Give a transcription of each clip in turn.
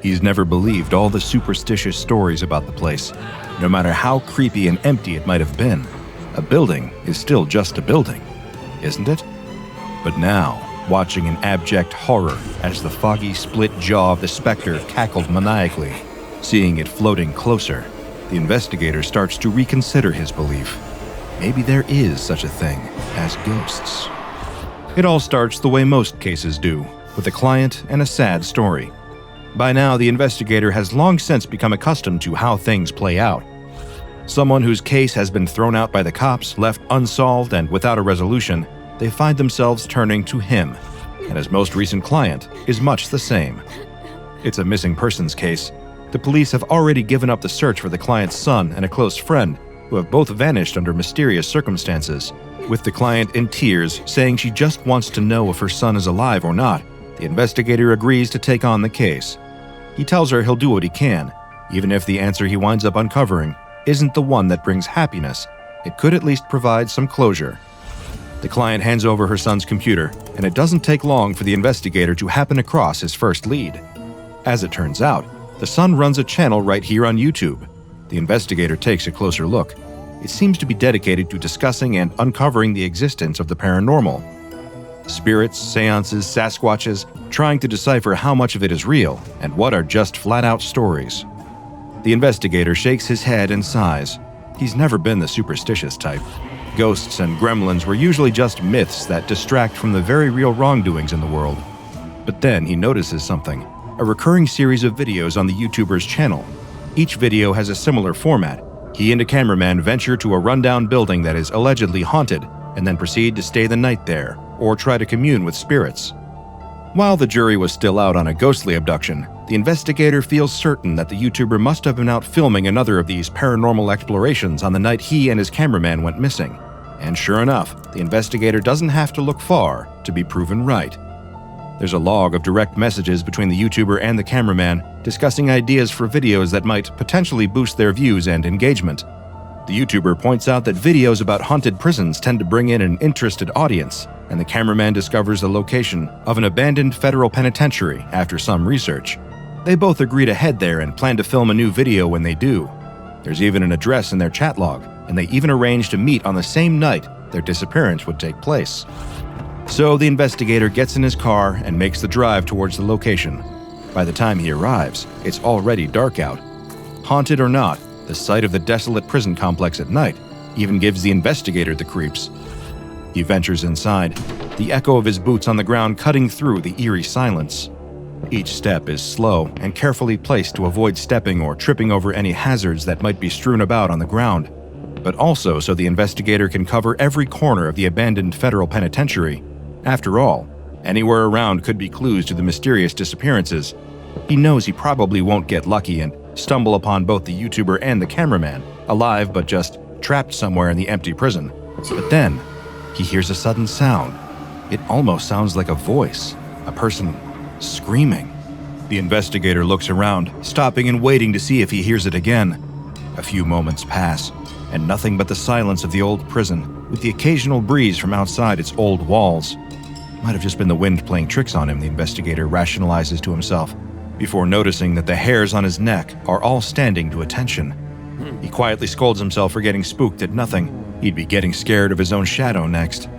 He's never believed all the superstitious stories about the place, no matter how creepy and empty it might have been. A building is still just a building, isn't it? But now, watching in abject horror as the foggy split jaw of the specter cackled maniacally, seeing it floating closer, the investigator starts to reconsider his belief. Maybe there is such a thing as ghosts. It all starts the way most cases do, with a client and a sad story. By now, the investigator has long since become accustomed to how things play out. Someone whose case has been thrown out by the cops, left unsolved and without a resolution, they find themselves turning to him, and his most recent client is much the same. It's a missing persons case. The police have already given up the search for the client's son and a close friend, who have both vanished under mysterious circumstances, with the client in tears saying she just wants to know if her son is alive or not. The investigator agrees to take on the case. He tells her he'll do what he can, even if the answer he winds up uncovering isn't the one that brings happiness. It could at least provide some closure. The client hands over her son's computer, and it doesn't take long for the investigator to happen across his first lead. As it turns out, the son runs a channel right here on YouTube. The investigator takes a closer look. It seems to be dedicated to discussing and uncovering the existence of the paranormal. Spirits, seances, Sasquatches, trying to decipher how much of it is real and what are just flat-out stories. The investigator shakes his head and sighs. He's never been the superstitious type. Ghosts and gremlins were usually just myths that distract from the very real wrongdoings in the world. But then he notices something, a recurring series of videos on the YouTuber's channel. Each video has a similar format. He and a cameraman venture to a rundown building that is allegedly haunted and then proceed to stay the night there or try to commune with spirits. While the jury was still out on a ghostly abduction, the investigator feels certain that the YouTuber must have been out filming another of these paranormal explorations on the night he and his cameraman went missing. And sure enough, the investigator doesn't have to look far to be proven right. There's a log of direct messages between the YouTuber and the cameraman discussing ideas for videos that might potentially boost their views and engagement. The YouTuber points out that videos about haunted prisons tend to bring in an interested audience, and the cameraman discovers the location of an abandoned federal penitentiary after some research. They both agree to head there and plan to film a new video when they do. There's even an address in their chat log, and they even arrange to meet on the same night their disappearance would take place. So the investigator gets in his car and makes the drive towards the location. By the time he arrives, it's already dark out. Haunted or not, the sight of the desolate prison complex at night even gives the investigator the creeps. He ventures inside, the echo of his boots on the ground cutting through the eerie silence. Each step is slow and carefully placed to avoid stepping or tripping over any hazards that might be strewn about on the ground, but also so the investigator can cover every corner of the abandoned federal penitentiary. After all, anywhere around could be clues to the mysterious disappearances. He knows he probably won't get lucky and stumble upon both the YouTuber and the cameraman, alive but just trapped somewhere in the empty prison. But then, he hears a sudden sound. It almost sounds like a voice, a person screaming. The investigator looks around, stopping and waiting to see if he hears it again. A few moments pass, and nothing but the silence of the old prison, with the occasional breeze from outside its old walls. Might have just been the wind playing tricks on him, the investigator rationalizes to himself, before noticing that the hairs on his neck are all standing to attention. He quietly scolds himself for getting spooked at nothing. He'd be getting scared of his own shadow next.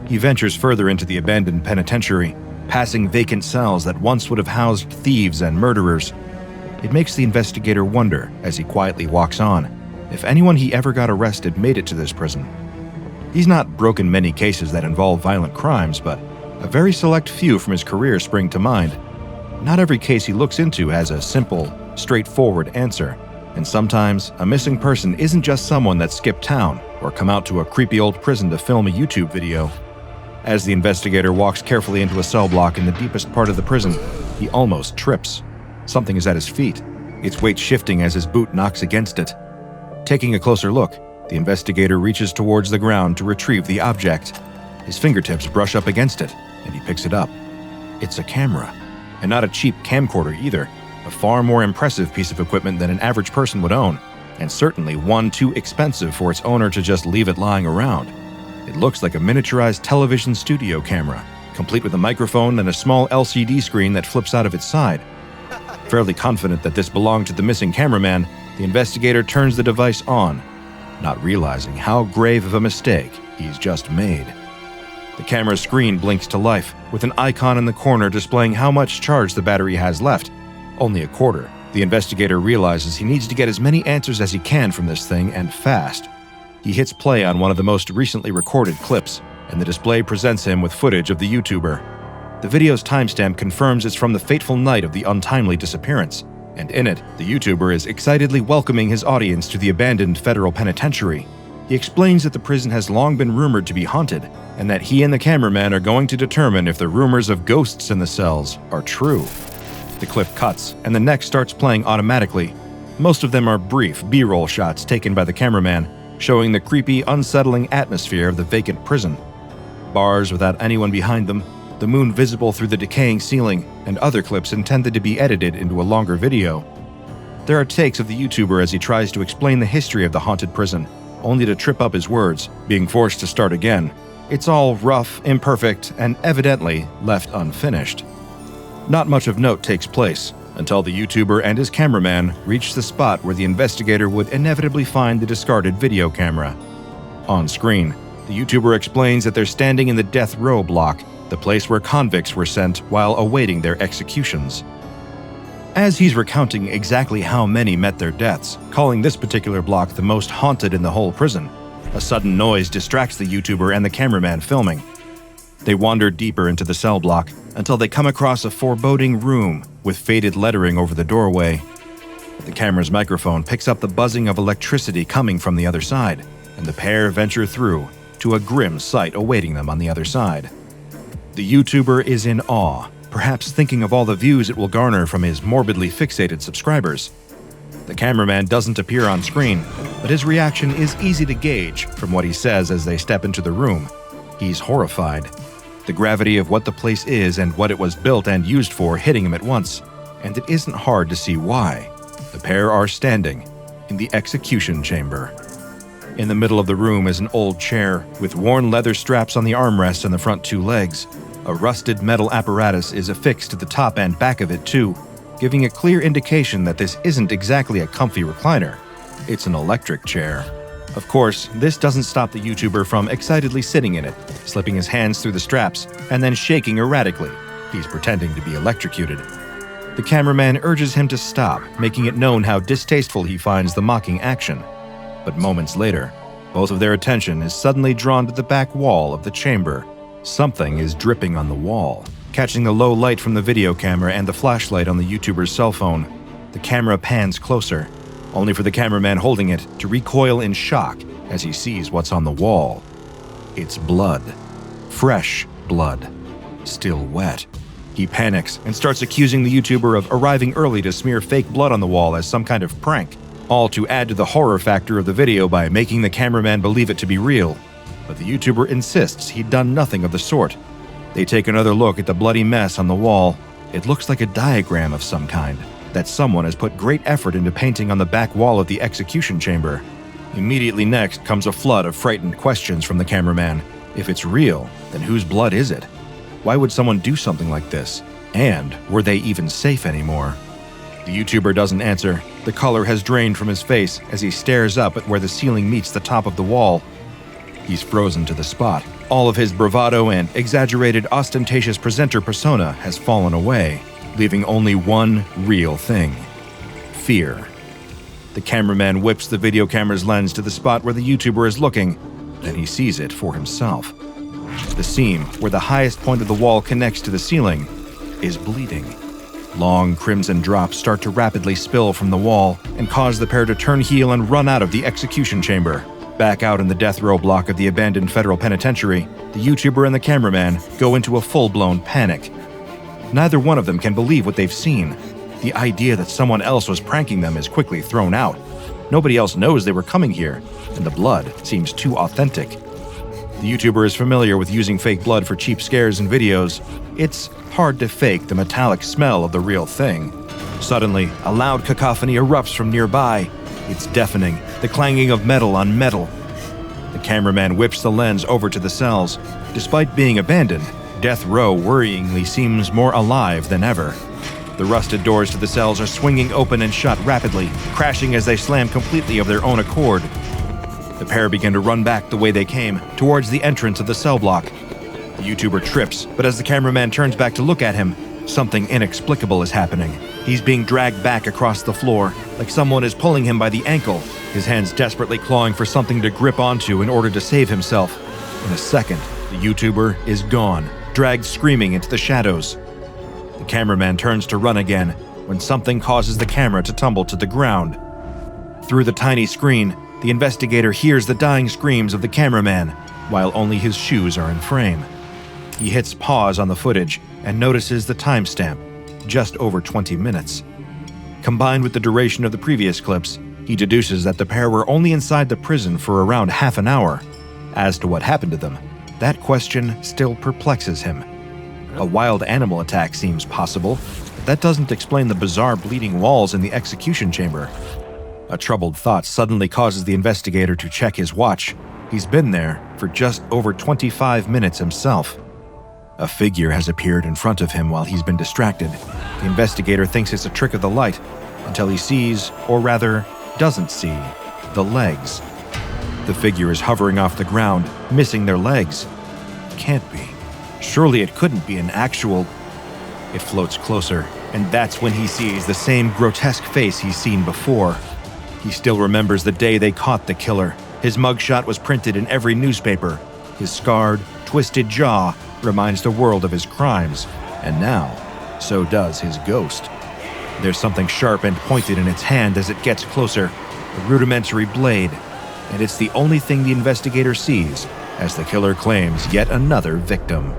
He ventures further into the abandoned penitentiary, passing vacant cells that once would have housed thieves and murderers. It makes the investigator wonder, as he quietly walks on, if anyone he ever got arrested made it to this prison. He's not broken many cases that involve violent crimes, but a very select few from his career spring to mind. Not every case he looks into has a simple, straightforward answer, and sometimes a missing person isn't just someone that skipped town or come out to a creepy old prison to film a YouTube video. As the investigator walks carefully into a cell block in the deepest part of the prison, he almost trips. Something is at his feet, its weight shifting as his boot knocks against it. Taking a closer look, the investigator reaches towards the ground to retrieve the object. His fingertips brush up against it, and he picks it up. It's a camera, and not a cheap camcorder either, a far more impressive piece of equipment than an average person would own, and certainly one too expensive for its owner to just leave it lying around. It looks like a miniaturized television studio camera, complete with a microphone and a small LCD screen that flips out of its side. Fairly confident that this belonged to the missing cameraman, the investigator turns the device on, not realizing how grave of a mistake he's just made. The camera screen blinks to life, with an icon in the corner displaying how much charge the battery has left. Only a quarter. The investigator realizes he needs to get as many answers as he can from this thing, and fast. He hits play on one of the most recently recorded clips, and the display presents him with footage of the YouTuber. The video's timestamp confirms it's from the fateful night of the untimely disappearance, and in it, the YouTuber is excitedly welcoming his audience to the abandoned federal penitentiary. He explains that the prison has long been rumored to be haunted, and that he and the cameraman are going to determine if the rumors of ghosts in the cells are true. The clip cuts, and the next starts playing automatically. Most of them are brief B-roll shots taken by the cameraman, showing the creepy, unsettling atmosphere of the vacant prison. Bars without anyone behind them, the moon visible through the decaying ceiling, and other clips intended to be edited into a longer video. There are takes of the YouTuber as he tries to explain the history of the haunted prison, only to trip up his words, being forced to start again. It's all rough, imperfect, and evidently left unfinished. Not much of note takes place, until the YouTuber and his cameraman reach the spot where the investigator would inevitably find the discarded video camera. On screen, the YouTuber explains that they're standing in the death row block, the place where convicts were sent while awaiting their executions. As he's recounting exactly how many met their deaths, calling this particular block the most haunted in the whole prison, a sudden noise distracts the YouTuber and the cameraman filming. They wander deeper into the cell block until they come across a foreboding room with faded lettering over the doorway. The camera's microphone picks up the buzzing of electricity coming from the other side, and the pair venture through to a grim sight awaiting them on the other side. The YouTuber is in awe, perhaps thinking of all the views it will garner from his morbidly fixated subscribers. The cameraman doesn't appear on screen, but his reaction is easy to gauge from what he says as they step into the room. He's horrified. The gravity of what the place is and what it was built and used for hitting him at once, and it isn't hard to see why. The pair are standing in the execution chamber. In the middle of the room is an old chair with worn leather straps on the armrests and the front two legs. A rusted metal apparatus is affixed to the top and back of it too, giving a clear indication that this isn't exactly a comfy recliner. It's an electric chair. Of course, this doesn't stop the YouTuber from excitedly sitting in it, slipping his hands through the straps, and then shaking erratically. He's pretending to be electrocuted. The cameraman urges him to stop, making it known how distasteful he finds the mocking action. But moments later, both of their attention is suddenly drawn to the back wall of the chamber. Something is dripping on the wall. Catching the low light from the video camera and the flashlight on the YouTuber's cell phone, the camera pans closer, only for the cameraman holding it to recoil in shock as he sees what's on the wall. It's blood. Fresh blood. Still wet. He panics and starts accusing the YouTuber of arriving early to smear fake blood on the wall as some kind of prank, all to add to the horror factor of the video by making the cameraman believe it to be real. But the YouTuber insists he'd done nothing of the sort. They take another look at the bloody mess on the wall. It looks like a diagram of some kind that someone has put great effort into painting on the back wall of the execution chamber. Immediately next comes a flood of frightened questions from the cameraman. If it's real, then whose blood is it? Why would someone do something like this? And were they even safe anymore? The YouTuber doesn't answer. The color has drained from his face as he stares up at where the ceiling meets the top of the wall. He's frozen to the spot. All of his bravado and exaggerated, ostentatious presenter persona has fallen away, leaving only one real thing: fear. The cameraman whips the video camera's lens to the spot where the YouTuber is looking, then he sees it for himself. The seam, where the highest point of the wall connects to the ceiling, is bleeding. Long crimson drops start to rapidly spill from the wall and cause the pair to turn heel and run out of the execution chamber. Back out in the death row block of the abandoned federal penitentiary, the YouTuber and the cameraman go into a full-blown panic. Neither one of them can believe what they've seen. The idea that someone else was pranking them is quickly thrown out. Nobody else knows they were coming here, and the blood seems too authentic. The YouTuber is familiar with using fake blood for cheap scares in videos. It's hard to fake the metallic smell of the real thing. Suddenly, a loud cacophony erupts from nearby. It's deafening, the clanging of metal on metal. The cameraman whips the lens over to the cells. Despite being abandoned, Death Row worryingly seems more alive than ever. The rusted doors to the cells are swinging open and shut rapidly, crashing as they slam completely of their own accord. The pair begin to run back the way they came, towards the entrance of the cell block. The YouTuber trips, but as the cameraman turns back to look at him, something inexplicable is happening. He's being dragged back across the floor, like someone is pulling him by the ankle, his hands desperately clawing for something to grip onto in order to save himself. In a second, the YouTuber is gone, dragged screaming into the shadows. The cameraman turns to run again, when something causes the camera to tumble to the ground. Through the tiny screen, the investigator hears the dying screams of the cameraman, while only his shoes are in frame. He hits pause on the footage and notices the timestamp, just over 20 minutes. Combined with the duration of the previous clips, he deduces that the pair were only inside the prison for around half an hour. As to what happened to them, that question still perplexes him. A wild animal attack seems possible, but that doesn't explain the bizarre bleeding walls in the execution chamber. A troubled thought suddenly causes the investigator to check his watch. He's been there for just over 25 minutes himself. A figure has appeared in front of him while he's been distracted. The investigator thinks it's a trick of the light, until he sees, or rather, doesn't see, the legs. The figure is hovering off the ground, missing their legs. Can't be. Surely it couldn't be an actual... It floats closer, and that's when he sees the same grotesque face he's seen before. He still remembers the day they caught the killer. His mugshot was printed in every newspaper. His scarred, twisted jaw reminds the world of his crimes, and now, so does his ghost. There's something sharp and pointed in its hand as it gets closer, a rudimentary blade, and it's the only thing the investigator sees as the killer claims yet another victim.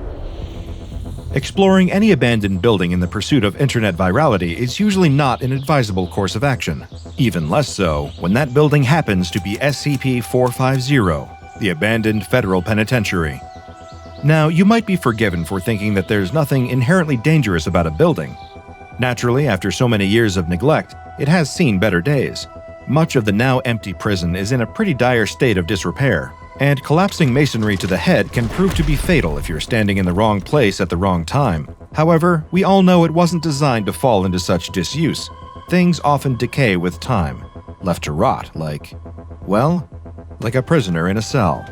Exploring any abandoned building in the pursuit of internet virality is usually not an advisable course of action. Even less so when that building happens to be SCP-450, the abandoned federal penitentiary. Now, you might be forgiven for thinking that there's nothing inherently dangerous about a building. Naturally, after so many years of neglect, it has seen better days. Much of the now empty prison is in a pretty dire state of disrepair, and collapsing masonry to the head can prove to be fatal if you're standing in the wrong place at the wrong time. However, we all know it wasn't designed to fall into such disuse. Things often decay with time, left to rot like a prisoner in a cell.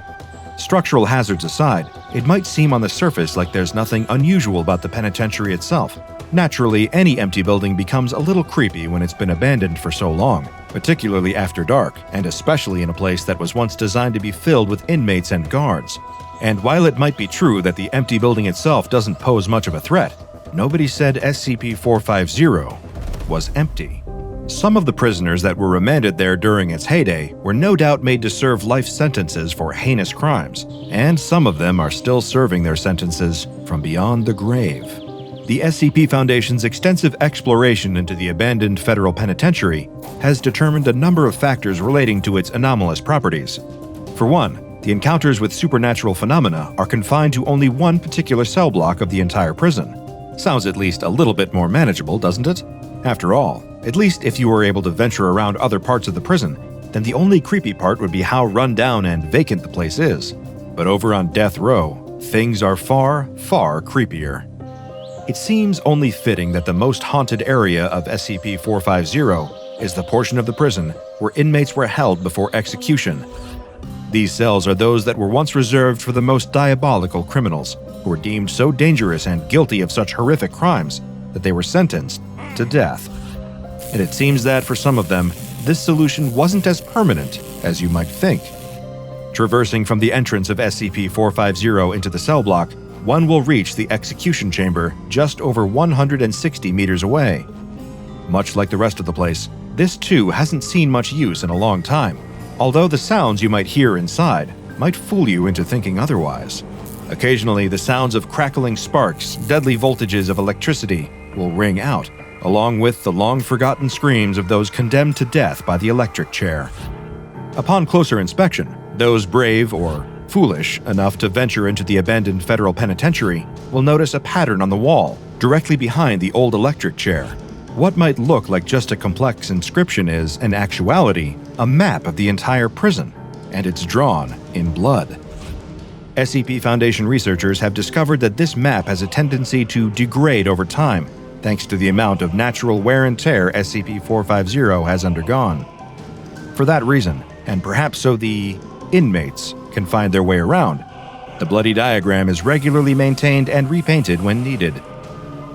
Structural hazards aside, it might seem on the surface like there's nothing unusual about the penitentiary itself. Naturally, any empty building becomes a little creepy when it's been abandoned for so long, particularly after dark, and especially in a place that was once designed to be filled with inmates and guards. And while it might be true that the empty building itself doesn't pose much of a threat, nobody said SCP-450 was empty. Some of the prisoners that were remanded there during its heyday were no doubt made to serve life sentences for heinous crimes, and some of them are still serving their sentences from beyond the grave. The SCP Foundation's extensive exploration into the abandoned federal penitentiary has determined a number of factors relating to its anomalous properties. For one, the encounters with supernatural phenomena are confined to only one particular cell block of the entire prison. Sounds at least a little bit more manageable, doesn't it? After all, at least if you were able to venture around other parts of the prison, then the only creepy part would be how run down and vacant the place is. But over on death row, things are far, far creepier. It seems only fitting that the most haunted area of SCP-450 is the portion of the prison where inmates were held before execution. These cells are those that were once reserved for the most diabolical criminals, who were deemed so dangerous and guilty of such horrific crimes that they were sentenced to death. And it seems that for some of them, this solution wasn't as permanent as you might think. Traversing from the entrance of SCP-450 into the cell block, one will reach the execution chamber just over 160 meters away. Much like the rest of the place, this too hasn't seen much use in a long time, although the sounds you might hear inside might fool you into thinking otherwise. Occasionally, the sounds of crackling sparks, deadly voltages of electricity will ring out, along with the long-forgotten screams of those condemned to death by the electric chair. Upon closer inspection, those brave or foolish enough to venture into the abandoned federal penitentiary will notice a pattern on the wall directly behind the old electric chair. What might look like just a complex inscription is, in actuality, a map of the entire prison, and it's drawn in blood. SCP Foundation researchers have discovered that this map has a tendency to degrade over time, thanks to the amount of natural wear and tear SCP-450 has undergone. For that reason, and perhaps so the inmates can find their way around, the bloody diagram is regularly maintained and repainted when needed.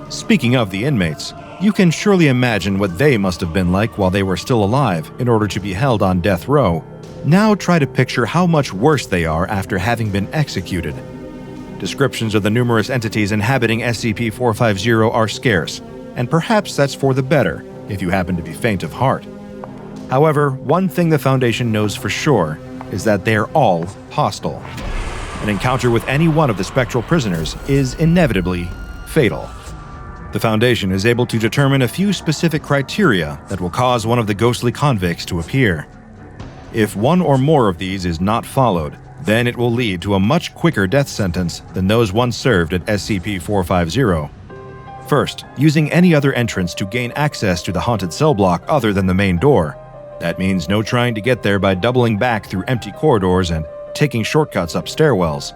Speaking of the inmates, you can surely imagine what they must have been like while they were still alive in order to be held on death row. Now try to picture how much worse they are after having been executed. Descriptions of the numerous entities inhabiting SCP-450 are scarce, and perhaps that's for the better if you happen to be faint of heart. However, one thing the Foundation knows for sure is that they are all hostile. An encounter with any one of the spectral prisoners is inevitably fatal. The Foundation is able to determine a few specific criteria that will cause one of the ghostly convicts to appear. If one or more of these is not followed, then it will lead to a much quicker death sentence than those once served at SCP-450. First, using any other entrance to gain access to the haunted cell block other than the main door. That means no trying to get there by doubling back through empty corridors and taking shortcuts up stairwells.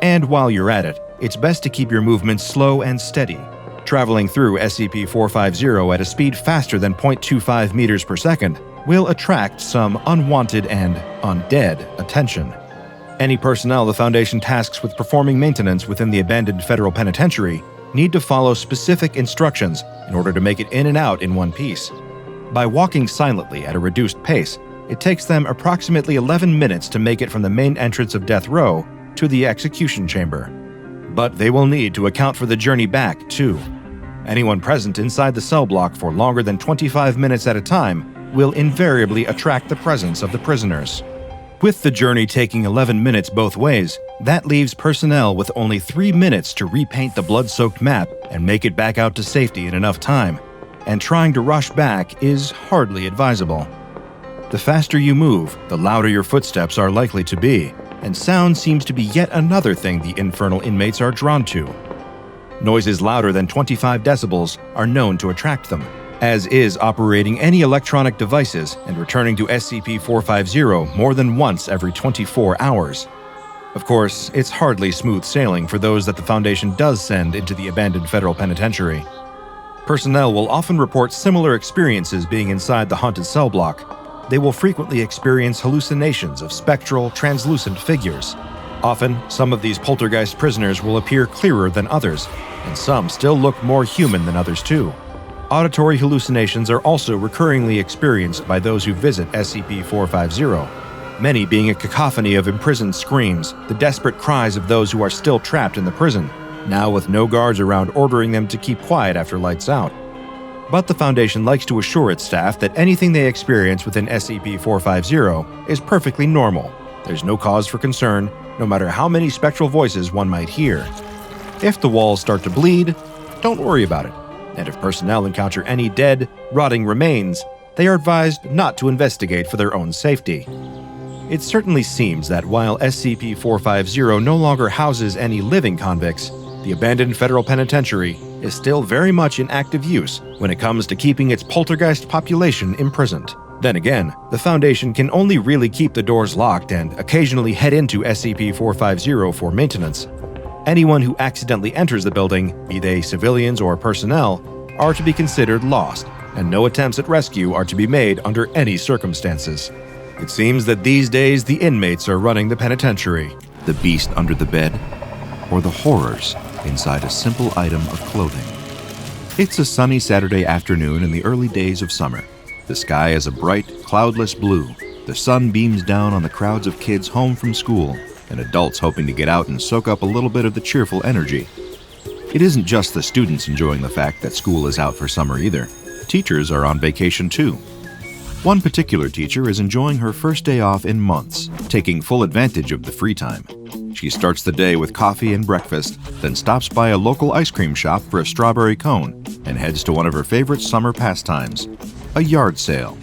And while you're at it, it's best to keep your movements slow and steady. Traveling through SCP-450 at a speed faster than 0.25 meters per second will attract some unwanted and undead attention. Any personnel the Foundation tasks with performing maintenance within the abandoned federal penitentiary need to follow specific instructions in order to make it in and out in one piece. By walking silently at a reduced pace, it takes them approximately 11 minutes to make it from the main entrance of Death Row to the execution chamber. But they will need to account for the journey back, too. Anyone present inside the cell block for longer than 25 minutes at a time will invariably attract the presence of the prisoners. With the journey taking 11 minutes both ways, that leaves personnel with only 3 minutes to repaint the blood-soaked map and make it back out to safety in enough time, and trying to rush back is hardly advisable. The faster you move, the louder your footsteps are likely to be, and sound seems to be yet another thing the infernal inmates are drawn to. Noises louder than 25 decibels are known to attract them, as is operating any electronic devices and returning to SCP-450 more than once every 24 hours. Of course, it's hardly smooth sailing for those that the Foundation does send into the abandoned federal penitentiary. Personnel will often report similar experiences being inside the haunted cell block. They will frequently experience hallucinations of spectral, translucent figures. Often, some of these poltergeist prisoners will appear clearer than others, and some still look more human than others too. Auditory hallucinations are also recurringly experienced by those who visit SCP-450, many being a cacophony of imprisoned screams, the desperate cries of those who are still trapped in the prison, now with no guards around ordering them to keep quiet after lights out. But the Foundation likes to assure its staff that anything they experience within SCP-450 is perfectly normal. There's no cause for concern, no matter how many spectral voices one might hear. If the walls start to bleed, don't worry about it. And if personnel encounter any dead, rotting remains, they are advised not to investigate for their own safety. It certainly seems that while SCP-450 no longer houses any living convicts, the abandoned federal penitentiary is still very much in active use when it comes to keeping its poltergeist population imprisoned. Then again, the Foundation can only really keep the doors locked and occasionally head into SCP-450 for maintenance. Anyone who accidentally enters the building, be they civilians or personnel, are to be considered lost, and no attempts at rescue are to be made under any circumstances. It seems that these days the inmates are running the penitentiary. The beast under the bed, or the horrors inside a simple item of clothing. It's a sunny Saturday afternoon in the early days of summer. The sky is a bright, cloudless blue. The sun beams down on the crowds of kids home from school, and adults hoping to get out and soak up a little bit of the cheerful energy. It isn't just the students enjoying the fact that school is out for summer either. Teachers are on vacation too. One particular teacher is enjoying her first day off in months, taking full advantage of the free time. She starts the day with coffee and breakfast, then stops by a local ice cream shop for a strawberry cone, and heads to one of her favorite summer pastimes, a yard sale.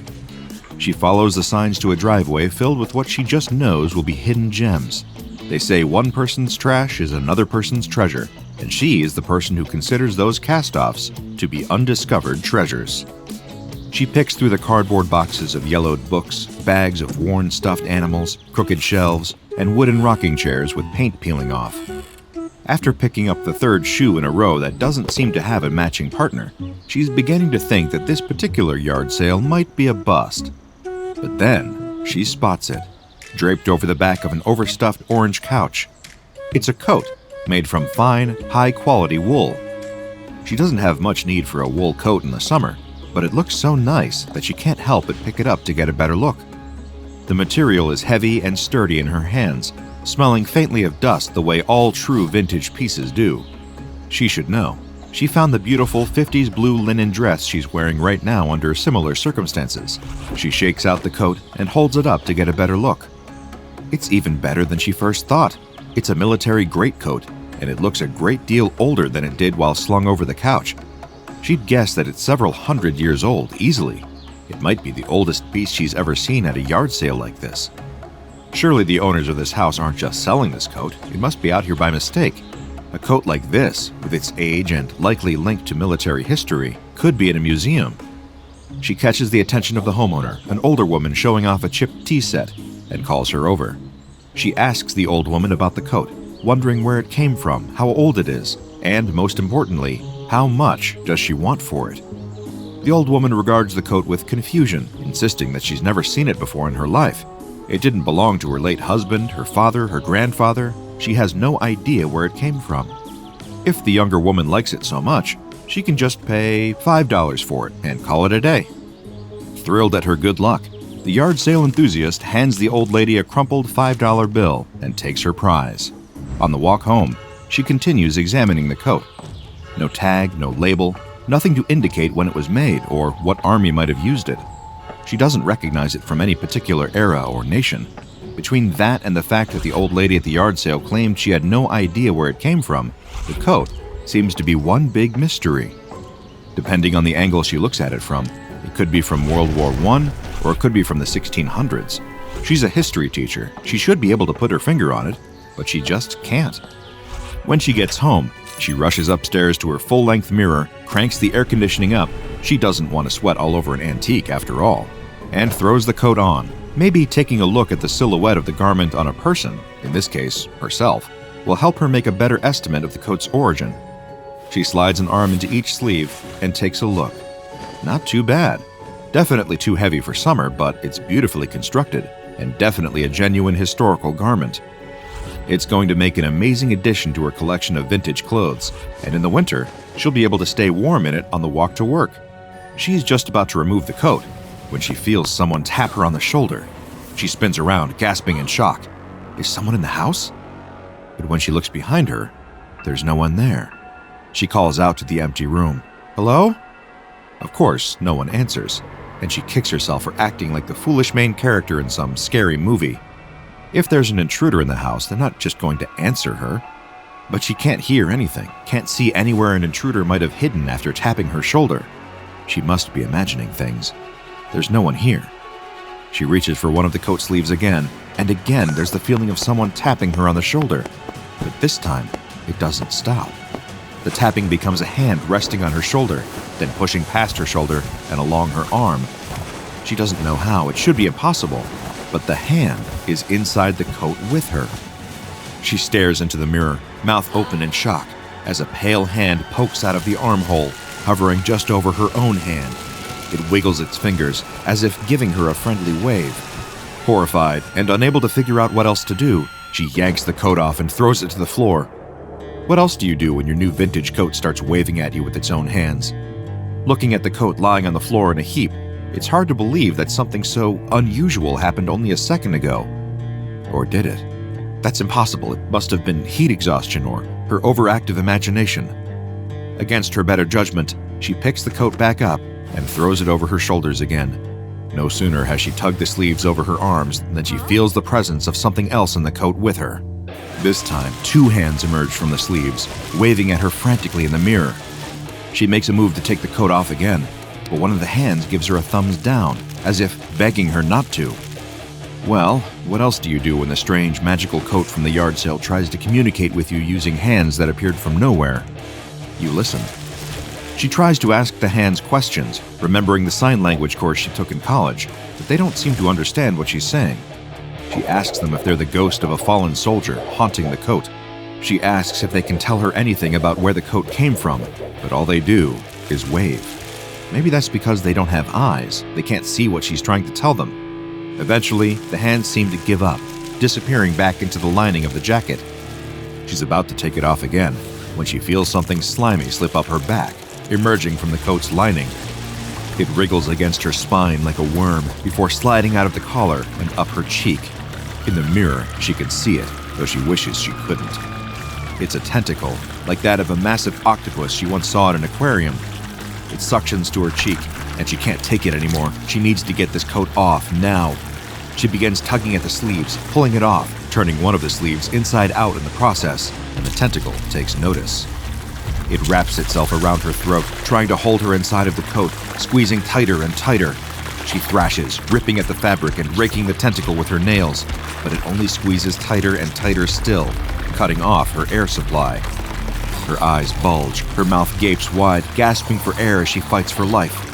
She follows the signs to a driveway filled with what she just knows will be hidden gems. They say one person's trash is another person's treasure, and she is the person who considers those cast-offs to be undiscovered treasures. She picks through the cardboard boxes of yellowed books, bags of worn stuffed animals, crooked shelves, and wooden rocking chairs with paint peeling off. After picking up the third shoe in a row that doesn't seem to have a matching partner, she's beginning to think that this particular yard sale might be a bust. But then, she spots it, draped over the back of an overstuffed orange couch. It's a coat made from fine, high-quality wool. She doesn't have much need for a wool coat in the summer, but it looks so nice that she can't help but pick it up to get a better look. The material is heavy and sturdy in her hands, smelling faintly of dust the way all true vintage pieces do. She should know. She found the beautiful 50s blue linen dress she's wearing right now under similar circumstances. She shakes out the coat and holds it up to get a better look. It's even better than she first thought. It's a military greatcoat, and it looks a great deal older than it did while slung over the couch. She'd guess that it's several hundred years old, easily. It might be the oldest piece she's ever seen at a yard sale like this. Surely the owners of this house aren't just selling this coat. It must be out here by mistake. A coat like this, with its age and likely link to military history, could be in a museum. She catches the attention of the homeowner, an older woman showing off a chipped tea set, and calls her over. She asks the old woman about the coat, wondering where it came from, how old it is, and, most importantly, how much does she want for it. The old woman regards the coat with confusion, insisting that she's never seen it before in her life. It didn't belong to her late husband, her father, her grandfather. She has no idea where it came from. If the younger woman likes it so much, she can just pay $5 for it and call it a day. Thrilled at her good luck, the yard sale enthusiast hands the old lady a crumpled $5 bill and takes her prize. On the walk home, she continues examining the coat. No tag, no label, nothing to indicate when it was made or what army might have used it. She doesn't recognize it from any particular era or nation. Between that and the fact that the old lady at the yard sale claimed she had no idea where it came from, the coat seems to be one big mystery. Depending on the angle she looks at it from, it could be from World War I or it could be from the 1600s. She's a history teacher. She should be able to put her finger on it, but she just can't. When she gets home, she rushes upstairs to her full-length mirror, cranks the air conditioning up. She doesn't want to sweat all over an antique after all, and throws the coat on. Maybe taking a look at the silhouette of the garment on a person, in this case, herself, will help her make a better estimate of the coat's origin. She slides an arm into each sleeve and takes a look. Not too bad. Definitely too heavy for summer, but it's beautifully constructed, and definitely a genuine historical garment. It's going to make an amazing addition to her collection of vintage clothes, and in the winter, she'll be able to stay warm in it on the walk to work. She's just about to remove the coat when she feels someone tap her on the shoulder. She spins around, gasping in shock. Is someone in the house? But when she looks behind her, there's no one there. She calls out to the empty room. Hello? Of course, no one answers, and she kicks herself for acting like the foolish main character in some scary movie. If there's an intruder in the house, they're not just going to answer her. But she can't hear anything, can't see anywhere an intruder might have hidden after tapping her shoulder. She must be imagining things. There's no one here. She reaches for one of the coat sleeves again, and again there's the feeling of someone tapping her on the shoulder. But this time, it doesn't stop. The tapping becomes a hand resting on her shoulder, then pushing past her shoulder and along her arm. She doesn't know how. It should be impossible. But the hand is inside the coat with her. She stares into the mirror, mouth open in shock, as a pale hand pokes out of the armhole, hovering just over her own hand. It wiggles its fingers, as if giving her a friendly wave. Horrified and unable to figure out what else to do, she yanks the coat off and throws it to the floor. What else do you do when your new vintage coat starts waving at you with its own hands? Looking at the coat lying on the floor in a heap, it's hard to believe that something so unusual happened only a second ago. Or did it? That's impossible. It must have been heat exhaustion or her overactive imagination. Against her better judgment, she picks the coat back up and throws it over her shoulders again. No sooner has she tugged the sleeves over her arms than she feels the presence of something else in the coat with her. This time, two hands emerge from the sleeves, waving at her frantically in the mirror. She makes a move to take the coat off again, but one of the hands gives her a thumbs down, as if begging her not to. Well, what else do you do when the strange magical coat from the yard sale tries to communicate with you using hands that appeared from nowhere? You listen. She tries to ask the hands questions, remembering the sign language course she took in college, but they don't seem to understand what she's saying. She asks them if they're the ghost of a fallen soldier haunting the coat. She asks if they can tell her anything about where the coat came from, but all they do is wave. Maybe that's because they don't have eyes. They can't see what she's trying to tell them. Eventually, the hands seem to give up, disappearing back into the lining of the jacket. She's about to take it off again when she feels something slimy slip up her back, emerging from the coat's lining. It wriggles against her spine like a worm before sliding out of the collar and up her cheek. In the mirror, she can see it, though she wishes she couldn't. It's a tentacle, like that of a massive octopus she once saw at an aquarium. It suctions to her cheek, and she can't take it anymore. She needs to get this coat off now. She begins tugging at the sleeves, pulling it off, turning one of the sleeves inside out in the process, and the tentacle takes notice. It wraps itself around her throat, trying to hold her inside of the coat, squeezing tighter and tighter. She thrashes, ripping at the fabric and raking the tentacle with her nails, but it only squeezes tighter and tighter still, cutting off her air supply. Her eyes bulge, her mouth gapes wide, gasping for air as she fights for life.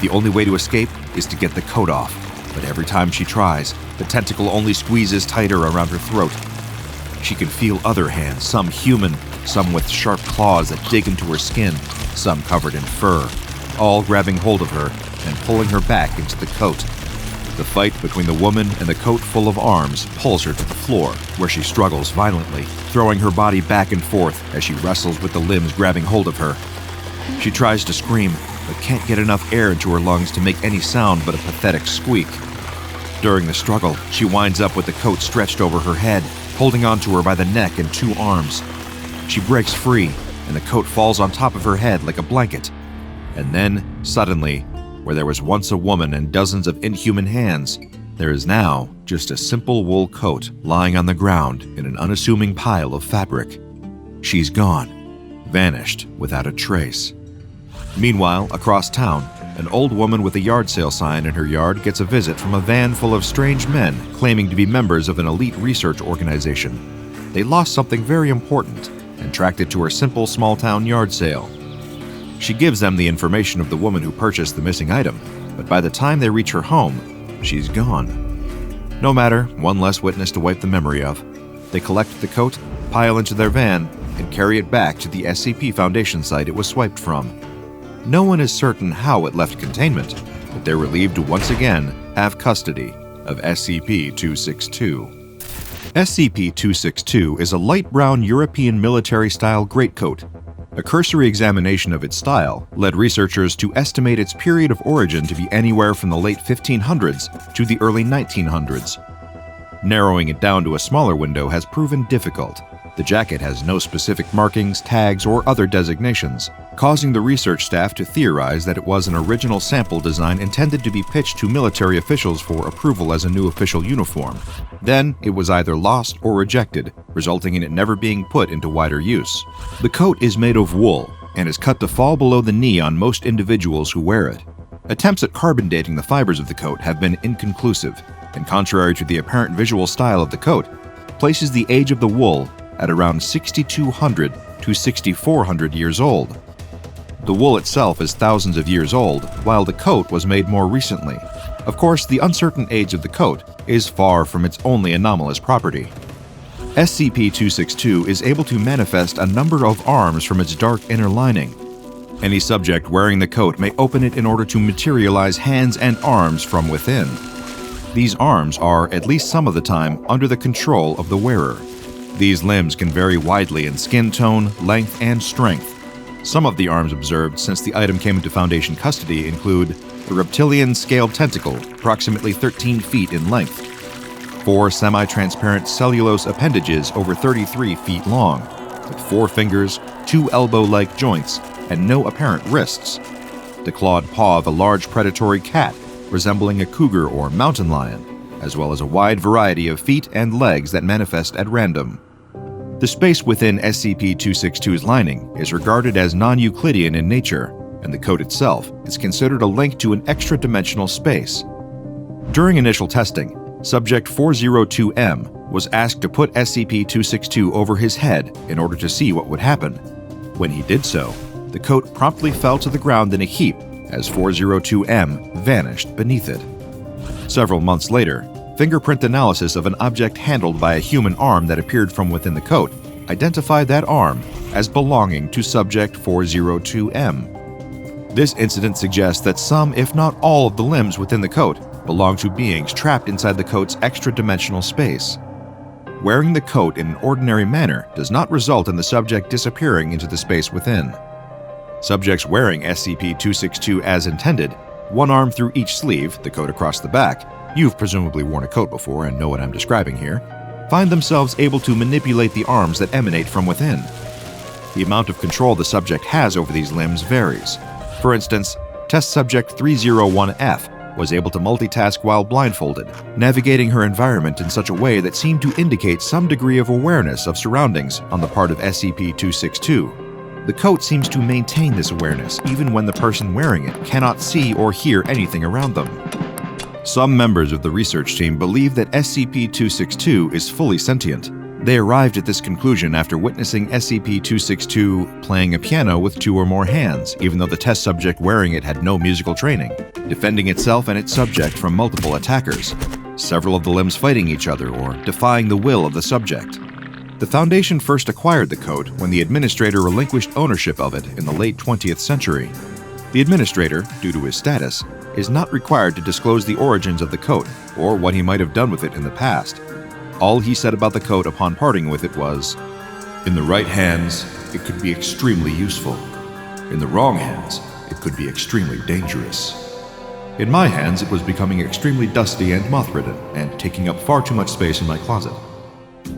The only way to escape is to get the coat off, but every time she tries, the tentacle only squeezes tighter around her throat. She can feel other hands, some human, some with sharp claws that dig into her skin, some covered in fur, all grabbing hold of her and pulling her back into the coat. The fight between the woman and the coat full of arms pulls her to the floor, where she struggles violently, throwing her body back and forth as she wrestles with the limbs grabbing hold of her. She tries to scream, but can't get enough air into her lungs to make any sound but a pathetic squeak. During the struggle, she winds up with the coat stretched over her head, holding onto her by the neck and two arms. She breaks free, and the coat falls on top of her head like a blanket. And then, suddenly, where there was once a woman and dozens of inhuman hands, there is now just a simple wool coat lying on the ground in an unassuming pile of fabric. She's gone, vanished without a trace. Meanwhile, across town, an old woman with a yard sale sign in her yard gets a visit from a van full of strange men claiming to be members of an elite research organization. They lost something very important and tracked it to her simple small-town yard sale. She gives them the information of the woman who purchased the missing item, but by the time they reach her home, she's gone. No matter, one less witness to wipe the memory of. They collect the coat, pile into their van, and carry it back to the SCP Foundation site it was swiped from. No one is certain how it left containment, but they're relieved to once again have custody of SCP-262. SCP-262 is a light brown European military-style greatcoat. A cursory examination of its style led researchers to estimate its period of origin to be anywhere from the late 1500s to the early 1900s. Narrowing it down to a smaller window has proven difficult. The jacket has no specific markings, tags, or other designations, causing the research staff to theorize that it was an original sample design intended to be pitched to military officials for approval as a new official uniform. Then, it was either lost or rejected, resulting in it never being put into wider use. The coat is made of wool and is cut to fall below the knee on most individuals who wear it. Attempts at carbon dating the fibers of the coat have been inconclusive, and contrary to the apparent visual style of the coat, places the age of the wool at around 6,200 to 6,400 years old. The wool itself is thousands of years old, while the coat was made more recently. Of course, the uncertain age of the coat is far from its only anomalous property. SCP-262 is able to manifest a number of arms from its dark inner lining. Any subject wearing the coat may open it in order to materialize hands and arms from within. These arms are, at least some of the time, under the control of the wearer. These limbs can vary widely in skin tone, length, and strength. Some of the arms observed since the item came into Foundation custody include a reptilian scaled tentacle, approximately 13 feet in length, 4 semi-transparent cellulose appendages over 33 feet long, with 4 fingers, 2 elbow-like joints, and no apparent wrists, the clawed paw of a large predatory cat resembling a cougar or mountain lion, as well as a wide variety of feet and legs that manifest at random. The space within SCP-262's lining is regarded as non-Euclidean in nature, and the coat itself is considered a link to an extra-dimensional space. During initial testing, Subject 402M was asked to put SCP-262 over his head in order to see what would happen. When he did so, the coat promptly fell to the ground in a heap as 402M vanished beneath it. Several months later, fingerprint analysis of an object handled by a human arm that appeared from within the coat identified that arm as belonging to Subject 402M. This incident suggests that some, if not all, of the limbs within the coat belong to beings trapped inside the coat's extra-dimensional space. Wearing the coat in an ordinary manner does not result in the subject disappearing into the space within. Subjects wearing SCP-262 as intended, one arm through each sleeve, the coat across the back — you've presumably worn a coat before and know what I'm describing here — find themselves able to manipulate the arms that emanate from within. The amount of control the subject has over these limbs varies. For instance, Test Subject 301F was able to multitask while blindfolded, navigating her environment in such a way that seemed to indicate some degree of awareness of surroundings on the part of SCP-262. The coat seems to maintain this awareness even when the person wearing it cannot see or hear anything around them. Some members of the research team believe that SCP-262 is fully sentient. They arrived at this conclusion after witnessing SCP-262 playing a piano with 2 or more hands, even though the test subject wearing it had no musical training, defending itself and its subject from multiple attackers, several of the limbs fighting each other or defying the will of the subject. The Foundation first acquired the coat when the administrator relinquished ownership of it in the late 20th century. The administrator, due to his status, is not required to disclose the origins of the coat or what he might have done with it in the past. All he said about the coat upon parting with it was, "In the right hands, it could be extremely useful. In the wrong hands, it could be extremely dangerous. In my hands, it was becoming extremely dusty and moth-ridden and taking up far too much space in my closet."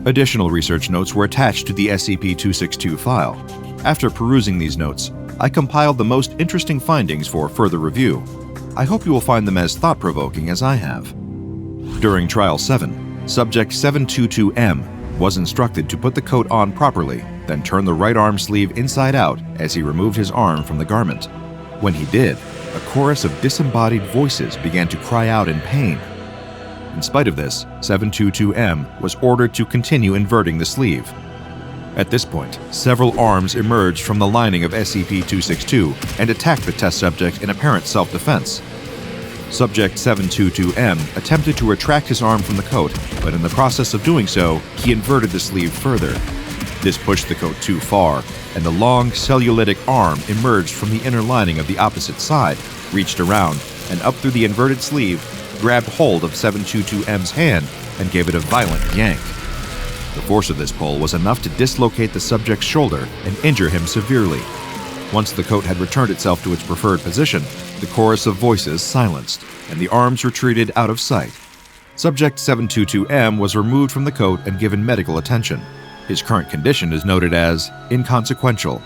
Additional research notes were attached to the SCP-262 file. After perusing these notes, I compiled the most interesting findings for further review. I hope you will find them as thought-provoking as I have. During Trial 7, Subject 722M was instructed to put the coat on properly, then turn the right arm sleeve inside out as he removed his arm from the garment. When he did, a chorus of disembodied voices began to cry out in pain. In spite of this, 722M was ordered to continue inverting the sleeve. At this point, several arms emerged from the lining of SCP-262 and attacked the test subject in apparent self-defense. Subject 722M attempted to retract his arm from the coat, but in the process of doing so, he inverted the sleeve further. This pushed the coat too far, and the long, cellulitic arm emerged from the inner lining of the opposite side, reached around, and up through the inverted sleeve, grabbed hold of 722M's hand and gave it a violent yank. The force of this pull was enough to dislocate the subject's shoulder and injure him severely. Once the coat had returned itself to its preferred position, the chorus of voices silenced, and the arms retreated out of sight. Subject 722M was removed from the coat and given medical attention. His current condition is noted as inconsequential.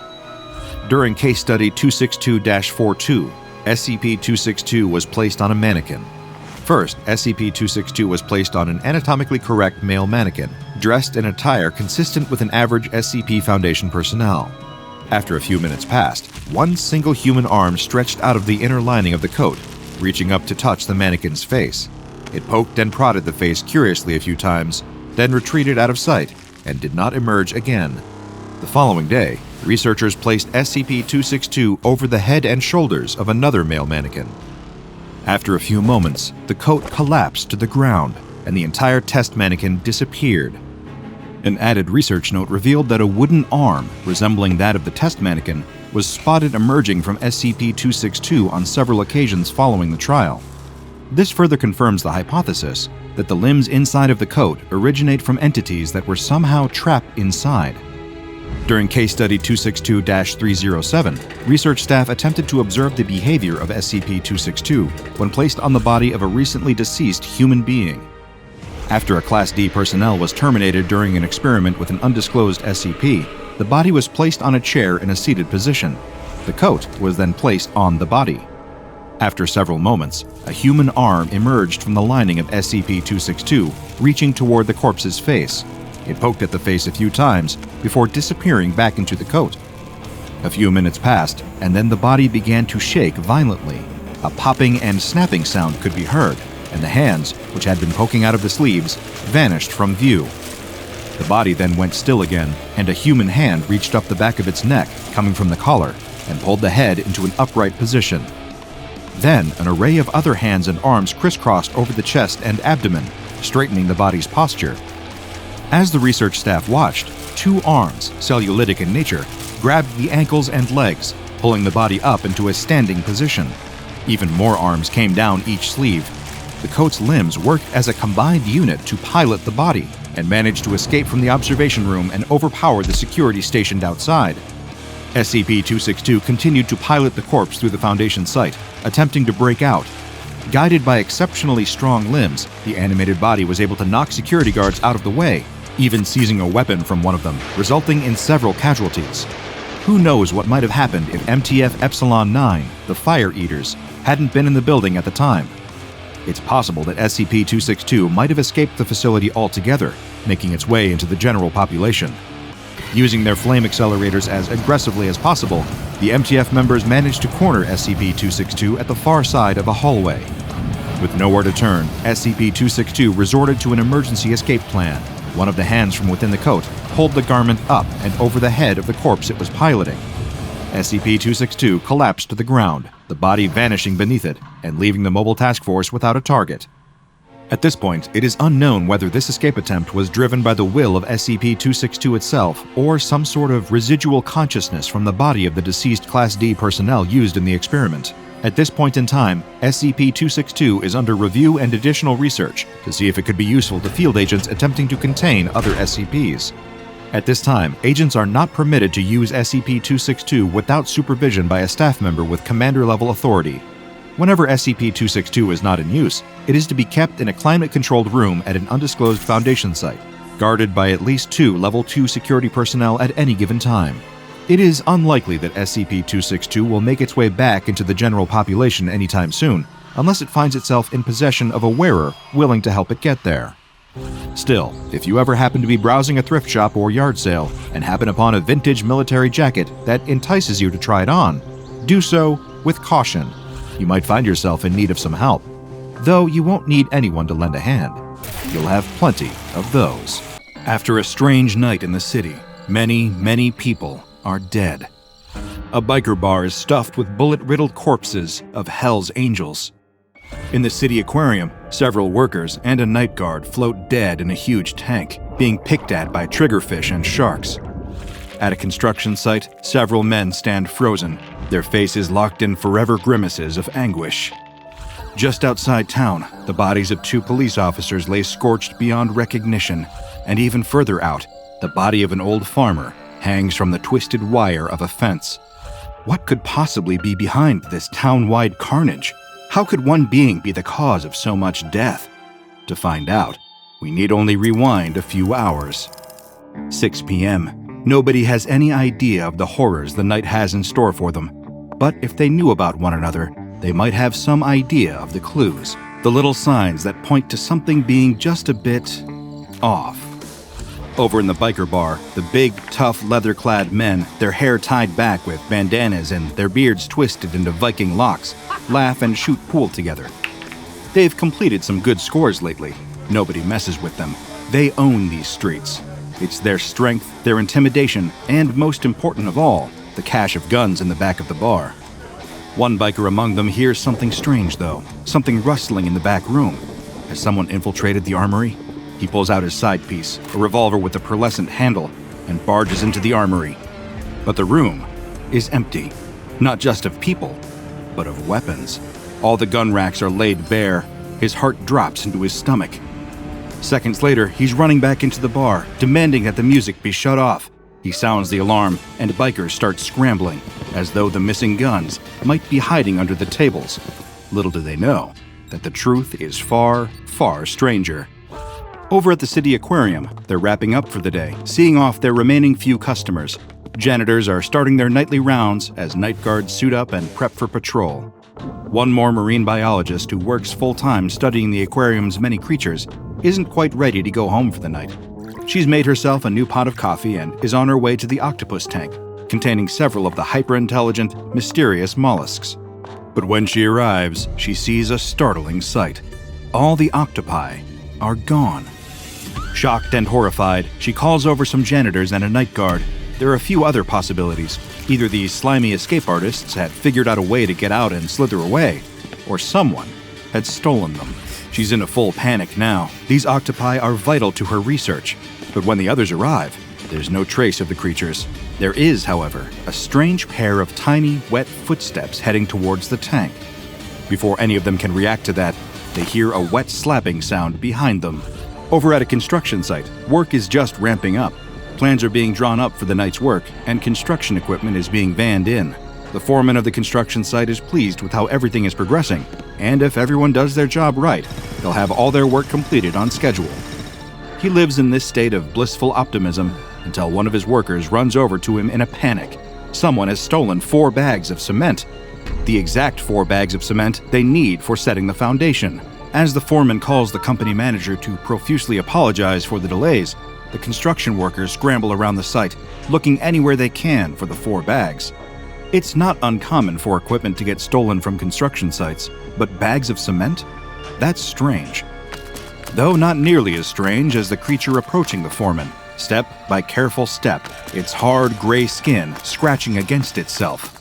During Case Study 262-42, SCP-262 was placed on a mannequin. First, SCP-262 was placed on an anatomically correct male mannequin, dressed in attire consistent with an average SCP Foundation personnel. After a few minutes passed, one single human arm stretched out of the inner lining of the coat, reaching up to touch the mannequin's face. It poked and prodded the face curiously a few times, then retreated out of sight and did not emerge again. The following day, researchers placed SCP-262 over the head and shoulders of another male mannequin. After a few moments, the coat collapsed to the ground, and the entire test mannequin disappeared. An added research note revealed that a wooden arm, resembling that of the test mannequin, was spotted emerging from SCP-262 on several occasions following the trial. This further confirms the hypothesis that the limbs inside of the coat originate from entities that were somehow trapped inside. During Case Study 262-307, research staff attempted to observe the behavior of SCP-262 when placed on the body of a recently deceased human being. After a Class D personnel was terminated during an experiment with an undisclosed SCP, the body was placed on a chair in a seated position. The coat was then placed on the body. After several moments, a human arm emerged from the lining of SCP-262, reaching toward the corpse's face. It poked at the face a few times before disappearing back into the coat. A few minutes passed, and then the body began to shake violently. A popping and snapping sound could be heard, and the hands, which had been poking out of the sleeves, vanished from view. The body then went still again, and a human hand reached up the back of its neck, coming from the collar, and pulled the head into an upright position. Then, an array of other hands and arms crisscrossed over the chest and abdomen, straightening the body's posture. As the research staff watched, 2 arms, cellulitic in nature, grabbed the ankles and legs, pulling the body up into a standing position. Even more arms came down each sleeve. The coat's limbs worked as a combined unit to pilot the body, and managed to escape from the observation room and overpower the security stationed outside. SCP-262 continued to pilot the corpse through the Foundation site, attempting to break out. Guided by exceptionally strong limbs, the animated body was able to knock security guards out of the way, even seizing a weapon from one of them, resulting in several casualties. Who knows what might have happened if MTF Epsilon 9, the Fire Eaters, hadn't been in the building at the time. It's possible that SCP-262 might have escaped the facility altogether, making its way into the general population. Using their flame accelerators as aggressively as possible, the MTF members managed to corner SCP-262 at the far side of a hallway. With nowhere to turn, SCP-262 resorted to an emergency escape plan. One of the hands from within the coat pulled the garment up and over the head of the corpse it was piloting. SCP-262 collapsed to the ground, the body vanishing beneath it and leaving the mobile task force without a target. At this point, it is unknown whether this escape attempt was driven by the will of SCP-262 itself or some sort of residual consciousness from the body of the deceased Class D personnel used in the experiment. At this point in time, SCP-262 is under review and additional research to see if it could be useful to field agents attempting to contain other SCPs. At this time, agents are not permitted to use SCP-262 without supervision by a staff member with commander-level authority. Whenever SCP-262 is not in use, it is to be kept in a climate-controlled room at an undisclosed Foundation site, guarded by at least 2 Level 2 security personnel at any given time. It is unlikely that SCP-262 will make its way back into the general population anytime soon, unless it finds itself in possession of a wearer willing to help it get there. Still, if you ever happen to be browsing a thrift shop or yard sale and happen upon a vintage military jacket that entices you to try it on, do so with caution. You might find yourself in need of some help, though you won't need anyone to lend a hand. You'll have plenty of those. After a strange night in the city, many people are dead. A biker bar is stuffed with bullet-riddled corpses of Hell's Angels. In the city aquarium, several workers and a night guard float dead in a huge tank, being picked at by triggerfish and sharks. At a construction site, several men stand frozen, their faces locked in forever grimaces of anguish. Just outside town, the bodies of 2 police officers lay scorched beyond recognition, and even further out, the body of an old farmer hangs from the twisted wire of a fence. What could possibly be behind this town-wide carnage? How could one being be the cause of so much death? To find out, we need only rewind a few hours. 6 p.m. Nobody has any idea of the horrors the night has in store for them. But if they knew about one another, they might have some idea of the clues, the little signs that point to something being just a bit off. Over in the biker bar, the big, tough, leather-clad men, their hair tied back with bandanas and their beards twisted into Viking locks, laugh and shoot pool together. They've completed some good scores lately. Nobody messes with them. They own these streets. It's their strength, their intimidation, and most important of all, the cache of guns in the back of the bar. One biker among them hears something strange, though, something rustling in the back room. Has someone infiltrated the armory? He pulls out his side piece, a revolver with a pearlescent handle, and barges into the armory. But the room is empty, not just of people, but of weapons. All the gun racks are laid bare. His heart drops into his stomach. Seconds later, he's running back into the bar, demanding that the music be shut off. He sounds the alarm, and bikers start scrambling, as though the missing guns might be hiding under the tables. Little do they know that the truth is far, far stranger. Over at the city aquarium, they're wrapping up for the day, seeing off their remaining few customers. Janitors are starting their nightly rounds as night guards suit up and prep for patrol. One more marine biologist who works full-time studying the aquarium's many creatures isn't quite ready to go home for the night. She's made herself a new pot of coffee and is on her way to the octopus tank, containing several of the hyper-intelligent, mysterious mollusks. But when she arrives, she sees a startling sight. All the octopi are gone. Shocked and horrified, she calls over some janitors and a night guard. There are a few other possibilities. Either these slimy escape artists had figured out a way to get out and slither away, or someone had stolen them. She's in a full panic now. These octopi are vital to her research, but when the others arrive, There's no trace of the creatures. There is, however, a strange pair of tiny, wet footsteps heading towards the tank. Before any of them can react to that, they hear a wet slapping sound behind them. Over at a construction site, work is just ramping up. Plans are being drawn up for the night's work, and construction equipment is being vanned in. The foreman of the construction site is pleased with how everything is progressing, and if everyone does their job right, they'll have all their work completed on schedule. He lives in this state of blissful optimism until one of his workers runs over to him in a panic. Someone has stolen 4 bags of cement. The exact 4 bags of cement they need for setting the foundation. As the foreman calls the company manager to profusely apologize for the delays, the construction workers scramble around the site, looking anywhere they can for the 4 bags. It's not uncommon for equipment to get stolen from construction sites, but bags of cement? That's strange. Though not nearly as strange as the creature approaching the foreman, step by careful step, its hard gray skin scratching against itself.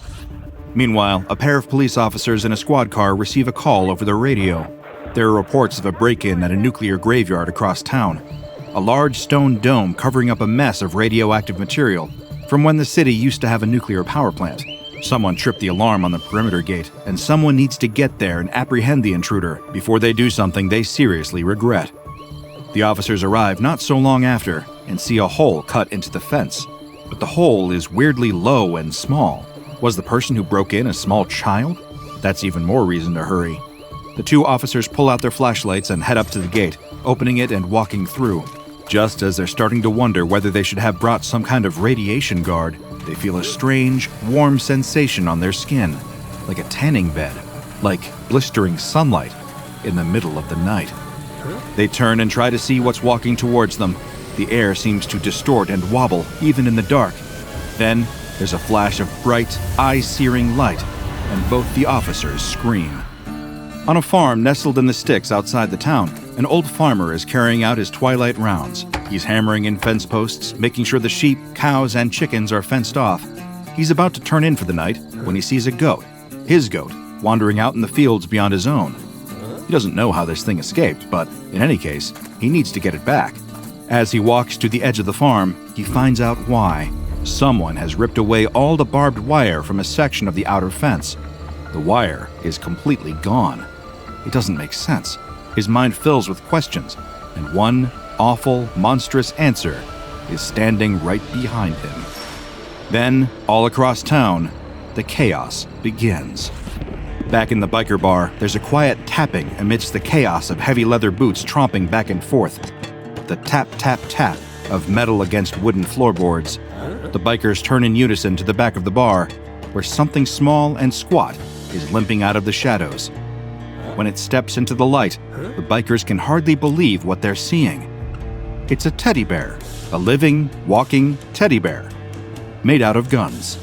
Meanwhile, a pair of police officers in a squad car receive a call over the radio. There are reports of a break-in at a nuclear graveyard across town. A large stone dome covering up a mess of radioactive material from when the city used to have a nuclear power plant. Someone tripped the alarm on the perimeter gate, and someone needs to get there and apprehend the intruder before they do something they seriously regret. The officers arrive not so long after and see a hole cut into the fence, but the hole is weirdly low and small. Was the person who broke in a small child? That's even more reason to hurry. The 2 officers pull out their flashlights and head up to the gate, opening it and walking through. Just as they're starting to wonder whether they should have brought some kind of radiation guard, they feel a strange, warm sensation on their skin, like a tanning bed, like blistering sunlight in the middle of the night. They turn and try to see what's walking towards them. The air seems to distort and wobble, even in the dark. Then, there's a flash of bright, eye-searing light, and both the officers scream. On a farm nestled in the sticks outside the town, an old farmer is carrying out his twilight rounds. He's hammering in fence posts, making sure the sheep, cows, and chickens are fenced off. He's about to turn in for the night when he sees a goat, his goat, wandering out in the fields beyond his own. He doesn't know how this thing escaped, but in any case, he needs to get it back. As he walks to the edge of the farm, he finds out why. Someone has ripped away all the barbed wire from a section of the outer fence. The wire is completely gone. It doesn't make sense. His mind fills with questions, and one awful, monstrous answer is standing right behind him. Then, all across town, the chaos begins. Back in the biker bar, there's a quiet tapping amidst the chaos of heavy leather boots tromping back and forth. The tap-tap-tap of metal against wooden floorboards. The bikers turn in unison to the back of the bar, where something small and squat is limping out of the shadows. When it steps into the light, the bikers can hardly believe what they're seeing. It's a teddy bear, a living, walking teddy bear, made out of guns.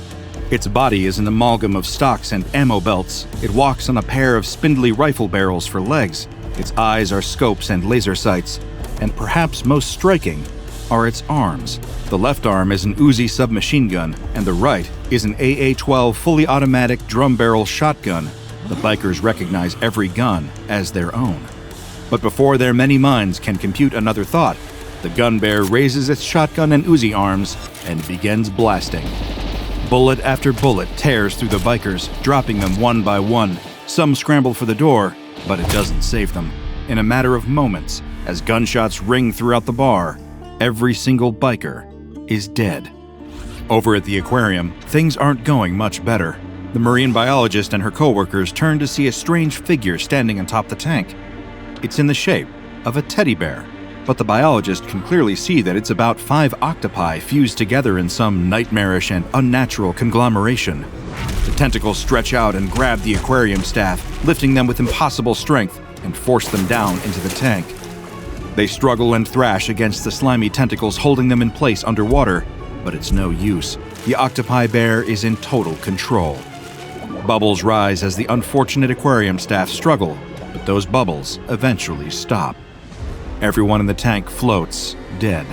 Its body is an amalgam of stocks and ammo belts. It walks on a pair of spindly rifle barrels for legs. Its eyes are scopes and laser sights, and perhaps most striking are its arms. The left arm is an Uzi submachine gun, and the right is an AA-12 fully automatic drum barrel shotgun. The bikers recognize every gun as their own. But before their many minds can compute another thought, the gun bear raises its shotgun and Uzi arms and begins blasting. Bullet after bullet tears through the bikers, dropping them one by one. Some scramble for the door, but it doesn't save them. In a matter of moments, as gunshots ring throughout the bar, every single biker is dead. Over at the aquarium, things aren't going much better. The marine biologist and her co-workers turn to see a strange figure standing atop the tank. It's in the shape of a teddy bear, but the biologist can clearly see that it's about 5 octopi fused together in some nightmarish and unnatural conglomeration. The tentacles stretch out and grab the aquarium staff, lifting them with impossible strength and force them down into the tank. They struggle and thrash against the slimy tentacles holding them in place underwater, but it's no use. The octopi bear is in total control. Bubbles rise as the unfortunate aquarium staff struggle, but those bubbles eventually stop. Everyone in the tank floats, dead.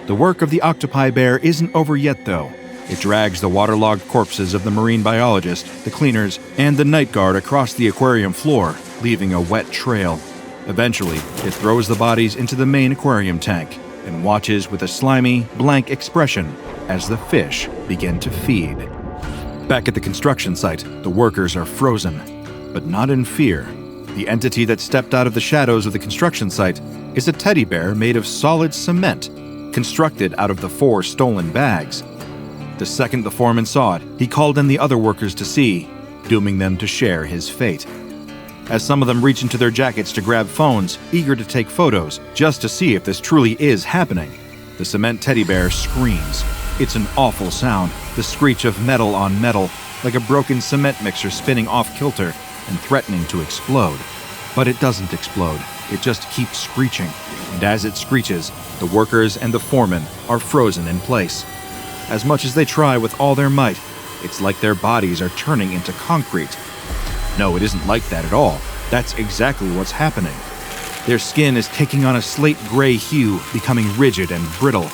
The work of the octopi bear isn't over yet, though. It drags the waterlogged corpses of the marine biologist, the cleaners, and the night guard across the aquarium floor, leaving a wet trail. Eventually, it throws the bodies into the main aquarium tank. and watches with a slimy, blank expression as the fish begin to feed. Back at the construction site, the workers are frozen, but not in fear. The entity that stepped out of the shadows of the construction site is a teddy bear made of solid cement, constructed out of the 4 stolen bags. The second the foreman saw it, he called in the other workers to see, dooming them to share his fate. As some of them reach into their jackets to grab phones, eager to take photos, just to see if this truly is happening, the cement teddy bear screams. It's an awful sound, the screech of metal on metal, like a broken cement mixer spinning off kilter and threatening to explode. But it doesn't explode, it just keeps screeching, and as it screeches, the workers and the foreman are frozen in place. As much as they try with all their might, it's like their bodies are turning into concrete. No, it isn't like that at all. That's exactly what's happening. Their skin is taking on a slate gray hue, becoming rigid and brittle.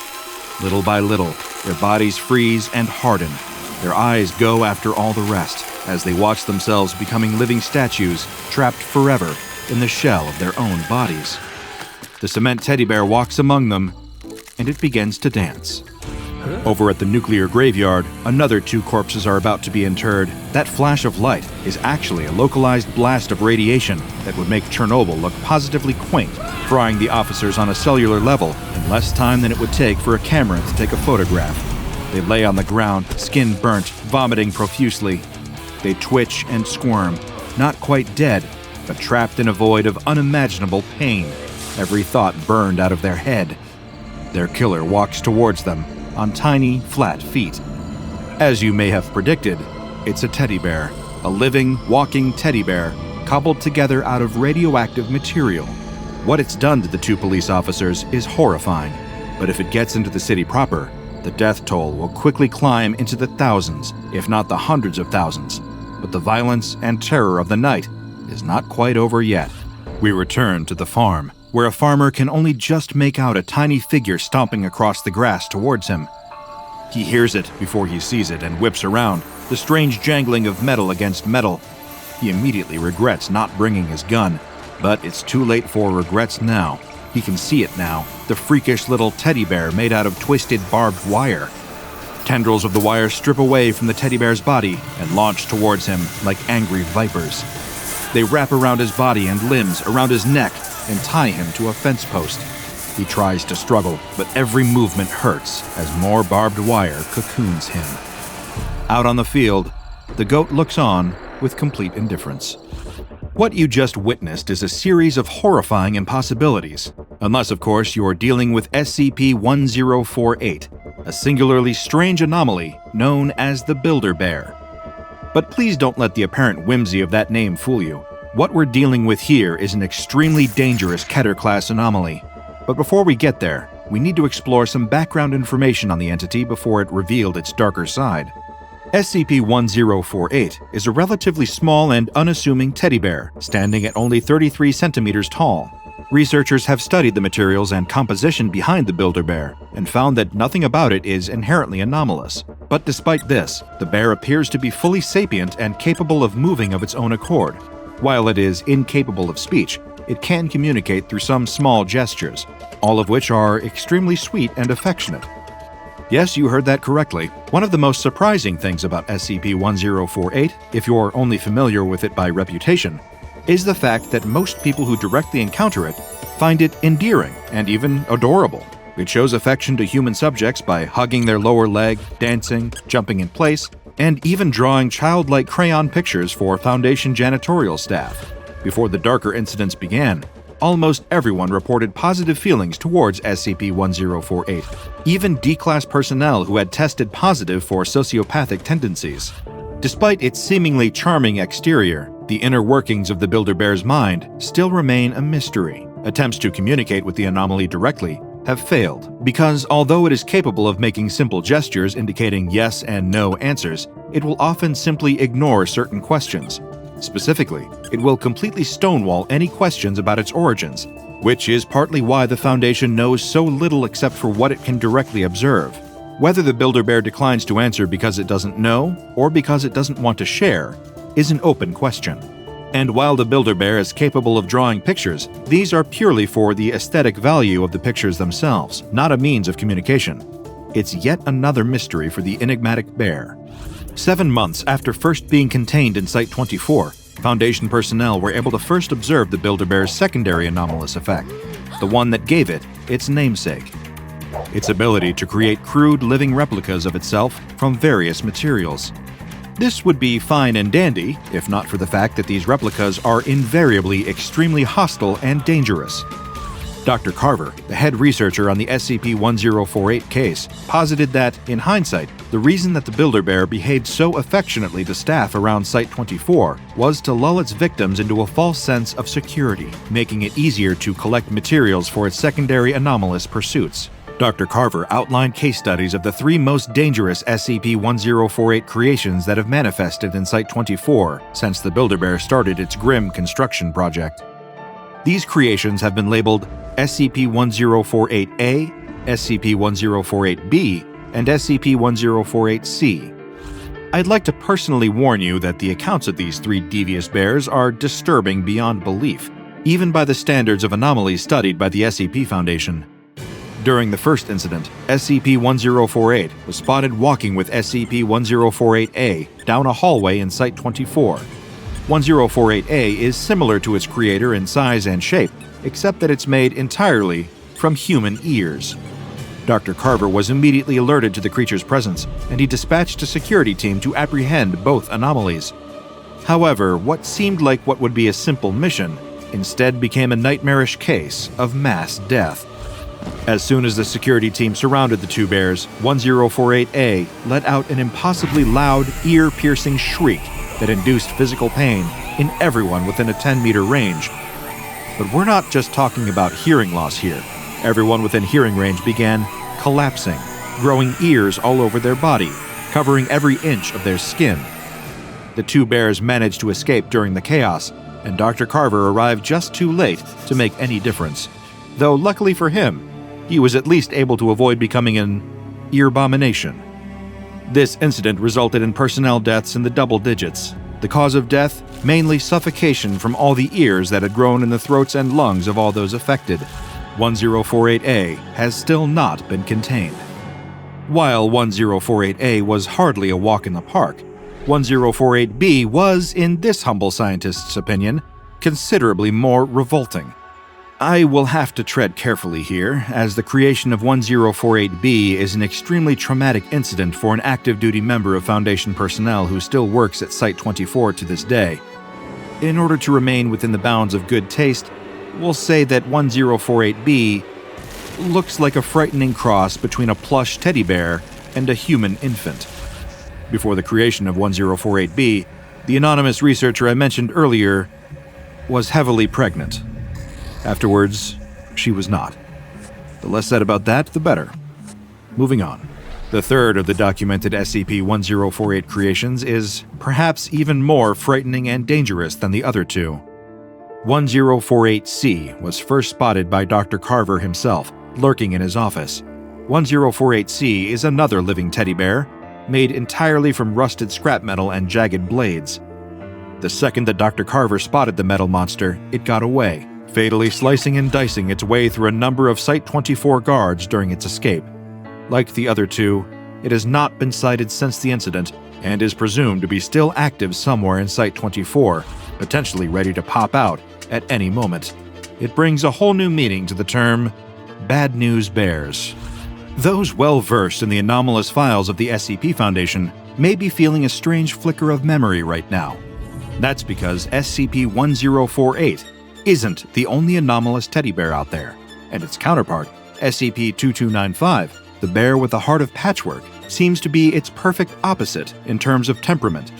Little by little, their bodies freeze and harden. Their eyes go after all the rest, as they watch themselves becoming living statues, trapped forever in the shell of their own bodies. The cement teddy bear walks among them, and it begins to dance. Over at the nuclear graveyard, another 2 corpses are about to be interred. That flash of light is actually a localized blast of radiation that would make Chernobyl look positively quaint, frying the officers on a cellular level in less time than it would take for a camera to take a photograph. They lay on the ground, skin burnt, vomiting profusely. They twitch and squirm, not quite dead, but trapped in a void of unimaginable pain, every thought burned out of their head. Their killer walks towards them on tiny, flat feet. As you may have predicted, it's a teddy bear, a living, walking teddy bear, cobbled together out of radioactive material. What it's done to the 2 police officers is horrifying, but if it gets into the city proper, the death toll will quickly climb into the thousands, if not the hundreds of thousands. But the violence and terror of the night is not quite over yet. We return to the farm, where a farmer can only just make out a tiny figure stomping across the grass towards him. He hears it before he sees it and whips around, the strange jangling of metal against metal. He immediately regrets not bringing his gun, but it's too late for regrets now. He can see it now, the freakish little teddy bear made out of twisted barbed wire. Tendrils of the wire strip away from the teddy bear's body and launch towards him like angry vipers. They wrap around his body and limbs, around his neck, and tie him to a fence post. He tries to struggle, but every movement hurts as more barbed wire cocoons him. Out on the field, the goat looks on with complete indifference. What you just witnessed is a series of horrifying impossibilities, unless, of course, you're dealing with SCP-1048, a singularly strange anomaly known as the Builder Bear. But please don't let the apparent whimsy of that name fool you. What we're dealing with here is an extremely dangerous Keter-class anomaly. But before we get there, we need to explore some background information on the entity before it revealed its darker side. SCP-1048 is a relatively small and unassuming teddy bear, standing at only 33 centimeters tall. Researchers have studied the materials and composition behind the Builder Bear and found that nothing about it is inherently anomalous. But despite this, the bear appears to be fully sapient and capable of moving of its own accord. While it is incapable of speech, it can communicate through some small gestures, all of which are extremely sweet and affectionate. Yes, you heard that correctly. One of the most surprising things about SCP-1048, if you're only familiar with it by reputation, is the fact that most people who directly encounter it find it endearing and even adorable. It shows affection to human subjects by hugging their lower leg, dancing, jumping in place, and even drawing childlike crayon pictures for Foundation janitorial staff. Before the darker incidents began, almost everyone reported positive feelings towards SCP-1048, even D-Class personnel who had tested positive for sociopathic tendencies. Despite its seemingly charming exterior, the inner workings of the Builder Bear's mind still remain a mystery. Attempts to communicate with the anomaly directly have failed, because although it is capable of making simple gestures indicating yes and no answers, it will often simply ignore certain questions. Specifically, it will completely stonewall any questions about its origins, which is partly why the Foundation knows so little except for what it can directly observe. Whether the Builder Bear declines to answer because it doesn't know, or because it doesn't want to share, is an open question. And while the Build-A-Bear is capable of drawing pictures, these are purely for the aesthetic value of the pictures themselves, not a means of communication. It's yet another mystery for the enigmatic bear. 7 months after first being contained in Site-24, Foundation personnel were able to first observe the Build-A-Bear's secondary anomalous effect, the one that gave it its namesake. Its ability to create crude living replicas of itself from various materials. This would be fine and dandy, if not for the fact that these replicas are invariably extremely hostile and dangerous. Dr. Carver, the head researcher on the SCP-1048 case, posited that, in hindsight, the reason that the Build-A-Bear behaved so affectionately to staff around Site-24 was to lull its victims into a false sense of security, making it easier to collect materials for its secondary anomalous pursuits. Dr. Carver outlined case studies of the 3 most dangerous SCP-1048 creations that have manifested in Site-24 since the Build-A-Bear started its grim construction project. These creations have been labeled SCP-1048-A, SCP-1048-B, and SCP-1048-C. I'd like to personally warn you that the accounts of these 3 devious bears are disturbing beyond belief, even by the standards of anomalies studied by the SCP Foundation. During the first incident, SCP-1048 was spotted walking with SCP-1048-A down a hallway in Site-24. 1048-A is similar to its creator in size and shape, except that it's made entirely from human ears. Dr. Carver was immediately alerted to the creature's presence, and he dispatched a security team to apprehend both anomalies. However, what seemed like what would be a simple mission instead became a nightmarish case of mass death. As soon as the security team surrounded the 2 bears, 1048-A let out an impossibly loud, ear-piercing shriek that induced physical pain in everyone within a 10-meter range. But we're not just talking about hearing loss here. Everyone within hearing range began collapsing, growing ears all over their body, covering every inch of their skin. The 2 bears managed to escape during the chaos, and Dr. Carver arrived just too late to make any difference. Though luckily for him, he was at least able to avoid becoming an ear-abomination. This incident resulted in personnel deaths in the double digits. The cause of death, mainly suffocation from all the ears that had grown in the throats and lungs of all those affected. 1048-A has still not been contained. While 1048-A was hardly a walk in the park, 1048-B was, in this humble scientist's opinion, considerably more revolting. I will have to tread carefully here, as the creation of 1048-B is an extremely traumatic incident for an active-duty member of Foundation personnel who still works at Site-24 to this day. In order to remain within the bounds of good taste, we'll say that 1048-B looks like a frightening cross between a plush teddy bear and a human infant. Before the creation of 1048-B, the anonymous researcher I mentioned earlier was heavily pregnant. Afterwards, she was not. The less said about that, the better. Moving on. The third of the documented SCP-1048 creations is perhaps even more frightening and dangerous than the other 2. 1048-C was first spotted by Dr. Carver himself, lurking in his office. 1048-C is another living teddy bear, made entirely from rusted scrap metal and jagged blades. The second that Dr. Carver spotted the metal monster, it got away, fatally slicing and dicing its way through a number of Site-24 guards during its escape. Like the other 2, it has not been sighted since the incident and is presumed to be still active somewhere in Site-24, potentially ready to pop out at any moment. It brings a whole new meaning to the term bad news bears. Those well-versed in the anomalous files of the SCP Foundation may be feeling a strange flicker of memory right now. That's because SCP-1048 isn't the only anomalous teddy bear out there, and its counterpart, SCP-2295, the bear with the heart of patchwork, seems to be its perfect opposite in terms of temperament.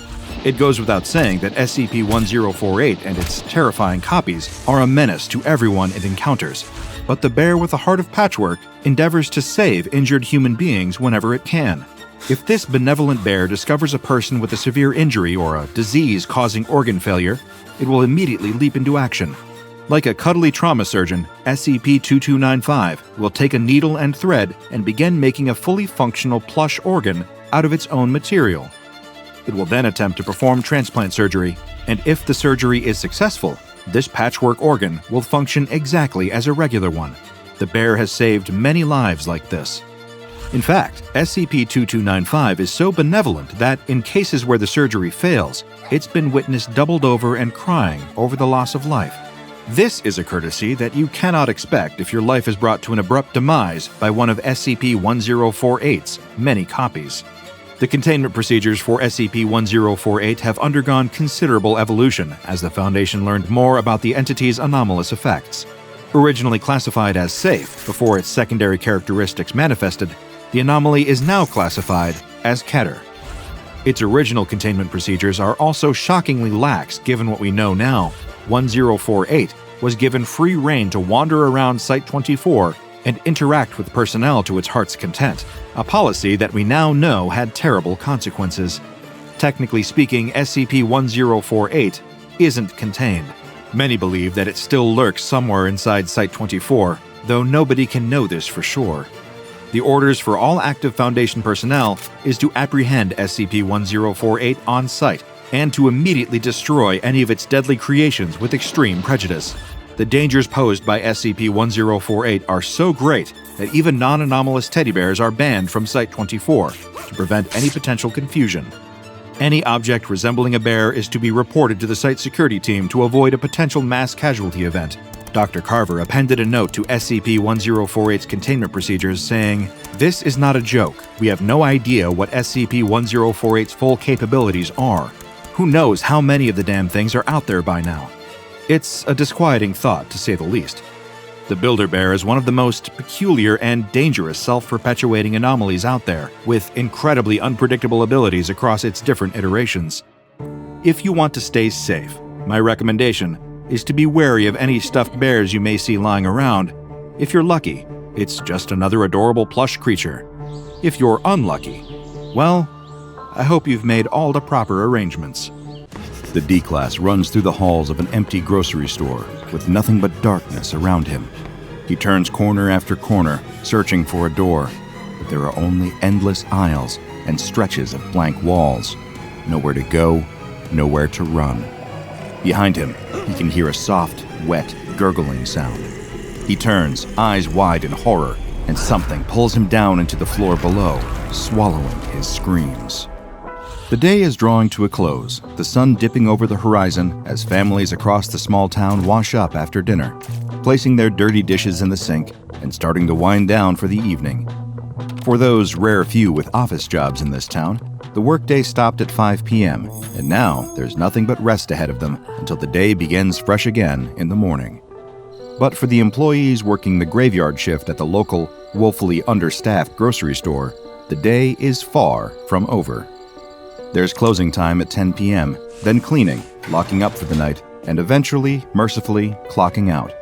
It goes without saying that SCP-1048 and its terrifying copies are a menace to everyone it encounters, but the bear with the heart of patchwork endeavors to save injured human beings whenever it can. If this benevolent bear discovers a person with a severe injury or a disease causing organ failure, it will immediately leap into action. Like a cuddly trauma surgeon, SCP-2295 will take a needle and thread and begin making a fully functional plush organ out of its own material. It will then attempt to perform transplant surgery, and if the surgery is successful, this patchwork organ will function exactly as a regular one. The bear has saved many lives like this. In fact, SCP-2295 is so benevolent that, in cases where the surgery fails, it's been witnessed doubled over and crying over the loss of life. This is a courtesy that you cannot expect if your life is brought to an abrupt demise by one of SCP-1048's many copies. The containment procedures for SCP-1048 have undergone considerable evolution as the Foundation learned more about the entity's anomalous effects. Originally classified as safe before its secondary characteristics manifested, the anomaly is now classified as Keter. Its original containment procedures are also shockingly lax given what we know now. 1048 was given free rein to wander around Site-24 and interact with personnel to its heart's content, a policy that we now know had terrible consequences. Technically speaking, SCP-1048 isn't contained. Many believe that it still lurks somewhere inside Site-24, though nobody can know this for sure. The orders for all active Foundation personnel is to apprehend SCP-1048 on site and to immediately destroy any of its deadly creations with extreme prejudice. The dangers posed by SCP-1048 are so great that even non-anomalous teddy bears are banned from Site-24 to prevent any potential confusion. Any object resembling a bear is to be reported to the site security team to avoid a potential mass casualty event. Dr. Carver appended a note to SCP-1048's containment procedures saying, "This is not a joke. We have no idea what SCP-1048's full capabilities are. Who knows how many of the damn things are out there by now?" It's a disquieting thought, to say the least. The Builder Bear is one of the most peculiar and dangerous self-perpetuating anomalies out there, with incredibly unpredictable abilities across its different iterations. If you want to stay safe, my recommendation is to be wary of any stuffed bears you may see lying around. If you're lucky, it's just another adorable plush creature. If you're unlucky, well, I hope you've made all the proper arrangements. The D-Class runs through the halls of an empty grocery store with nothing but darkness around him. He turns corner after corner, searching for a door, but there are only endless aisles and stretches of blank walls. Nowhere to go, nowhere to run. Behind him, he can hear a soft, wet, gurgling sound. He turns, eyes wide in horror, and something pulls him down into the floor below, swallowing his screams. The day is drawing to a close, the sun dipping over the horizon as families across the small town wash up after dinner, placing their dirty dishes in the sink and starting to wind down for the evening. For those rare few with office jobs in this town, the workday stopped at 5 p.m., and now there's nothing but rest ahead of them until the day begins fresh again in the morning. But for the employees working the graveyard shift at the local, woefully understaffed grocery store, the day is far from over. There's closing time at 10 p.m., then cleaning, locking up for the night, and eventually, mercifully, clocking out.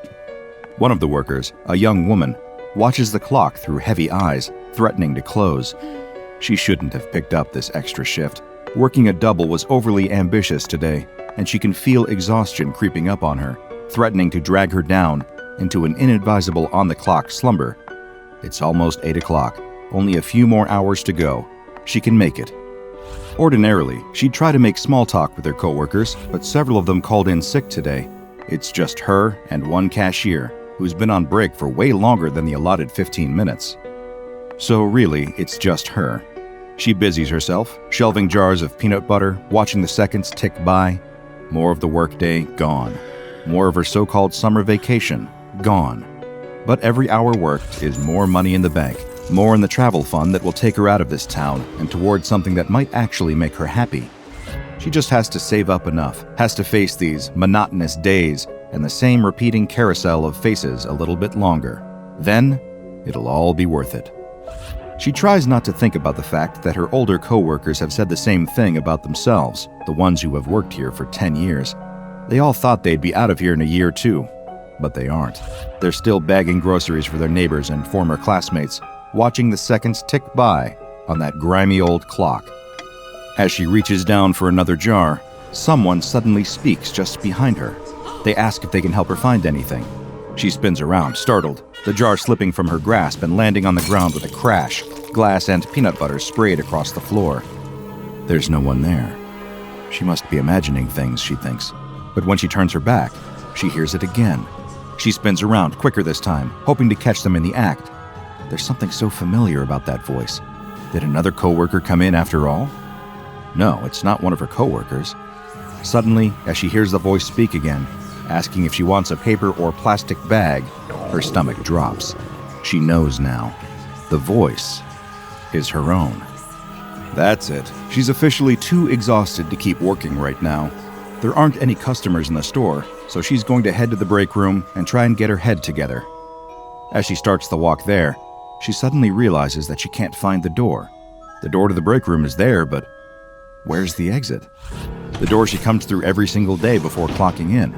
One of the workers, a young woman, watches the clock through heavy eyes, threatening to close. She shouldn't have picked up this extra shift. Working a double was overly ambitious today, and she can feel exhaustion creeping up on her, threatening to drag her down into an inadvisable on-the-clock slumber. It's almost 8 o'clock, only a few more hours to go. She can make it. Ordinarily, she'd try to make small talk with her coworkers, but several of them called in sick today. It's just her and one cashier, who's been on break for way longer than the allotted 15 minutes. So really, it's just her. She busies herself, shelving jars of peanut butter, watching the seconds tick by. More of the workday gone. More of her so-called summer vacation gone. But every hour worked is more money in the bank, more in the travel fund that will take her out of this town and towards something that might actually make her happy. She just has to save up enough, has to face these monotonous days and the same repeating carousel of faces a little bit longer. Then, it'll all be worth it. She tries not to think about the fact that her older co-workers have said the same thing about themselves, the ones who have worked here for 10 years. They all thought they'd be out of here in a year too, but they aren't. They're still bagging groceries for their neighbors and former classmates, watching the seconds tick by on that grimy old clock. As she reaches down for another jar, someone suddenly speaks just behind her. They ask if they can help her find anything. She spins around, startled, the jar slipping from her grasp and landing on the ground with a crash, glass and peanut butter sprayed across the floor. There's no one there. She must be imagining things, she thinks. But when she turns her back, she hears it again. She spins around, quicker this time, hoping to catch them in the act. There's something so familiar about that voice. Did another coworker come in after all? No, it's not one of her coworkers. Suddenly, as she hears the voice speak again, asking if she wants a paper or plastic bag, her stomach drops. She knows now. The voice is her own. That's it. She's officially too exhausted to keep working right now. There aren't any customers in the store, so she's going to head to the break room and try and get her head together. As she starts the walk there, she suddenly realizes that she can't find the door. The door to the break room is there, but where's the exit? The door she comes through every single day before clocking in.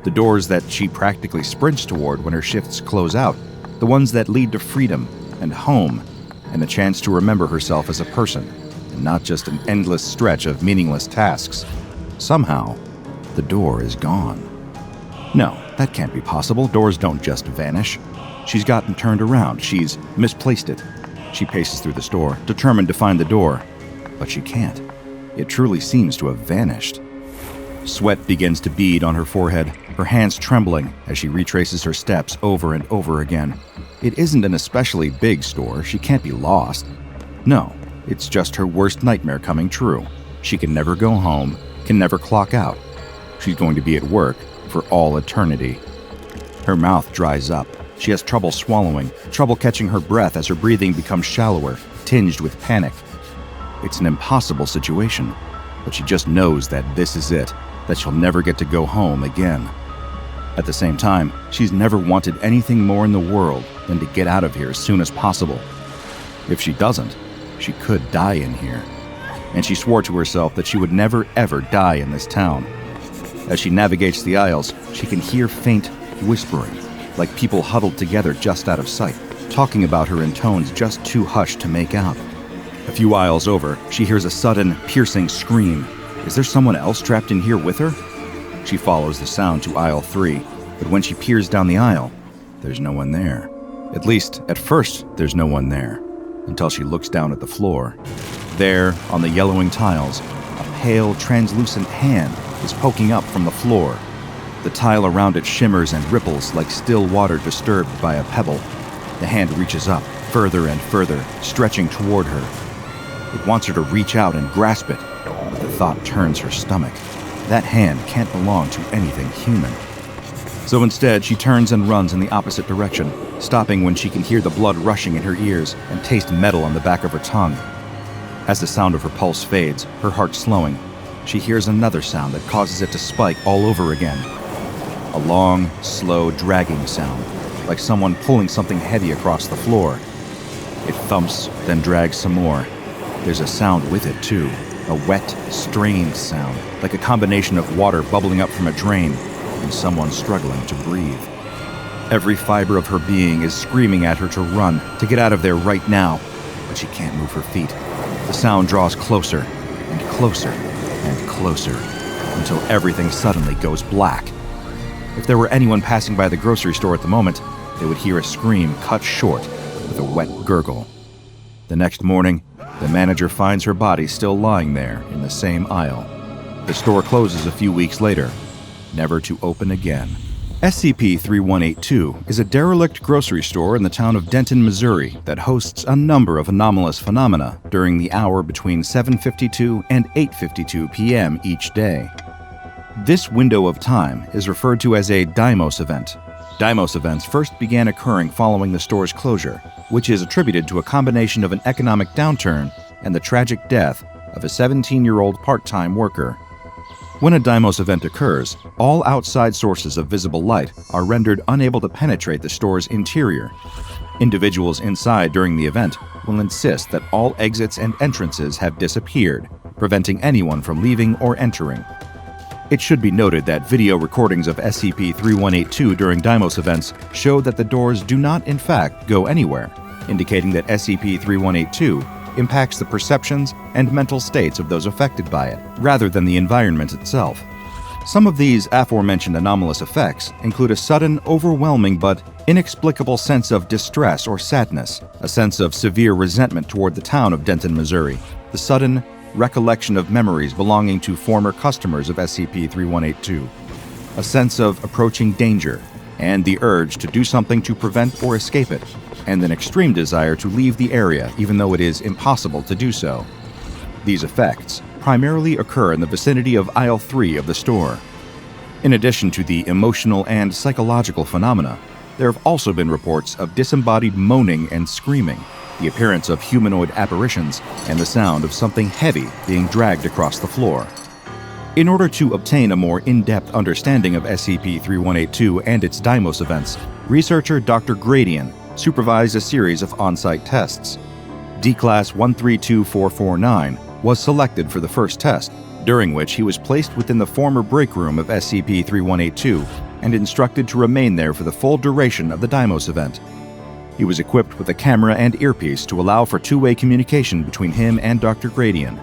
The doors that she practically sprints toward when her shifts close out. The ones that lead to freedom and home and a chance to remember herself as a person, and not just an endless stretch of meaningless tasks. Somehow, the door is gone. No, that can't be possible. Doors don't just vanish. She's gotten turned around. She's misplaced it. She paces through the store, determined to find the door, but she can't. It truly seems to have vanished. Sweat begins to bead on her forehead, her hands trembling as she retraces her steps over and over again. It isn't an especially big store. She can't be lost. No, it's just her worst nightmare coming true. She can never go home, can never clock out. She's going to be at work for all eternity. Her mouth dries up. She has trouble swallowing, trouble catching her breath as her breathing becomes shallower, tinged with panic. It's an impossible situation, but she just knows that this is it, that she'll never get to go home again. At the same time, she's never wanted anything more in the world than to get out of here as soon as possible. If she doesn't, she could die in here. And she swore to herself that she would never ever die in this town. As she navigates the aisles, she can hear faint whispering, like people huddled together just out of sight, talking about her in tones just too hushed to make out. A few aisles over, she hears a sudden, piercing scream. Is there someone else trapped in here with her? She follows the sound to aisle 3, but when she peers down the aisle, there's no one there. At least, at first, there's no one there, until she looks down at the floor. There, on the yellowing tiles, a pale, translucent hand is poking up from the floor. The tile around it shimmers and ripples like still water disturbed by a pebble. The hand reaches up, further and further, stretching toward her. It wants her to reach out and grasp it, but the thought turns her stomach. That hand can't belong to anything human. So instead, she turns and runs in the opposite direction, stopping when she can hear the blood rushing in her ears and taste metal on the back of her tongue. As the sound of her pulse fades, her heart slowing, she hears another sound that causes it to spike all over again. A long, slow, dragging sound, like someone pulling something heavy across the floor. It thumps, then drags some more. There's a sound with it, too. A wet, strained sound, like a combination of water bubbling up from a drain and someone struggling to breathe. Every fiber of her being is screaming at her to run, to get out of there right now, but she can't move her feet. The sound draws closer and closer and closer, until everything suddenly goes black. If there were anyone passing by the grocery store at the moment, they would hear a scream cut short with a wet gurgle. The next morning, the manager finds her body still lying there in the same aisle. The store closes a few weeks later, never to open again. SCP-3182 is a derelict grocery store in the town of Denton, Missouri that hosts a number of anomalous phenomena during the hour between 7:52 and 8:52 p.m. each day. This window of time is referred to as a Deimos event. Deimos events first began occurring following the store's closure, which is attributed to a combination of an economic downturn and the tragic death of a 17-year-old part-time worker. When a Deimos event occurs, all outside sources of visible light are rendered unable to penetrate the store's interior. Individuals inside during the event will insist that all exits and entrances have disappeared, preventing anyone from leaving or entering. It should be noted that video recordings of SCP-3182 during Deimos events show that the doors do not in fact go anywhere, indicating that SCP-3182 impacts the perceptions and mental states of those affected by it, rather than the environment itself. Some of these aforementioned anomalous effects include a sudden, overwhelming but inexplicable sense of distress or sadness, a sense of severe resentment toward the town of Denton, Missouri, the sudden, recollection of memories belonging to former customers of SCP-3182, a sense of approaching danger, and the urge to do something to prevent or escape it, and an extreme desire to leave the area even though it is impossible to do so. These effects primarily occur in the vicinity of Aisle 3 of the store. In addition to the emotional and psychological phenomena, there have also been reports of disembodied moaning and screaming, the appearance of humanoid apparitions, and the sound of something heavy being dragged across the floor. In order to obtain a more in-depth understanding of SCP-3182 and its Deimos events, researcher Dr. Gradian supervised a series of on-site tests. D-Class 132449 was selected for the first test, during which he was placed within the former break room of SCP-3182 and instructed to remain there for the full duration of the Deimos event. He was equipped with a camera and earpiece to allow for two-way communication between him and Dr. Gradian.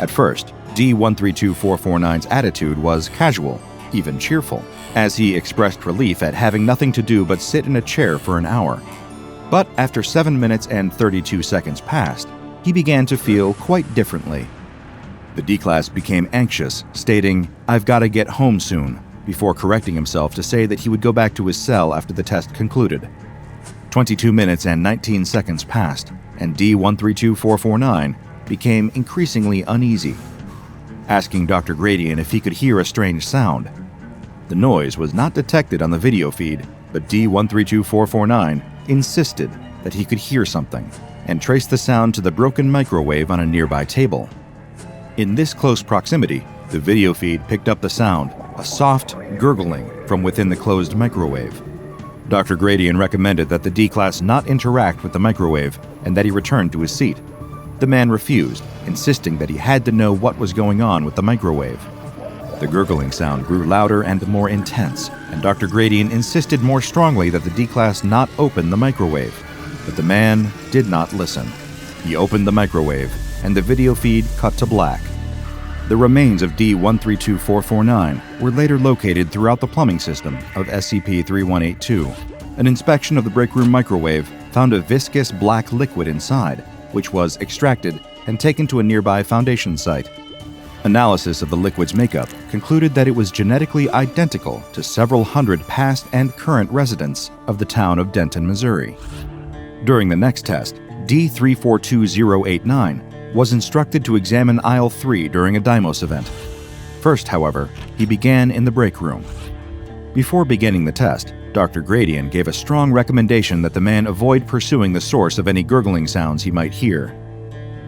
At first, D-132449's attitude was casual, even cheerful, as he expressed relief at having nothing to do but sit in a chair for an hour. But after 7 minutes and 32 seconds passed, he began to feel quite differently. The D-Class became anxious, stating, "I've got to get home soon," before correcting himself to say that he would go back to his cell after the test concluded. 22 minutes and 19 seconds passed, and D-132449 became increasingly uneasy, asking Dr. Gradian if he could hear a strange sound. The noise was not detected on the video feed, but D-132449 insisted that he could hear something, and traced the sound to the broken microwave on a nearby table. In this close proximity, the video feed picked up the sound, a soft gurgling from within the closed microwave. Dr. Gradian recommended that the D-Class not interact with the microwave and that he return to his seat. The man refused, insisting that he had to know what was going on with the microwave. The gurgling sound grew louder and more intense, and Dr. Gradian insisted more strongly that the D-Class not open the microwave. But the man did not listen. He opened the microwave, and the video feed cut to black. The remains of D-132449 were later located throughout the plumbing system of SCP-3182. An inspection of the break room microwave found a viscous black liquid inside, which was extracted and taken to a nearby Foundation site. Analysis of the liquid's makeup concluded that it was genetically identical to several hundred past and current residents of the town of Denton, Missouri. During the next test, D-342089 was instructed to examine Aisle 3 during a Deimos event. First, however, he began in the break room. Before beginning the test, Dr. Gradian gave a strong recommendation that the man avoid pursuing the source of any gurgling sounds he might hear.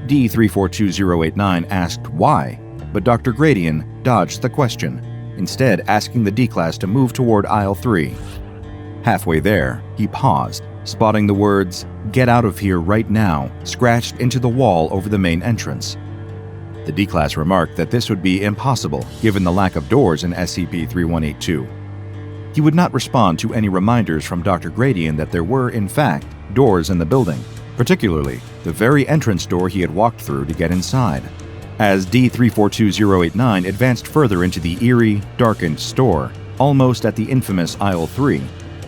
D-342089 asked why, but Dr. Gradian dodged the question, instead asking the D-Class to move toward Aisle 3. Halfway there, he paused, spotting the words, "Get out of here right now," scratched into the wall over the main entrance. The D-Class remarked that this would be impossible given the lack of doors in SCP-3182. He would not respond to any reminders from Dr. Gradian that there were, in fact, doors in the building, particularly the very entrance door he had walked through to get inside. As D-342089 advanced further into the eerie, darkened store, almost at the infamous Aisle 3,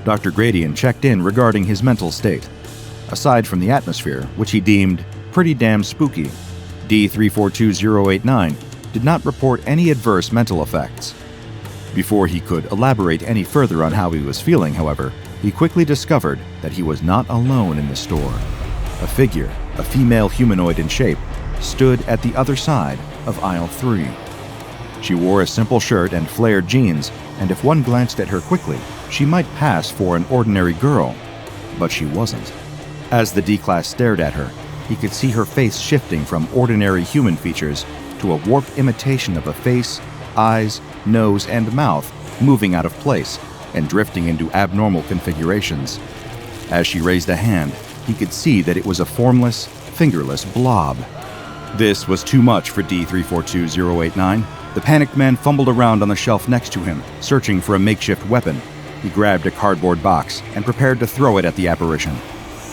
Dr. Gradian checked in regarding his mental state. Aside from the atmosphere, which he deemed pretty damn spooky, D-342089 did not report any adverse mental effects. Before he could elaborate any further on how he was feeling, however, he quickly discovered that he was not alone in the store. A figure, a female humanoid in shape, stood at the other side of Aisle 3. She wore a simple shirt and flared jeans, and if one glanced at her quickly, she might pass for an ordinary girl, but she wasn't. As the D-Class stared at her, he could see her face shifting from ordinary human features to a warped imitation of a face, eyes, nose, and mouth moving out of place and drifting into abnormal configurations. As she raised a hand, he could see that it was a formless, fingerless blob. This was too much for D-342089. The panicked man fumbled around on the shelf next to him, searching for a makeshift weapon. He grabbed a cardboard box and prepared to throw it at the apparition.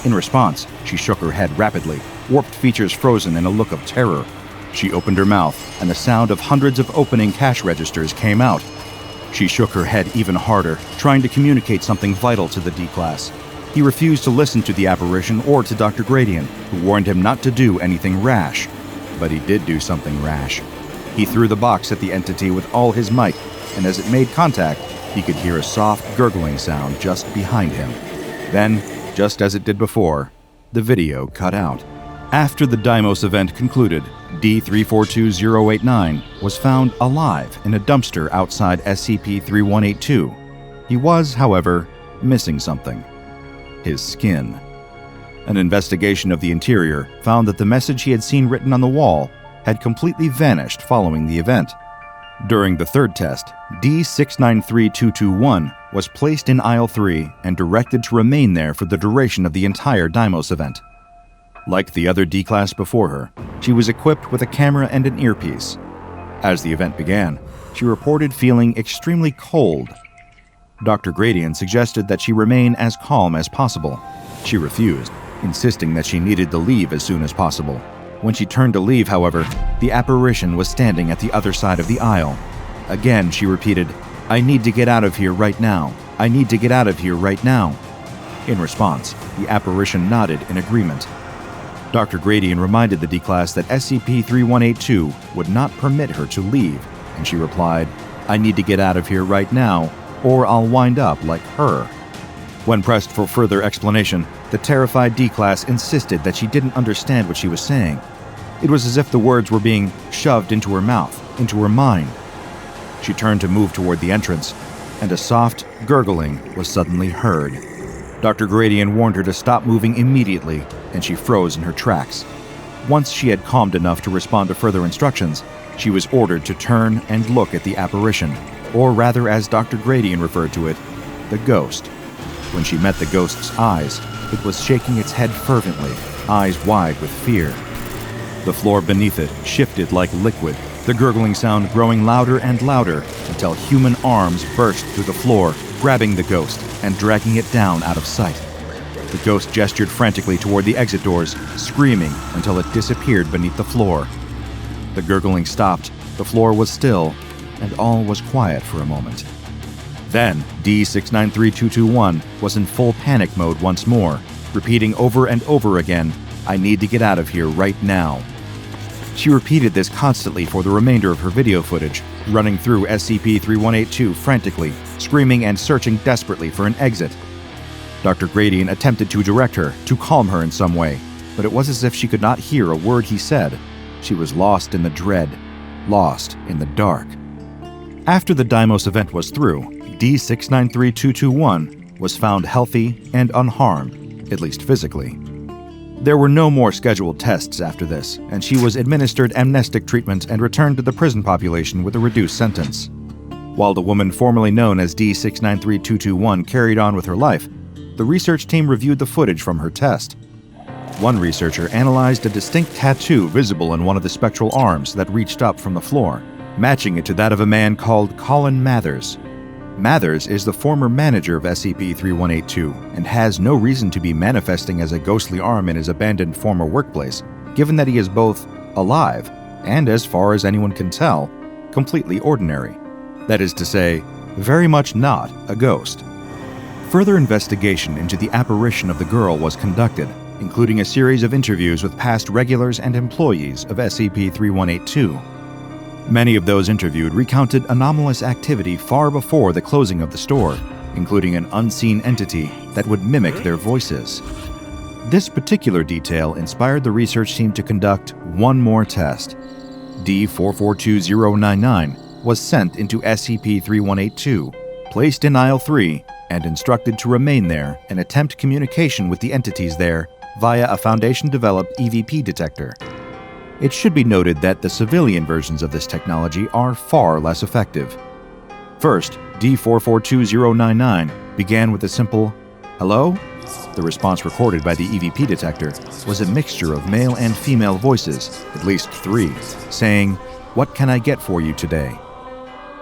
In response, she shook her head rapidly, warped features frozen in a look of terror. She opened her mouth, and the sound of hundreds of opening cash registers came out. She shook her head even harder, trying to communicate something vital to the D-Class. He refused to listen to the apparition or to Dr. Gradian, who warned him not to do anything rash. But he did do something rash. He threw the box at the entity with all his might, and as it made contact, he could hear a soft gurgling sound just behind him. Then, just as it did before, the video cut out. After the Deimos event concluded, D342089 was found alive in a dumpster outside SCP-3182. He was, however, missing something: his skin. An investigation of the interior found that the message he had seen written on the wall had completely vanished following the event. During the third test, D693221 was placed in Aisle 3 and directed to remain there for the duration of the entire Deimos event. Like the other D-Class before her, she was equipped with a camera and an earpiece. As the event began, she reported feeling extremely cold. Dr. Gradient suggested that she remain as calm as possible. She refused, insisting that she needed to leave as soon as possible. When she turned to leave, however, the apparition was standing at the other side of the aisle. Again, she repeated, "I need to get out of here right now. I need to get out of here right now." In response, the apparition nodded in agreement. Dr. Gradient reminded the D-Class that SCP-3182 would not permit her to leave, and she replied, "I need to get out of here right now, or I'll wind up like her." When pressed for further explanation, the terrified D-Class insisted that she didn't understand what she was saying. It was as if the words were being shoved into her mouth, into her mind. She turned to move toward the entrance, and a soft gurgling was suddenly heard. Dr. Gradient warned her to stop moving immediately, and she froze in her tracks. Once she had calmed enough to respond to further instructions, she was ordered to turn and look at the apparition, or rather, as Dr. Gradient referred to it, the ghost. When she met the ghost's eyes, it was shaking its head fervently, eyes wide with fear. The floor beneath it shifted like liquid, the gurgling sound growing louder and louder until human arms burst through the floor, grabbing the ghost and dragging it down out of sight. The ghost gestured frantically toward the exit doors, screaming until it disappeared beneath the floor. The gurgling stopped, the floor was still, and all was quiet for a moment. Then, D693221 was in full panic mode once more, repeating over and over again, "I need to get out of here right now." She repeated this constantly for the remainder of her video footage, running through SCP-3182 frantically, screaming and searching desperately for an exit. Dr. Gradient attempted to direct her, to calm her in some way, but it was as if she could not hear a word he said. She was lost in the dread, lost in the dark. After the Deimos event was through, D693221 was found healthy and unharmed, at least physically. There were no more scheduled tests after this, and she was administered amnestic treatment and returned to the prison population with a reduced sentence. While the woman formerly known as D693221 carried on with her life, the research team reviewed the footage from her test. One researcher analyzed a distinct tattoo visible in one of the spectral arms that reached up from the floor, matching it to that of a man called Colin Mathers. Mathers is the former manager of SCP-3182 and has no reason to be manifesting as a ghostly arm in his abandoned former workplace, given that he is both alive and, as far as anyone can tell, completely ordinary. That is to say, very much not a ghost. Further investigation into the apparition of the girl was conducted, including a series of interviews with past regulars and employees of SCP-3182. Many of those interviewed recounted anomalous activity far before the closing of the store, including an unseen entity that would mimic their voices. This particular detail inspired the research team to conduct one more test. D442099 was sent into SCP-3182, placed in Aisle 3, and instructed to remain there and attempt communication with the entities there via a Foundation-developed EVP detector. It should be noted that the civilian versions of this technology are far less effective. First, D442099 began with a simple, "Hello?" The response recorded by the EVP detector was a mixture of male and female voices, at least 3, saying, "What can I get for you today?"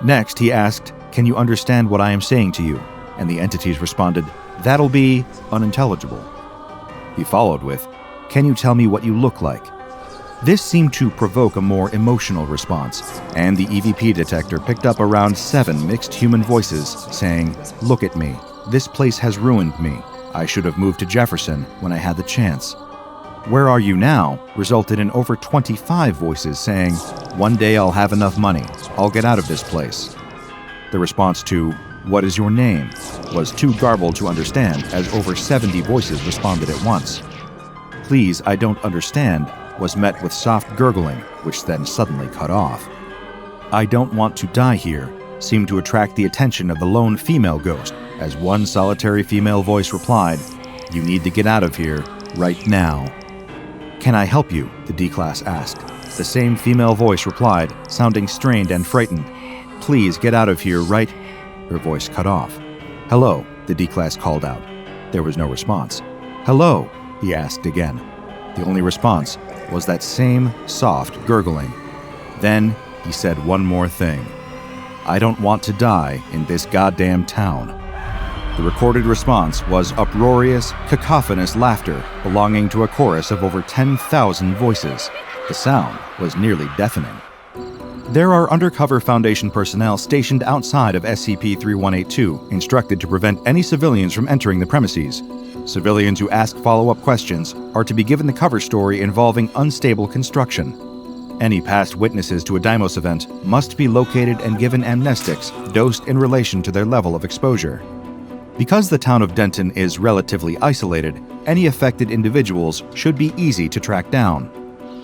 Next, he asked, "Can you understand what I am saying to you?" And the entities responded, "That'll be unintelligible." He followed with, "Can you tell me what you look like?" This seemed to provoke a more emotional response, and the EVP detector picked up around 7 mixed human voices saying, "Look at me. This place has ruined me. I should have moved to Jefferson when I had the chance." "Where are you now?" resulted in over 25 voices saying, "One day I'll have enough money. I'll get out of this place." The response to, "What is your name?" was too garbled to understand, as over 70 voices responded at once. "Please, I don't understand," was met with soft gurgling, which then suddenly cut off. "I don't want to die here," seemed to attract the attention of the lone female ghost, as one solitary female voice replied, "You need to get out of here, right now." "Can I help you?" the D-Class asked. The same female voice replied, sounding strained and frightened, "Please get out of here, right—" Her voice cut off. "Hello," the D-Class called out. There was no response. "Hello," he asked again. The only response was that same soft gurgling. Then he said one more thing. "I don't want to die in this goddamn town." The recorded response was uproarious, cacophonous laughter belonging to a chorus of over 10,000 voices. The sound was nearly deafening. There are undercover Foundation personnel stationed outside of SCP-3182, instructed to prevent any civilians from entering the premises. Civilians who ask follow-up questions are to be given the cover story involving unstable construction. Any past witnesses to a Deimos event must be located and given amnestics dosed in relation to their level of exposure. Because the town of Denton is relatively isolated, any affected individuals should be easy to track down.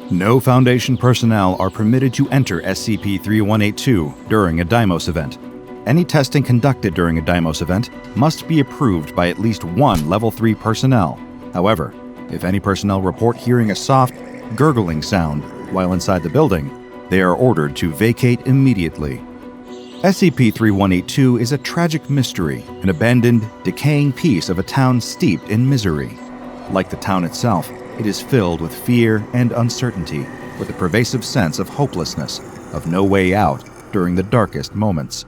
No Foundation personnel are permitted to enter SCP-3182 during a Deimos event. Any testing conducted during a Deimos event must be approved by at least one Level 3 personnel. However, if any personnel report hearing a soft, gurgling sound while inside the building, they are ordered to vacate immediately. SCP-3182 is a tragic mystery, an abandoned, decaying piece of a town steeped in misery. Like the town itself, it is filled with fear and uncertainty, with a pervasive sense of hopelessness, of no way out during the darkest moments.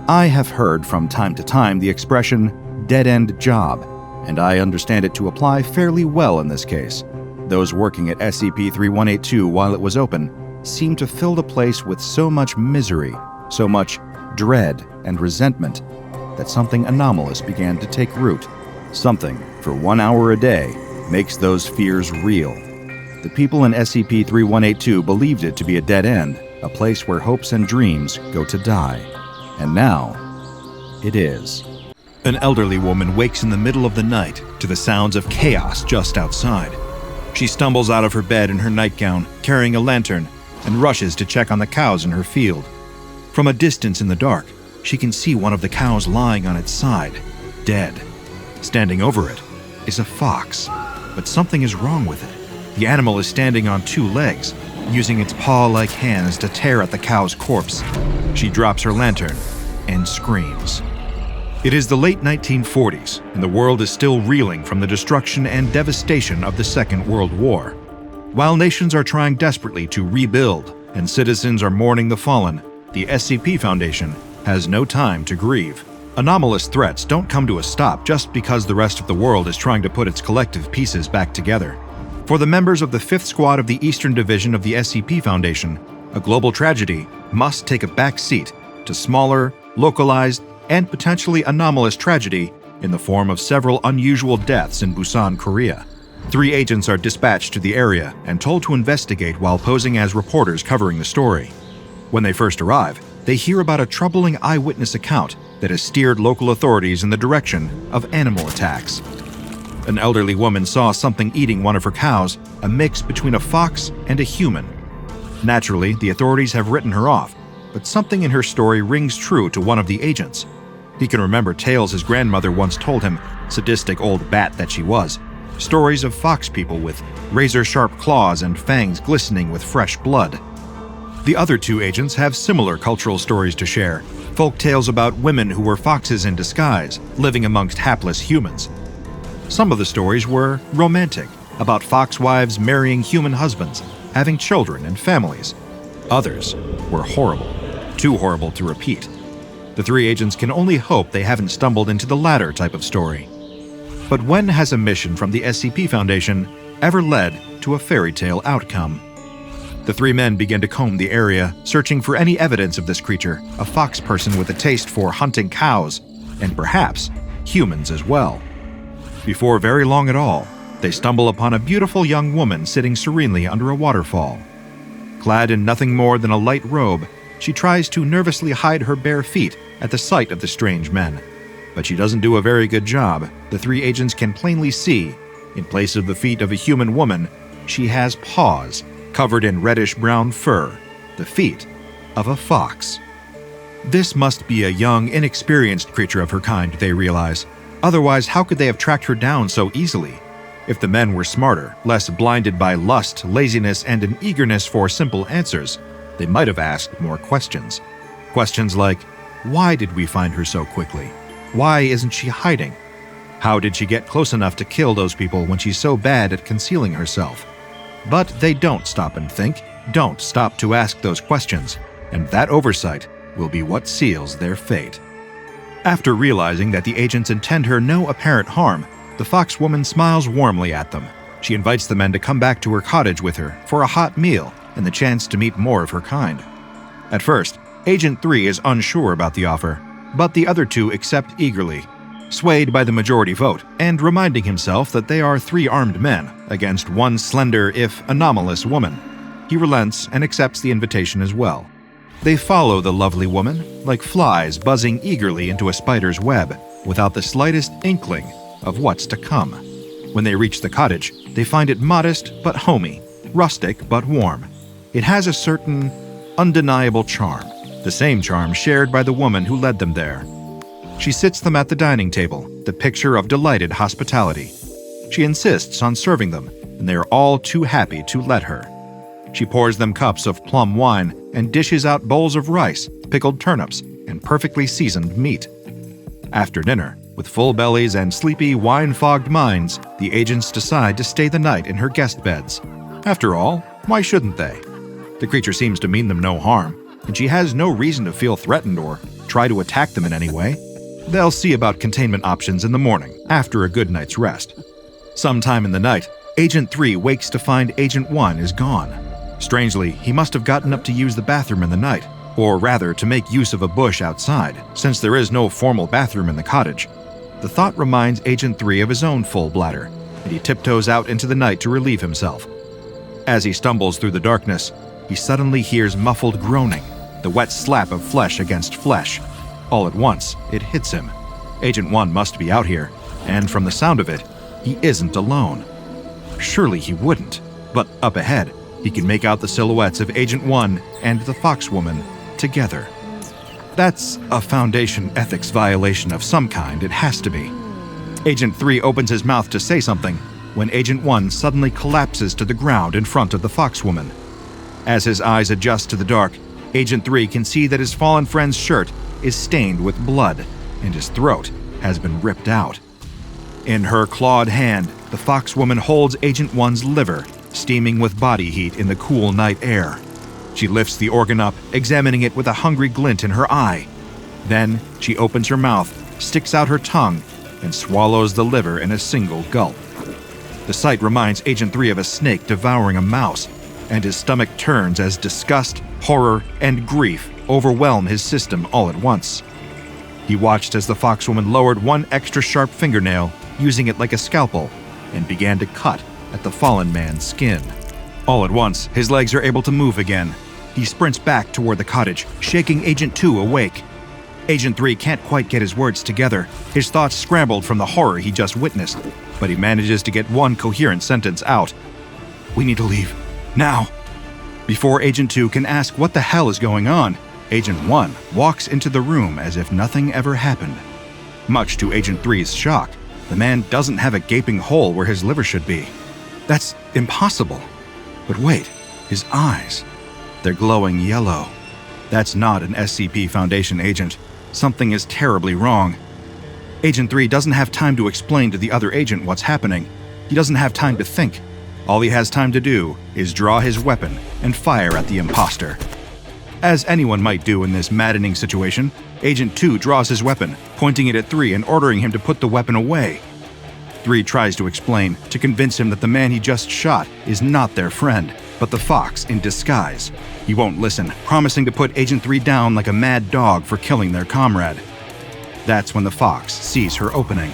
I have heard from time to time the expression, dead-end job, and I understand it to apply fairly well in this case. Those working at SCP-3182 while it was open seemed to fill the place with so much misery, so much dread and resentment, that something anomalous began to take root. Something, for 1 hour a day, makes those fears real. The people in SCP-3182 believed it to be a dead end, a place where hopes and dreams go to die. And now, it is. An elderly woman wakes in the middle of the night to the sounds of chaos just outside. She stumbles out of her bed in her nightgown, carrying a lantern, and rushes to check on the cows in her field. From a distance in the dark, she can see one of the cows lying on its side, dead. Standing over it is a fox, but something is wrong with it. The animal is standing on 2 legs, using its paw-like hands to tear at the cow's corpse. She drops her lantern and screams. It is the late 1940s, and the world is still reeling from the destruction and devastation of the Second World War. While nations are trying desperately to rebuild and citizens are mourning the fallen, the SCP Foundation has no time to grieve. Anomalous threats don't come to a stop just because the rest of the world is trying to put its collective pieces back together. For the members of the 5th Squad of the Eastern Division of the SCP Foundation, a global tragedy must take a back seat to smaller, localized, and potentially anomalous tragedy in the form of several unusual deaths in Busan, Korea. 3 agents are dispatched to the area and told to investigate while posing as reporters covering the story. When they first arrive, they hear about a troubling eyewitness account that has steered local authorities in the direction of animal attacks. An elderly woman saw something eating one of her cows, a mix between a fox and a human. Naturally, the authorities have written her off, but something in her story rings true to one of the agents. He can remember tales his grandmother once told him, sadistic old bat that she was, stories of fox people with razor-sharp claws and fangs glistening with fresh blood. The other 2 agents have similar cultural stories to share, folk tales about women who were foxes in disguise, living amongst hapless humans. Some of the stories were romantic, about fox wives marrying human husbands, having children and families. Others were horrible, too horrible to repeat. The 3 agents can only hope they haven't stumbled into the latter type of story. But when has a mission from the SCP Foundation ever led to a fairy tale outcome? The 3 men begin to comb the area, searching for any evidence of this creature, a fox person with a taste for hunting cows, and perhaps humans as well. Before very long at all, They stumble upon a beautiful young woman sitting serenely under a waterfall. Clad in nothing more than a light robe, she tries to nervously hide her bare feet at the sight of the strange men. But she doesn't do a very good job. The three agents can plainly see, in place of the feet of a human woman, she has paws covered in reddish-brown fur, the feet of a fox. This must be a young, inexperienced creature of her kind, they realize. Otherwise, how could they have tracked her down so easily? If the men were smarter, less blinded by lust, laziness, and an eagerness for simple answers, they might have asked more questions. Questions like, why did we find her so quickly? Why isn't she hiding? How did she get close enough to kill those people when she's so bad at concealing herself? But they don't stop and think, don't stop to ask those questions, and that oversight will be what seals their fate. After realizing that the agents intend her no apparent harm, the fox woman smiles warmly at them. She invites the men to come back to her cottage with her for a hot meal and the chance to meet more of her kind. At first, Agent 3 is unsure about the offer, but the other two accept eagerly, swayed by the majority vote, and reminding himself that they are three armed men against one slender, if anomalous, woman. He relents and accepts the invitation as well. They follow the lovely woman, like flies buzzing eagerly into a spider's web, without the slightest inkling of what's to come. When they reach the cottage, they find it modest but homey, rustic but warm. It has a certain undeniable charm, the same charm shared by the woman who led them there. She sits them at the dining table, the picture of delighted hospitality. She insists on serving them, and they are all too happy to let her. She pours them cups of plum wine and dishes out bowls of rice, pickled turnips, and perfectly seasoned meat. After dinner, with full bellies and sleepy, wine-fogged minds, the agents decide to stay the night in her guest beds. After all, why shouldn't they? The creature seems to mean them no harm, and she has no reason to feel threatened or try to attack them in any way. They'll see about containment options in the morning, after a good night's rest. Sometime in the night, Agent 3 wakes to find Agent 1 is gone. Strangely, he must have gotten up to use the bathroom in the night, or rather to make use of a bush outside, since there is no formal bathroom in the cottage. The thought reminds Agent 3 of his own full bladder, and he tiptoes out into the night to relieve himself. As he stumbles through the darkness, he suddenly hears muffled groaning, the wet slap of flesh against flesh. All at once, it hits him. Agent 1 must be out here, and from the sound of it, he isn't alone. Surely he wouldn't, but up ahead, he can make out the silhouettes of Agent 1 and the Foxwoman together. That's a Foundation ethics violation of some kind, it has to be. Agent 3 opens his mouth to say something when Agent 1 suddenly collapses to the ground in front of the Foxwoman. As his eyes adjust to the dark, Agent 3 can see that his fallen friend's shirt is stained with blood, and his throat has been ripped out. In her clawed hand, the Foxwoman holds Agent 1's liver, steaming with body heat in the cool night air. She lifts the organ up, examining it with a hungry glint in her eye. Then she opens her mouth, sticks out her tongue, and swallows the liver in a single gulp. The sight reminds Agent 3 of a snake devouring a mouse, and his stomach turns as disgust, horror, and grief overwhelm his system all at once. He watched as the Foxwoman lowered one extra sharp fingernail, using it like a scalpel, and began to cut at the fallen man's skin. All at once, his legs are able to move again. He sprints back toward the cottage, shaking Agent 2 awake. Agent 3 can't quite get his words together, his thoughts scrambled from the horror he just witnessed, but he manages to get one coherent sentence out. "We need to leave. Now." Before Agent 2 can ask what the hell is going on, Agent 1 walks into the room as if nothing ever happened. Much to Agent 3's shock, the man doesn't have a gaping hole where his liver should be. That's impossible. But wait, his eyes. They're glowing yellow. That's not an SCP Foundation agent. Something is terribly wrong. Agent 3 doesn't have time to explain to the other agent what's happening. He doesn't have time to think. All he has time to do is draw his weapon and fire at the imposter. As anyone might do in this maddening situation, Agent 2 draws his weapon, pointing it at 3 and ordering him to put the weapon away. 3 tries to explain, to convince him that the man he just shot is not their friend, but the fox in disguise. He won't listen, promising to put Agent 3 down like a mad dog for killing their comrade. That's when the fox sees her opening.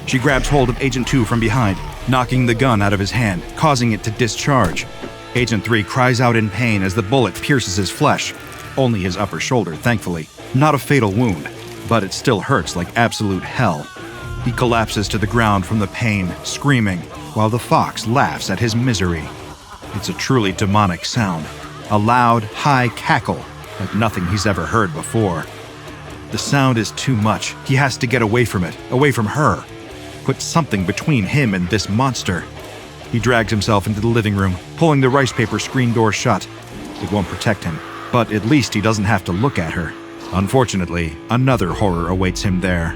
She grabs hold of Agent 2 from behind, knocking the gun out of his hand, causing it to discharge. Agent 3 cries out in pain as the bullet pierces his flesh. Only his upper shoulder, thankfully. Not a fatal wound, but it still hurts like absolute hell. He collapses to the ground from the pain, screaming, while the fox laughs at his misery. It's a truly demonic sound, a loud, high cackle, like nothing he's ever heard before. The sound is too much. He has to get away from it, away from her. Put something between him and this monster. He drags himself into the living room, pulling the rice paper screen door shut. It won't protect him, but at least he doesn't have to look at her. Unfortunately, another horror awaits him there.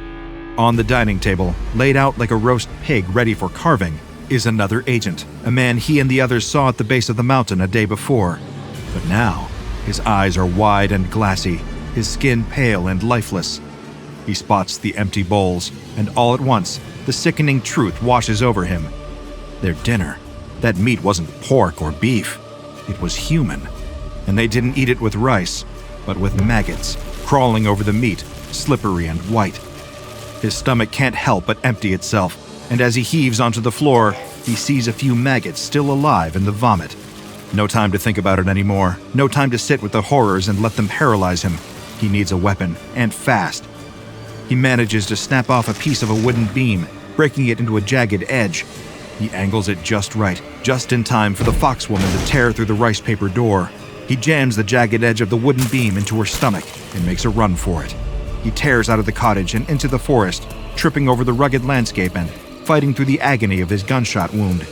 On the dining table, laid out like a roast pig ready for carving, is another agent, a man he and the others saw at the base of the mountain a day before. But now, his eyes are wide and glassy, his skin pale and lifeless. He spots the empty bowls, and all at once, the sickening truth washes over him. Their dinner. That meat wasn't pork or beef. It was human. And they didn't eat it with rice, but with maggots, crawling over the meat, slippery and white. His stomach can't help but empty itself, and as he heaves onto the floor, he sees a few maggots still alive in the vomit. No time to think about it anymore. No time to sit with the horrors and let them paralyze him. He needs a weapon, and fast. He manages to snap off a piece of a wooden beam, breaking it into a jagged edge. He angles it just right, just in time for the foxwoman to tear through the rice paper door. He jams the jagged edge of the wooden beam into her stomach and makes a run for it. He tears out of the cottage and into the forest, tripping over the rugged landscape and fighting through the agony of his gunshot wound.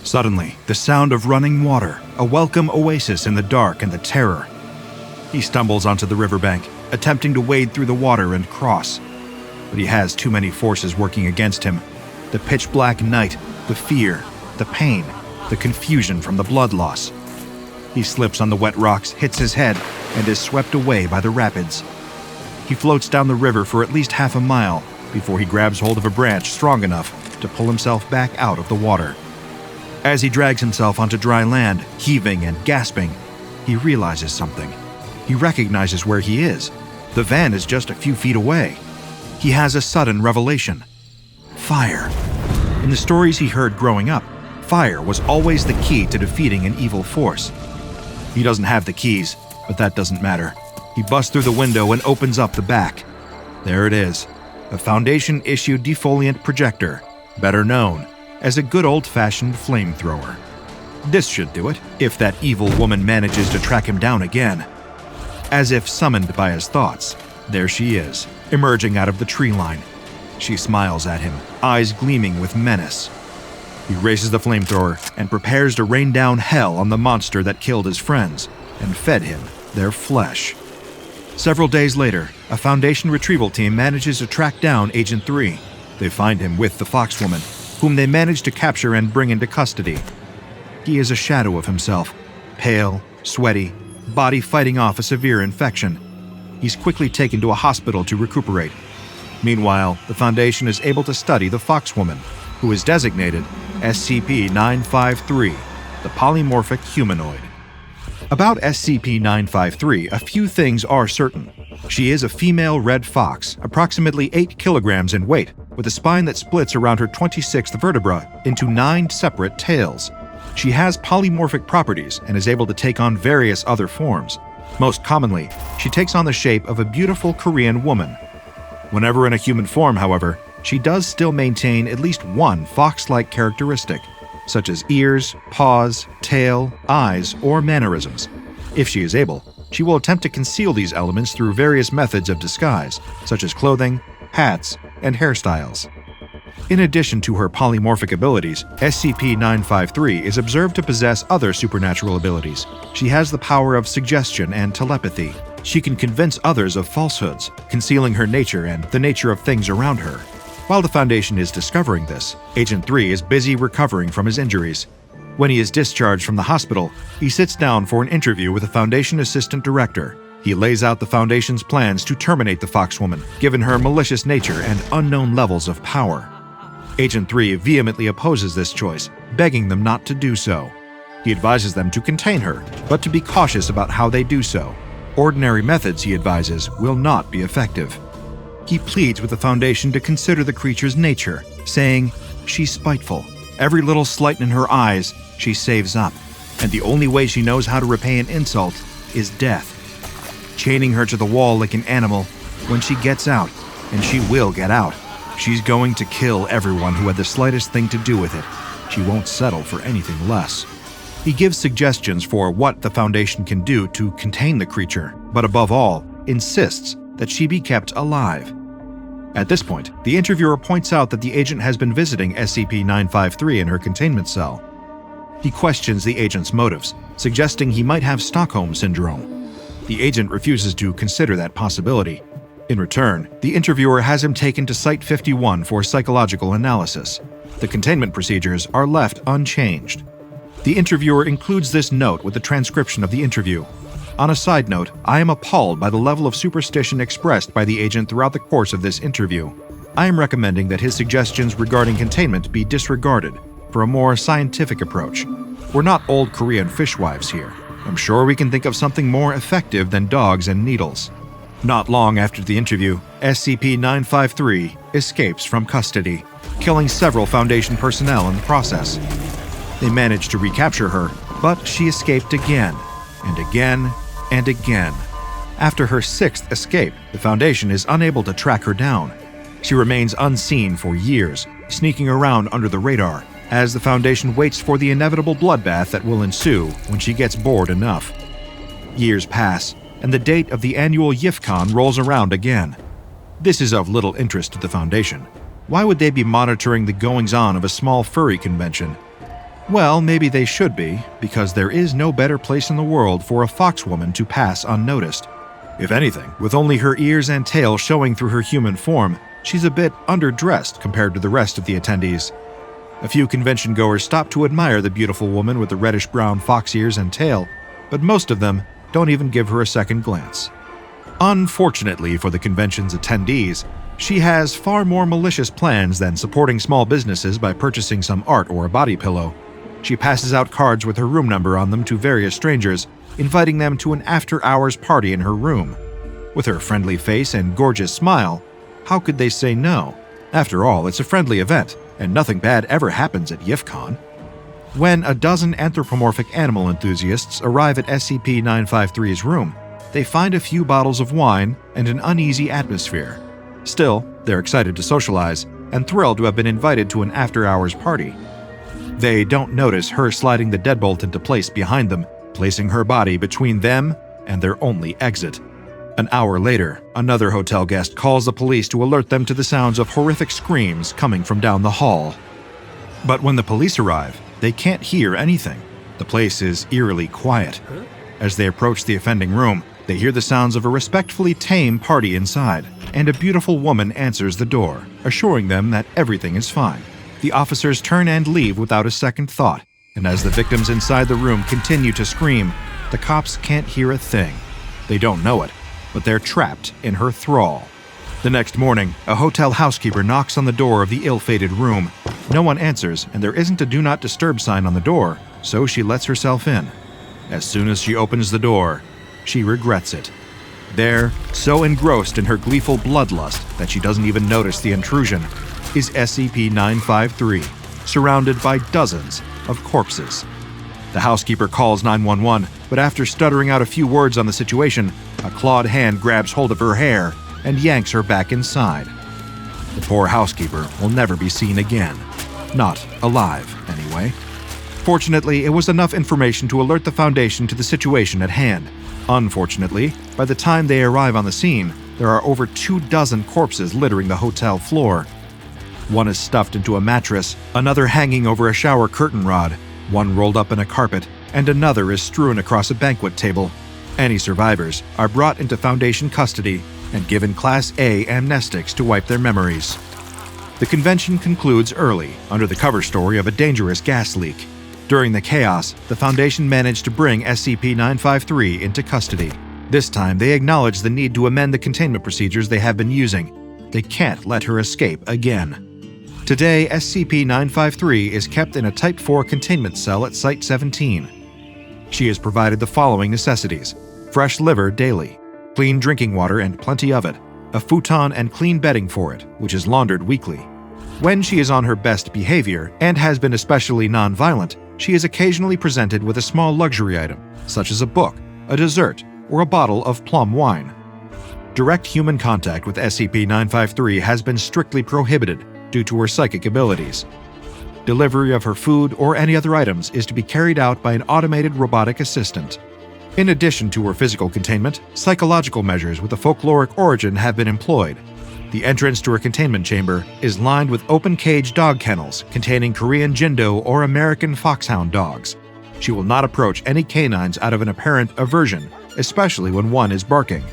Suddenly, the sound of running water, a welcome oasis in the dark and the terror. He stumbles onto the riverbank, attempting to wade through the water and cross. But he has too many forces working against him. The pitch-black night, the fear, the pain, the confusion from the blood loss. He slips on the wet rocks, hits his head, and is swept away by the rapids. He floats down the river for at least half a mile before he grabs hold of a branch strong enough to pull himself back out of the water. As he drags himself onto dry land, heaving and gasping, he realizes something. He recognizes where he is. The van is just a few feet away. He has a sudden revelation. Fire. In the stories he heard growing up, fire was always the key to defeating an evil force. He doesn't have the keys, but that doesn't matter. He busts through the window and opens up the back. There it is, a Foundation-issued defoliant projector, better known as a good old-fashioned flamethrower. This should do it, if that evil woman manages to track him down again. As if summoned by his thoughts, there she is, emerging out of the tree line. She smiles at him, eyes gleaming with menace. He raises the flamethrower and prepares to rain down hell on the monster that killed his friends and fed him their flesh. Several days later, a Foundation retrieval team manages to track down Agent 3. They find him with the Foxwoman, whom they manage to capture and bring into custody. He is a shadow of himself, pale, sweaty, body fighting off a severe infection. He's quickly taken to a hospital to recuperate. Meanwhile, the Foundation is able to study the Foxwoman, who is designated SCP-953, the Polymorphic Humanoid. About SCP-953, a few things are certain. She is a female red fox, approximately 8 kilograms in weight, with a spine that splits around her 26th vertebra into 9 separate tails. She has polymorphic properties and is able to take on various other forms. Most commonly, she takes on the shape of a beautiful Korean woman. Whenever in a human form, however, she does still maintain at least one fox-like characteristic, such as ears, paws, tail, eyes, or mannerisms. If she is able, she will attempt to conceal these elements through various methods of disguise, such as clothing, hats, and hairstyles. In addition to her polymorphic abilities, SCP-953 is observed to possess other supernatural abilities. She has the power of suggestion and telepathy. She can convince others of falsehoods, concealing her nature and the nature of things around her. While the Foundation is discovering this, Agent 3 is busy recovering from his injuries. When he is discharged from the hospital, he sits down for an interview with the Foundation Assistant Director. He lays out the Foundation's plans to terminate the Foxwoman, given her malicious nature and unknown levels of power. Agent 3 vehemently opposes this choice, begging them not to do so. He advises them to contain her, but to be cautious about how they do so. Ordinary methods, he advises, will not be effective. He pleads with the Foundation to consider the creature's nature, saying, "She's spiteful. Every little slight in her eyes, she saves up. And the only way she knows how to repay an insult is death. Chaining her to the wall like an animal, when she gets out, and she will get out, she's going to kill everyone who had the slightest thing to do with it. She won't settle for anything less." He gives suggestions for what the Foundation can do to contain the creature, but above all, insists that she be kept alive. At this point, the interviewer points out that the agent has been visiting SCP-953 in her containment cell. He questions the agent's motives, suggesting he might have Stockholm Syndrome. The agent refuses to consider that possibility. In return, the interviewer has him taken to Site 51 for psychological analysis. The containment procedures are left unchanged. The interviewer includes this note with the transcription of the interview. On a side note, I am appalled by the level of superstition expressed by the agent throughout the course of this interview. I am recommending that his suggestions regarding containment be disregarded for a more scientific approach. We're not old Korean fishwives here. I'm sure we can think of something more effective than dogs and needles. Not long after the interview, SCP-953 escapes from custody, killing several Foundation personnel in the process. They managed to recapture her, but she escaped again, and again, and again. After her sixth escape, the Foundation is unable to track her down. She remains unseen for years, sneaking around under the radar, as the Foundation waits for the inevitable bloodbath that will ensue when she gets bored enough. Years pass, and the date of the annual YIFCon rolls around again. This is of little interest to the Foundation. Why would they be monitoring the goings-on of a small furry convention? Well, maybe they should be, because there is no better place in the world for a foxwoman to pass unnoticed. If anything, with only her ears and tail showing through her human form, she's a bit underdressed compared to the rest of the attendees. A few convention-goers stop to admire the beautiful woman with the reddish-brown fox ears and tail, but most of them don't even give her a second glance. Unfortunately for the convention's attendees, she has far more malicious plans than supporting small businesses by purchasing some art or a body pillow. She passes out cards with her room number on them to various strangers, inviting them to an after-hours party in her room. With her friendly face and gorgeous smile, how could they say no? After all, it's a friendly event, and nothing bad ever happens at YIFCon. When a dozen anthropomorphic animal enthusiasts arrive at SCP-953's room, they find a few bottles of wine and an uneasy atmosphere. Still, they're excited to socialize and thrilled to have been invited to an after-hours party. They don't notice her sliding the deadbolt into place behind them, placing her body between them and their only exit. An hour later, another hotel guest calls the police to alert them to the sounds of horrific screams coming from down the hall. But when the police arrive, they can't hear anything. The place is eerily quiet. As they approach the offending room, they hear the sounds of a respectfully tame party inside, and a beautiful woman answers the door, assuring them that everything is fine. The officers turn and leave without a second thought, and as the victims inside the room continue to scream, the cops can't hear a thing. They don't know it, but they're trapped in her thrall. The next morning, a hotel housekeeper knocks on the door of the ill-fated room. No one answers, and there isn't a Do Not Disturb sign on the door, so she lets herself in. As soon as she opens the door, she regrets it. There, so engrossed in her gleeful bloodlust that she doesn't even notice the intrusion, is SCP-953, surrounded by dozens of corpses. The housekeeper calls 911, but after stuttering out a few words on the situation, a clawed hand grabs hold of her hair and yanks her back inside. The poor housekeeper will never be seen again. Not alive, anyway. Fortunately, it was enough information to alert the Foundation to the situation at hand. Unfortunately, by the time they arrive on the scene, there are over 24 corpses littering the hotel floor. One is stuffed into a mattress, another hanging over a shower curtain rod, one rolled up in a carpet, and another is strewn across a banquet table. Any survivors are brought into Foundation custody and given Class A amnestics to wipe their memories. The convention concludes early, under the cover story of a dangerous gas leak. During the chaos, the Foundation managed to bring SCP-953 into custody. This time, they acknowledge the need to amend the containment procedures they have been using. They can't let her escape again. Today, SCP-953 is kept in a Type 4 containment cell at Site 17. She is provided the following necessities: fresh liver daily, clean drinking water and plenty of it, a futon and clean bedding for it, which is laundered weekly. When she is on her best behavior and has been especially non-violent, she is occasionally presented with a small luxury item, such as a book, a dessert, or a bottle of plum wine. Direct human contact with SCP-953 has been strictly prohibited due to her psychic abilities. Delivery of her food or any other items is to be carried out by an automated robotic assistant. In addition to her physical containment, psychological measures with a folkloric origin have been employed. The entrance to her containment chamber is lined with open-cage dog kennels containing Korean Jindo or American Foxhound dogs. She will not approach any canines out of an apparent aversion, especially when one is barking.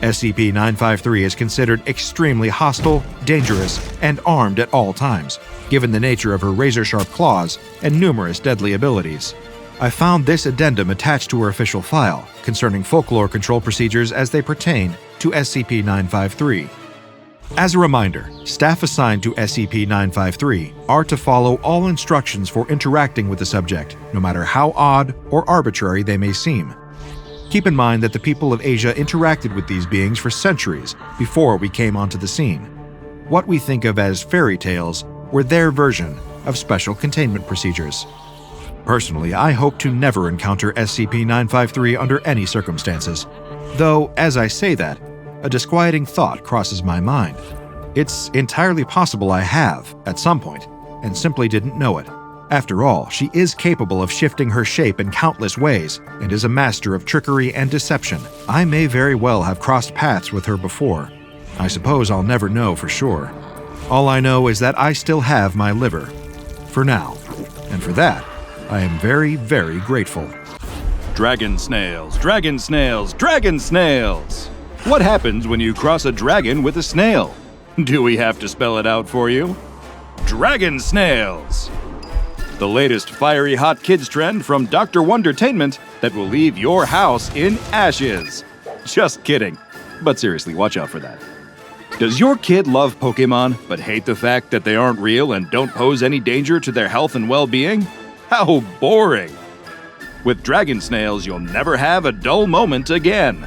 SCP-953 is considered extremely hostile, dangerous, and armed at all times, given the nature of her razor-sharp claws and numerous deadly abilities. I found this addendum attached to her official file concerning folklore control procedures as they pertain to SCP-953. As a reminder, staff assigned to SCP-953 are to follow all instructions for interacting with the subject, no matter how odd or arbitrary they may seem. Keep in mind that the people of Asia interacted with these beings for centuries before we came onto the scene. What we think of as fairy tales were their version of special containment procedures. Personally, I hope to never encounter SCP-953 under any circumstances. Though, as I say that, a disquieting thought crosses my mind. It's entirely possible I have, at some point, and simply didn't know it. After all, she is capable of shifting her shape in countless ways, and is a master of trickery and deception. I may very well have crossed paths with her before. I suppose I'll never know for sure. All I know is that I still have my liver. For now. And for that, I am very, very grateful. Dragon snails, dragon snails, dragon snails! What happens when you cross a dragon with a snail? Do we have to spell it out for you? Dragon snails! The latest fiery hot kids trend from Dr. Wondertainment that will leave your house in ashes. Just kidding. But seriously, watch out for that. Does your kid love Pokemon but hate the fact that they aren't real and don't pose any danger to their health and well-being? How boring! With dragon snails, you'll never have a dull moment again.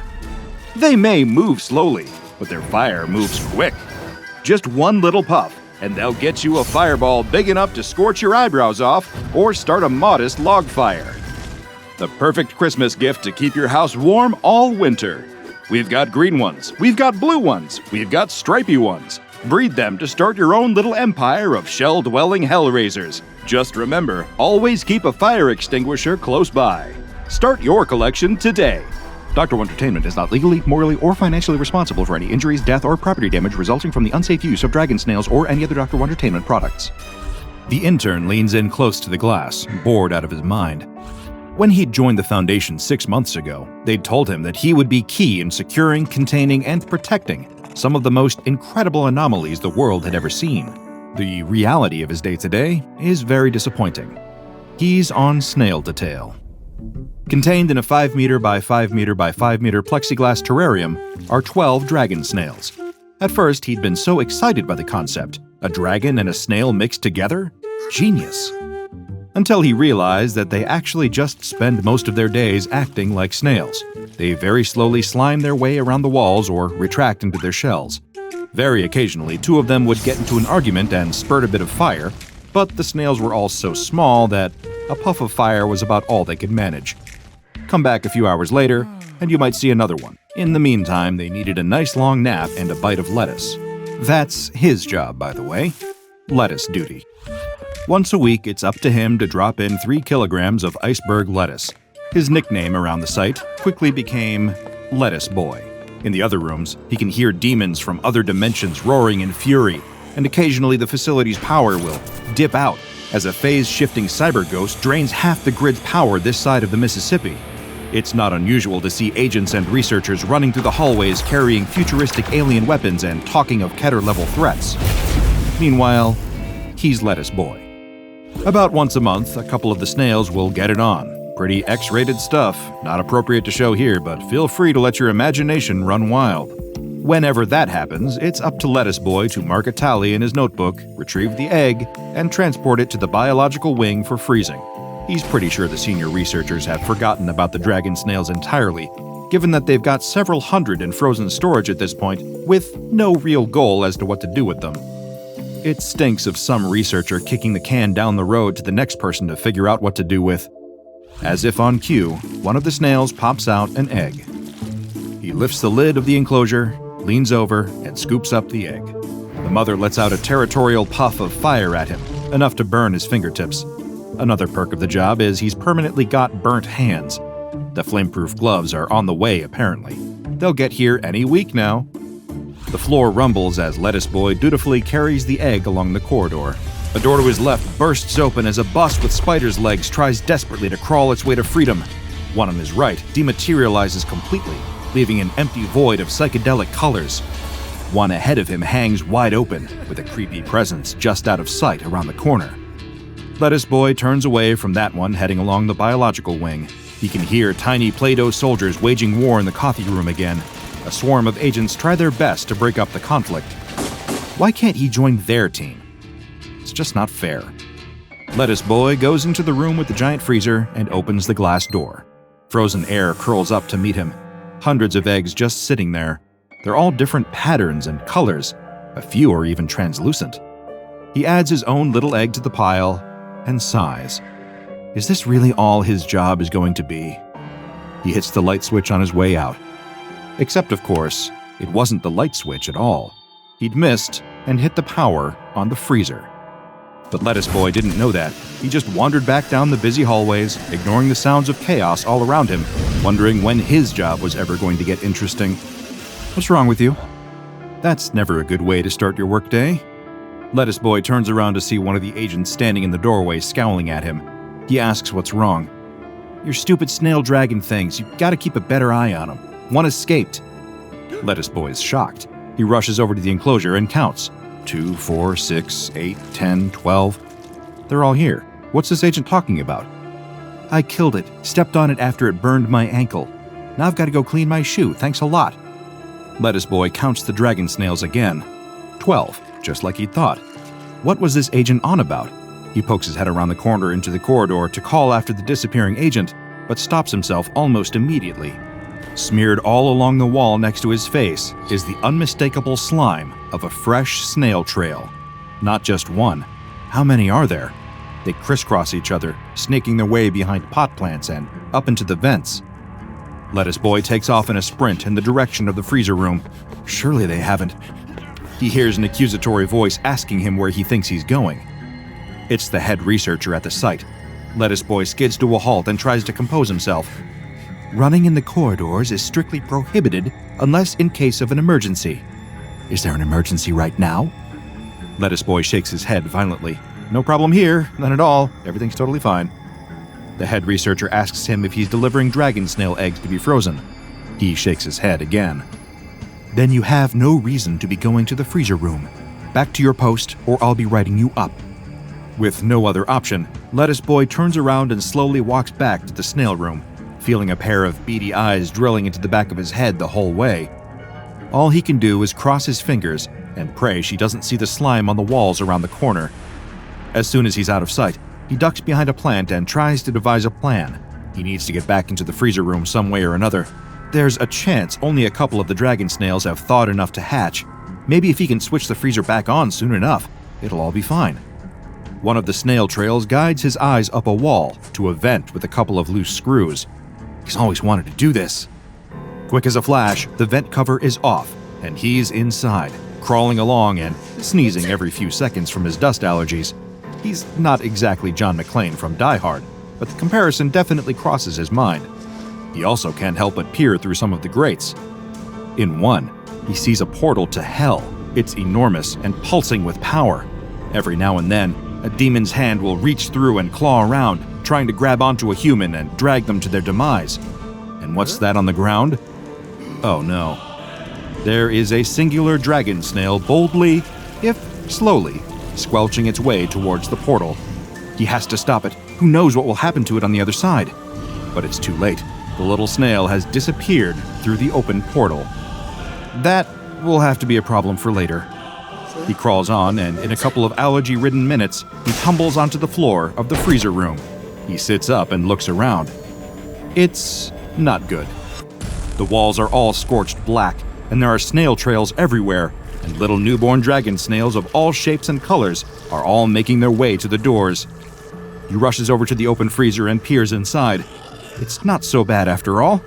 They may move slowly, but their fire moves quick. Just one little puff, and they'll get you a fireball big enough to scorch your eyebrows off or start a modest log fire. The perfect Christmas gift to keep your house warm all winter. We've got green ones, we've got blue ones, we've got stripy ones. Breed them to start your own little empire of shell-dwelling hellraisers. Just remember, always keep a fire extinguisher close by. Start your collection today. Dr. Wondertainment is not legally, morally, or financially responsible for any injuries, death, or property damage resulting from the unsafe use of dragon snails or any other Dr. Wondertainment products. The intern leans in close to the glass, bored out of his mind. When he'd joined the Foundation 6 months ago, they'd told him that he would be key in securing, containing, and protecting some of the most incredible anomalies the world had ever seen. The reality of his day-to-day is very disappointing. He's on snail detail. Contained in a 5 meter by 5 meter by 5 meter plexiglass terrarium are 12 dragon snails. At first, he'd been so excited by the concept. A dragon and a snail mixed together? Genius. Until he realized that they actually just spend most of their days acting like snails. They very slowly slime their way around the walls or retract into their shells. Very occasionally, 2 of them would get into an argument and spurt a bit of fire, but the snails were all so small that a puff of fire was about all they could manage. Come back a few hours later, and you might see another one. In the meantime, they needed a nice long nap and a bite of lettuce. That's his job, by the way. Lettuce duty. Once a week, it's up to him to drop in 3 kilograms of iceberg lettuce. His nickname around the site quickly became Lettuce Boy. In the other rooms, he can hear demons from other dimensions roaring in fury, and occasionally the facility's power will dip out as a phase-shifting cyber ghost drains half the grid's power this side of the Mississippi. It's not unusual to see agents and researchers running through the hallways carrying futuristic alien weapons and talking of Keter-level threats. Meanwhile, he's Lettuce Boy. About once a month, a couple of the snails will get it on. Pretty X-rated stuff, not appropriate to show here, but feel free to let your imagination run wild. Whenever that happens, it's up to Lettuce Boy to mark a tally in his notebook, retrieve the egg, and transport it to the biological wing for freezing. He's pretty sure the senior researchers have forgotten about the dragon snails entirely, given that they've got several hundred in frozen storage at this point, with no real goal as to what to do with them. It stinks of some researcher kicking the can down the road to the next person to figure out what to do with. As if on cue, one of the snails pops out an egg. He lifts the lid of the enclosure, leans over, and scoops up the egg. The mother lets out a territorial puff of fire at him, enough to burn his fingertips. Another perk of the job is he's permanently got burnt hands. The flameproof gloves are on the way, apparently. They'll get here any week now. The floor rumbles as Lettuce Boy dutifully carries the egg along the corridor. A door to his left bursts open as a bus with spider's legs tries desperately to crawl its way to freedom. One on his right dematerializes completely, leaving an empty void of psychedelic colors. One ahead of him hangs wide open, with a creepy presence just out of sight around the corner. Lettuce Boy turns away from that one heading along the biological wing. He can hear tiny Play-Doh soldiers waging war in the coffee room again. A swarm of agents try their best to break up the conflict. Why can't he join their team? It's just not fair. Lettuce Boy goes into the room with the giant freezer and opens the glass door. Frozen air curls up to meet him. Hundreds of eggs just sitting there. They're all different patterns and colors. A few are even translucent. He adds his own little egg to the pile and sighs. Is this really all his job is going to be? He hits the light switch on his way out. Except, of course, it wasn't the light switch at all. He'd missed and hit the power on the freezer. But Lettuce Boy didn't know that. He just wandered back down the busy hallways, ignoring the sounds of chaos all around him, wondering when his job was ever going to get interesting. What's wrong with you? That's never a good way to start your workday. Lettuce Boy turns around to see one of the agents standing in the doorway scowling at him. He asks what's wrong. Your stupid snail dragon things, you've got to keep a better eye on them. One escaped. Lettuce Boy's shocked. He rushes over to the enclosure and counts. 2, 4, 6, 8, 10, 12. They're all here. What's this agent talking about? I killed it, stepped on it after it burned my ankle. Now I've got to go clean my shoe, thanks a lot. Lettuce Boy counts the dragon snails again. 12, just like he'd thought. What was this agent on about? He pokes his head around the corner into the corridor to call after the disappearing agent, but stops himself almost immediately. Smeared all along the wall next to his face is the unmistakable slime of a fresh snail trail. Not just one. How many are there? They crisscross each other, snaking their way behind pot plants and up into the vents. Lettuce Boy takes off in a sprint in the direction of the freezer room. Surely they haven't. He hears an accusatory voice asking him where he thinks he's going. It's the head researcher at the site. Lettuce Boy skids to a halt and tries to compose himself. Running in the corridors is strictly prohibited unless in case of an emergency. Is there an emergency right now? Lettuce Boy shakes his head violently. No problem here, none at all. Everything's totally fine. The head researcher asks him if he's delivering dragon snail eggs to be frozen. He shakes his head again. Then you have no reason to be going to the freezer room. Back to your post, or I'll be writing you up. With no other option, Lettuce Boy turns around and slowly walks back to the snail room, feeling a pair of beady eyes drilling into the back of his head the whole way. All he can do is cross his fingers and pray she doesn't see the slime on the walls around the corner. As soon as he's out of sight, he ducks behind a plant and tries to devise a plan. He needs to get back into the freezer room some way or another. There's a chance only a couple of the dragon snails have thawed enough to hatch. Maybe if he can switch the freezer back on soon enough, it'll all be fine. One of the snail trails guides his eyes up a wall to a vent with a couple of loose screws. He's always wanted to do this. Quick as a flash, the vent cover is off, and he's inside, crawling along and sneezing every few seconds from his dust allergies. He's not exactly John McClane from Die Hard, but the comparison definitely crosses his mind. He also can't help but peer through some of the grates. In one, he sees a portal to hell. It's enormous and pulsing with power. Every now and then, a demon's hand will reach through and claw around, trying to grab onto a human and drag them to their demise. And what's that on the ground? Oh no. There is a singular dragon snail boldly, if slowly, squelching its way towards the portal. He has to stop it. Who knows what will happen to it on the other side? But it's too late. The little snail has disappeared through the open portal. That will have to be a problem for later. He crawls on, and in a couple of allergy-ridden minutes, he tumbles onto the floor of the freezer room. He sits up and looks around. It's not good. The walls are all scorched black, and there are snail trails everywhere, and little newborn dragon snails of all shapes and colors are all making their way to the doors. He rushes over to the open freezer and peers inside. It's not so bad after all.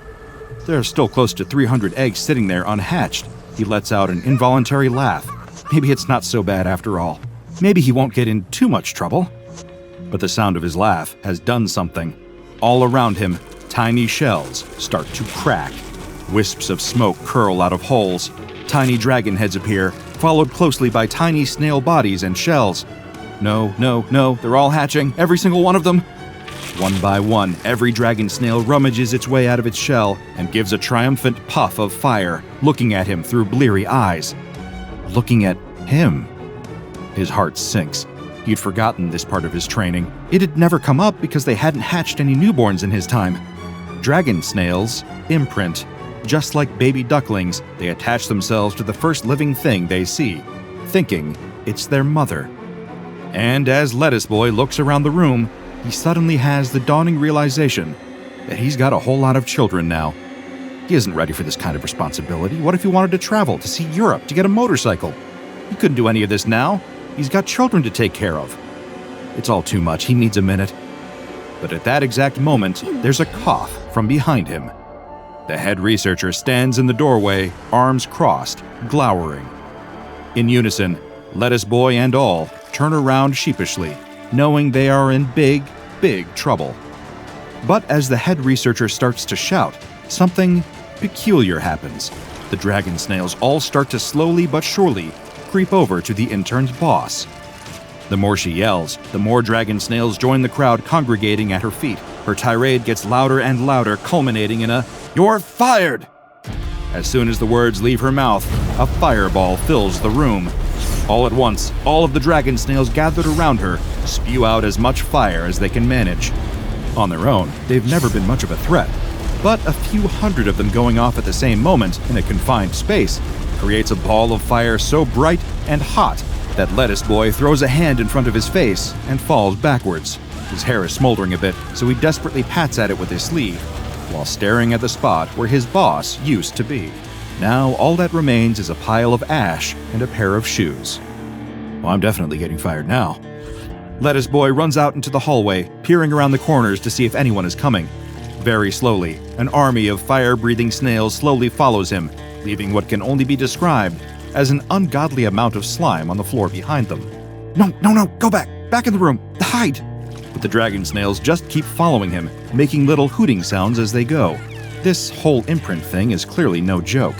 There are still close to 300 eggs sitting there unhatched. He lets out an involuntary laugh. Maybe it's not so bad after all. Maybe he won't get in too much trouble. But the sound of his laugh has done something. All around him, tiny shells start to crack. Wisps of smoke curl out of holes. Tiny dragon heads appear, followed closely by tiny snail bodies and shells. No, they're all hatching, every single one of them. One by one, every dragon snail rummages its way out of its shell and gives a triumphant puff of fire, looking at him through bleary eyes. Looking at him. His heart sinks. He'd forgotten this part of his training. It had never come up because they hadn't hatched any newborns in his time. Dragon snails imprint. Just like baby ducklings, they attach themselves to the first living thing they see, thinking it's their mother. And as Lettuce Boy looks around the room, he suddenly has the dawning realization that he's got a whole lot of children now. He isn't ready for this kind of responsibility. What if he wanted to travel, to see Europe, to get a motorcycle? He couldn't do any of this now. He's got children to take care of. It's all too much. He needs a minute. But at that exact moment, there's a cough from behind him. The head researcher stands in the doorway, arms crossed, glowering. In unison, Lettuce Boy and all turn around sheepishly, knowing they are in big trouble. But as the head researcher starts to shout, something peculiar happens. The dragon snails all start to slowly but surely creep over to the intern's boss. The more she yells, the more dragon snails join the crowd congregating at her feet. Her tirade gets louder and louder, culminating in a "You're fired!" As soon as the words leave her mouth, a fireball fills the room. All at once, all of the dragon snails gathered around her spew out as much fire as they can manage. On their own, they've never been much of a threat, but a few hundred of them going off at the same moment in a confined space creates a ball of fire so bright and hot that Lettuce Boy throws a hand in front of his face and falls backwards. His hair is smoldering a bit, so he desperately pats at it with his sleeve, while staring at the spot where his boss used to be. Now all that remains is a pile of ash and a pair of shoes. Well, I'm definitely getting fired now. Lettuce Boy runs out into the hallway, peering around the corners to see if anyone is coming. Very slowly, an army of fire-breathing snails slowly follows him, leaving what can only be described as an ungodly amount of slime on the floor behind them. No, go back in the room, hide! But the dragon snails just keep following him, making little hooting sounds as they go. This whole imprint thing is clearly no joke.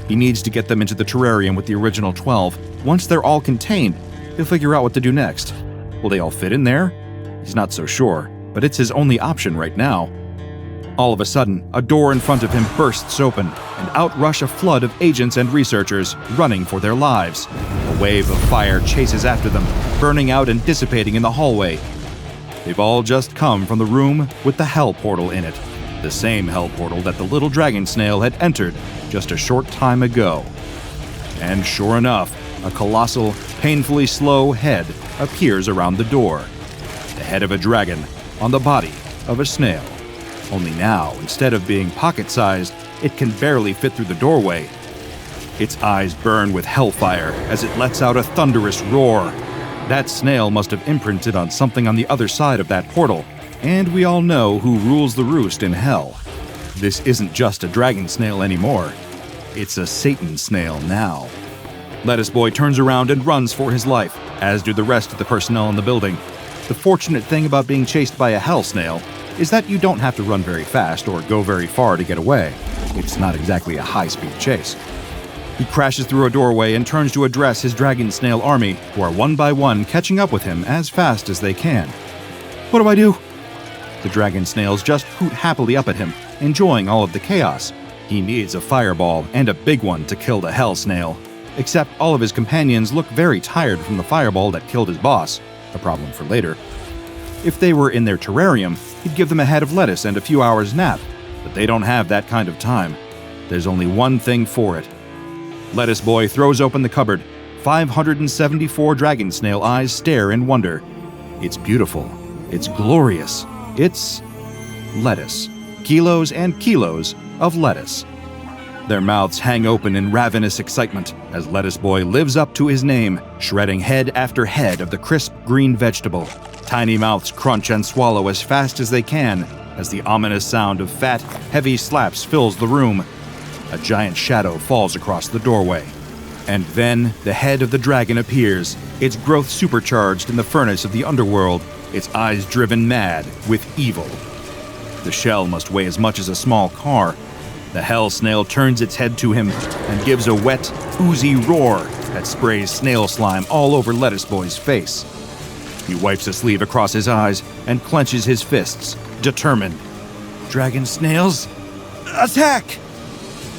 He needs to get them into the terrarium with the original 12. Once they're all contained, he'll figure out what to do next. Will they all fit in there? He's not so sure, but it's his only option right now. All of a sudden, a door in front of him bursts open, and out rush a flood of agents and researchers running for their lives. A wave of fire chases after them, burning out and dissipating in the hallway. They've all just come from the room with the hell portal in it, the same hell portal that the little dragon snail had entered just a short time ago. And sure enough, a colossal, painfully slow head appears around the door. The head of a dragon on the body of a snail. Only now, instead of being pocket-sized, it can barely fit through the doorway. Its eyes burn with hellfire as it lets out a thunderous roar. That snail must have imprinted on something on the other side of that portal, and we all know who rules the roost in hell. This isn't just a dragon snail anymore. It's a Satan snail now. Lettuce Boy turns around and runs for his life, as do the rest of the personnel in the building. The fortunate thing about being chased by a hell snail is that you don't have to run very fast or go very far to get away. It's not exactly a high-speed chase. He crashes through a doorway and turns to address his dragon snail army, who are one by one catching up with him as fast as they can. What do I do? The dragon snails just hoot happily up at him, enjoying all of the chaos. He needs a fireball, and a big one, to kill the hell snail. Except all of his companions look very tired from the fireball that killed his boss, a problem for later. If they were in their terrarium, he'd give them a head of lettuce and a few hours nap, but they don't have that kind of time. There's only one thing for it. Lettuce Boy throws open the cupboard. 574 dragon snail eyes stare in wonder. It's beautiful. It's glorious. It's lettuce. Kilos and kilos of lettuce. Their mouths hang open in ravenous excitement as Lettuce Boy lives up to his name, shredding head after head of the crisp green vegetable. Tiny mouths crunch and swallow as fast as they can as the ominous sound of fat, heavy slaps fills the room. A giant shadow falls across the doorway. And then the head of the dragon appears, its growth supercharged in the furnace of the underworld, its eyes driven mad with evil. The shell must weigh as much as a small car. The hell snail turns its head to him and gives a wet, oozy roar that sprays snail slime all over Lettuce Boy's face. He wipes a sleeve across his eyes and clenches his fists, determined. Dragon snails, attack!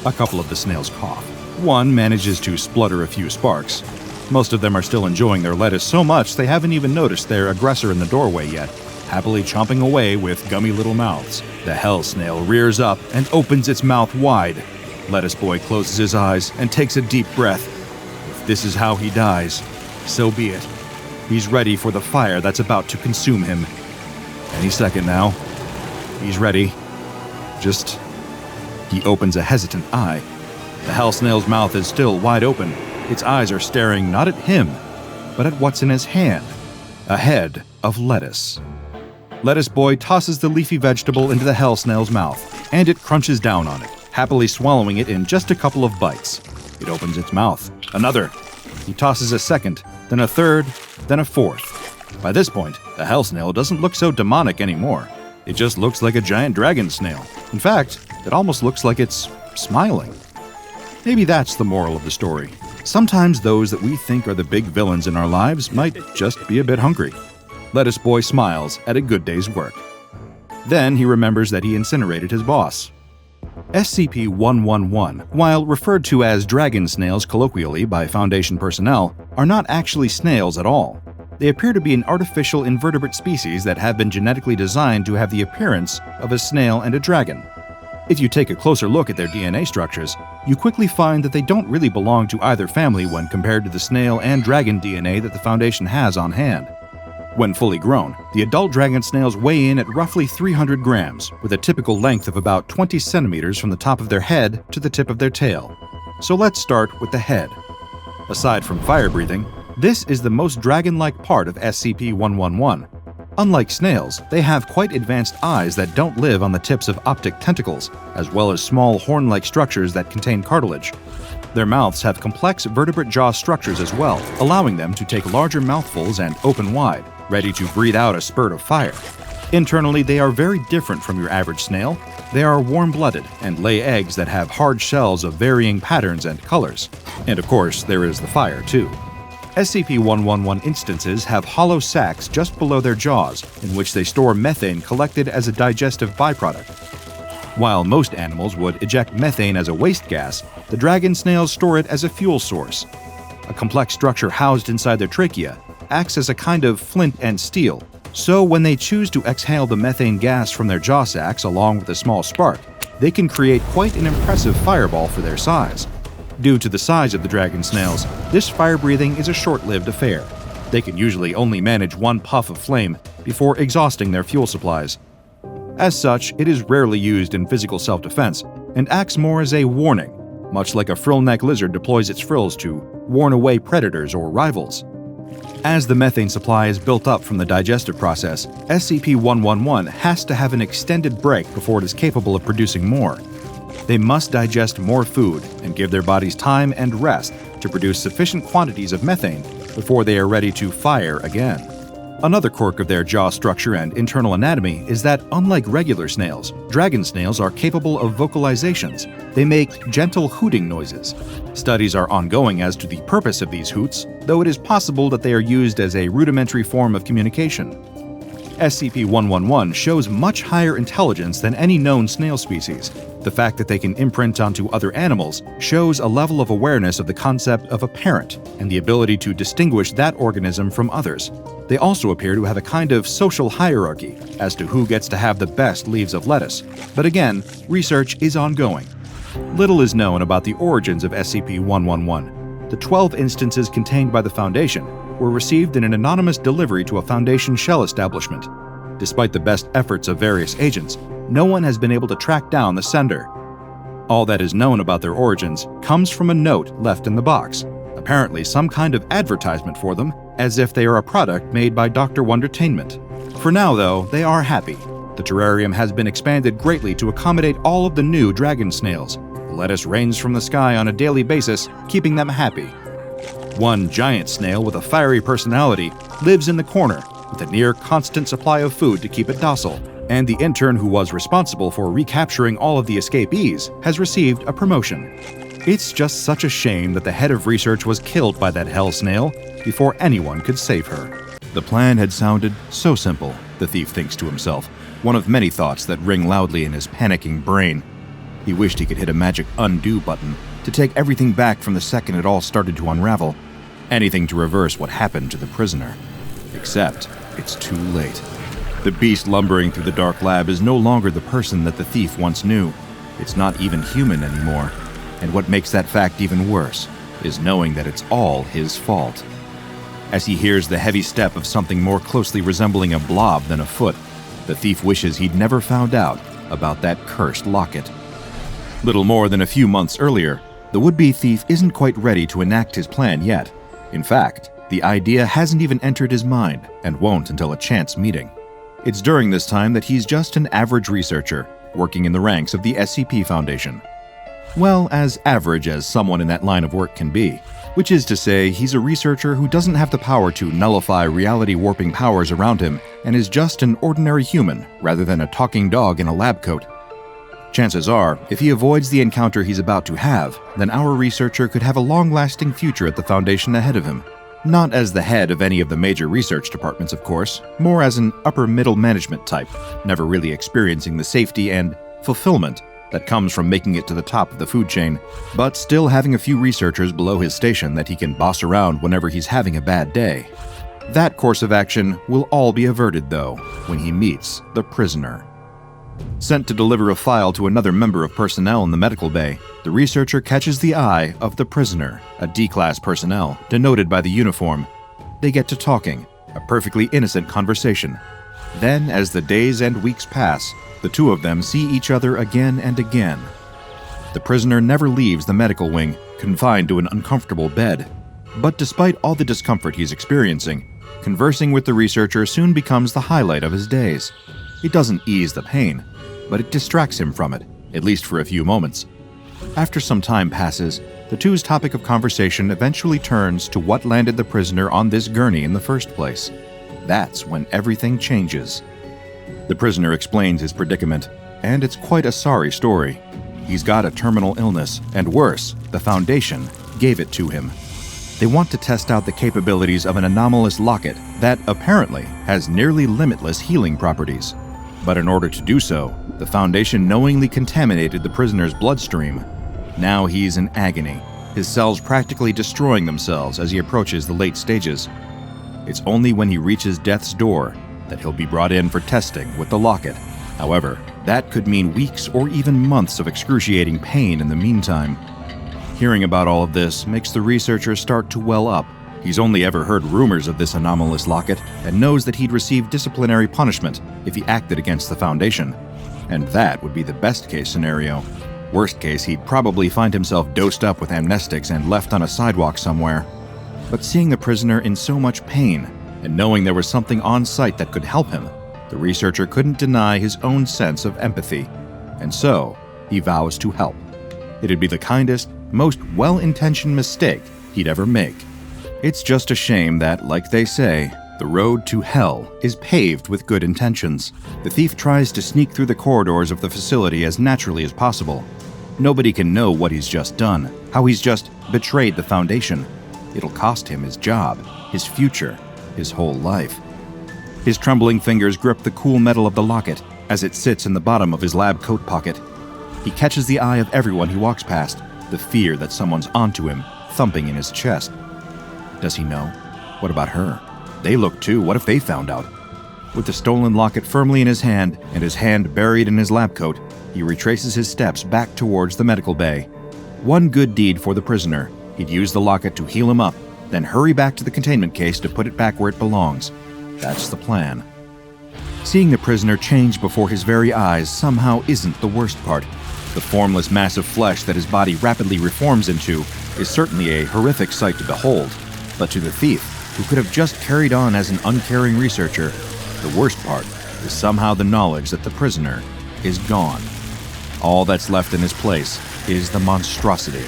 A couple of the snails cough. One manages to splutter a few sparks. Most of them are still enjoying their lettuce so much they haven't even noticed their aggressor in the doorway yet, happily chomping away with gummy little mouths. The hell snail rears up and opens its mouth wide. Lettuce Boy closes his eyes and takes a deep breath. If this is how he dies, so be it. He's ready for the fire that's about to consume him. Any second now. He's ready. He opens a hesitant eye. The hell snail's mouth is still wide open. Its eyes are staring not at him, but at what's in his hand. A head of lettuce. Lettuce Boy tosses the leafy vegetable into the hell snail's mouth, and it crunches down on it, happily swallowing it in just a couple of bites. It opens its mouth. Another. He tosses a second, then a third, then a fourth. By this point, the hell snail doesn't look so demonic anymore. It just looks like a giant dragon snail. In fact, it almost looks like it's smiling. Maybe that's the moral of the story. Sometimes those that we think are the big villains in our lives might just be a bit hungry. Lettuce Boy smiles at a good day's work. Then he remembers that he incinerated his boss. SCP-111, while referred to as dragon snails colloquially by Foundation personnel, are not actually snails at all. They appear to be an artificial invertebrate species that have been genetically designed to have the appearance of a snail and a dragon. If you take a closer look at their DNA structures, you quickly find that they don't really belong to either family when compared to the snail and dragon DNA that the Foundation has on hand. When fully grown, the adult dragon snails weigh in at roughly 300 grams, with a typical length of about 20 centimeters from the top of their head to the tip of their tail. So let's start with the head. Aside from fire breathing, this is the most dragon-like part of SCP-111. Unlike snails, they have quite advanced eyes that don't live on the tips of optic tentacles, as well as small horn-like structures that contain cartilage. Their mouths have complex vertebrate jaw structures as well, allowing them to take larger mouthfuls and open wide, ready to breathe out a spurt of fire. Internally, they are very different from your average snail. They are warm-blooded and lay eggs that have hard shells of varying patterns and colors. And of course, there is the fire too. SCP-111 instances have hollow sacs just below their jaws, in which they store methane collected as a digestive byproduct. While most animals would eject methane as a waste gas, the dragon snails store it as a fuel source. A complex structure housed inside their trachea acts as a kind of flint and steel, so when they choose to exhale the methane gas from their jaw sacs along with a small spark, they can create quite an impressive fireball for their size. Due to the size of the dragon snails, this fire breathing is a short-lived affair. They can usually only manage one puff of flame before exhausting their fuel supplies. As such, it is rarely used in physical self-defense and acts more as a warning, much like a frill-neck lizard deploys its frills to warn away predators or rivals. As the methane supply is built up from the digestive process, SCP-111 has to have an extended break before it is capable of producing more. They must digest more food and give their bodies time and rest to produce sufficient quantities of methane before they are ready to fire again. Another quirk of their jaw structure and internal anatomy is that, unlike regular snails, dragon snails are capable of vocalizations. They make gentle hooting noises. Studies are ongoing as to the purpose of these hoots, though it is possible that they are used as a rudimentary form of communication. SCP-111 shows much higher intelligence than any known snail species. The fact that they can imprint onto other animals shows a level of awareness of the concept of a parent and the ability to distinguish that organism from others. They also appear to have a kind of social hierarchy as to who gets to have the best leaves of lettuce. But again, research is ongoing. Little is known about the origins of SCP-111. The 12 instances contained by the Foundation were received in an anonymous delivery to a Foundation shell establishment. Despite the best efforts of various agents, no one has been able to track down the sender. All that is known about their origins comes from a note left in the box, apparently some kind of advertisement for them, as if they are a product made by Dr. Wondertainment. For now, though, they are happy. The terrarium has been expanded greatly to accommodate all of the new dragon snails. The lettuce rains from the sky on a daily basis, keeping them happy. One giant snail with a fiery personality lives in the corner with a near constant supply of food to keep it docile, and the intern who was responsible for recapturing all of the escapees has received a promotion. It's just such a shame that the head of research was killed by that hell snail before anyone could save her. The plan had sounded so simple, the thief thinks to himself, one of many thoughts that ring loudly in his panicking brain. He wished he could hit a magic undo button to take everything back from the second it all started to unravel. Anything to reverse what happened to the prisoner. Except, it's too late. The beast lumbering through the dark lab is no longer the person that the thief once knew. It's not even human anymore. And what makes that fact even worse is knowing that it's all his fault. As he hears the heavy step of something more closely resembling a blob than a foot, the thief wishes he'd never found out about that cursed locket. Little more than a few months earlier, the would-be thief isn't quite ready to enact his plan yet. In fact, the idea hasn't even entered his mind and won't until a chance meeting. It's during this time that he's just an average researcher, working in the ranks of the SCP Foundation. Well, as average as someone in that line of work can be, which is to say he's a researcher who doesn't have the power to nullify reality-warping powers around him and is just an ordinary human rather than a talking dog in a lab coat. Chances are, if he avoids the encounter he's about to have, then our researcher could have a long-lasting future at the Foundation ahead of him. Not as the head of any of the major research departments, of course, more as an upper-middle management type, never really experiencing the safety and fulfillment that comes from making it to the top of the food chain, but still having a few researchers below his station that he can boss around whenever he's having a bad day. That course of action will all be averted, though, when he meets the prisoner. Sent to deliver a file to another member of personnel in the medical bay, the researcher catches the eye of the prisoner, a D-class personnel, denoted by the uniform. They get to talking, a perfectly innocent conversation. Then, as the days and weeks pass, the two of them see each other again and again. The prisoner never leaves the medical wing, confined to an uncomfortable bed. But despite all the discomfort he's experiencing, conversing with the researcher soon becomes the highlight of his days. It doesn't ease the pain, but it distracts him from it, at least for a few moments. After some time passes, the two's topic of conversation eventually turns to what landed the prisoner on this gurney in the first place. That's when everything changes. The prisoner explains his predicament, and it's quite a sorry story. He's got a terminal illness, and worse, the Foundation gave it to him. They want to test out the capabilities of an anomalous locket that, apparently, has nearly limitless healing properties. But in order to do so, the Foundation knowingly contaminated the prisoner's bloodstream. Now he's in agony, his cells practically destroying themselves as he approaches the late stages. It's only when he reaches death's door that he'll be brought in for testing with the locket. However, that could mean weeks or even months of excruciating pain in the meantime. Hearing about all of this makes the researcher start to well up. He's only ever heard rumors of this anomalous locket and knows that he'd receive disciplinary punishment if he acted against the Foundation. And that would be the best-case scenario. Worst case, he'd probably find himself dosed up with amnestics and left on a sidewalk somewhere. But seeing the prisoner in so much pain, and knowing there was something on site that could help him, the researcher couldn't deny his own sense of empathy. And so, he vows to help. It'd be the kindest, most well-intentioned mistake he'd ever make. It's just a shame that, like they say, the road to hell is paved with good intentions. The thief tries to sneak through the corridors of the facility as naturally as possible. Nobody can know what he's just done, how he's just betrayed the Foundation. It'll cost him his job, his future, his whole life. His trembling fingers grip the cool metal of the locket as it sits in the bottom of his lab coat pocket. He catches the eye of everyone he walks past, the fear that someone's onto him, thumping in his chest. Does he know? What about her? They look too. What if they found out? With the stolen locket firmly in his hand and his hand buried in his lab coat, he retraces his steps back towards the medical bay. One good deed for the prisoner. He'd use the locket to heal him up, then hurry back to the containment case to put it back where it belongs. That's the plan. Seeing the prisoner change before his very eyes somehow isn't the worst part. The formless mass of flesh that his body rapidly reforms into is certainly a horrific sight to behold, but to the thief, who could have just carried on as an uncaring researcher, the worst part is somehow the knowledge that the prisoner is gone. All that's left in his place is the monstrosity,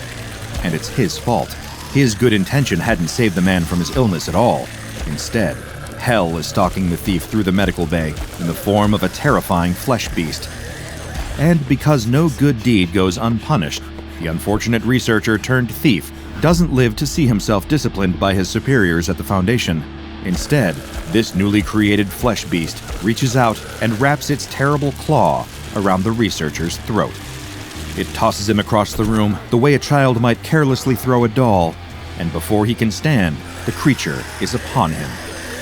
and it's his fault. His good intention hadn't saved the man from his illness at all. Instead, hell is stalking the thief through the medical bay in the form of a terrifying flesh beast. And because no good deed goes unpunished, the unfortunate researcher turned thief doesn't live to see himself disciplined by his superiors at the Foundation. Instead, this newly created flesh beast reaches out and wraps its terrible claw around the researcher's throat. It tosses him across the room the way a child might carelessly throw a doll, and before he can stand, the creature is upon him,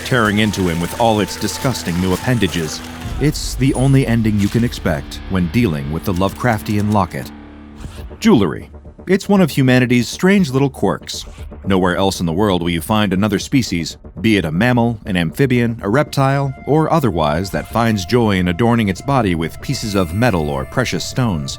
tearing into him with all its disgusting new appendages. It's the only ending you can expect when dealing with the Lovecraftian Locket. Jewelry. It's one of humanity's strange little quirks. Nowhere else in the world will you find another species, be it a mammal, an amphibian, a reptile, or otherwise, that finds joy in adorning its body with pieces of metal or precious stones.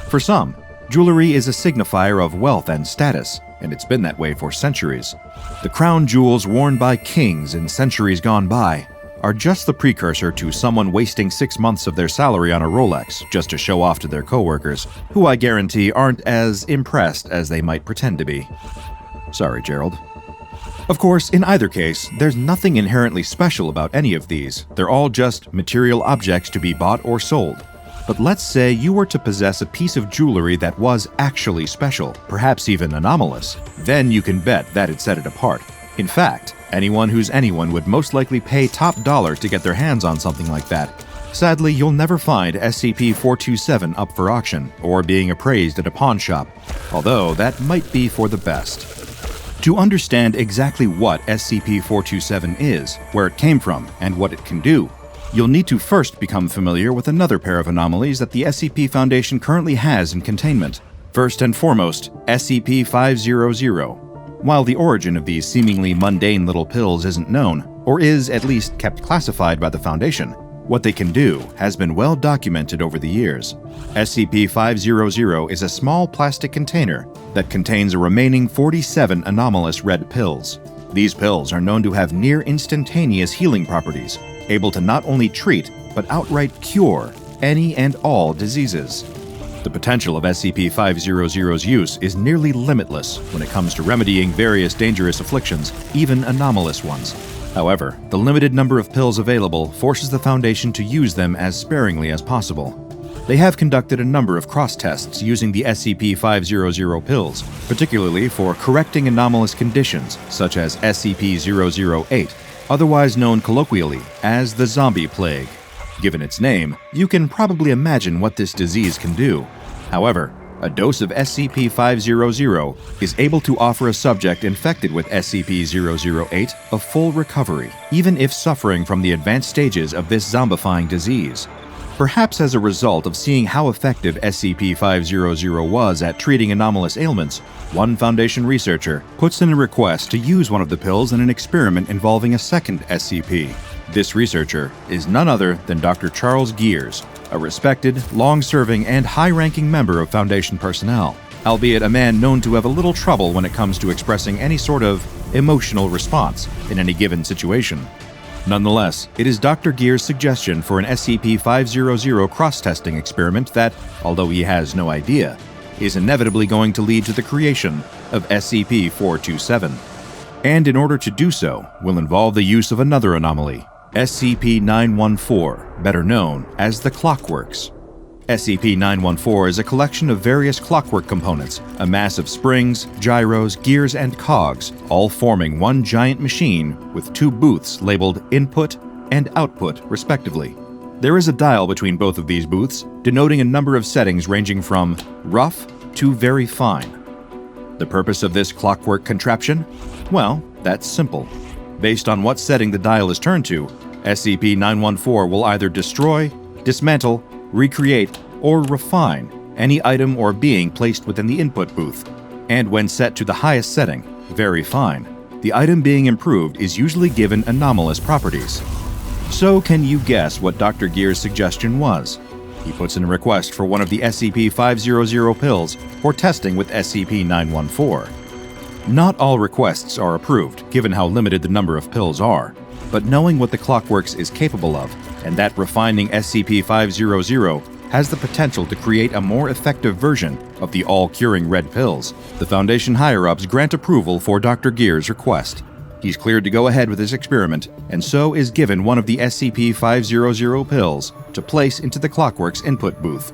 For some, jewelry is a signifier of wealth and status, and it's been that way for centuries. The crown jewels worn by kings in centuries gone by are just the precursor to someone wasting 6 months of their salary on a Rolex just to show off to their coworkers, who I guarantee aren't as impressed as they might pretend to be. Sorry, Gerald. Of course, in either case, there's nothing inherently special about any of these. They're all just material objects to be bought or sold. But let's say you were to possess a piece of jewelry that was actually special, perhaps even anomalous. Then you can bet that'd set it apart. In fact, anyone who's anyone would most likely pay top dollar to get their hands on something like that. Sadly, you'll never find SCP-427 up for auction or being appraised at a pawn shop, although that might be for the best. To understand exactly what SCP-427 is, where it came from, and what it can do, you'll need to first become familiar with another pair of anomalies that the SCP Foundation currently has in containment. First and foremost, SCP-500. While the origin of these seemingly mundane little pills isn't known, or is at least kept classified by the Foundation, what they can do has been well documented over the years. SCP-500 is a small plastic container that contains a remaining 47 anomalous red pills. These pills are known to have near instantaneous healing properties, able to not only treat, but outright cure any and all diseases. The potential of SCP-500's use is nearly limitless when it comes to remedying various dangerous afflictions, even anomalous ones. However, the limited number of pills available forces the Foundation to use them as sparingly as possible. They have conducted a number of cross-tests using the SCP-500 pills, particularly for correcting anomalous conditions such as SCP-008, otherwise known colloquially as the zombie plague. Given its name, you can probably imagine what this disease can do. However, a dose of SCP-500 is able to offer a subject infected with SCP-008 a full recovery, even if suffering from the advanced stages of this zombifying disease. Perhaps as a result of seeing how effective SCP-500 was at treating anomalous ailments, one Foundation researcher puts in a request to use one of the pills in an experiment involving a second SCP. This researcher is none other than Dr. Charles Gears, a respected, long-serving, and high-ranking member of Foundation personnel, albeit a man known to have a little trouble when it comes to expressing any sort of emotional response in any given situation. Nonetheless, it is Dr. Gears' suggestion for an SCP-500 cross-testing experiment that, although he has no idea, is inevitably going to lead to the creation of SCP-427. And in order to do so, will involve the use of another anomaly, SCP-914, better known as the Clockworks. SCP-914 is a collection of various clockwork components, a mass of springs, gyros, gears, and cogs, all forming one giant machine with two booths labeled Input and Output, respectively. There is a dial between both of these booths, denoting a number of settings ranging from rough to very fine. The purpose of this clockwork contraption? Well, that's simple. Based on what setting the dial is turned to, SCP-914 will either destroy, dismantle, recreate, or refine any item or being placed within the input booth. And when set to the highest setting, very fine, the item being improved is usually given anomalous properties. So can you guess what Dr. Gears' suggestion was? He puts in a request for one of the SCP-500 pills for testing with SCP-914. Not all requests are approved, given how limited the number of pills are, but knowing what the Clockworks is capable of, and that refining SCP-500 has the potential to create a more effective version of the all-curing red pills, the Foundation higher-ups grant approval for Dr. Gear's request. He's cleared to go ahead with his experiment, and so is given one of the SCP-500 pills to place into the Clockworks input booth.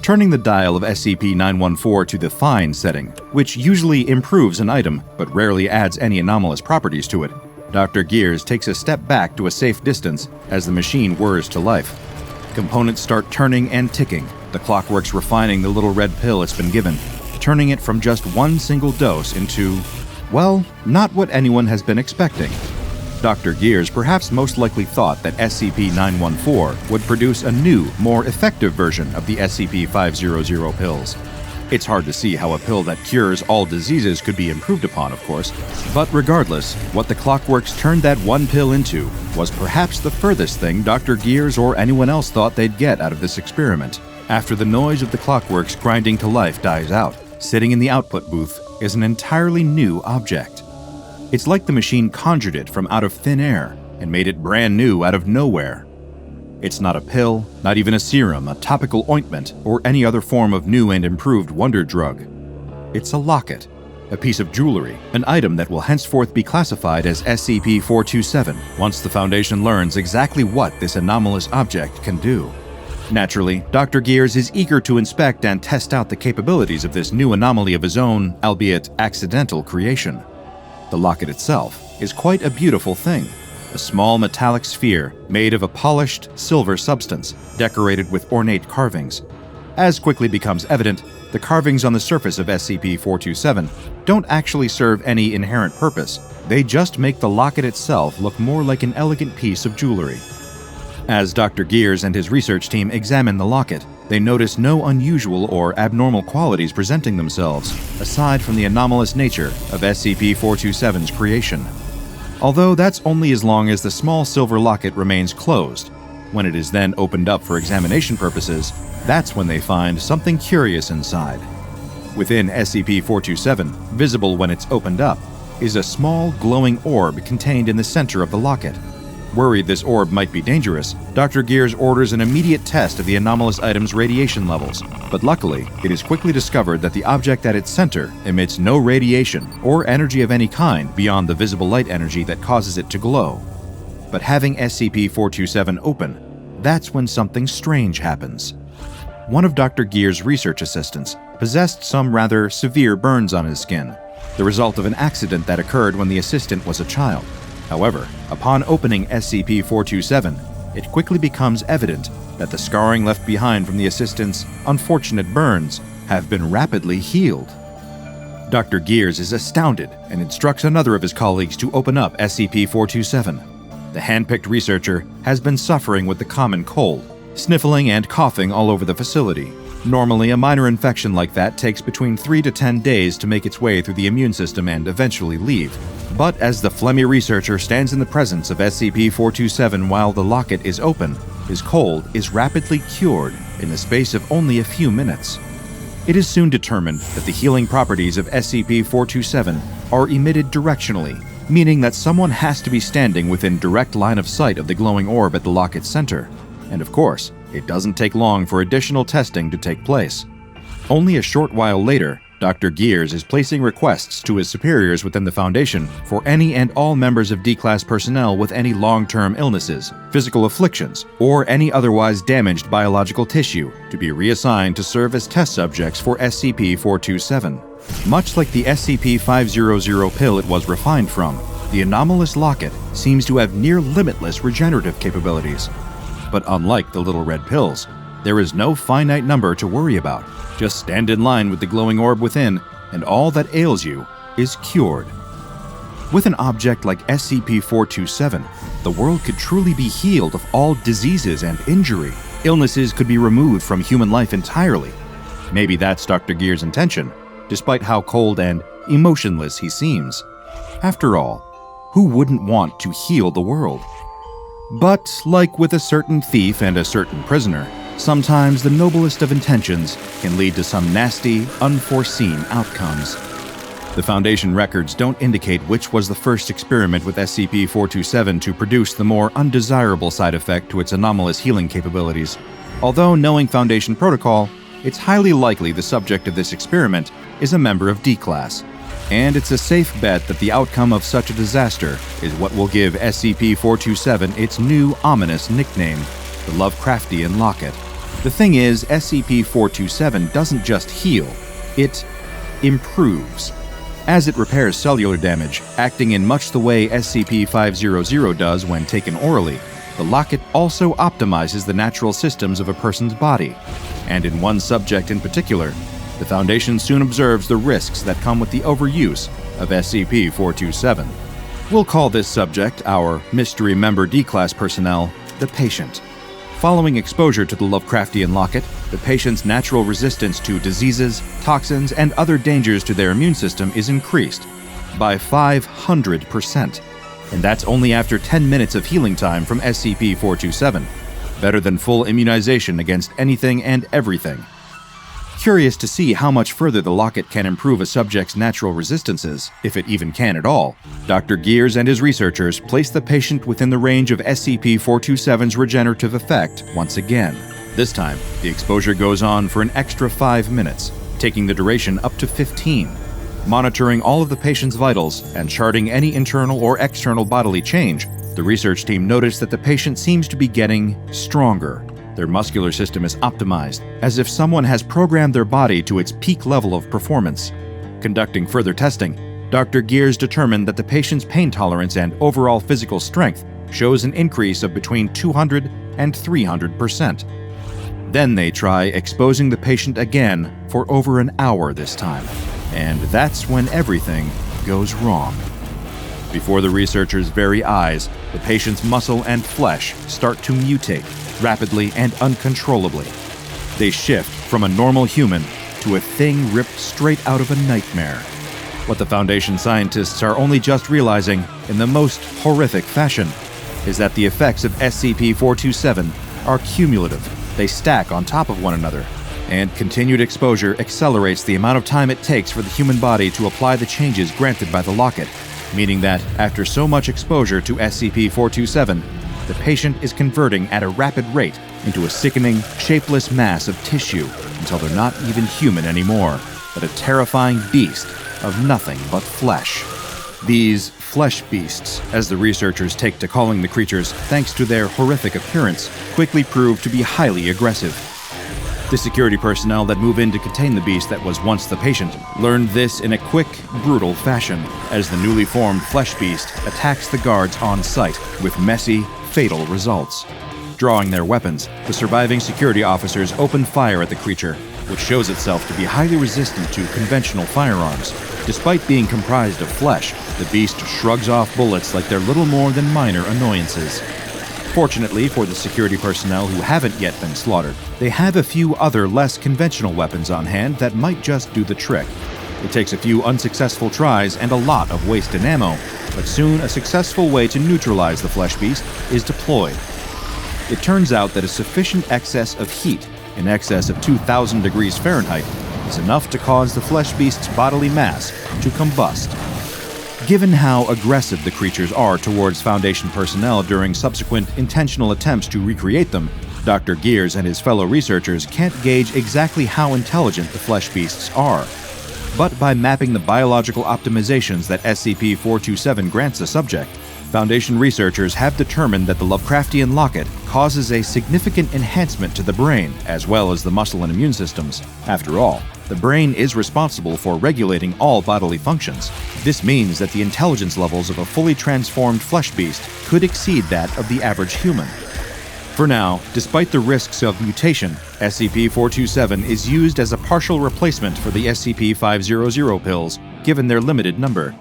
Turning the dial of SCP-914 to the Fine setting, which usually improves an item but rarely adds any anomalous properties to it, Dr. Gears takes a step back to a safe distance as the machine whirs to life. Components start turning and ticking, the Clockworks refining the little red pill it's been given, turning it from just one single dose into, well, not what anyone has been expecting. Dr. Gears perhaps most likely thought that SCP-914 would produce a new, more effective version of the SCP-500 pills. It's hard to see how a pill that cures all diseases could be improved upon, of course, but regardless, what the Clockworks turned that one pill into was perhaps the furthest thing Dr. Gears or anyone else thought they'd get out of this experiment. After the noise of the Clockworks grinding to life dies out, sitting in the output booth is an entirely new object. It's like the machine conjured it from out of thin air and made it brand new out of nowhere. It's not a pill, not even a serum, a topical ointment, or any other form of new and improved wonder drug. It's a locket, a piece of jewelry, an item that will henceforth be classified as SCP-427 once the Foundation learns exactly what this anomalous object can do. Naturally, Dr. Gears is eager to inspect and test out the capabilities of this new anomaly of his own, albeit accidental, creation. The locket itself is quite a beautiful thing. A small metallic sphere made of a polished silver substance, decorated with ornate carvings. As quickly becomes evident, the carvings on the surface of SCP-427 don't actually serve any inherent purpose. They just make the locket itself look more like an elegant piece of jewelry. As Dr. Gears and his research team examine the locket, they notice no unusual or abnormal qualities presenting themselves, aside from the anomalous nature of SCP-427's creation. Although that's only as long as the small silver locket remains closed. When it is then opened up for examination purposes, that's when they find something curious inside. Within SCP-427, visible when it's opened up, is a small glowing orb contained in the center of the locket. Worried this orb might be dangerous, Dr. Gears orders an immediate test of the anomalous item's radiation levels, but luckily, it is quickly discovered that the object at its center emits no radiation or energy of any kind beyond the visible light energy that causes it to glow. But having SCP-427 open, that's when something strange happens. One of Dr. Gears' research assistants possessed some rather severe burns on his skin, the result of an accident that occurred when the assistant was a child. However, upon opening SCP-427, it quickly becomes evident that the scarring left behind from the assistant's unfortunate burns have been rapidly healed. Dr. Gears is astounded and instructs another of his colleagues to open up SCP-427. The hand-picked researcher has been suffering with the common cold, sniffling and coughing all over the facility. Normally, a minor infection like that takes between 3 to 10 days to make its way through the immune system and eventually leave. But as the phlegmy researcher stands in the presence of SCP-427 while the locket is open, his cold is rapidly cured in the space of only a few minutes. It is soon determined that the healing properties of SCP-427 are emitted directionally, meaning that someone has to be standing within direct line of sight of the glowing orb at the locket's center. And of course, it doesn't take long for additional testing to take place. Only a short while later, Dr. Gears is placing requests to his superiors within the Foundation for any and all members of D-Class personnel with any long-term illnesses, physical afflictions, or any otherwise damaged biological tissue to be reassigned to serve as test subjects for SCP-427. Much like the SCP-500 pill it was refined from, the anomalous locket seems to have near-limitless regenerative capabilities. But unlike the little red pills, there is no finite number to worry about. Just stand in line with the glowing orb within, and all that ails you is cured. With an object like SCP-427, the world could truly be healed of all diseases and injury. Illnesses could be removed from human life entirely. Maybe that's Dr. Gears' intention, despite how cold and emotionless he seems. After all, who wouldn't want to heal the world? But, like with a certain thief and a certain prisoner, Sometimes the noblest of intentions can lead to some nasty, unforeseen outcomes. The Foundation records don't indicate which was the first experiment with SCP-427 to produce the more undesirable side effect to its anomalous healing capabilities. Although knowing Foundation protocol, it's highly likely the subject of this experiment is a member of D-Class, and it's a safe bet that the outcome of such a disaster is what will give SCP-427 its new ominous nickname, the Lovecraftian Locket. The thing is, SCP-427 doesn't just heal, it improves. As it repairs cellular damage, acting in much the way SCP-500 does when taken orally, the Locket also optimizes the natural systems of a person's body. And in one subject in particular, the Foundation soon observes the risks that come with the overuse of SCP-427. We'll call this subject, our mystery member D-Class personnel, the patient. Following exposure to the Lovecraftian Locket, the patient's natural resistance to diseases, toxins, and other dangers to their immune system is increased by 500%. And that's only after 10 minutes of healing time from SCP-427. Better than full immunization against anything and everything. Curious to see how much further the Locket can improve a subject's natural resistances, if it even can at all, Dr. Gears and his researchers place the patient within the range of SCP-427's regenerative effect once again. This time, the exposure goes on for an extra 5 minutes, taking the duration up to 15. Monitoring all of the patient's vitals and charting any internal or external bodily change, the research team noticed that the patient seems to be getting stronger. Their muscular system is optimized, as if someone has programmed their body to its peak level of performance. Conducting further testing, Dr. Gears determined that the patient's pain tolerance and overall physical strength shows an increase of between 200 and 300%. Then they try exposing the patient again for over an hour this time, and that's when everything goes wrong. Before the researchers' very eyes, the patient's muscle and flesh start to mutate rapidly and uncontrollably. They shift from a normal human to a thing ripped straight out of a nightmare. What the Foundation scientists are only just realizing, in the most horrific fashion, is that the effects of SCP-427 are cumulative. They stack on top of one another, and continued exposure accelerates the amount of time it takes for the human body to apply the changes granted by the Locket, meaning that after so much exposure to SCP-427, the patient is converting at a rapid rate into a sickening, shapeless mass of tissue until they're not even human anymore, but a terrifying beast of nothing but flesh. These flesh beasts, as the researchers take to calling the creatures thanks to their horrific appearance, quickly prove to be highly aggressive. The security personnel that move in to contain the beast that was once the patient learned this in a quick, brutal fashion, as the newly formed flesh beast attacks the guards on site with messy, fatal results. Drawing their weapons, the surviving security officers open fire at the creature, which shows itself to be highly resistant to conventional firearms. Despite being comprised of flesh, the beast shrugs off bullets like they're little more than minor annoyances. Fortunately for the security personnel who haven't yet been slaughtered, they have a few other less conventional weapons on hand that might just do the trick. It takes a few unsuccessful tries and a lot of wasted ammo, but soon a successful way to neutralize the flesh beast is deployed. It turns out that a sufficient excess of heat, in excess of 2,000 degrees Fahrenheit, is enough to cause the flesh beast's bodily mass to combust. Given how aggressive the creatures are towards Foundation personnel during subsequent intentional attempts to recreate them, Dr. Gears and his fellow researchers can't gauge exactly how intelligent the flesh beasts are. But by mapping the biological optimizations that SCP-427 grants the subject, Foundation researchers have determined that the Lovecraftian Locket causes a significant enhancement to the brain, as well as the muscle and immune systems. After all, the brain is responsible for regulating all bodily functions. This means that the intelligence levels of a fully transformed flesh beast could exceed that of the average human. For now, despite the risks of mutation, SCP-427 is used as a partial replacement for the SCP-500 pills, given their limited number.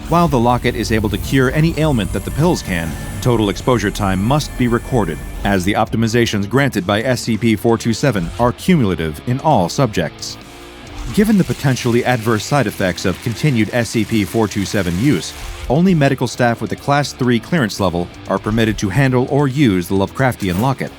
While the Locket is able to cure any ailment that the pills can, total exposure time must be recorded, as the optimizations granted by SCP-427 are cumulative in all subjects. Given the potentially adverse side effects of continued SCP-427 use, only medical staff with a Class 3 clearance level are permitted to handle or use the Lovecraftian Locket.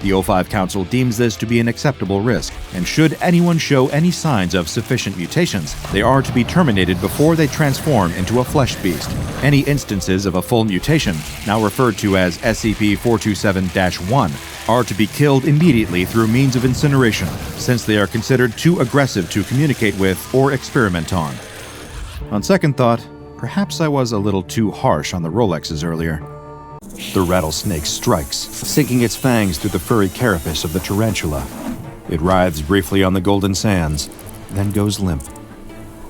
The O5 Council deems this to be an acceptable risk, and should anyone show any signs of sufficient mutations, they are to be terminated before they transform into a flesh beast. Any instances of a full mutation, now referred to as SCP-427-1, are to be killed immediately through means of incineration, since they are considered too aggressive to communicate with or experiment on. On second thought, perhaps I was a little too harsh on the Rolexes earlier. The rattlesnake strikes, sinking its fangs through the furry carapace of the tarantula. It writhes briefly on the golden sands, then goes limp.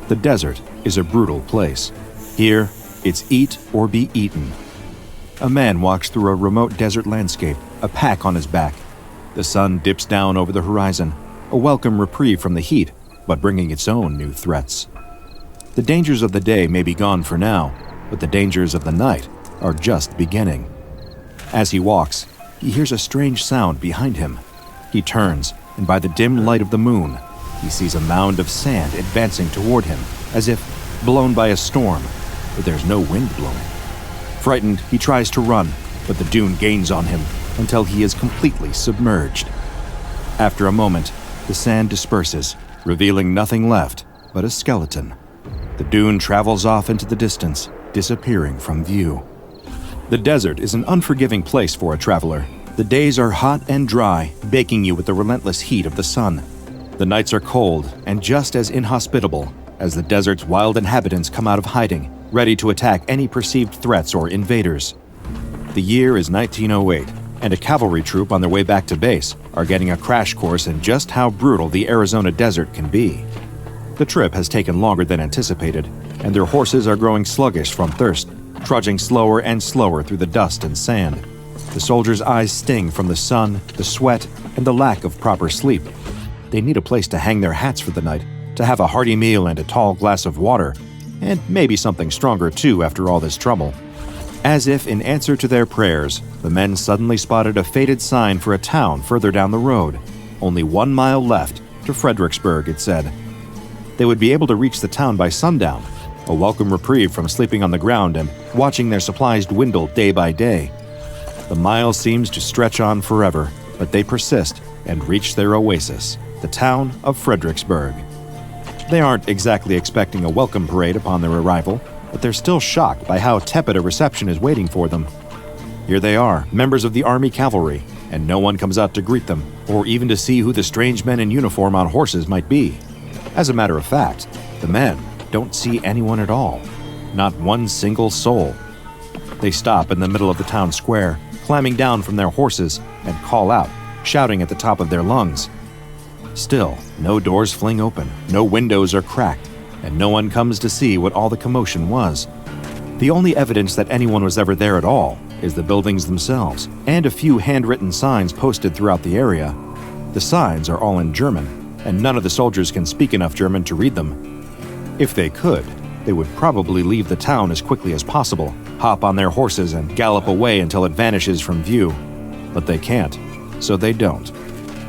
The desert is a brutal place. Here, it's eat or be eaten. A man walks through a remote desert landscape, a pack on his back. The sun dips down over the horizon, a welcome reprieve from the heat, but bringing its own new threats. The dangers of the day may be gone for now, but the dangers of the night are just beginning. As he walks, he hears a strange sound behind him. He turns, and by the dim light of the moon, he sees a mound of sand advancing toward him, as if blown by a storm, but there's no wind blowing. Frightened, he tries to run, but the dune gains on him until he is completely submerged. After a moment, the sand disperses, revealing nothing left but a skeleton. The dune travels off into the distance, disappearing from view. The desert is an unforgiving place for a traveler. The days are hot and dry, baking you with the relentless heat of the sun. The nights are cold and just as inhospitable as the desert's wild inhabitants come out of hiding, ready to attack any perceived threats or invaders. The year is 1908, and a cavalry troop on their way back to base are getting a crash course in just how brutal the Arizona desert can be. The trip has taken longer than anticipated, and their horses are growing sluggish from thirst, trudging slower and slower through the dust and sand. The soldiers' eyes sting from the sun, the sweat, and the lack of proper sleep. They need a place to hang their hats for the night, to have a hearty meal and a tall glass of water, and maybe something stronger too after all this trouble. As if in answer to their prayers, the men suddenly spotted a faded sign for a town further down the road. Only 1 mile left to Fredericksburg, it said. They would be able to reach the town by sundown, a welcome reprieve from sleeping on the ground and watching their supplies dwindle day by day. The mile seems to stretch on forever, but they persist and reach their oasis, the town of Fredericksburg. They aren't exactly expecting a welcome parade upon their arrival, but they're still shocked by how tepid a reception is waiting for them. Here they are, members of the Army Cavalry, and no one comes out to greet them, or even to see who the strange men in uniform on horses might be. As a matter of fact, the men don't see anyone at all. Not one single soul. They stop in the middle of the town square, climbing down from their horses, and call out, shouting at the top of their lungs. Still, no doors fling open, no windows are cracked, and no one comes to see what all the commotion was. The only evidence that anyone was ever there at all is the buildings themselves, and a few handwritten signs posted throughout the area. The signs are all in German, and none of the soldiers can speak enough German to read them. If they could, they would probably leave the town as quickly as possible, hop on their horses and gallop away until it vanishes from view. But they can't, so they don't.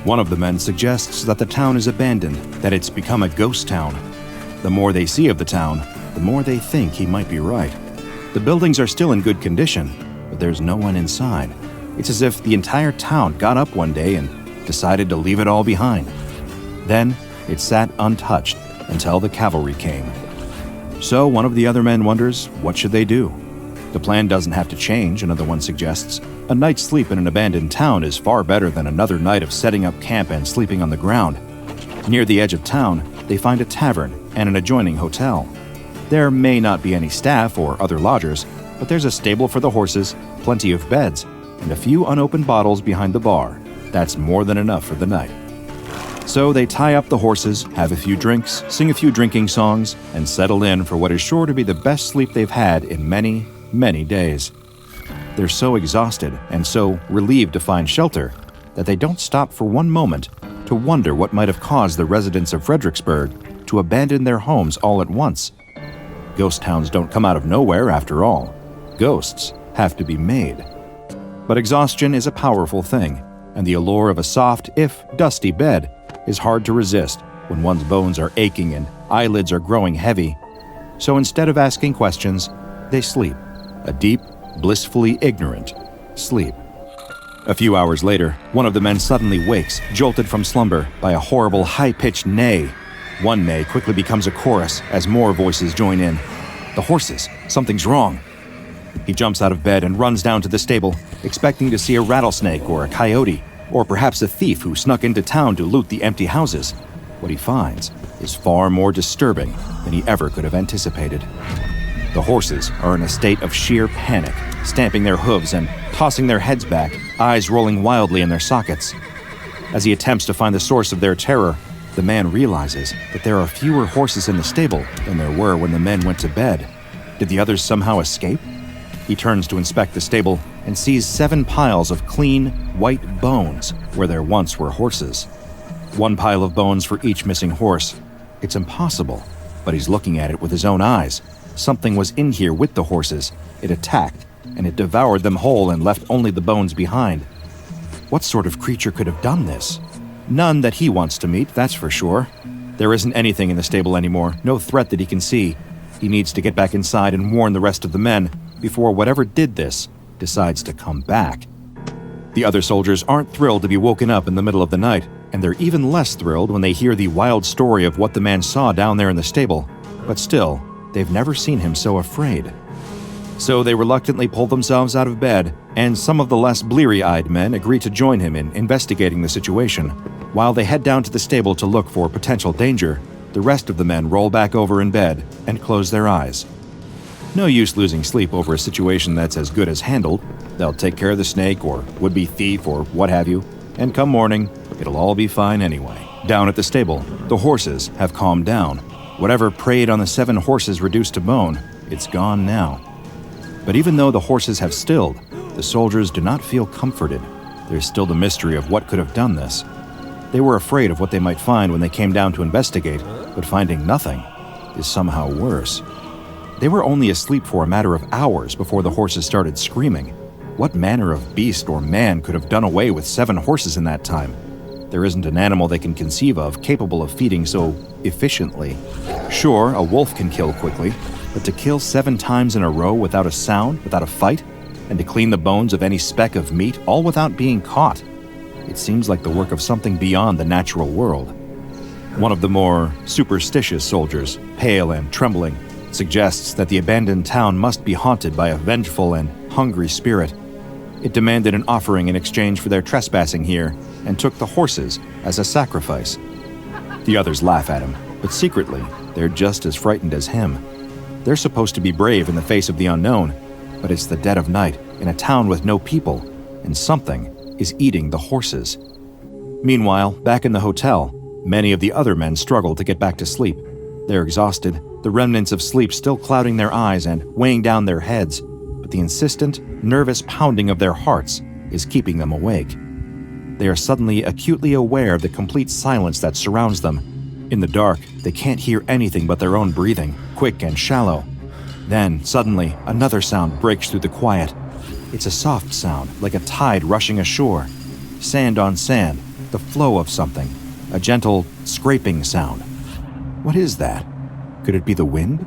One of the men suggests that the town is abandoned, that it's become a ghost town. The more they see of the town, the more they think he might be right. The buildings are still in good condition, but there's no one inside. It's as if the entire town got up one day and decided to leave it all behind. Then, it sat untouched until the cavalry came. So one of the other men wonders, what should they do? The plan doesn't have to change, another one suggests. A night's sleep in an abandoned town is far better than another night of setting up camp and sleeping on the ground. Near the edge of town, they find a tavern and an adjoining hotel. There may not be any staff or other lodgers, but there's a stable for the horses, plenty of beds, and a few unopened bottles behind the bar. That's more than enough for the night. So they tie up the horses, have a few drinks, sing a few drinking songs, and settle in for what is sure to be the best sleep they've had in many, many days. They're so exhausted and so relieved to find shelter that they don't stop for one moment to wonder what might have caused the residents of Fredericksburg to abandon their homes all at once. Ghost towns don't come out of nowhere, after all. Ghosts have to be made. But exhaustion is a powerful thing, and the allure of a soft, if dusty bed is hard to resist when one's bones are aching and eyelids are growing heavy. So instead of asking questions, they sleep. A deep, blissfully ignorant sleep. A few hours later, one of the men suddenly wakes, jolted from slumber by a horrible high-pitched neigh. One neigh quickly becomes a chorus as more voices join in. The horses! Something's wrong! He jumps out of bed and runs down to the stable, expecting to see a rattlesnake or a coyote, or perhaps a thief who snuck into town to loot the empty houses. What he finds is far more disturbing than he ever could have anticipated. The horses are in a state of sheer panic, stamping their hooves and tossing their heads back, eyes rolling wildly in their sockets. As he attempts to find the source of their terror, the man realizes that there are fewer horses in the stable than there were when the men went to bed. Did the others somehow escape? He turns to inspect the stable and sees 7 piles of clean, white bones where there once were horses. 1 pile of bones for each missing horse. It's impossible, but he's looking at it with his own eyes. Something was in here with the horses. It attacked, and it devoured them whole and left only the bones behind. What sort of creature could have done this? None that he wants to meet, that's for sure. There isn't anything in the stable anymore, no threat that he can see. He needs to get back inside and warn the rest of the men before whatever did this decides to come back. The other soldiers aren't thrilled to be woken up in the middle of the night, and they're even less thrilled when they hear the wild story of what the man saw down there in the stable. But still, they've never seen him so afraid. So they reluctantly pull themselves out of bed, and some of the less bleary-eyed men agree to join him in investigating the situation. While they head down to the stable to look for potential danger, the rest of the men roll back over in bed and close their eyes. No use losing sleep over a situation that's as good as handled. They'll take care of the snake or would-be thief or what have you, and come morning, it'll all be fine anyway. Down at the stable, the horses have calmed down. Whatever preyed on the 7 horses reduced to bone, it's gone now. But even though the horses have stilled, the soldiers do not feel comforted. There's still the mystery of what could have done this. They were afraid of what they might find when they came down to investigate, but finding nothing is somehow worse. They were only asleep for a matter of hours before the horses started screaming. What manner of beast or man could have done away with 7 horses in that time? There isn't an animal they can conceive of capable of feeding so efficiently. Sure, a wolf can kill quickly, but to kill 7 times in a row without a sound, without a fight, and to clean the bones of any speck of meat, all without being caught, it seems like the work of something beyond the natural world. One of the more superstitious soldiers, pale and trembling, suggests that the abandoned town must be haunted by a vengeful and hungry spirit. It demanded an offering in exchange for their trespassing here, and took the horses as a sacrifice. The others laugh at him, but secretly, they're just as frightened as him. They're supposed to be brave in the face of the unknown, but it's the dead of night in a town with no people, and something is eating the horses. Meanwhile, back in the hotel, many of the other men struggle to get back to sleep. They're exhausted, the remnants of sleep still clouding their eyes and weighing down their heads, but the insistent, nervous pounding of their hearts is keeping them awake. They are suddenly acutely aware of the complete silence that surrounds them. In the dark, they can't hear anything but their own breathing, quick and shallow. Then, suddenly, another sound breaks through the quiet. It's a soft sound, like a tide rushing ashore. Sand on sand, the flow of something. A gentle, scraping sound. What is that? Could it be the wind?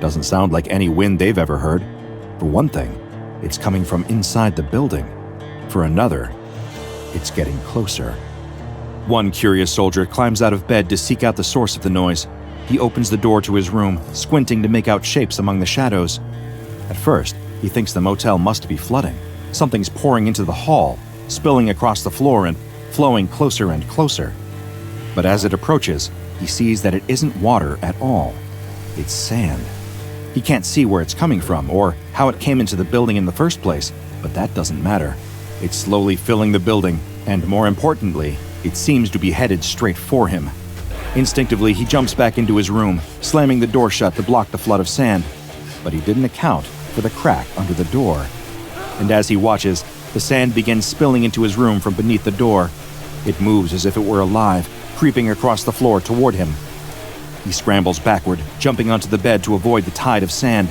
Doesn't sound like any wind they've ever heard. For one thing, it's coming from inside the building. For another, it's getting closer. One curious soldier climbs out of bed to seek out the source of the noise. He opens the door to his room, squinting to make out shapes among the shadows. At first, he thinks the motel must be flooding. Something's pouring into the hall, spilling across the floor and flowing closer and closer. But as it approaches, he sees that it isn't water at all. It's sand. He can't see where it's coming from or how it came into the building in the first place, but that doesn't matter. It's slowly filling the building, and more importantly, it seems to be headed straight for him. Instinctively, he jumps back into his room, slamming the door shut to block the flood of sand. But he didn't account for the crack under the door. And as he watches, the sand begins spilling into his room from beneath the door. It moves as if it were alive, creeping across the floor toward him. He scrambles backward, jumping onto the bed to avoid the tide of sand.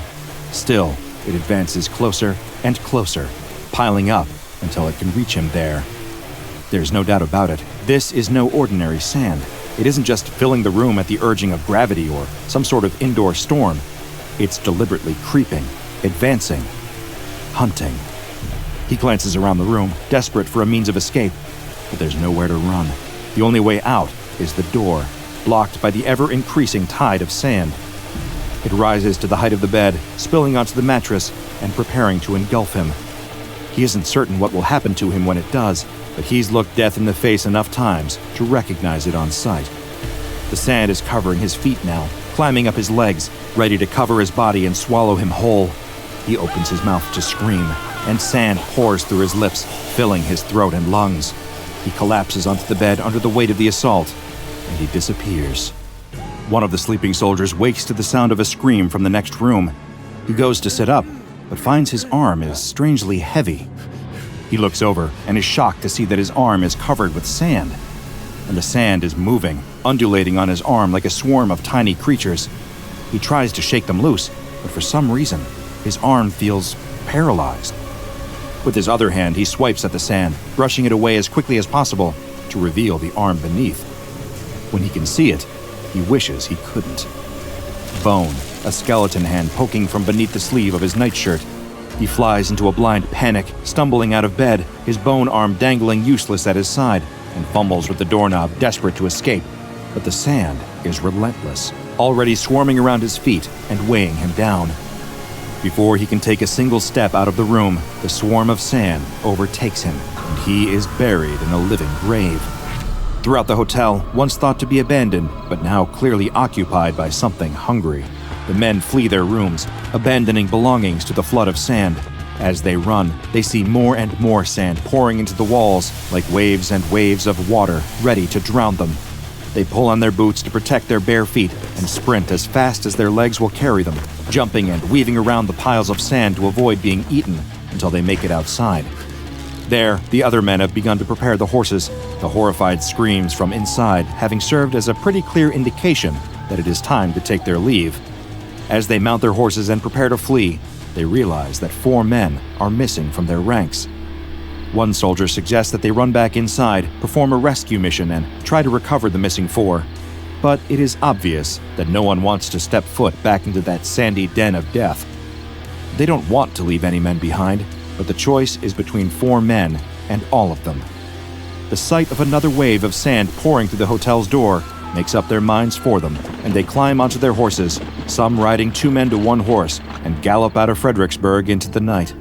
Still, it advances closer and closer, piling up until it can reach him there. There's no doubt about it. This is no ordinary sand. It isn't just filling the room at the urging of gravity or some sort of indoor storm. It's deliberately creeping, advancing, hunting. He glances around the room, desperate for a means of escape, but there's nowhere to run. The only way out is the door, blocked by the ever-increasing tide of sand. It rises to the height of the bed, spilling onto the mattress and preparing to engulf him. He isn't certain what will happen to him when it does, but he's looked death in the face enough times to recognize it on sight. The sand is covering his feet now, climbing up his legs, ready to cover his body and swallow him whole. He opens his mouth to scream, and sand pours through his lips, filling his throat and lungs. He collapses onto the bed under the weight of the assault, and he disappears. One of the sleeping soldiers wakes to the sound of a scream from the next room. He goes to sit up, but finds his arm is strangely heavy. He looks over and is shocked to see that his arm is covered with sand. And the sand is moving, undulating on his arm like a swarm of tiny creatures. He tries to shake them loose, but for some reason, his arm feels paralyzed. With his other hand, he swipes at the sand, brushing it away as quickly as possible to reveal the arm beneath. When he can see it, he wishes he couldn't. Bone, a skeleton hand poking from beneath the sleeve of his nightshirt. He flies into a blind panic, stumbling out of bed, his bone arm dangling useless at his side, and fumbles with the doorknob, desperate to escape. But the sand is relentless, already swarming around his feet and weighing him down. Before he can take a single step out of the room, the swarm of sand overtakes him, and he is buried in a living grave. Throughout the hotel, once thought to be abandoned, but now clearly occupied by something hungry, the men flee their rooms, abandoning belongings to the flood of sand. As they run, they see more and more sand pouring into the walls like waves and waves of water ready to drown them. They pull on their boots to protect their bare feet and sprint as fast as their legs will carry them, jumping and weaving around the piles of sand to avoid being eaten until they make it outside. There, the other men have begun to prepare the horses, the horrified screams from inside having served as a pretty clear indication that it is time to take their leave. As they mount their horses and prepare to flee, they realize that 4 men are missing from their ranks. One soldier suggests that they run back inside, perform a rescue mission, and try to recover the missing 4. But it is obvious that no one wants to step foot back into that sandy den of death. They don't want to leave any men behind, but the choice is between 4 men and all of them. The sight of another wave of sand pouring through the hotel's door makes up their minds for them, and they climb onto their horses, some riding 2 men to 1 horse, and gallop out of Fredericksburg into the night.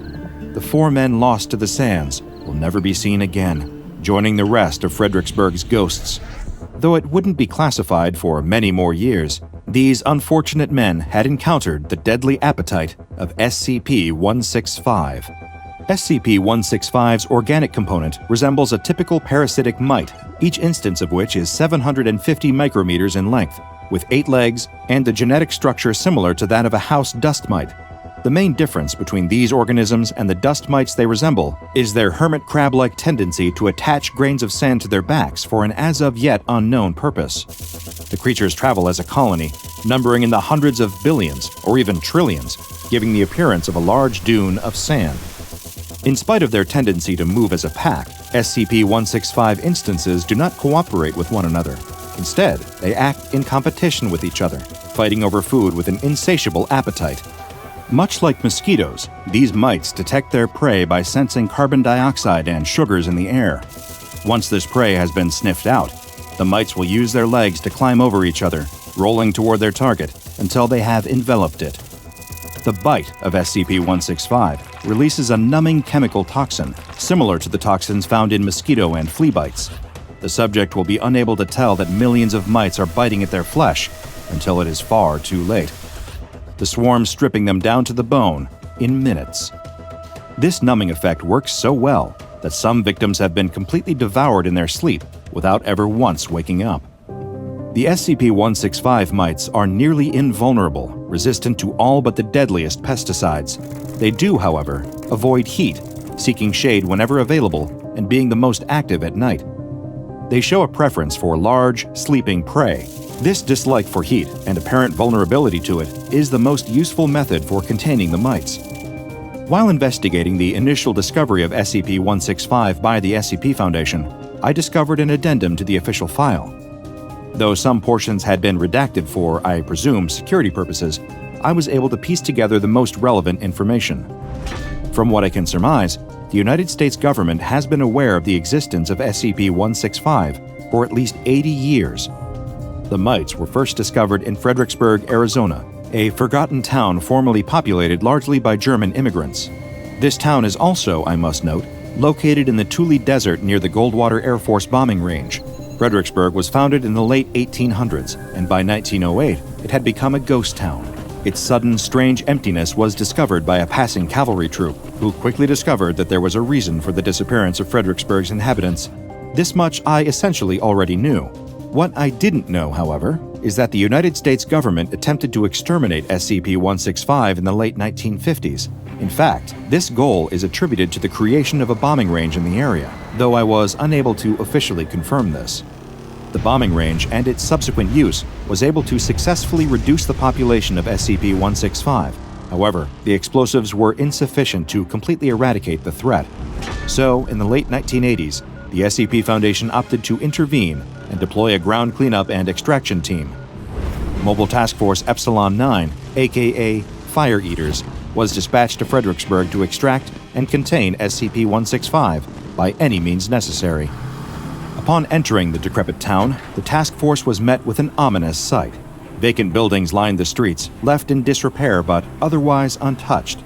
The 4 men lost to the sands will never be seen again, joining the rest of Fredericksburg's ghosts. Though it wouldn't be classified for many more years, these unfortunate men had encountered the deadly appetite of SCP-165. SCP-165's organic component resembles a typical parasitic mite, each instance of which is 750 micrometers in length, with 8 legs and a genetic structure similar to that of a house dust mite. The main difference between these organisms and the dust mites they resemble is their hermit crab-like tendency to attach grains of sand to their backs for an as-of-yet unknown purpose. The creatures travel as a colony, numbering in the hundreds of billions or even trillions, giving the appearance of a large dune of sand. In spite of their tendency to move as a pack, SCP-165 instances do not cooperate with one another. Instead, they act in competition with each other, fighting over food with an insatiable appetite. Much like mosquitoes, these mites detect their prey by sensing carbon dioxide and sugars in the air. Once this prey has been sniffed out, the mites will use their legs to climb over each other, rolling toward their target until they have enveloped it. The bite of SCP-165 releases a numbing chemical toxin, similar to the toxins found in mosquito and flea bites. The subject will be unable to tell that millions of mites are biting at their flesh until it is far too late. The swarm stripping them down to the bone in minutes. This numbing effect works so well that some victims have been completely devoured in their sleep without ever once waking up. The SCP-165 mites are nearly invulnerable, resistant to all but the deadliest pesticides. They do, however, avoid heat, seeking shade whenever available and being the most active at night. They show a preference for large, sleeping prey. This dislike for heat and apparent vulnerability to it is the most useful method for containing the mites. While investigating the initial discovery of SCP-165 by the SCP Foundation, I discovered an addendum to the official file. Though some portions had been redacted for, I presume, security purposes, I was able to piece together the most relevant information. From what I can surmise, the United States government has been aware of the existence of SCP-165 for at least 80 years. The mites were first discovered in Fredericksburg, Arizona, a forgotten town formerly populated largely by German immigrants. This town is also, I must note, located in the Tule Desert near the Goldwater Air Force bombing range. Fredericksburg was founded in the late 1800s, and by 1908, it had become a ghost town. Its sudden, strange emptiness was discovered by a passing cavalry troop, who quickly discovered that there was a reason for the disappearance of Fredericksburg's inhabitants. This much I essentially already knew. What I didn't know, however, is that the United States government attempted to exterminate SCP-165 in the late 1950s. In fact, this goal is attributed to the creation of a bombing range in the area, though I was unable to officially confirm this. The bombing range and its subsequent use was able to successfully reduce the population of SCP-165. However, the explosives were insufficient to completely eradicate the threat. So, in the late 1980s, the SCP Foundation opted to intervene and deploy a ground cleanup and extraction team. Mobile Task Force Epsilon 9, aka Fire Eaters, was dispatched to Fredericksburg to extract and contain SCP-165 by any means necessary. Upon entering the decrepit town, the task force was met with an ominous sight. Vacant buildings lined the streets, left in disrepair but otherwise untouched.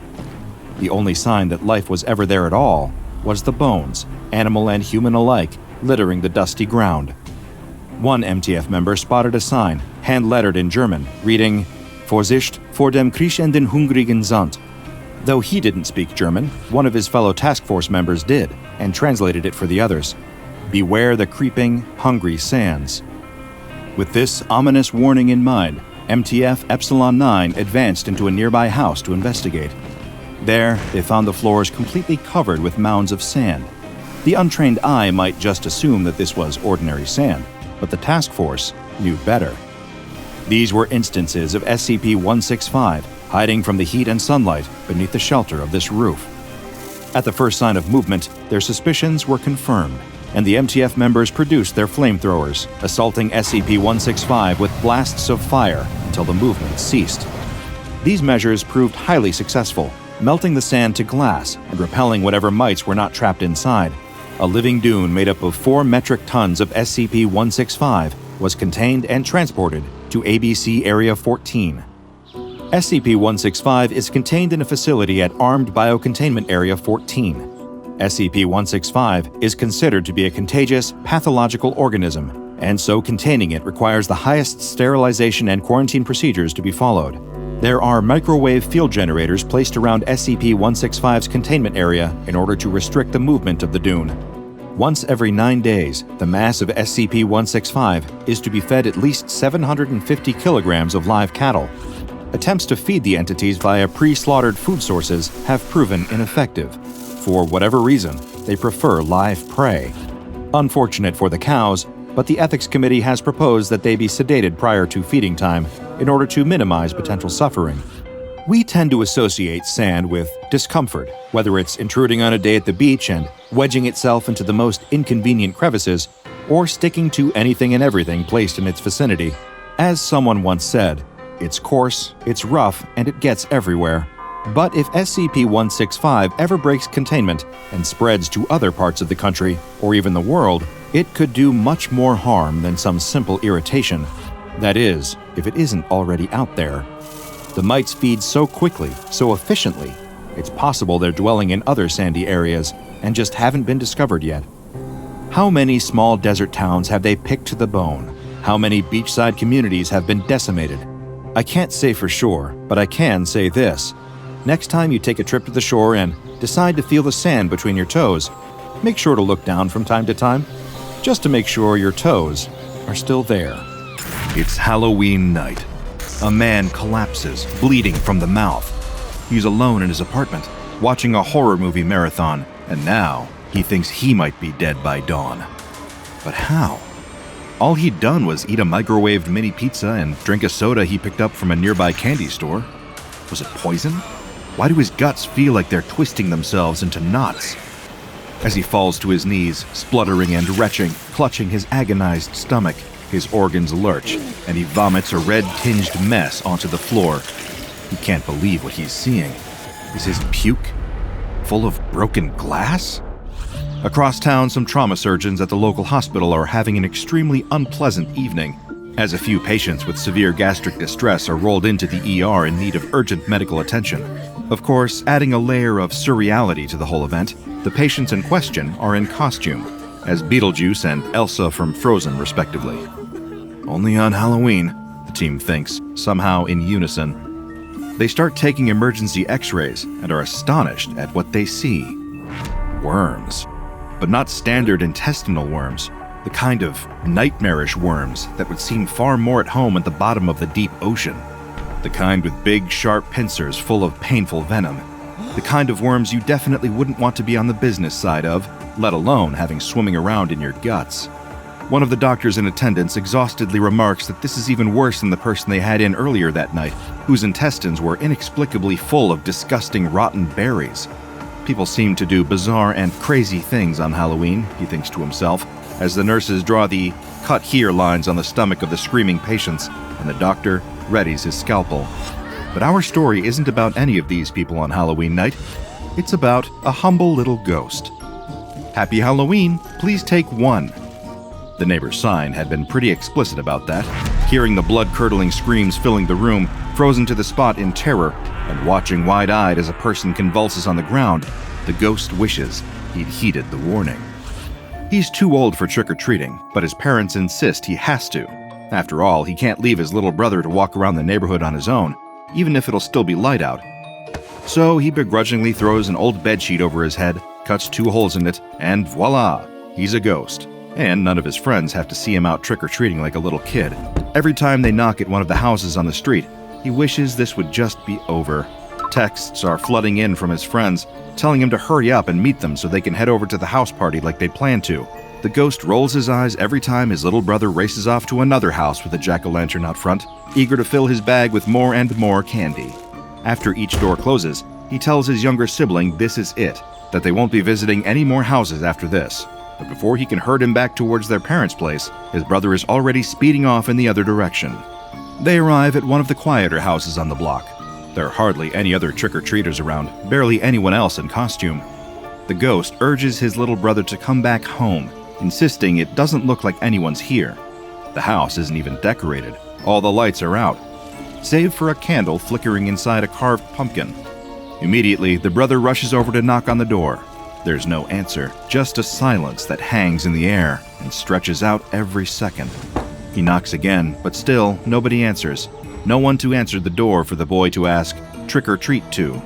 The only sign that life was ever there at all was the bones, animal and human alike, littering the dusty ground. One MTF member spotted a sign, hand-lettered in German, reading, Vorsicht vor dem kriechenden hungrigen Sand. Though he didn't speak German, one of his fellow task force members did, and translated it for the others. Beware the creeping, hungry sands. With this ominous warning in mind, MTF Epsilon 9 advanced into a nearby house to investigate. There, they found the floors completely covered with mounds of sand. The untrained eye might just assume that this was ordinary sand, but the task force knew better. These were instances of SCP-165 hiding from the heat and sunlight beneath the shelter of this roof. At the first sign of movement, their suspicions were confirmed, and the MTF members produced their flamethrowers, assaulting SCP-165 with blasts of fire until the movement ceased. These measures proved highly successful, melting the sand to glass and repelling whatever mites were not trapped inside. A living dune made up of 4 metric tons of SCP-165 was contained and transported to ABC Area 14. SCP-165 is contained in a facility at Armed Biocontainment Area 14. SCP-165 is considered to be a contagious, pathological organism, and so containing it requires the highest sterilization and quarantine procedures to be followed. There are microwave field generators placed around SCP-165's containment area in order to restrict the movement of the dune. Once every 9 days, the mass of SCP-165 is to be fed at least 750 kilograms of live cattle. Attempts to feed the entities via pre-slaughtered food sources have proven ineffective. For whatever reason, they prefer live prey. Unfortunate for the cows, but the Ethics Committee has proposed that they be sedated prior to feeding time in order to minimize potential suffering. We tend to associate sand with discomfort, whether it's intruding on a day at the beach and wedging itself into the most inconvenient crevices, or sticking to anything and everything placed in its vicinity. As someone once said, it's coarse, it's rough, and it gets everywhere. But if SCP-165 ever breaks containment and spreads to other parts of the country, or even the world, it could do much more harm than some simple irritation. That is, if it isn't already out there. The mites feed so quickly, so efficiently, it's possible they're dwelling in other sandy areas and just haven't been discovered yet. How many small desert towns have they picked to the bone? How many beachside communities have been decimated? I can't say for sure, but I can say this. Next time you take a trip to the shore and decide to feel the sand between your toes, make sure to look down from time to time, just to make sure your toes are still there. It's Halloween night. A man collapses, bleeding from the mouth. He's alone in his apartment, watching a horror movie marathon, and now he thinks he might be dead by dawn. But how? All he'd done was eat a microwaved mini pizza and drink a soda he picked up from a nearby candy store. Was it poison? Why do his guts feel like they're twisting themselves into knots? As he falls to his knees, spluttering and retching, clutching his agonized stomach, his organs lurch, and he vomits a red-tinged mess onto the floor. He can't believe what he's seeing. Is his puke? full of broken glass? Across town, some trauma surgeons at the local hospital are having an extremely unpleasant evening, as a few patients with severe gastric distress are rolled into the ER in need of urgent medical attention. Of course, adding a layer of surreality to the whole event, the patients in question are in costume, as Beetlejuice and Elsa from Frozen, respectively. Only on Halloween, the team thinks, somehow in unison. They start taking emergency x-rays and are astonished at what they see. Worms. But not standard intestinal worms, the kind of nightmarish worms that would seem far more at home at the bottom of the deep ocean. The kind with big, sharp pincers full of painful venom. The kind of worms you definitely wouldn't want to be on the business side of, let alone having swimming around in your guts. One of the doctors in attendance exhaustedly remarks that this is even worse than the person they had in earlier that night, whose intestines were inexplicably full of disgusting rotten berries. People seem to do bizarre and crazy things on Halloween, he thinks to himself, as the nurses draw the "cut here" lines on the stomach of the screaming patients, and the doctor readies his scalpel. But our story isn't about any of these people on Halloween night. It's about a humble little ghost. Happy Halloween, please take one. The neighbor's sign had been pretty explicit about that. Hearing the blood-curdling screams filling the room, frozen to the spot in terror, and watching wide-eyed as a person convulses on the ground, the ghost wishes he'd heeded the warning. He's too old for trick-or-treating, but his parents insist he has to. After all, he can't leave his little brother to walk around the neighborhood on his own, even if it'll still be light out. So he begrudgingly throws an old bedsheet over his head, cuts 2 holes in it, and voila, he's a ghost. And none of his friends have to see him out trick-or-treating like a little kid. Every time they knock at one of the houses on the street, he wishes this would just be over. Texts are flooding in from his friends, telling him to hurry up and meet them so they can head over to the house party like they planned to. The ghost rolls his eyes every time his little brother races off to another house with a jack-o'-lantern out front, eager to fill his bag with more and more candy. After each door closes, he tells his younger sibling this is it, that they won't be visiting any more houses after this. But before he can herd him back towards their parents' place, his brother is already speeding off in the other direction. They arrive at one of the quieter houses on the block. There are hardly any other trick-or-treaters around, barely anyone else in costume. The ghost urges his little brother to come back home, insisting it doesn't look like anyone's here. The house isn't even decorated. All the lights are out, save for a candle flickering inside a carved pumpkin. Immediately, the brother rushes over to knock on the door. There's no answer, just a silence that hangs in the air and stretches out every second. He knocks again, but still, nobody answers. No one to answer the door for the boy to ask, trick or treat to.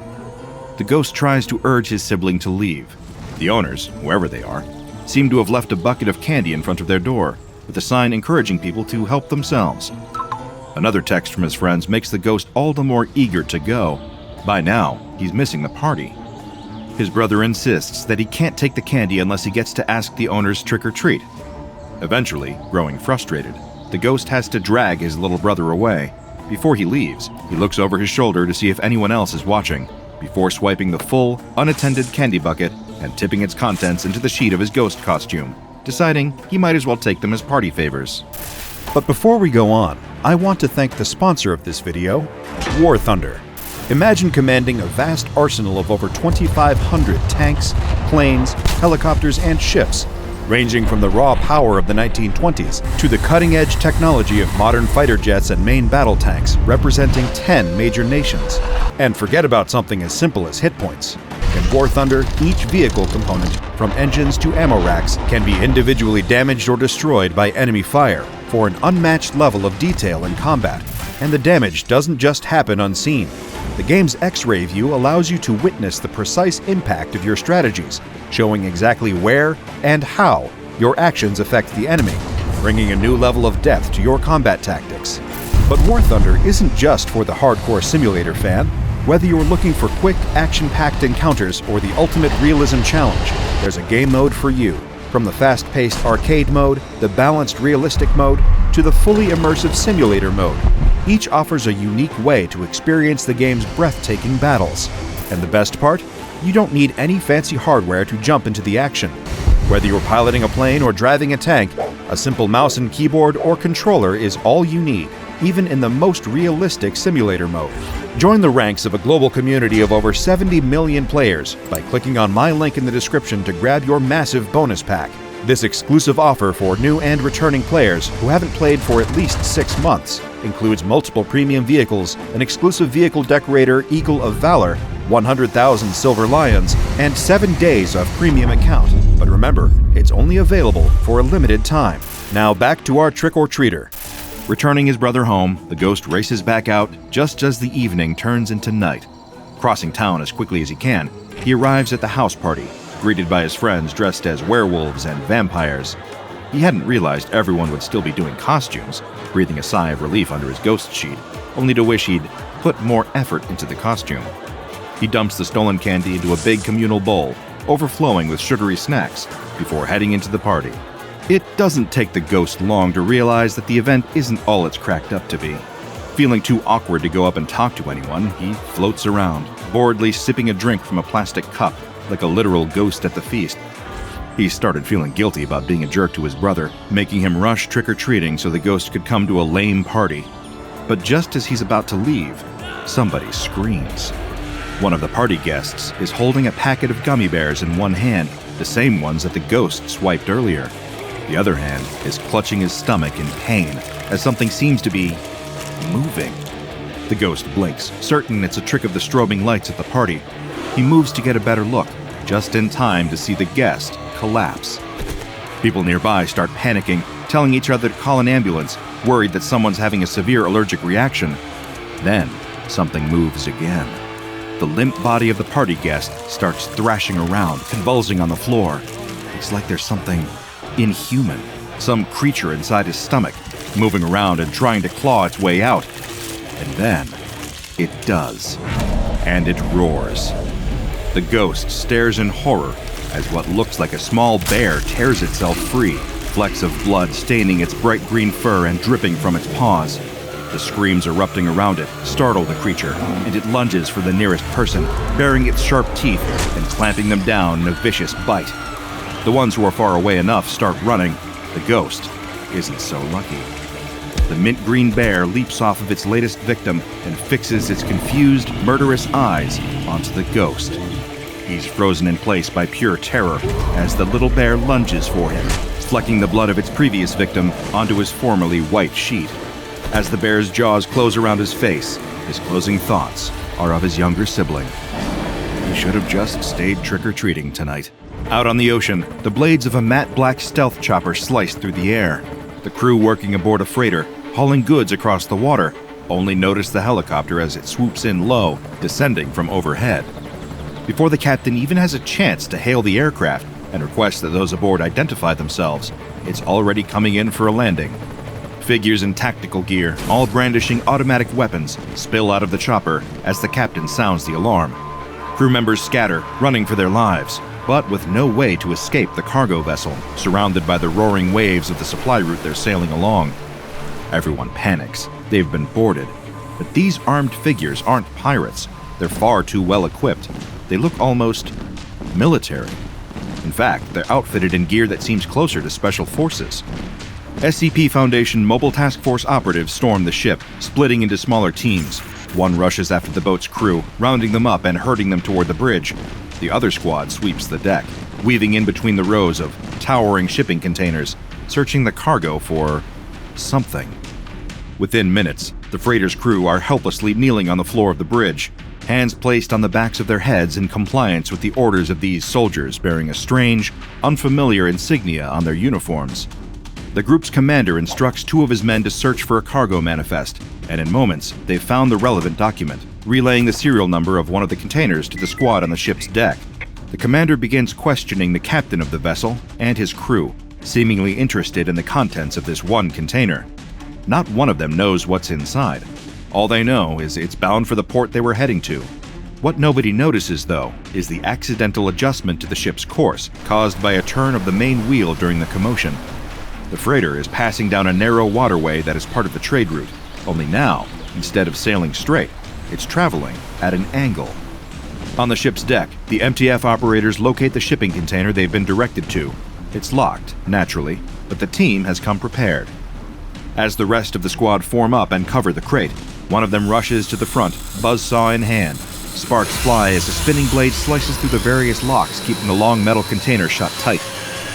The ghost tries to urge his sibling to leave. The owners, whoever they are, seem to have left a bucket of candy in front of their door, with a sign encouraging people to help themselves. Another text from his friends makes the ghost all the more eager to go. By now, he's missing the party. His brother insists that he can't take the candy unless he gets to ask the owners trick or treat. Eventually, growing frustrated, the ghost has to drag his little brother away. Before he leaves, he looks over his shoulder to see if anyone else is watching, before swiping the full, unattended candy bucket and tipping its contents into the sheet of his ghost costume, deciding he might as well take them as party favors. But before we go on, I want to thank the sponsor of this video, War Thunder. Imagine commanding a vast arsenal of over 2,500 tanks, planes, helicopters, and ships, ranging from the raw power of the 1920s to the cutting-edge technology of modern fighter jets and main battle tanks representing 10 major nations. And forget about something as simple as hit points. In War Thunder, each vehicle component, from engines to ammo racks, can be individually damaged or destroyed by enemy fire for an unmatched level of detail in combat. And the damage doesn't just happen unseen. The game's X-ray view allows you to witness the precise impact of your strategies, showing exactly where and how your actions affect the enemy, bringing a new level of depth to your combat tactics. But War Thunder isn't just for the hardcore simulator fan. Whether you're looking for quick, action-packed encounters or the ultimate realism challenge, there's a game mode for you. From the fast-paced arcade mode, the balanced realistic mode, to the fully immersive simulator mode, each offers a unique way to experience the game's breathtaking battles. And the best part? You don't need any fancy hardware to jump into the action. Whether you're piloting a plane or driving a tank, a simple mouse and keyboard or controller is all you need, even in the most realistic simulator mode. Join the ranks of a global community of over 70 million players by clicking on my link in the description to grab your massive bonus pack. This exclusive offer for new and returning players who haven't played for at least 6 months includes multiple premium vehicles, an exclusive vehicle decorator Eagle of Valor, 100,000 Silver Lions, and 7 days of premium account. But remember, it's only available for a limited time. Now back to our trick-or-treater. Returning his brother home, the ghost races back out just as the evening turns into night. Crossing town as quickly as he can, he arrives at the house party, greeted by his friends dressed as werewolves and vampires. He hadn't realized everyone would still be doing costumes, breathing a sigh of relief under his ghost sheet, only to wish he'd put more effort into the costume. He dumps the stolen candy into a big communal bowl, overflowing with sugary snacks, before heading into the party. It doesn't take the ghost long to realize that the event isn't all it's cracked up to be. Feeling too awkward to go up and talk to anyone, he floats around, boredly sipping a drink from a plastic cup, like a literal ghost at the feast. He started feeling guilty about being a jerk to his brother, making him rush trick-or-treating so the ghost could come to a lame party. But just as he's about to leave, somebody screams. One of the party guests is holding a packet of gummy bears in one hand, the same ones that the ghost swiped earlier. The other hand is clutching his stomach in pain as something seems to be moving. The ghost blinks, certain it's a trick of the strobing lights at the party. He moves to get a better look, just in time to see the guest collapse. People nearby start panicking, telling each other to call an ambulance, worried that someone's having a severe allergic reaction. Then, something moves again. The limp body of the party guest starts thrashing around, convulsing on the floor. It's like there's something inhuman, some creature inside his stomach, moving around and trying to claw its way out. And then, it does. And it roars. The ghost stares in horror as what looks like a small bear tears itself free, flecks of blood staining its bright green fur and dripping from its paws. The screams erupting around it startle the creature, and it lunges for the nearest person, baring its sharp teeth and clamping them down in a vicious bite. The ones who are far away enough start running. The ghost isn't so lucky. The mint green bear leaps off of its latest victim and fixes its confused, murderous eyes onto the ghost. He's frozen in place by pure terror as the little bear lunges for him, flecking the blood of its previous victim onto his formerly white sheet. As the bear's jaws close around his face, his closing thoughts are of his younger sibling. He should have just stayed trick-or-treating tonight. Out on the ocean, the blades of a matte black stealth chopper slice through the air. The crew working aboard a freighter, hauling goods across the water, only notice the helicopter as it swoops in low, descending from overhead. Before the captain even has a chance to hail the aircraft and request that those aboard identify themselves, it's already coming in for a landing. Figures in tactical gear, all brandishing automatic weapons, spill out of the chopper as the captain sounds the alarm. Crew members scatter, running for their lives, but with no way to escape the cargo vessel, surrounded by the roaring waves of the supply route they're sailing along. Everyone panics. They've been boarded. But these armed figures aren't pirates. They're far too well equipped. They look almost military. In fact, they're outfitted in gear that seems closer to Special Forces. SCP Foundation Mobile Task Force operatives storm the ship, splitting into smaller teams. One rushes after the boat's crew, rounding them up and herding them toward the bridge. The other squad sweeps the deck, weaving in between the rows of towering shipping containers, searching the cargo for something. Within minutes, the freighter's crew are helplessly kneeling on the floor of the bridge, hands placed on the backs of their heads in compliance with the orders of these soldiers bearing a strange, unfamiliar insignia on their uniforms. The group's commander instructs 2 of his men to search for a cargo manifest, and in moments, they've found the relevant document, relaying the serial number of one of the containers to the squad on the ship's deck. The commander begins questioning the captain of the vessel and his crew, seemingly interested in the contents of this one container. Not one of them knows what's inside. All they know is it's bound for the port they were heading to. What nobody notices, though, is the accidental adjustment to the ship's course, caused by a turn of the main wheel during the commotion. The freighter is passing down a narrow waterway that is part of the trade route, only now, instead of sailing straight, it's traveling at an angle. On the ship's deck, the MTF operators locate the shipping container they've been directed to. It's locked, naturally, but the team has come prepared. As the rest of the squad form up and cover the crate, One of them rushes to the front, buzzsaw in hand. Sparks fly as the spinning blade slices through the various locks, keeping the long metal container shut tight.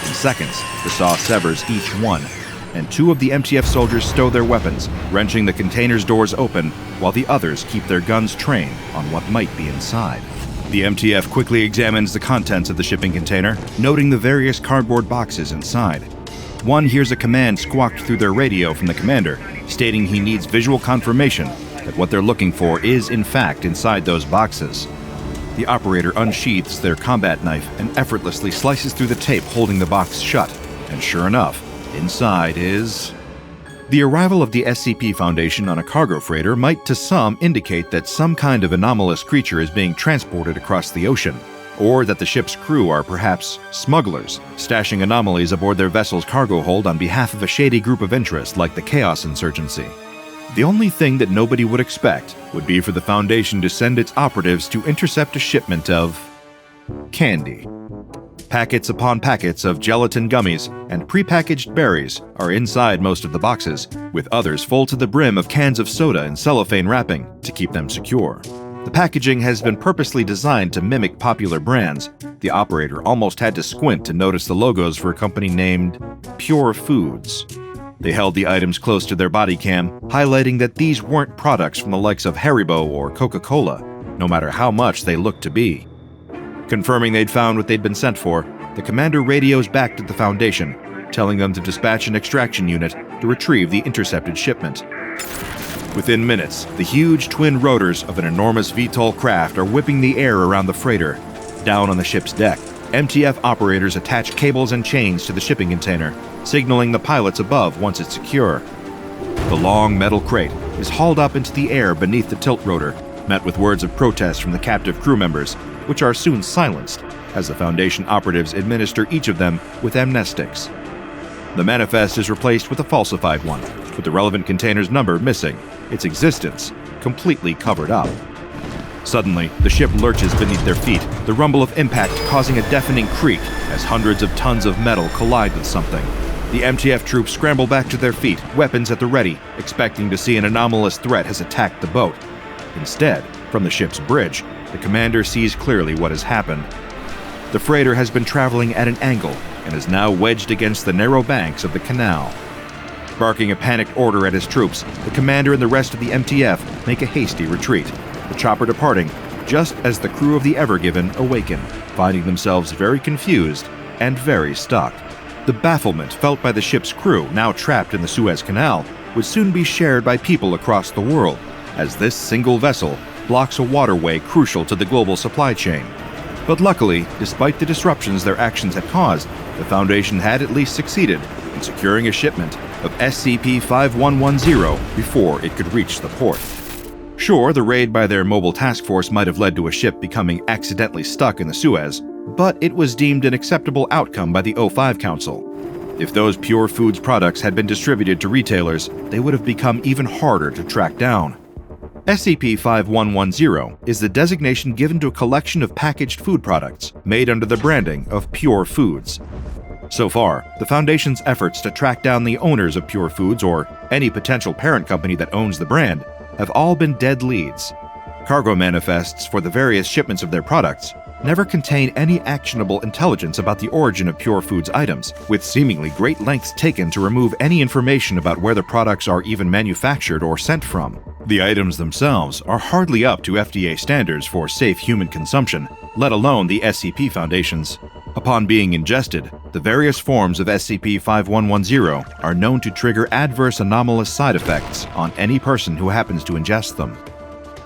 In seconds, the saw severs each one, and 2 of the MTF soldiers stow their weapons, wrenching the container's doors open, while the others keep their guns trained on what might be inside. The MTF quickly examines the contents of the shipping container, noting the various cardboard boxes inside. One hears a command squawked through their radio from the commander, stating he needs visual confirmation that what they're looking for is, in fact, inside those boxes. The operator unsheaths their combat knife and effortlessly slices through the tape holding the box shut, and sure enough, inside is... The arrival of the SCP Foundation on a cargo freighter might to some indicate that some kind of anomalous creature is being transported across the ocean, or that the ship's crew are perhaps smugglers, stashing anomalies aboard their vessel's cargo hold on behalf of a shady group of interest like the Chaos Insurgency. The only thing that nobody would expect would be for the Foundation to send its operatives to intercept a shipment of... candy. Packets upon packets of gelatin gummies and prepackaged berries are inside most of the boxes, with others full to the brim of cans of soda and cellophane wrapping to keep them secure. The packaging has been purposely designed to mimic popular brands. The operator almost had to squint to notice the logos for a company named Pure Foods. They held the items close to their body cam, highlighting that these weren't products from the likes of Haribo or Coca-Cola, no matter how much they looked to be. Confirming they'd found what they'd been sent for, the commander radios back to the Foundation, telling them to dispatch an extraction unit to retrieve the intercepted shipment. Within minutes, the huge twin rotors of an enormous VTOL craft are whipping the air around the freighter. Down on the ship's deck, MTF operators attach cables and chains to the shipping container, signaling the pilots above once it's secure. The long metal crate is hauled up into the air beneath the tilt rotor, met with words of protest from the captive crew members, which are soon silenced as the Foundation operatives administer each of them with amnestics. The manifest is replaced with a falsified one, with the relevant container's number missing, its existence completely covered up. Suddenly, the ship lurches beneath their feet, the rumble of impact causing a deafening creak as hundreds of tons of metal collide with something. The MTF troops scramble back to their feet, weapons at the ready, expecting to see an anomalous threat has attacked the boat. Instead, from the ship's bridge, the commander sees clearly what has happened. The freighter has been traveling at an angle and is now wedged against the narrow banks of the canal. Barking a panicked order at his troops, the commander and the rest of the MTF make a hasty retreat, the chopper departing just as the crew of the Ever Given awaken, finding themselves very confused and very stuck. The bafflement felt by the ship's crew, now trapped in the Suez Canal, would soon be shared by people across the world, as this single vessel blocks a waterway crucial to the global supply chain. But luckily, despite the disruptions their actions had caused, the Foundation had at least succeeded in securing a shipment of SCP-5110 before it could reach the port. Sure, the raid by their mobile task force might have led to a ship becoming accidentally stuck in the Suez, but it was deemed an acceptable outcome by the O5 Council. If those Pure Foods products had been distributed to retailers, they would have become even harder to track down. SCP-5110 is the designation given to a collection of packaged food products made under the branding of Pure Foods. So far, the Foundation's efforts to track down the owners of Pure Foods or any potential parent company that owns the brand have all been dead leads. Cargo manifests for the various shipments of their products never contain any actionable intelligence about the origin of Pure Foods items, with seemingly great lengths taken to remove any information about where the products are even manufactured or sent from. The items themselves are hardly up to FDA standards for safe human consumption, let alone the SCP Foundation's. Upon being ingested, the various forms of SCP-5110 are known to trigger adverse anomalous side effects on any person who happens to ingest them.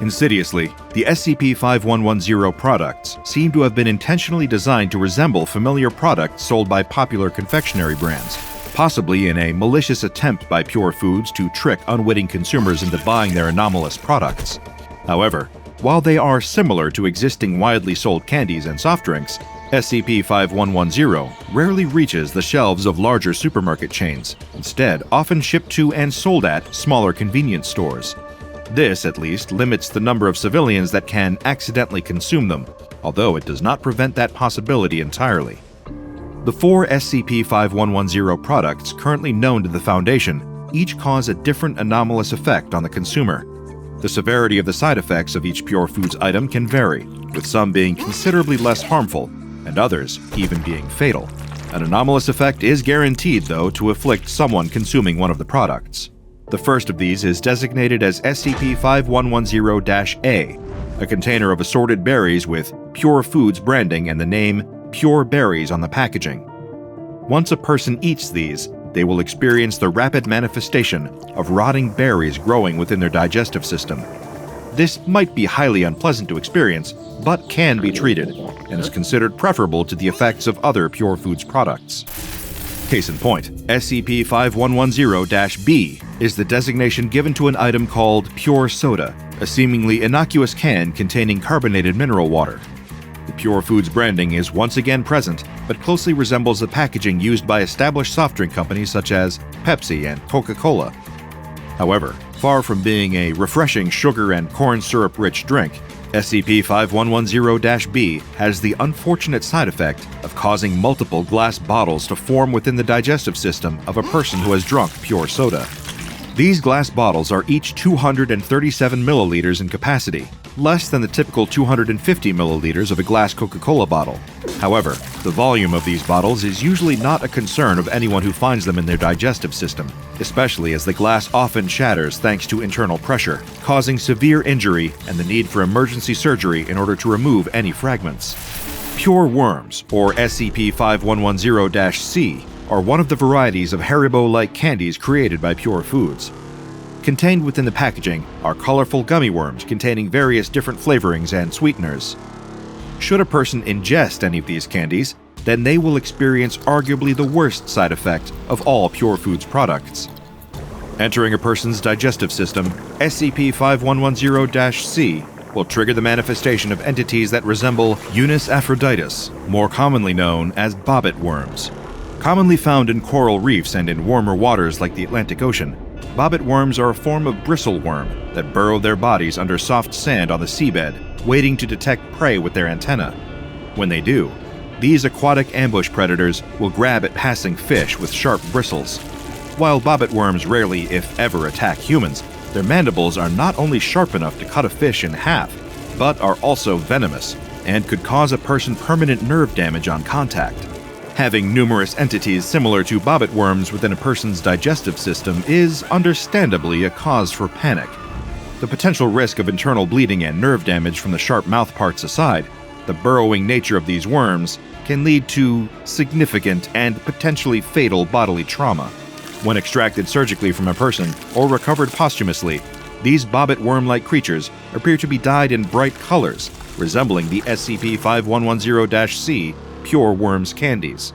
Insidiously, the SCP-5110 products seem to have been intentionally designed to resemble familiar products sold by popular confectionery brands, possibly in a malicious attempt by Pure Foods to trick unwitting consumers into buying their anomalous products. However, while they are similar to existing widely sold candies and soft drinks, SCP-5110 rarely reaches the shelves of larger supermarket chains, instead often shipped to and sold at smaller convenience stores. This, at least, limits the number of civilians that can accidentally consume them, although it does not prevent that possibility entirely. The 4 SCP-5110 products currently known to the Foundation each cause a different anomalous effect on the consumer. The severity of the side effects of each Pure Foods item can vary, with some being considerably less harmful, and others even being fatal. An anomalous effect is guaranteed, though, to afflict someone consuming one of the products. The first of these is designated as SCP-5110-A, a container of assorted berries with Pure Foods branding and the name Pure Berries on the packaging. Once a person eats these, they will experience the rapid manifestation of rotting berries growing within their digestive system. This might be highly unpleasant to experience, but can be treated, and is considered preferable to the effects of other Pure Foods products. Case in point, SCP-5110-B is the designation given to an item called Pure Soda, a seemingly innocuous can containing carbonated mineral water. The Pure Foods branding is once again present, but closely resembles the packaging used by established soft drink companies such as Pepsi and Coca-Cola. However, far from being a refreshing sugar and corn syrup-rich drink, SCP-5110-B has the unfortunate side effect of causing multiple glass bottles to form within the digestive system of a person who has drunk pure soda. These glass bottles are each 237 milliliters in capacity, less than the typical 250 milliliters of a glass Coca-Cola bottle. However, the volume of these bottles is usually not a concern of anyone who finds them in their digestive system, especially as the glass often shatters thanks to internal pressure, causing severe injury and the need for emergency surgery in order to remove any fragments. Pure worms, or SCP-5110-C, are one of the varieties of Haribo-like candies created by Pure Foods. Contained within the packaging are colorful gummy worms containing various different flavorings and sweeteners. Should a person ingest any of these candies, then they will experience arguably the worst side effect of all Pure Foods products. Entering a person's digestive system, SCP-5110-C will trigger the manifestation of entities that resemble Unis aphroditis, more commonly known as bobbit worms. Commonly found in coral reefs and in warmer waters like the Atlantic Ocean, bobbit worms are a form of bristle worm that burrow their bodies under soft sand on the seabed, waiting to detect prey with their antennae. When they do, these aquatic ambush predators will grab at passing fish with sharp bristles. While bobbit worms rarely, if ever, attack humans, their mandibles are not only sharp enough to cut a fish in half, but are also venomous and could cause a person permanent nerve damage on contact. Having numerous entities similar to bobbit worms within a person's digestive system is understandably a cause for panic. The potential risk of internal bleeding and nerve damage from the sharp mouthparts aside, the burrowing nature of these worms can lead to significant and potentially fatal bodily trauma. When extracted surgically from a person or recovered posthumously, these bobbit worm-like creatures appear to be dyed in bright colors, resembling the SCP-5110-C Pure Worms candies.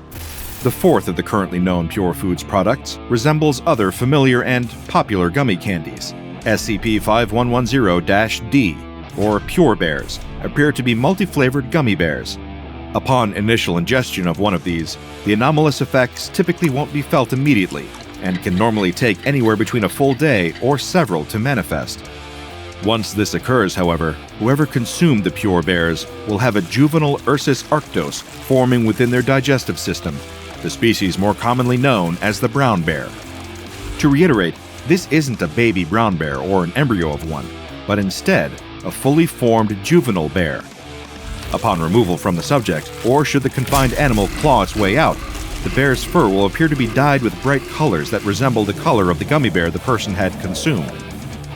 The fourth of the currently known Pure Foods products resembles other familiar and popular gummy candies. SCP-5110-D, or Pure Bears, appear to be multi-flavored gummy bears. Upon initial ingestion of one of these, the anomalous effects typically won't be felt immediately, and can normally take anywhere between a full day or several to manifest. Once this occurs, however, whoever consumed the Pure Bears will have a juvenile Ursus arctos forming within their digestive system, the species more commonly known as the brown bear. To reiterate, this isn't a baby brown bear or an embryo of one, but instead a fully formed juvenile bear. Upon removal from the subject, or should the confined animal claw its way out, the bear's fur will appear to be dyed with bright colors that resemble the color of the gummy bear the person had consumed.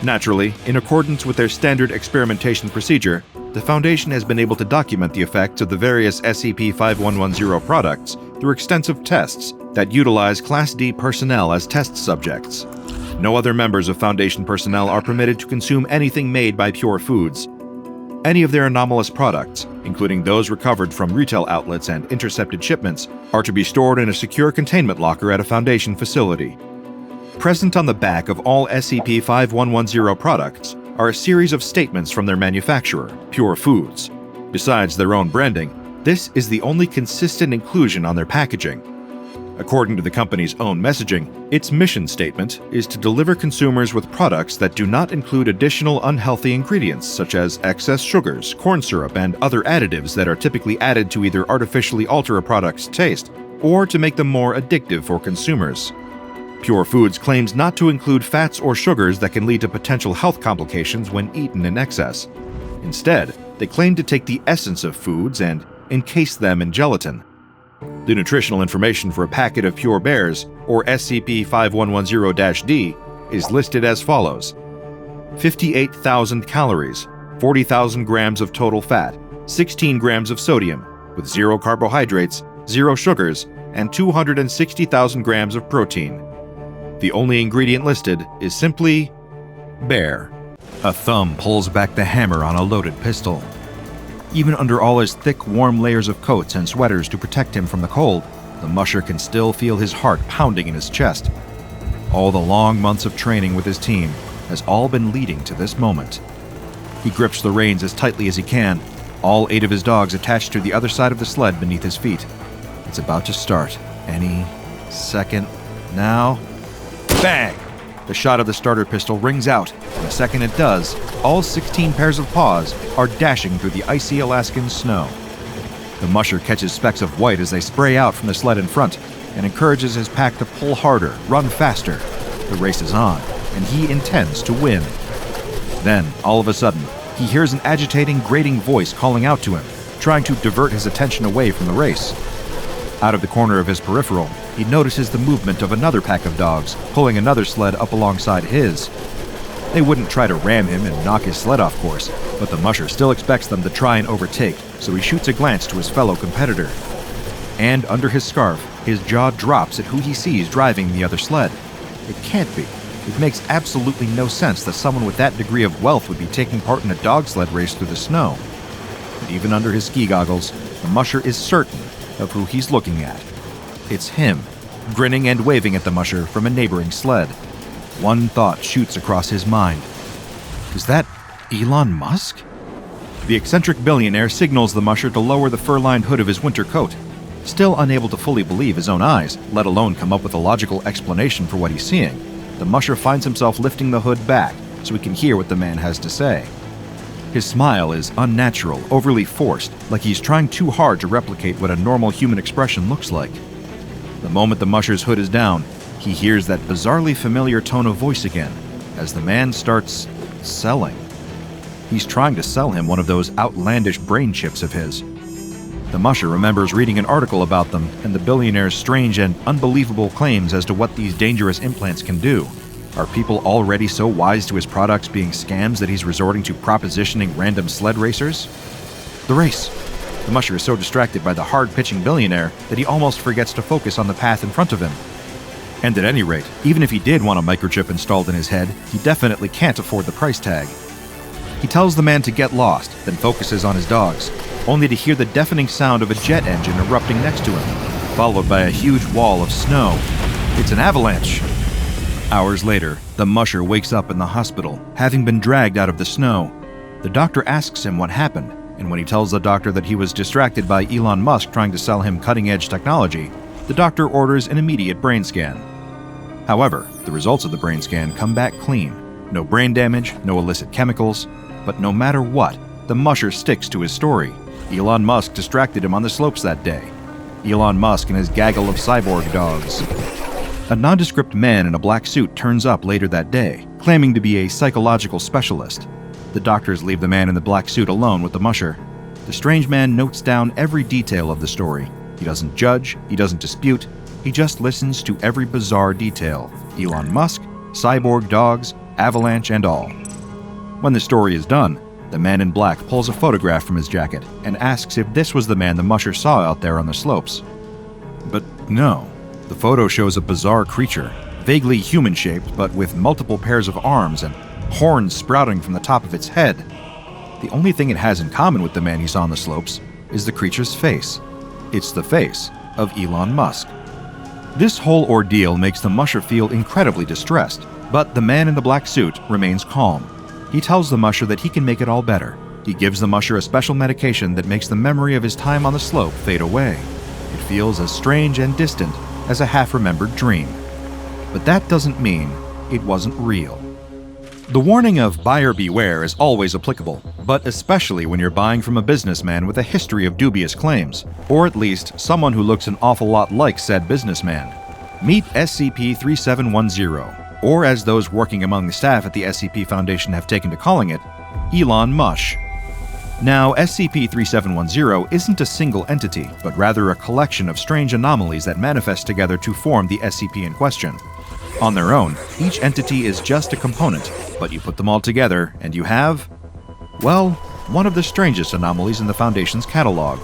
Naturally, in accordance with their standard experimentation procedure, the Foundation has been able to document the effects of the various SCP-5110 products through extensive tests that utilize Class D personnel as test subjects. No other members of Foundation personnel are permitted to consume anything made by Pure Foods. Any of their anomalous products, including those recovered from retail outlets and intercepted shipments, are to be stored in a secure containment locker at a Foundation facility. Present on the back of all SCP-5110 products are a series of statements from their manufacturer, Pure Foods. Besides their own branding, this is the only consistent inclusion on their packaging. According to the company's own messaging, its mission statement is to deliver consumers with products that do not include additional unhealthy ingredients such as excess sugars, corn syrup, and other additives that are typically added to either artificially alter a product's taste or to make them more addictive for consumers. Pure Foods claims not to include fats or sugars that can lead to potential health complications when eaten in excess. Instead, they claim to take the essence of foods and encase them in gelatin. The nutritional information for a packet of Pure Bears, or SCP-5110-D, is listed as follows: 58,000 calories, 40,000 grams of total fat, 16 grams of sodium, with 0 carbohydrates, 0 sugars, and 260,000 grams of protein. The only ingredient listed is simply bear. A thumb pulls back the hammer on a loaded pistol. Even under all his thick, warm layers of coats and sweaters to protect him from the cold, the musher can still feel his heart pounding in his chest. All the long months of training with his team has all been leading to this moment. He grips the reins as tightly as he can, all 8 of his dogs attached to the other side of the sled beneath his feet. It's about to start. Any second now. Bang! The shot of the starter pistol rings out, and the second it does, all 16 pairs of paws are dashing through the icy Alaskan snow. The musher catches specks of white as they spray out from the sled in front, and encourages his pack to pull harder, run faster. The race is on, and he intends to win. Then, all of a sudden, he hears an agitating, grating voice calling out to him, trying to divert his attention away from the race. Out of the corner of his peripheral, he notices the movement of another pack of dogs, pulling another sled up alongside his. They wouldn't try to ram him and knock his sled off course, but the musher still expects them to try and overtake, so he shoots a glance to his fellow competitor. And under his scarf, his jaw drops at who he sees driving the other sled. It can't be. It makes absolutely no sense that someone with that degree of wealth would be taking part in a dog sled race through the snow. But even under his ski goggles, the musher is certain of who he's looking at. It's him, grinning and waving at the musher from a neighboring sled. One thought shoots across his mind. Is that Elon Musk? The eccentric billionaire signals the musher to lower the fur-lined hood of his winter coat. Still unable to fully believe his own eyes, let alone come up with a logical explanation for what he's seeing, the musher finds himself lifting the hood back so he can hear what the man has to say. His smile is unnatural, overly forced, like he's trying too hard to replicate what a normal human expression looks like. The moment the musher's hood is down, he hears that bizarrely familiar tone of voice again, as the man starts selling. He's trying to sell him one of those outlandish brain chips of his. The musher remembers reading an article about them and the billionaire's strange and unbelievable claims as to what these dangerous implants can do. Are people already so wise to his products being scams that he's resorting to propositioning random sled racers? The race. The musher is so distracted by the hard-pitching billionaire that he almost forgets to focus on the path in front of him. And at any rate, even if he did want a microchip installed in his head, he definitely can't afford the price tag. He tells the man to get lost, then focuses on his dogs, only to hear the deafening sound of a jet engine erupting next to him, followed by a huge wall of snow. It's an avalanche! Hours later, the musher wakes up in the hospital, having been dragged out of the snow. The doctor asks him what happened, and when he tells the doctor that he was distracted by Elon Musk trying to sell him cutting-edge technology, the doctor orders an immediate brain scan. However, the results of the brain scan come back clean. No brain damage, no illicit chemicals, but no matter what, the musher sticks to his story. Elon Musk distracted him on the slopes that day. Elon Musk and his gaggle of cyborg dogs. A nondescript man in a black suit turns up later that day, claiming to be a psychological specialist. The doctors leave the man in the black suit alone with the musher. The strange man notes down every detail of the story. He doesn't judge, he doesn't dispute, he just listens to every bizarre detail. Elon Musk, cyborg dogs, avalanche, and all. When the story is done, the man in black pulls a photograph from his jacket and asks if this was the man the musher saw out there on the slopes. But no. The photo shows a bizarre creature, vaguely human-shaped but with multiple pairs of arms and horns sprouting from the top of its head. The only thing it has in common with the man he saw on the slopes is the creature's face. It's the face of Elon Musk. This whole ordeal makes the musher feel incredibly distressed, but the man in the black suit remains calm. He tells the musher that he can make it all better. He gives the musher a special medication that makes the memory of his time on the slope fade away. It feels as strange and distant as a half-remembered dream. But that doesn't mean it wasn't real. The warning of buyer beware is always applicable, but especially when you're buying from a businessman with a history of dubious claims, or at least someone who looks an awful lot like said businessman. Meet SCP-3710, or as those working among the staff at the SCP Foundation have taken to calling it, Elon Mush. Now, SCP-3710 isn't a single entity, but rather a collection of strange anomalies that manifest together to form the SCP in question. On their own, each entity is just a component, but you put them all together and you have, well, one of the strangest anomalies in the Foundation's catalog.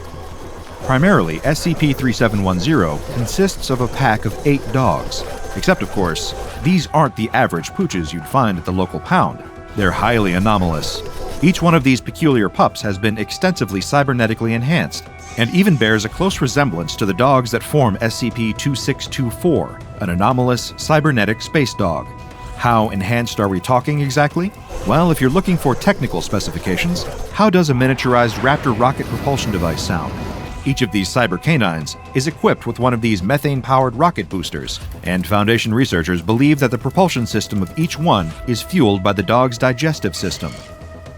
Primarily, SCP-3710 consists of a pack of 8 dogs, except of course, these aren't the average pooches you'd find at the local pound. They're highly anomalous. Each one of these peculiar pups has been extensively cybernetically enhanced, and even bears a close resemblance to the dogs that form SCP-2624, an anomalous cybernetic space dog. How enhanced are we talking exactly? Well, if you're looking for technical specifications, how does a miniaturized Raptor rocket propulsion device sound? Each of these cyber canines is equipped with one of these methane-powered rocket boosters, and Foundation researchers believe that the propulsion system of each one is fueled by the dog's digestive system.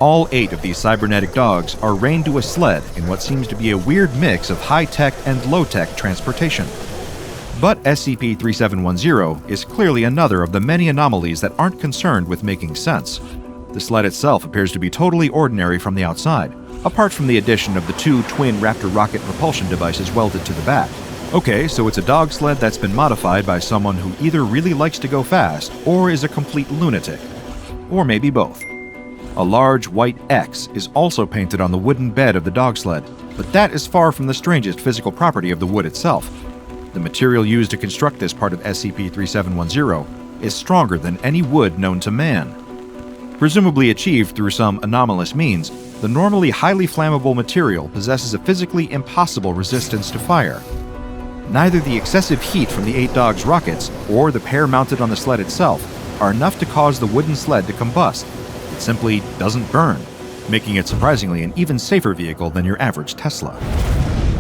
All 8 of these cybernetic dogs are reined to a sled in what seems to be a weird mix of high-tech and low-tech transportation. But SCP-3710 is clearly another of the many anomalies that aren't concerned with making sense. The sled itself appears to be totally ordinary from the outside, apart from the addition of the 2 twin Raptor rocket propulsion devices welded to the back. Okay, so it's a dog sled that's been modified by someone who either really likes to go fast or is a complete lunatic. Or maybe both. A large white X is also painted on the wooden bed of the dog sled, but that is far from the strangest physical property of the wood itself. The material used to construct this part of SCP-3710 is stronger than any wood known to man. Presumably achieved through some anomalous means, the normally highly flammable material possesses a physically impossible resistance to fire. Neither the excessive heat from the 8 dogs' rockets or the pair mounted on the sled itself are enough to cause the wooden sled to combust. It simply doesn't burn, making it surprisingly an even safer vehicle than your average Tesla.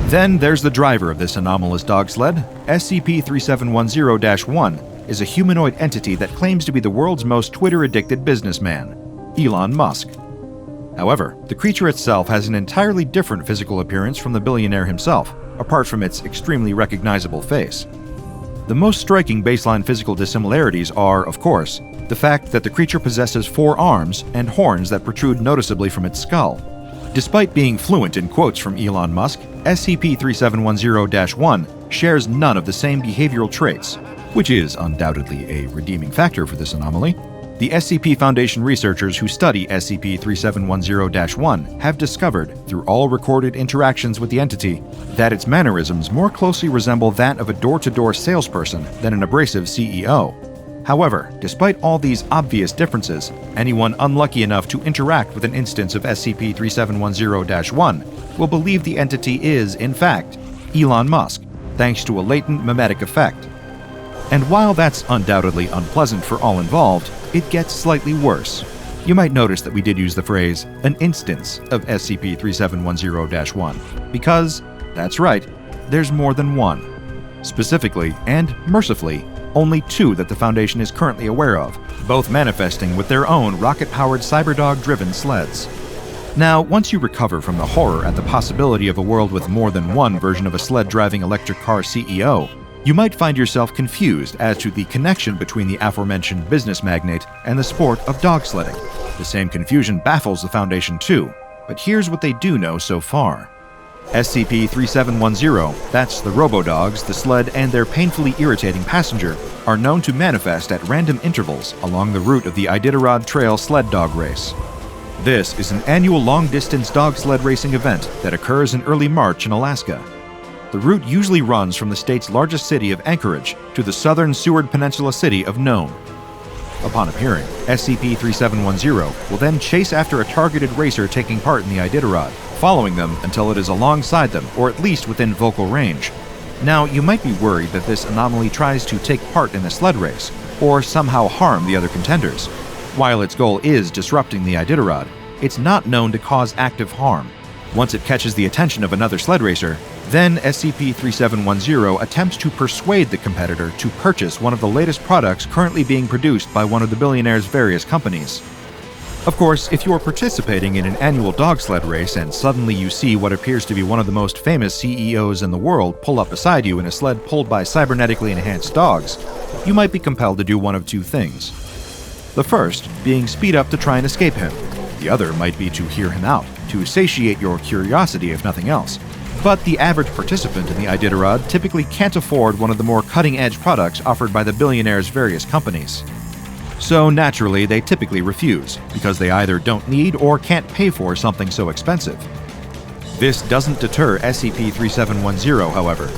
Then there's the driver of this anomalous dog sled. SCP-3710-1 is a humanoid entity that claims to be the world's most Twitter-addicted businessman, Elon Musk. However, the creature itself has an entirely different physical appearance from the billionaire himself, apart from its extremely recognizable face. The most striking baseline physical dissimilarities are, of course, the fact that the creature possesses 4 arms and horns that protrude noticeably from its skull. Despite being fluent in quotes from Elon Musk, SCP-3710-1 shares none of the same behavioral traits, which is undoubtedly a redeeming factor for this anomaly. The SCP Foundation researchers who study SCP-3710-1 have discovered, through all recorded interactions with the entity, that its mannerisms more closely resemble that of a door-to-door salesperson than an abrasive CEO. However, despite all these obvious differences, anyone unlucky enough to interact with an instance of SCP-3710-1 will believe the entity is, in fact, Elon Musk, thanks to a latent mimetic effect. And while that's undoubtedly unpleasant for all involved, it gets slightly worse. You might notice that we did use the phrase, an instance of SCP-3710-1, because, that's right, there's more than one. Specifically, and mercifully, only 2 that the Foundation is currently aware of, both manifesting with their own rocket-powered cyberdog-driven sleds. Now, once you recover from the horror at the possibility of a world with more than one version of a sled-driving electric car CEO, you might find yourself confused as to the connection between the aforementioned business magnate and the sport of dog sledding. The same confusion baffles the Foundation too, but here's what they do know so far. SCP-3710, that's the robo-dogs, the sled, and their painfully irritating passenger, are known to manifest at random intervals along the route of the Iditarod Trail sled dog race. This is an annual long-distance dog sled racing event that occurs in early March in Alaska. The route usually runs from the state's largest city of Anchorage to the southern Seward Peninsula city of Nome. Upon appearing, SCP-3710 will then chase after a targeted racer taking part in the Iditarod, following them until it is alongside them or at least within vocal range. Now, you might be worried that this anomaly tries to take part in the sled race, or somehow harm the other contenders. While its goal is disrupting the Iditarod, it's not known to cause active harm. Once it catches the attention of another sled racer, then SCP-3710 attempts to persuade the competitor to purchase one of the latest products currently being produced by one of the billionaire's various companies. Of course, if you're participating in an annual dog sled race and suddenly you see what appears to be one of the most famous CEOs in the world pull up beside you in a sled pulled by cybernetically enhanced dogs, you might be compelled to do one of two things. The first being speed up to try and escape him. The other might be to hear him out, to satiate your curiosity if nothing else. But the average participant in the Iditarod typically can't afford one of the more cutting-edge products offered by the billionaire's various companies. So naturally, they typically refuse, because they either don't need or can't pay for something so expensive. This doesn't deter SCP-3710, however.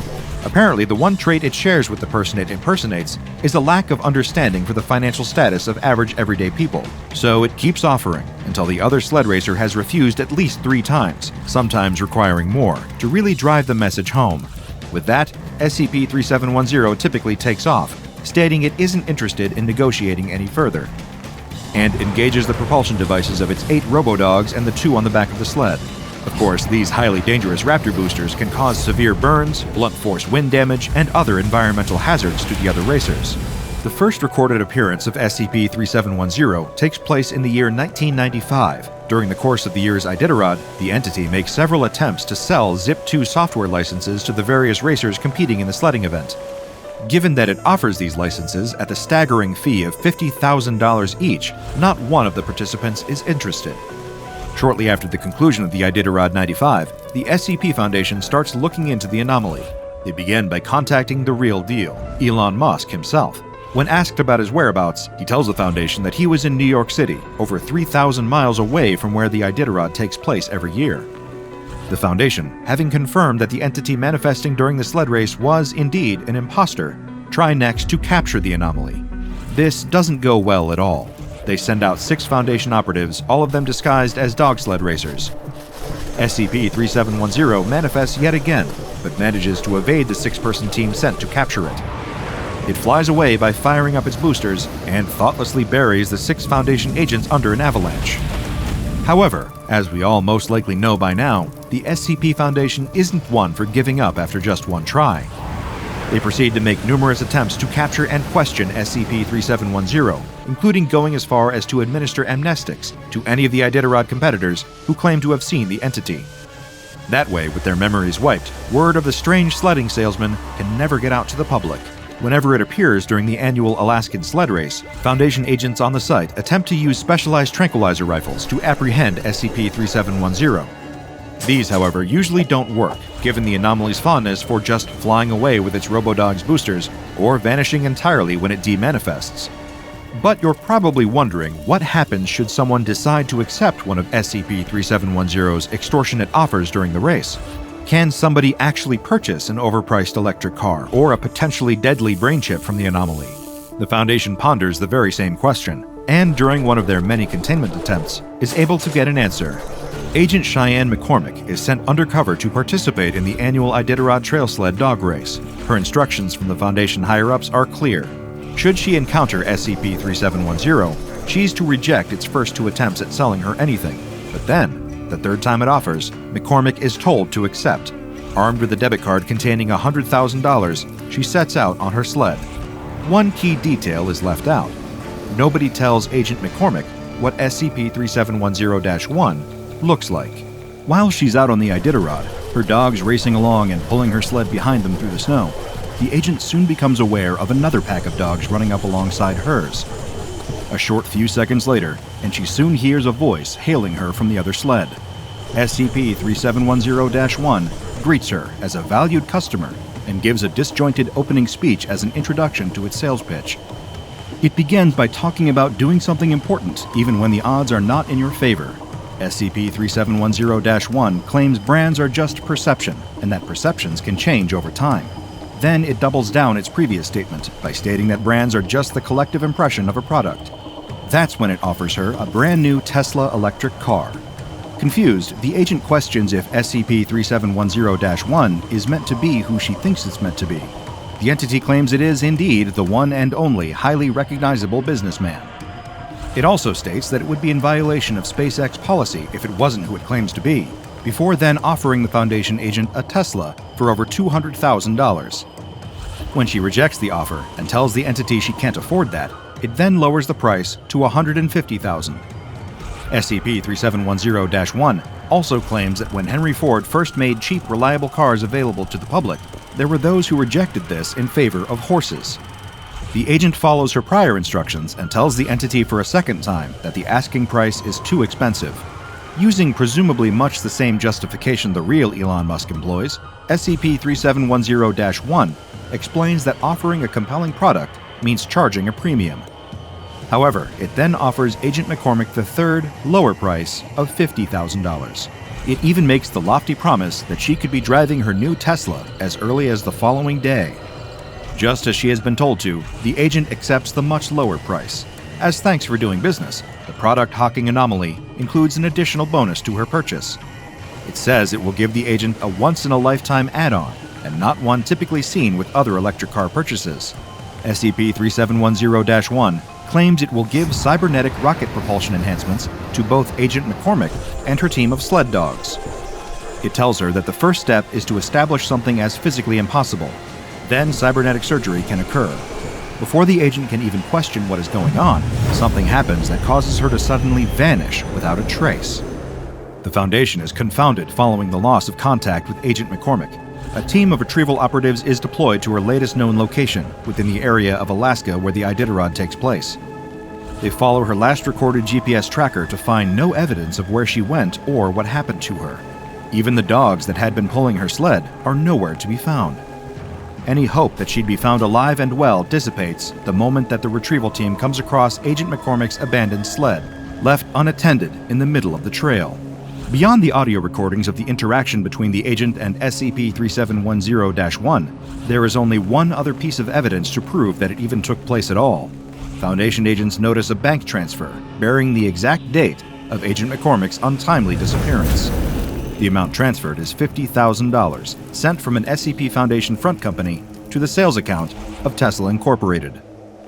Apparently, the one trait it shares with the person it impersonates is a lack of understanding for the financial status of average everyday people, so it keeps offering until the other sled racer has refused at least 3 times, sometimes requiring more, to really drive the message home. With that, SCP-3710 typically takes off, stating it isn't interested in negotiating any further, and engages the propulsion devices of its 8 robo-dogs and the 2 on the back of the sled. Of course, these highly dangerous Raptor boosters can cause severe burns, blunt force wind damage, and other environmental hazards to the other racers. The first recorded appearance of SCP-3710 takes place in the year 1995. During the course of the year's Iditarod, the entity makes several attempts to sell Zip2 software licenses to the various racers competing in the sledding event. Given that it offers these licenses at the staggering fee of $50,000 each, not one of the participants is interested. Shortly after the conclusion of the Iditarod 95, the SCP Foundation starts looking into the anomaly. They begin by contacting the real deal, Elon Musk himself. When asked about his whereabouts, he tells the Foundation that he was in New York City, over 3,000 miles away from where the Iditarod takes place every year. The Foundation, having confirmed that the entity manifesting during the sled race was indeed an imposter, try next to capture the anomaly. This doesn't go well at all. They send out 6 Foundation operatives, all of them disguised as dog sled racers. SCP-3710 manifests yet again, but manages to evade the 6-person team sent to capture it. It flies away by firing up its boosters and thoughtlessly buries the 6 Foundation agents under an avalanche. However, as we all most likely know by now, the SCP Foundation isn't one for giving up after just one try. They proceed to make numerous attempts to capture and question SCP-3710, including going as far as to administer amnestics to any of the Iditarod competitors who claim to have seen the entity. That way, with their memories wiped, word of the strange sledding salesman can never get out to the public. Whenever it appears during the annual Alaskan sled race, Foundation agents on the site attempt to use specialized tranquilizer rifles to apprehend SCP-3710. These, however, usually don't work, given the anomaly's fondness for just flying away with its Robodog's boosters, or vanishing entirely when it demanifests. But you're probably wondering what happens should someone decide to accept one of SCP-3710's extortionate offers during the race. Can somebody actually purchase an overpriced electric car or a potentially deadly brain chip from the anomaly? The Foundation ponders the very same question, and during one of their many containment attempts, is able to get an answer. Agent Cheyenne McCormick is sent undercover to participate in the annual Iditarod Trail Sled Dog Race. Her instructions from the Foundation higher-ups are clear. Should she encounter SCP-3710, she's to reject its first 2 attempts at selling her anything. But then, the 3rd time it offers, McCormick is told to accept. Armed with a debit card containing $100,000, she sets out on her sled. One key detail is left out. Nobody tells Agent McCormick what SCP-3710-1 looks like. While she's out on the Iditarod, her dogs racing along and pulling her sled behind them through the snow, the agent soon becomes aware of another pack of dogs running up alongside hers. A short few seconds later, and she soon hears a voice hailing her from the other sled. SCP-3710-1 greets her as a valued customer and gives a disjointed opening speech as an introduction to its sales pitch. It begins by talking about doing something important even when the odds are not in your favor. SCP-3710-1 claims brands are just perception, and that perceptions can change over time. Then it doubles down its previous statement by stating that brands are just the collective impression of a product. That's when it offers her a brand new Tesla electric car. Confused, the agent questions if SCP-3710-1 is meant to be who she thinks it's meant to be. The entity claims it is indeed the one and only highly recognizable businessman. It also states that it would be in violation of SpaceX policy if it wasn't who it claims to be, before then offering the Foundation agent a Tesla for over $200,000. When she rejects the offer and tells the entity she can't afford that, it then lowers the price to $150,000. SCP-3710-1 also claims that when Henry Ford first made cheap, reliable cars available to the public, there were those who rejected this in favor of horses. The agent follows her prior instructions and tells the entity for a second time that the asking price is too expensive. Using presumably much the same justification the real Elon Musk employs, SCP-3710-1 explains that offering a compelling product means charging a premium. However, it then offers Agent McCormick the third, lower price of $50,000. It even makes the lofty promise that she could be driving her new Tesla as early as the following day. Just as she has been told to, the agent accepts the much lower price. As thanks for doing business, the product hawking anomaly includes an additional bonus to her purchase. It says it will give the agent a once-in-a-lifetime add-on, and not one typically seen with other electric car purchases. SCP-3710-1 claims it will give cybernetic rocket propulsion enhancements to both Agent McCormick and her team of sled dogs. It tells her that the first step is to establish something as physically impossible. Then cybernetic surgery can occur. Before the agent can even question what is going on, something happens that causes her to suddenly vanish without a trace. The Foundation is confounded following the loss of contact with Agent McCormick. A team of retrieval operatives is deployed to her latest known location, within the area of Alaska where the Iditarod takes place. They follow her last recorded GPS tracker to find no evidence of where she went or what happened to her. Even the dogs that had been pulling her sled are nowhere to be found. Any hope that she'd be found alive and well dissipates the moment that the retrieval team comes across Agent McCormick's abandoned sled, left unattended in the middle of the trail. Beyond the audio recordings of the interaction between the agent and SCP-3710-1, there is only one other piece of evidence to prove that it even took place at all. Foundation agents notice a bank transfer bearing the exact date of Agent McCormick's untimely disappearance. The amount transferred is $50,000, sent from an SCP Foundation front company to the sales account of Tesla Incorporated.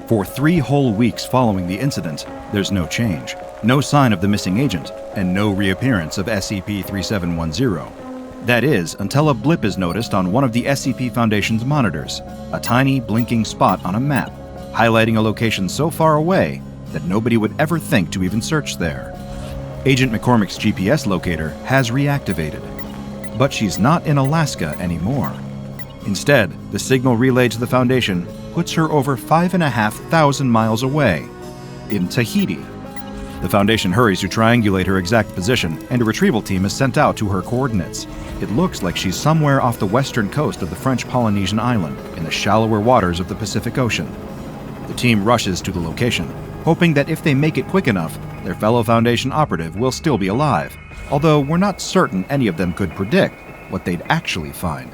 For 3 whole weeks following the incident, there's no change, no sign of the missing agent, and no reappearance of SCP-3710. That is, until a blip is noticed on one of the SCP Foundation's monitors, a tiny blinking spot on a map, highlighting a location so far away that nobody would ever think to even search there. Agent McCormick's GPS locator has reactivated, but she's not in Alaska anymore. Instead, the signal relayed to the Foundation puts her over 5,500 miles away, in Tahiti. The Foundation hurries to triangulate her exact position, and a retrieval team is sent out to her coordinates. It looks like she's somewhere off the western coast of the French Polynesian island, in the shallower waters of the Pacific Ocean. The team rushes to the location, hoping that if they make it quick enough, their fellow Foundation operative will still be alive, although we're not certain any of them could predict what they'd actually find.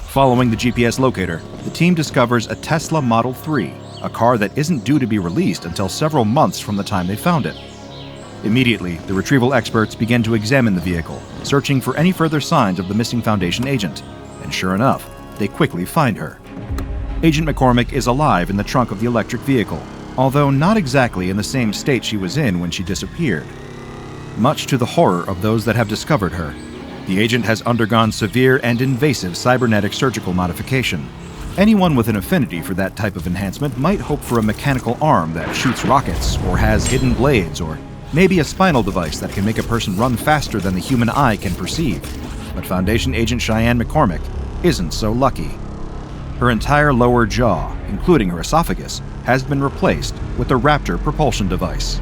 Following the GPS locator, the team discovers a Tesla Model 3, a car that isn't due to be released until several months from the time they found it. Immediately, the retrieval experts begin to examine the vehicle, searching for any further signs of the missing Foundation agent, and sure enough, they quickly find her. Agent McCormick is alive in the trunk of the electric vehicle, although not exactly in the same state she was in when she disappeared. Much to the horror of those that have discovered her, the agent has undergone severe and invasive cybernetic surgical modification. Anyone with an affinity for that type of enhancement might hope for a mechanical arm that shoots rockets, or has hidden blades, or maybe a spinal device that can make a person run faster than the human eye can perceive. But Foundation Agent Cheyenne McCormick isn't so lucky. Her entire lower jaw, including her esophagus, has been replaced with a Raptor propulsion device.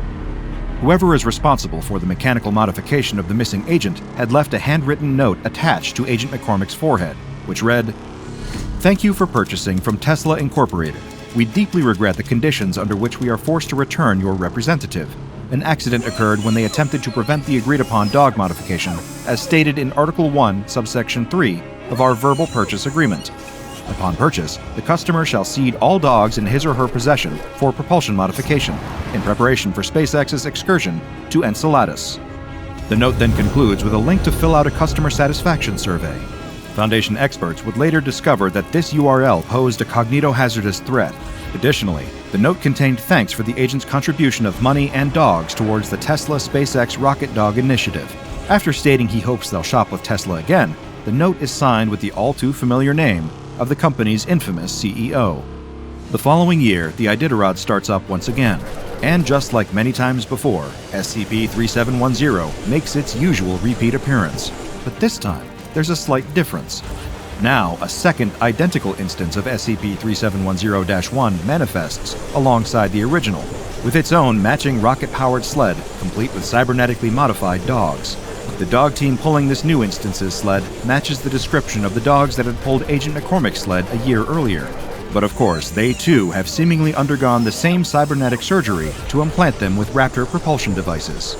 Whoever is responsible for the mechanical modification of the missing agent had left a handwritten note attached to Agent McCormick's forehead, which read, "Thank you for purchasing from Tesla Incorporated. We deeply regret the conditions under which we are forced to return your representative. An accident occurred when they attempted to prevent the agreed-upon dog modification, as stated in Article 1, Subsection 3 of our verbal purchase agreement. Upon purchase, the customer shall cede all dogs in his or her possession for propulsion modification, in preparation for SpaceX's excursion to Enceladus." The note then concludes with a link to fill out a customer satisfaction survey. Foundation experts would later discover that this URL posed a cognito-hazardous threat. Additionally, the note contained thanks for the agent's contribution of money and dogs towards the Tesla SpaceX Rocket Dog initiative. After stating he hopes they'll shop with Tesla again, the note is signed with the all-too-familiar name of the company's infamous CEO. The following year, the Iditarod starts up once again. And just like many times before, SCP-3710 makes its usual repeat appearance. But this time, there's a slight difference. Now, a second identical instance of SCP-3710-1 manifests alongside the original, with its own matching rocket-powered sled, complete with cybernetically modified dogs. The dog team pulling this new instance's sled matches the description of the dogs that had pulled Agent McCormick's sled a year earlier. But of course, they too have seemingly undergone the same cybernetic surgery to implant them with Raptor propulsion devices.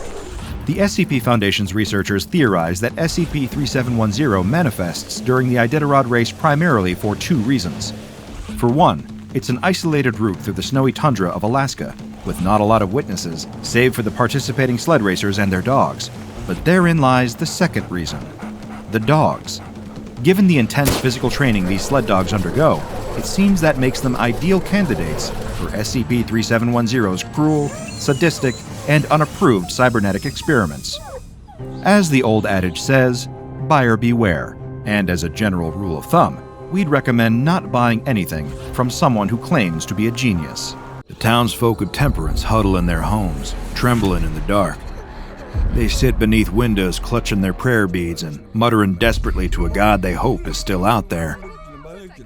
The SCP Foundation's researchers theorize that SCP-3710 manifests during the Iditarod race primarily for two reasons. For one, it's an isolated route through the snowy tundra of Alaska, with not a lot of witnesses, save for the participating sled racers and their dogs. But therein lies the second reason: the dogs. Given the intense physical training these sled dogs undergo, it seems that makes them ideal candidates for SCP-3710's cruel, sadistic, and unapproved cybernetic experiments. As the old adage says, buyer beware, and as a general rule of thumb, we'd recommend not buying anything from someone who claims to be a genius. The townsfolk of Temperance huddle in their homes, trembling in the dark. They sit beneath windows clutching their prayer beads and muttering desperately to a god they hope is still out there.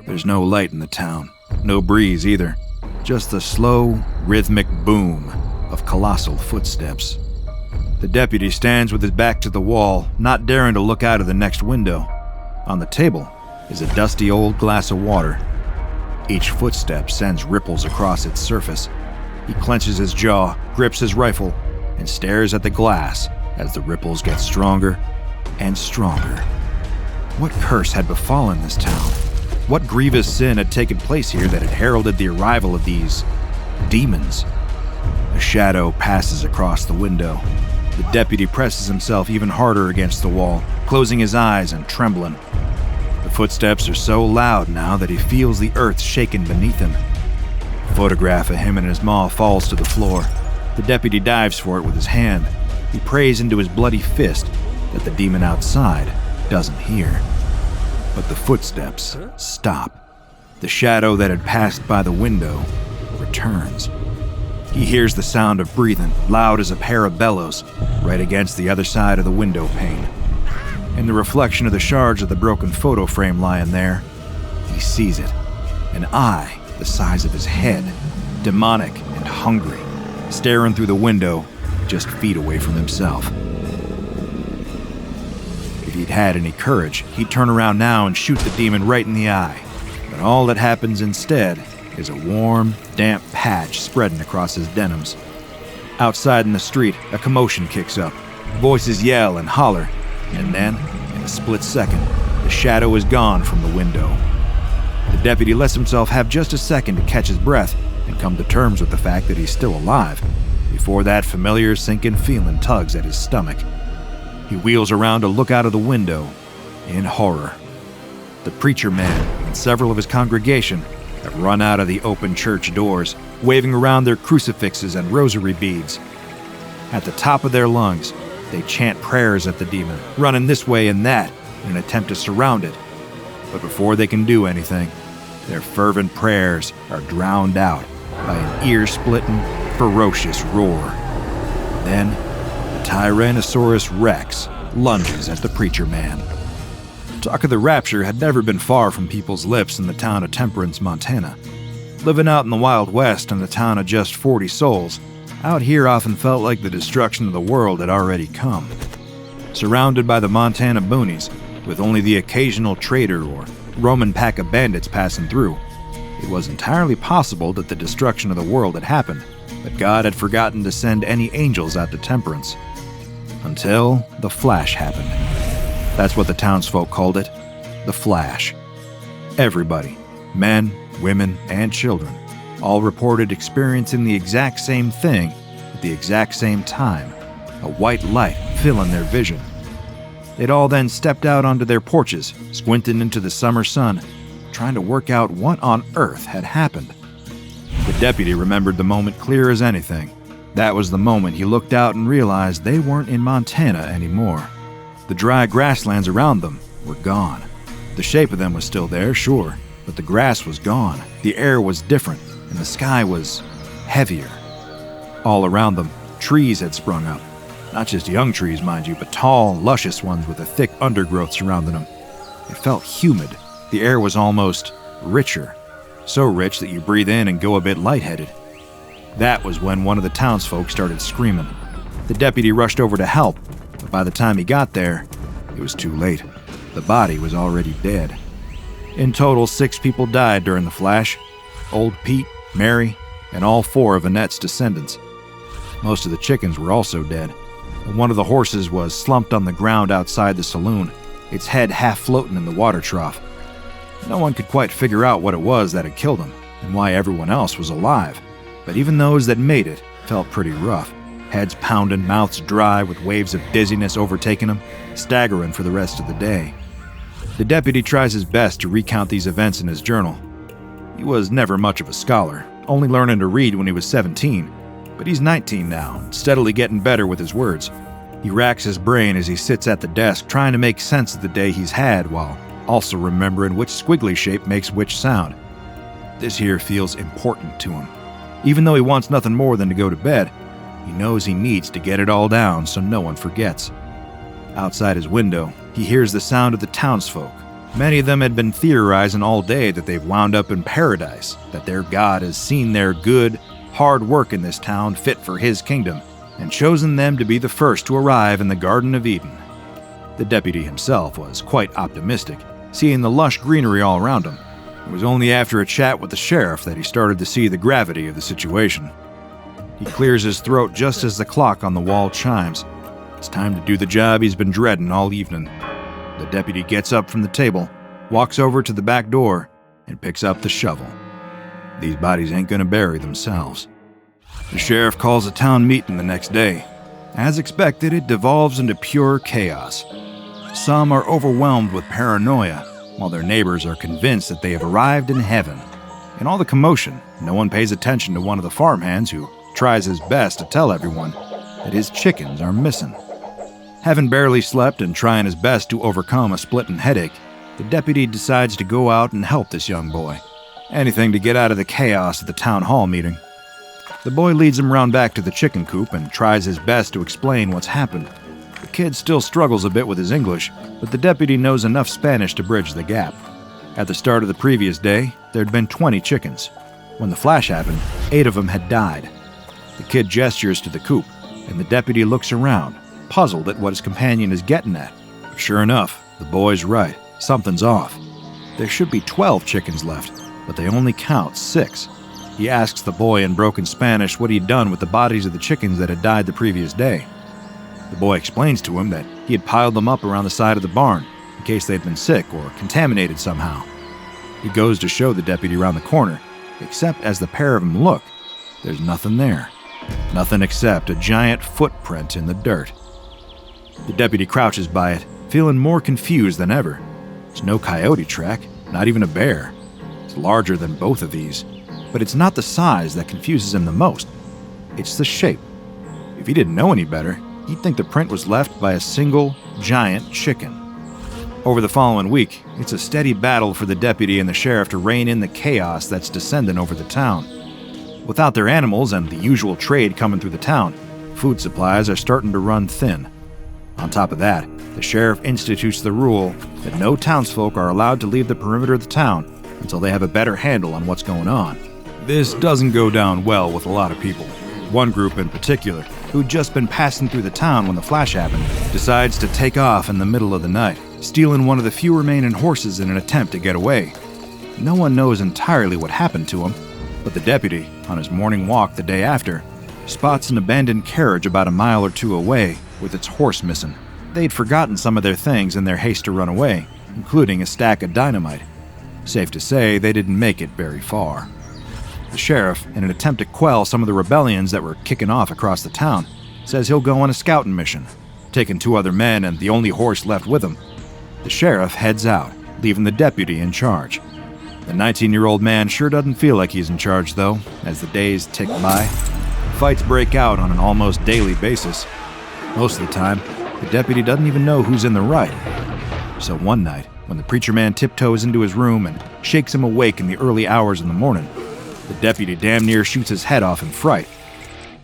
There's no light in the town, no breeze either, just the slow, rhythmic boom of colossal footsteps. The deputy stands with his back to the wall, not daring to look out of the next window. On the table is a dusty old glass of water. Each footstep sends ripples across its surface. He clenches his jaw, grips his rifle, and stares at the glass as the ripples get stronger and stronger. What curse had befallen this town? What grievous sin had taken place here that had heralded the arrival of these demons? A shadow passes across the window. The deputy presses himself even harder against the wall, closing his eyes and trembling. The footsteps are so loud now that he feels the earth shaken beneath him. A photograph of him and his maw falls to the floor. The deputy dives for it with his hand. He prays into his bloody fist that the demon outside doesn't hear. But the footsteps stop. The shadow that had passed by the window returns. He hears the sound of breathing, loud as a pair of bellows, right against the other side of the window pane. In the reflection of the shards of the broken photo frame lying there, he sees it. An eye the size of his head, demonic and hungry, staring through the window just feet away from himself. If he'd had any courage, he'd turn around now and shoot the demon right in the eye. But all that happens instead is a warm, damp patch spreading across his denims. Outside in the street, a commotion kicks up. Voices yell and holler, and then, in a split second, the shadow is gone from the window. The deputy lets himself have just a second to catch his breath and come to terms with the fact that he's still alive, before that familiar sinking feeling tugs at his stomach. He wheels around to look out of the window in horror. The preacher man and several of his congregation have run out of the open church doors, waving around their crucifixes and rosary beads. At the top of their lungs, they chant prayers at the demon, running this way and that in an attempt to surround it. But before they can do anything, their fervent prayers are drowned out by an ear-splitting, ferocious roar. Then, the Tyrannosaurus Rex lunges at the preacher man. Talk of the rapture had never been far from people's lips in the town of Temperance, Montana. Living out in the Wild West in a town of just 40 souls, out here often felt like the destruction of the world had already come. Surrounded by the Montana boonies, with only the occasional trader or Roman pack of bandits passing through, it was entirely possible that the destruction of the world had happened, but God had forgotten to send any angels out to Temperance. Until the Flash happened. That's what the townsfolk called it, the Flash. Everybody, men, women, and children, all reported experiencing the exact same thing at the exact same time, a white light filling their vision. They'd all then stepped out onto their porches, squinting into the summer sun, trying to work out what on earth had happened. The deputy remembered the moment clear as anything. That was the moment he looked out and realized they weren't in Montana anymore. The dry grasslands around them were gone. The shape of them was still there, sure, but the grass was gone, the air was different, and the sky was heavier. All around them, trees had sprung up. Not just young trees, mind you, but tall, luscious ones with a thick undergrowth surrounding them. It felt humid. The air was almost richer. So rich that you breathe in and go a bit lightheaded. That was when one of the townsfolk started screaming. The deputy rushed over to help, but by the time he got there, it was too late. The body was already dead. In total, 6 people died during the flash. Old Pete, Mary, and all 4 of Annette's descendants. Most of the chickens were also dead. And one of the horses was slumped on the ground outside the saloon, its head half floating in the water trough. No one could quite figure out what it was that had killed him, and why everyone else was alive. But even those that made it felt pretty rough. Heads pounding, mouths dry, with waves of dizziness overtaking them, staggering for the rest of the day. The deputy tries his best to recount these events in his journal. He was never much of a scholar, only learning to read when he was 17. But he's 19 now, steadily getting better with his words. He racks his brain as he sits at the desk trying to make sense of the day he's had while also remembering which squiggly shape makes which sound. This here feels important to him. Even though he wants nothing more than to go to bed, he knows he needs to get it all down so no one forgets. Outside his window, he hears the sound of the townsfolk. Many of them had been theorizing all day that they've wound up in paradise, that their God has seen their good, hard work in this town fit for his kingdom, and chosen them to be the first to arrive in the Garden of Eden. The deputy himself was quite optimistic, seeing the lush greenery all around him. It was only after a chat with the sheriff that he started to see the gravity of the situation. He clears his throat just as the clock on the wall chimes. It's time to do the job he's been dreading all evening. The deputy gets up from the table, walks over to the back door, and picks up the shovel. These bodies ain't gonna bury themselves. The sheriff calls a town meeting the next day. As expected, it devolves into pure chaos. Some are overwhelmed with paranoia, while their neighbors are convinced that they have arrived in heaven. In all the commotion, no one pays attention to one of the farmhands who tries his best to tell everyone that his chickens are missing. Having barely slept and trying his best to overcome a splitting headache, the deputy decides to go out and help this young boy. Anything to get out of the chaos at the town hall meeting. The boy leads him round back to the chicken coop and tries his best to explain what's happened. The kid still struggles a bit with his English, but the deputy knows enough Spanish to bridge the gap. At the start of the previous day, there had been 20 chickens. When the flash happened, 8 of them had died. The kid gestures to the coop, and the deputy looks around, puzzled at what his companion is getting at. Sure enough, the boy's right. Something's off. There should be 12 chickens left, but they only count 6. He asks the boy in broken Spanish what he'd done with the bodies of the chickens that had died the previous day. The boy explains to him that he had piled them up around the side of the barn in case they'd been sick or contaminated somehow. He goes to show the deputy around the corner, except as the pair of them look, there's nothing there. Nothing except a giant footprint in the dirt. The deputy crouches by it, feeling more confused than ever. There's no coyote track, not even a bear. It's larger than both of these, but it's not the size that confuses him the most. It's the shape. If he didn't know any better, he'd think the print was left by a single, giant chicken. Over the following week, it's a steady battle for the deputy and the sheriff to rein in the chaos that's descending over the town. Without their animals and the usual trade coming through the town, food supplies are starting to run thin. On top of that, the sheriff institutes the rule that no townsfolk are allowed to leave the perimeter of the town until they have a better handle on what's going on. This doesn't go down well with a lot of people. One group in particular, who'd just been passing through the town when the flash happened, decides to take off in the middle of the night, stealing one of the few remaining horses in an attempt to get away. No one knows entirely what happened to him, but the deputy, on his morning walk the day after, spots an abandoned carriage about a mile or 2 away with its horse missing. They'd forgotten some of their things in their haste to run away, including a stack of dynamite. Safe to say, they didn't make it very far. The sheriff, in an attempt to quell some of the rebellions that were kicking off across the town, says he'll go on a scouting mission. Taking 2 other men and the only horse left with him, the sheriff heads out, leaving the deputy in charge. The 19-year-old man sure doesn't feel like he's in charge, though, as the days tick by. Fights break out on an almost daily basis. Most of the time, the deputy doesn't even know who's in the right. So one night, when the preacher man tiptoes into his room and shakes him awake in the early hours in the morning, the deputy damn near shoots his head off in fright.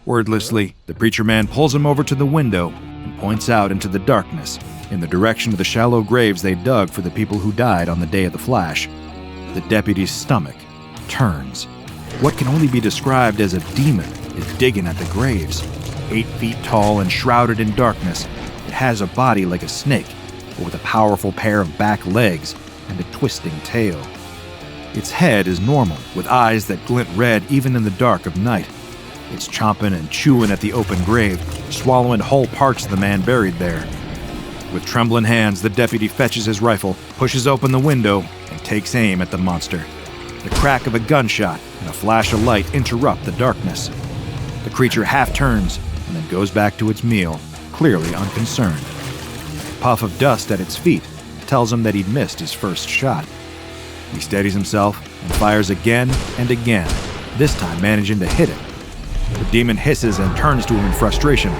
Wordlessly, the preacher man pulls him over to the window and points out into the darkness, in the direction of the shallow graves they dug for the people who died on the day of the flash. The deputy's stomach turns. What can only be described as a demon is digging at the graves. 8 feet tall and shrouded in darkness, it has a body like a snake, but with a powerful pair of back legs and a twisting tail. Its head is normal, with eyes that glint red even in the dark of night. It's chomping and chewing at the open grave, swallowing whole parts of the man buried there. With trembling hands, the deputy fetches his rifle, pushes open the window, and takes aim at the monster. The crack of a gunshot and a flash of light interrupt the darkness. The creature half turns and then goes back to its meal, clearly unconcerned. A puff of dust at its feet tells him that he'd missed his first shot. He steadies himself and fires again and again, this time managing to hit it. The demon hisses and turns to him in frustration,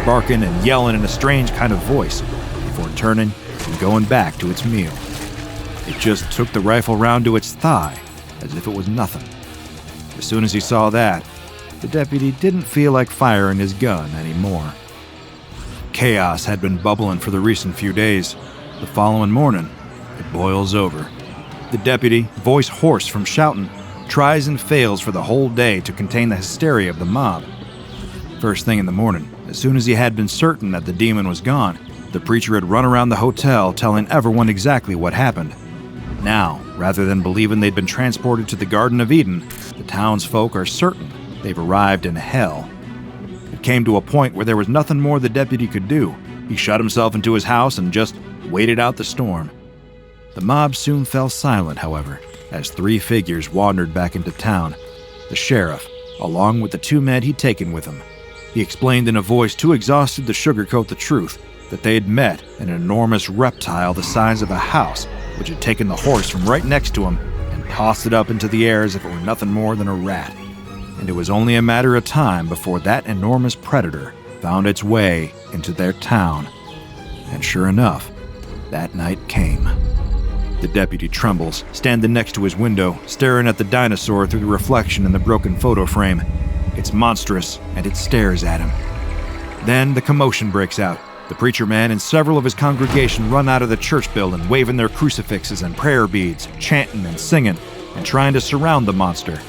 barking and yelling in a strange kind of voice, before turning and going back to its meal. It just took the rifle round to its thigh, as if it was nothing. As soon as he saw that, the deputy didn't feel like firing his gun anymore. Chaos had been bubbling for the recent few days. The following morning, it boils over. The deputy, voice hoarse from shouting, tries and fails for the whole day to contain the hysteria of the mob. First thing in the morning, as soon as he had been certain that the demon was gone, the preacher had run around the hotel telling everyone exactly what happened. Now, rather than believing they'd been transported to the Garden of Eden, the townsfolk are certain they've arrived in hell. It came to a point where there was nothing more the deputy could do. He shut himself into his house and just waited out the storm. The mob soon fell silent, however, as 3 figures wandered back into town. The sheriff, along with the 2 men he'd taken with him. He explained in a voice too exhausted to sugarcoat the truth that they had met an enormous reptile the size of a house, which had taken the horse from right next to him and tossed it up into the air as if it were nothing more than a rat. And it was only a matter of time before that enormous predator found its way into their town. And sure enough, that night came. The deputy trembles, standing next to his window, staring at the dinosaur through the reflection in the broken photo frame. It's monstrous, and it stares at him. Then the commotion breaks out. The preacher man and several of his congregation run out of the church building, waving their crucifixes and prayer beads, chanting and singing, and trying to surround the monster.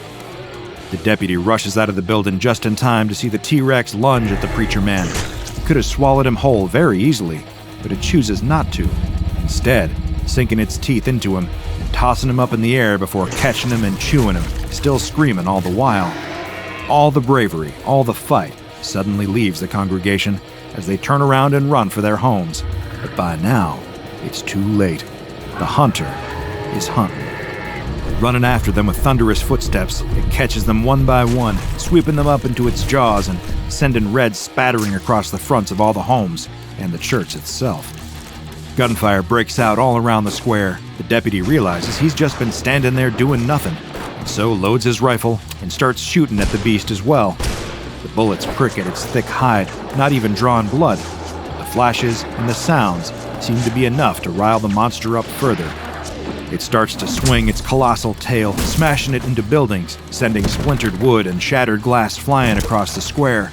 The deputy rushes out of the building just in time to see the T-Rex lunge at the preacher man. It could have swallowed him whole very easily, but it chooses not to. Instead, sinking its teeth into him and tossing him up in the air before catching him and chewing him, still screaming all the while. All the bravery, all the fight, suddenly leaves the congregation as they turn around and run for their homes. But by now, it's too late. The hunter is hunting. Running after them with thunderous footsteps, it catches them one by one, sweeping them up into its jaws and sending red spattering across the fronts of all the homes and the church itself. Gunfire breaks out all around the square. The deputy realizes he's just been standing there doing nothing, and so loads his rifle and starts shooting at the beast as well. The bullets prick at its thick hide, not even drawing blood. The flashes and the sounds seem to be enough to rile the monster up further. It starts to swing its colossal tail, smashing it into buildings, sending splintered wood and shattered glass flying across the square.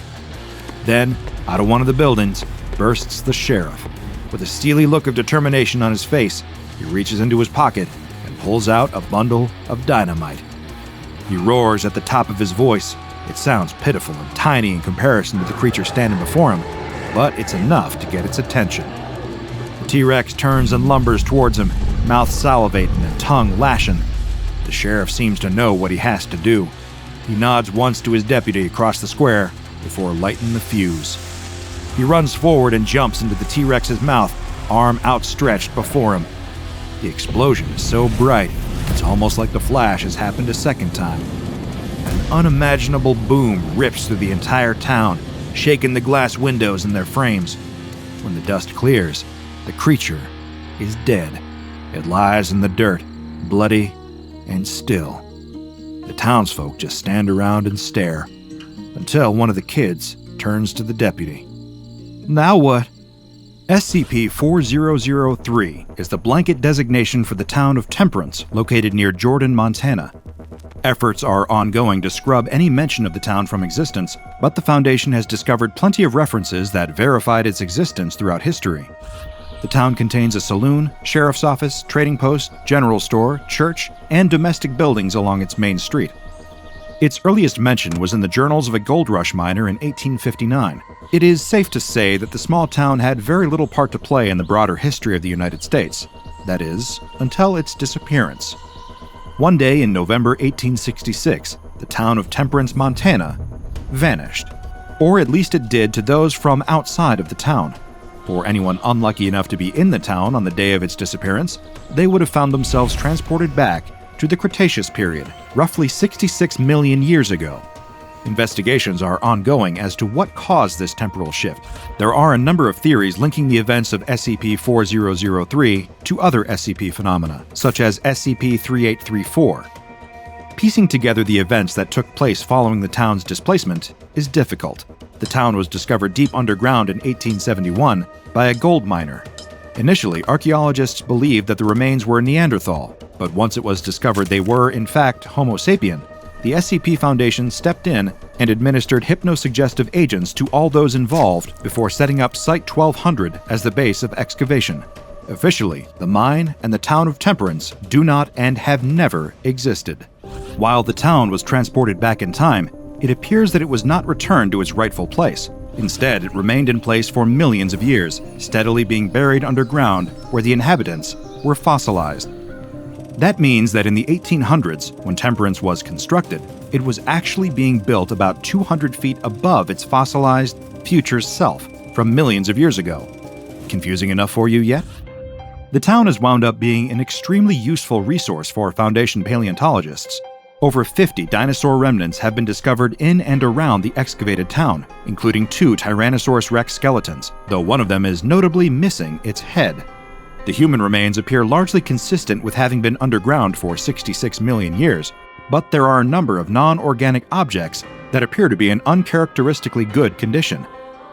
Then, out of one of the buildings, bursts the sheriff. With a steely look of determination on his face, he reaches into his pocket and pulls out a bundle of dynamite. He roars at the top of his voice. It sounds pitiful and tiny in comparison to the creature standing before him, but it's enough to get its attention. The T-Rex turns and lumbers towards him, mouth salivating and tongue lashing. The sheriff seems to know what he has to do. He nods once to his deputy across the square before lighting the fuse. He runs forward and jumps into the T-Rex's mouth, arm outstretched before him. The explosion is so bright, it's almost like the flash has happened a second time. An unimaginable boom rips through the entire town, shaking the glass windows in their frames. When the dust clears, the creature is dead. It lies in the dirt, bloody and still. The townsfolk just stand around and stare, until one of the kids turns to the deputy. Now what? SCP-4003 is the blanket designation for the town of Temperance, located near Jordan, Montana. Efforts are ongoing to scrub any mention of the town from existence, but the Foundation has discovered plenty of references that verified its existence throughout history. The town contains a saloon, sheriff's office, trading post, general store, church, and domestic buildings along its main street. Its earliest mention was in the journals of a gold rush miner in 1859. It is safe to say that the small town had very little part to play in the broader history of the United States. That is, until its disappearance. One day in November 1866, the town of Temperance, Montana, vanished. Or at least it did to those from outside of the town. For anyone unlucky enough to be in the town on the day of its disappearance, they would have found themselves transported back to the Cretaceous period, roughly 66 million years ago. Investigations are ongoing as to what caused this temporal shift. There are a number of theories linking the events of SCP-4003 to other SCP phenomena, such as SCP-3834. Piecing together the events that took place following the town's displacement is difficult. The town was discovered deep underground in 1871 by a gold miner. Initially, archaeologists believed that the remains were Neanderthal, but once it was discovered they were, in fact, Homo sapien, the SCP Foundation stepped in and administered hypnosuggestive agents to all those involved before setting up Site 1200 as the base of excavation. Officially, the mine and the town of Temperance do not and have never existed. While the town was transported back in time, it appears that it was not returned to its rightful place. Instead, it remained in place for millions of years, steadily being buried underground where the inhabitants were fossilized. That means that in the 1800s, when Temperance was constructed, it was actually being built about 200 feet above its fossilized future self from millions of years ago. Confusing enough for you yet? The town has wound up being an extremely useful resource for Foundation paleontologists. Over 50 dinosaur remnants have been discovered in and around the excavated town, including 2 Tyrannosaurus rex skeletons, though one of them is notably missing its head. The human remains appear largely consistent with having been underground for 66 million years, but there are a number of non-organic objects that appear to be in uncharacteristically good condition.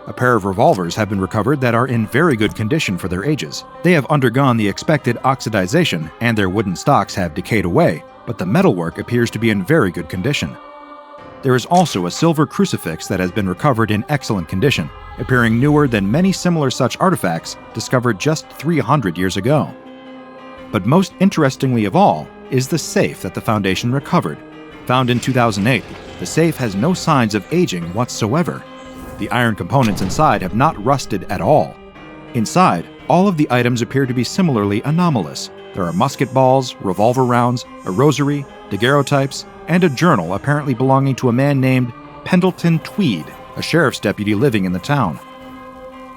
A pair of revolvers have been recovered that are in very good condition for their ages. They have undergone the expected oxidization and their wooden stocks have decayed away, but the metalwork appears to be in very good condition. There is also a silver crucifix that has been recovered in excellent condition, appearing newer than many similar such artifacts discovered just 300 years ago. But most interestingly of all is the safe that the Foundation recovered. Found in 2008, the safe has no signs of aging whatsoever. The iron components inside have not rusted at all. Inside, all of the items appear to be similarly anomalous. There are musket balls, revolver rounds, a rosary, daguerreotypes, and a journal apparently belonging to a man named Pendleton Tweed, a sheriff's deputy living in the town.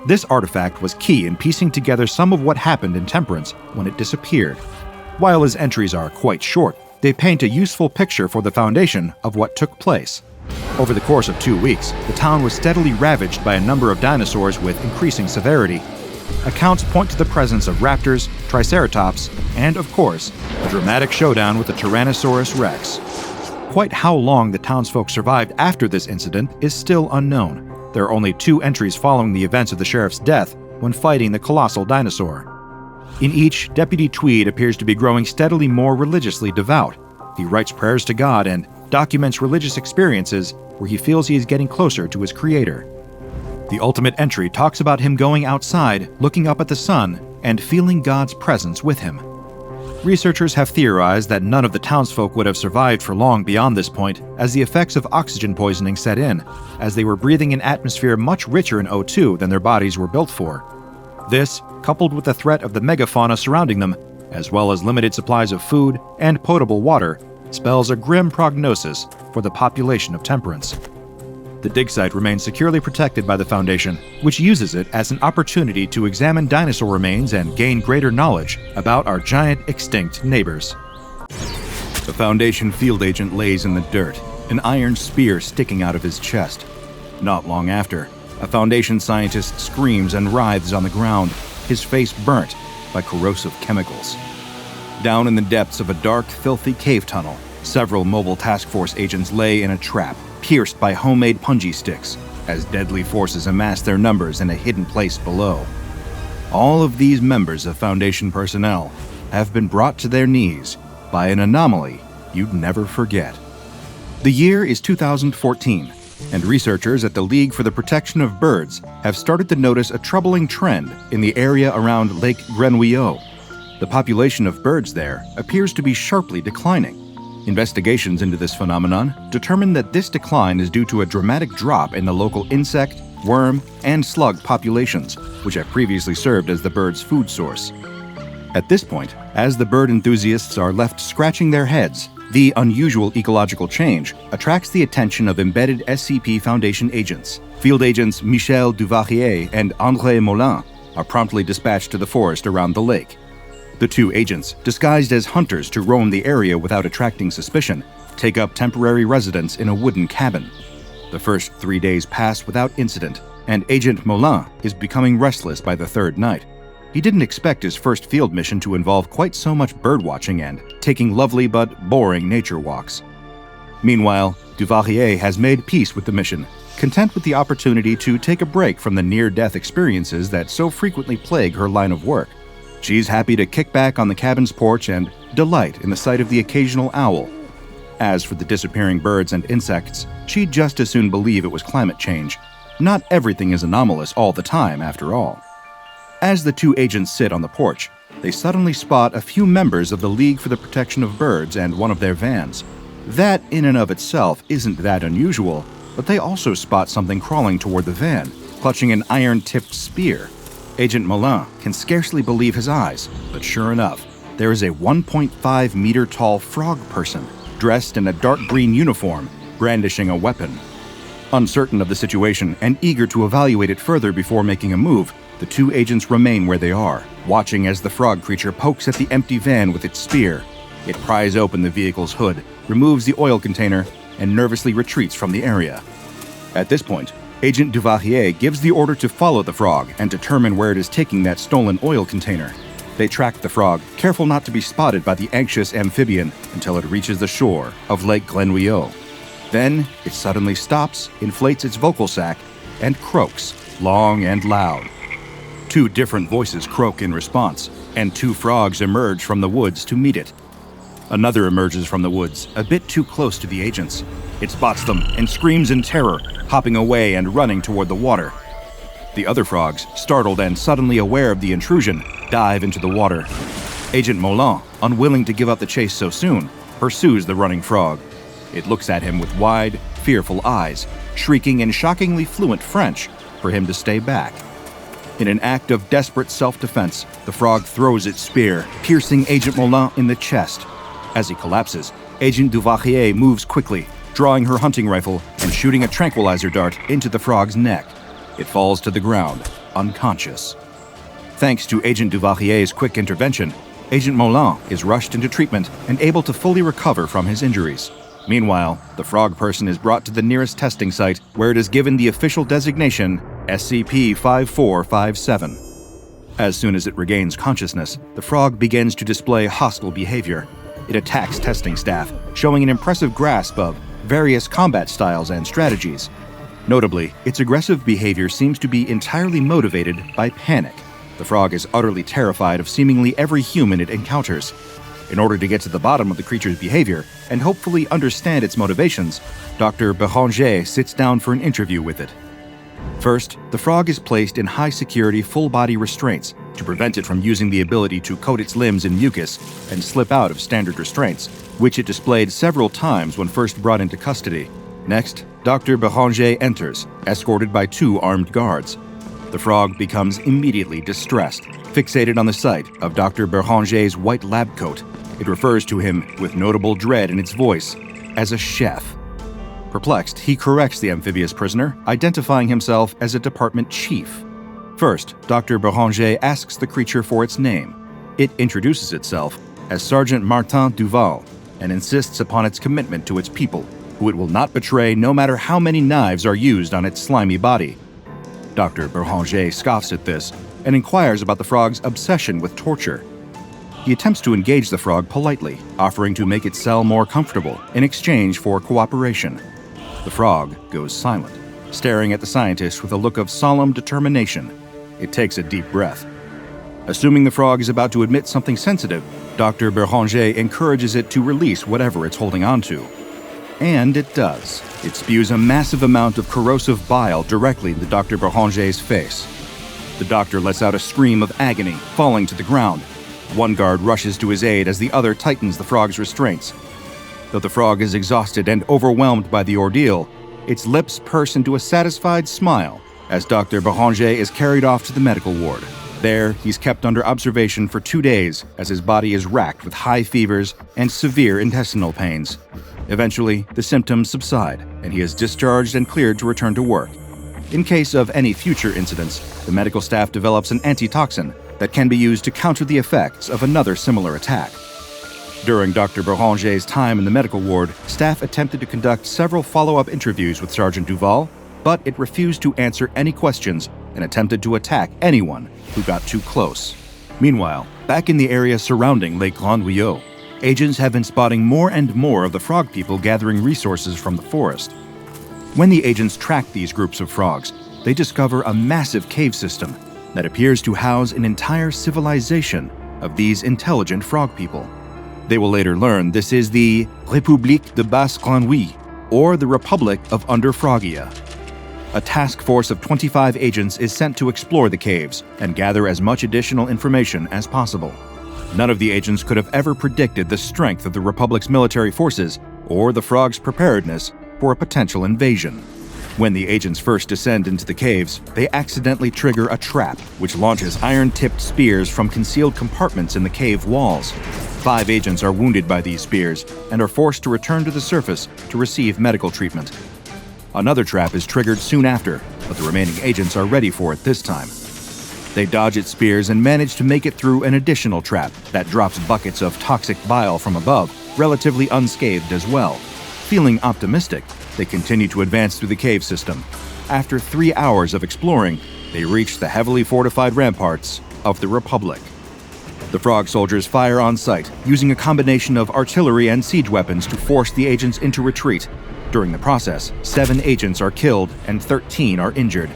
This artifact was key in piecing together some of what happened in Temperance when it disappeared. While his entries are quite short, they paint a useful picture for the Foundation of what took place. Over the course of 2 weeks, the town was steadily ravaged by a number of dinosaurs with increasing severity. Accounts point to the presence of raptors, triceratops, and, of course, a dramatic showdown with the Tyrannosaurus rex. Quite how long the townsfolk survived after this incident is still unknown. There are only 2 entries following the events of the sheriff's death when fighting the colossal dinosaur. In each, Deputy Tweed appears to be growing steadily more religiously devout. He writes prayers to God and documents religious experiences where he feels he is getting closer to his creator. The ultimate entry talks about him going outside, looking up at the sun, and feeling God's presence with him. Researchers have theorized that none of the townsfolk would have survived for long beyond this point, as the effects of oxygen poisoning set in, as they were breathing an atmosphere much richer in O2 than their bodies were built for. This, coupled with the threat of the megafauna surrounding them, as well as limited supplies of food and potable water, spells a grim prognosis for the population of Temperance. The dig site remains securely protected by the Foundation, which uses it as an opportunity to examine dinosaur remains and gain greater knowledge about our giant extinct neighbors. The Foundation field agent lays in the dirt, an iron spear sticking out of his chest. Not long after, a Foundation scientist screams and writhes on the ground, his face burnt by corrosive chemicals. Down in the depths of a dark, filthy cave tunnel, several mobile task force agents lay in a trap, pierced by homemade punji sticks, as deadly forces amass their numbers in a hidden place below. All of these members of Foundation personnel have been brought to their knees by an anomaly you'd never forget. The year is 2014, and researchers at the League for the Protection of Birds have started to notice a troubling trend in the area around Lake Grenouillot. The population of birds there appears to be sharply declining. Investigations into this phenomenon determine that this decline is due to a dramatic drop in the local insect, worm, and slug populations, which have previously served as the bird's food source. At this point, as the bird enthusiasts are left scratching their heads, the unusual ecological change attracts the attention of embedded SCP Foundation agents. Field agents Michel Duvarier and André Molin are promptly dispatched to the forest around the lake. The two agents, disguised as hunters to roam the area without attracting suspicion, take up temporary residence in a wooden cabin. The first 3 days pass without incident, and Agent Molin is becoming restless by the third night. He didn't expect his first field mission to involve quite so much birdwatching and taking lovely but boring nature walks. Meanwhile, Duvarier has made peace with the mission, content with the opportunity to take a break from the near-death experiences that so frequently plague her line of work. She's happy to kick back on the cabin's porch and delight in the sight of the occasional owl. As for the disappearing birds and insects, she'd just as soon believe it was climate change. Not everything is anomalous all the time, after all. As the two agents sit on the porch, they suddenly spot a few members of the League for the Protection of Birds and one of their vans. That, in and of itself, isn't that unusual, but they also spot something crawling toward the van, clutching an iron-tipped spear. Agent Molin can scarcely believe his eyes, but sure enough, there is a 1.5-meter-tall frog person, dressed in a dark green uniform, brandishing a weapon. Uncertain of the situation and eager to evaluate it further before making a move, the two agents remain where they are, watching as the frog creature pokes at the empty van with its spear. It pries open the vehicle's hood, removes the oil container, and nervously retreats from the area. At this point, Agent Duvarier gives the order to follow the frog and determine where it is taking that stolen oil container. They track the frog, careful not to be spotted by the anxious amphibian until it reaches the shore of Lake Grenouillot. Then, it suddenly stops, inflates its vocal sac, and croaks, long and loud. Two different voices croak in response, and two frogs emerge from the woods to meet it. Another emerges from the woods, a bit too close to the agents. It spots them and screams in terror, hopping away and running toward the water. The other frogs, startled and suddenly aware of the intrusion, dive into the water. Agent Molin, unwilling to give up the chase so soon, pursues the running frog. It looks at him with wide, fearful eyes, shrieking in shockingly fluent French for him to stay back. In an act of desperate self-defense, the frog throws its spear, piercing Agent Molin in the chest. As he collapses, Agent Duvarier moves quickly, drawing her hunting rifle and shooting a tranquilizer dart into the frog's neck. It falls to the ground, unconscious. Thanks to Agent Duvarier's quick intervention, Agent Molin is rushed into treatment and able to fully recover from his injuries. Meanwhile, the frog person is brought to the nearest testing site, where it is given the official designation SCP-5457. As soon as it regains consciousness, the frog begins to display hostile behavior. It attacks testing staff, showing an impressive grasp of various combat styles and strategies. Notably, its aggressive behavior seems to be entirely motivated by panic. The frog is utterly terrified of seemingly every human it encounters. In order to get to the bottom of the creature's behavior and hopefully understand its motivations, Dr. Beranger sits down for an interview with it. First, the frog is placed in high-security full-body restraints to prevent it from using the ability to coat its limbs in mucus and slip out of standard restraints, which it displayed several times when first brought into custody. Next, Dr. Beranger enters, escorted by two armed guards. The frog becomes immediately distressed, fixated on the sight of Dr. Beranger's white lab coat. It refers to him, with notable dread in its voice, as a chef. Perplexed, he corrects the amphibious prisoner, identifying himself as a department chief. First, Dr. Beranger asks the creature for its name. It introduces itself as Sergeant Martin Duval and insists upon its commitment to its people, who it will not betray no matter how many knives are used on its slimy body. Dr. Beranger scoffs at this and inquires about the frog's obsession with torture. He attempts to engage the frog politely, offering to make its cell more comfortable in exchange for cooperation. The frog goes silent, staring at the scientist with a look of solemn determination. It takes a deep breath. Assuming the frog is about to admit something sensitive, Dr. Beranger encourages it to release whatever it's holding on to. And it does. It spews a massive amount of corrosive bile directly into Dr. Béranger's face. The doctor lets out a scream of agony, falling to the ground. One guard rushes to his aid as the other tightens the frog's restraints. Though the frog is exhausted and overwhelmed by the ordeal, its lips purse into a satisfied smile as Dr. Béranger is carried off to the medical ward. There, he's kept under observation for 2 days as his body is racked with high fevers and severe intestinal pains. Eventually, the symptoms subside, and he is discharged and cleared to return to work. In case of any future incidents, the medical staff develops an antitoxin that can be used to counter the effects of another similar attack. During Dr. Béranger's time in the medical ward, staff attempted to conduct several follow-up interviews with Sergeant Duval, but it refused to answer any questions and attempted to attack anyone who got too close. Meanwhile, back in the area surrounding Lake Grand Rio, agents have been spotting more and more of the frog people gathering resources from the forest. When the agents track these groups of frogs, they discover a massive cave system that appears to house an entire civilization of these intelligent frog people. They will later learn this is the République de Basse-Grenouille, or the Republic of Under-Frogia. A task force of 25 agents is sent to explore the caves and gather as much additional information as possible. None of the agents could have ever predicted the strength of the Republic's military forces or the frogs' preparedness for a potential invasion. When the agents first descend into the caves, they accidentally trigger a trap which launches iron-tipped spears from concealed compartments in the cave walls. 5 agents are wounded by these spears and are forced to return to the surface to receive medical treatment. Another trap is triggered soon after, but the remaining agents are ready for it this time. They dodge its spears and manage to make it through an additional trap that drops buckets of toxic bile from above, relatively unscathed as well. Feeling optimistic, they continue to advance through the cave system. After 3 hours of exploring, they reach the heavily fortified ramparts of the Republic. The frog soldiers fire on sight, using a combination of artillery and siege weapons to force the agents into retreat. During the process, 7 agents are killed and 13 are injured.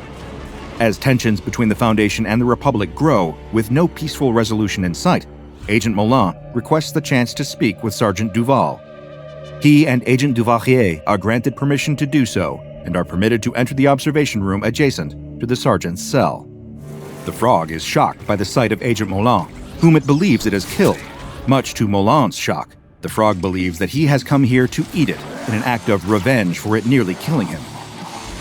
As tensions between the Foundation and the Republic grow, with no peaceful resolution in sight, Agent Moulin requests the chance to speak with Sergeant Duval. He and Agent Duvalier are granted permission to do so and are permitted to enter the observation room adjacent to the sergeant's cell. The frog is shocked by the sight of Agent Moulin, whom it believes it has killed. Much to Moulin's shock, the frog believes that he has come here to eat it in an act of revenge for it nearly killing him.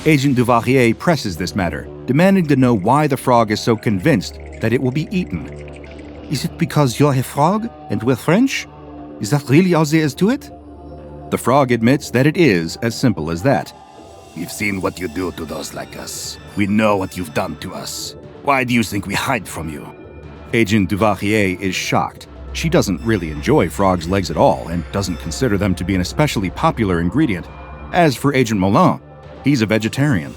Agent Duvalier presses this matter, demanding to know why the frog is so convinced that it will be eaten. Is it because you're a frog and we're French? Is that really all there is to it? The frog admits that it is as simple as that. We've seen what you do to those like us. We know what you've done to us. Why do you think we hide from you? Agent Duvalier is shocked. She doesn't really enjoy frogs' legs at all and doesn't consider them to be an especially popular ingredient. As for Agent Moulin, he's a vegetarian.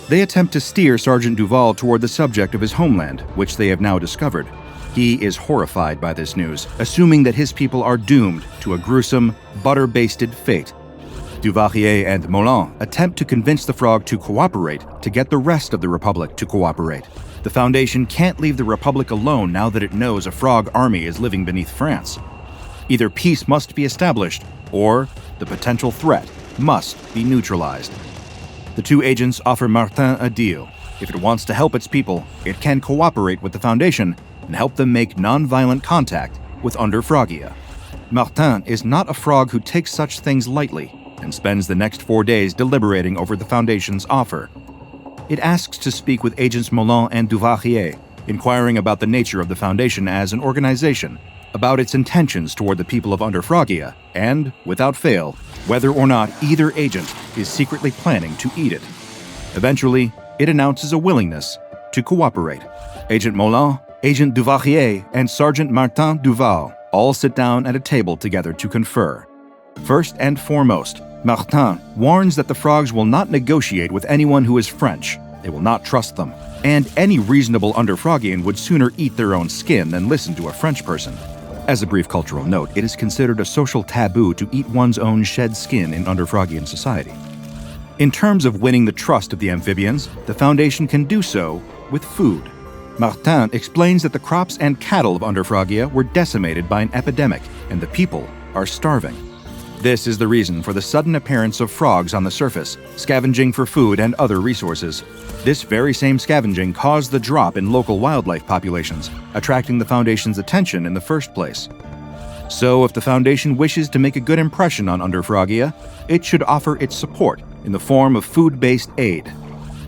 They attempt to steer Sergeant Duval toward the subject of his homeland, which they have now discovered. He is horrified by this news, assuming that his people are doomed to a gruesome, butter-basted fate. Duvalier and Moulin attempt to convince the frog to cooperate to get the rest of the Republic to cooperate. The Foundation can't leave the Republic alone now that it knows a frog army is living beneath France. Either peace must be established, or the potential threat must be neutralized. The 2 agents offer Martin a deal. If it wants to help its people, it can cooperate with the Foundation and help them make non-violent contact with Under-Frogia. Martin is not a frog who takes such things lightly and spends the next 4 days deliberating over the Foundation's offer. It asks to speak with Agents Moulin and Duvalier, inquiring about the nature of the Foundation as an organization, about its intentions toward the people of Under-Frogia, and, without fail, whether or not either agent is secretly planning to eat it. Eventually, it announces a willingness to cooperate. Agent Moulin, Agent Duvalier, and Sergeant Martin Duval all sit down at a table together to confer. First and foremost, Martin warns that the frogs will not negotiate with anyone who is French. They will not trust them, and any reasonable Under-Frogian would sooner eat their own skin than listen to a French person. As a brief cultural note, it is considered a social taboo to eat one's own shed skin in Under-Frogian society. In terms of winning the trust of the amphibians, the Foundation can do so with food. Martin explains that the crops and cattle of Under-Frogia were decimated by an epidemic, and the people are starving. This is the reason for the sudden appearance of frogs on the surface, scavenging for food and other resources. This very same scavenging caused the drop in local wildlife populations, attracting the Foundation's attention in the first place. So if the Foundation wishes to make a good impression on Under-Frogia, it should offer its support in the form of food-based aid.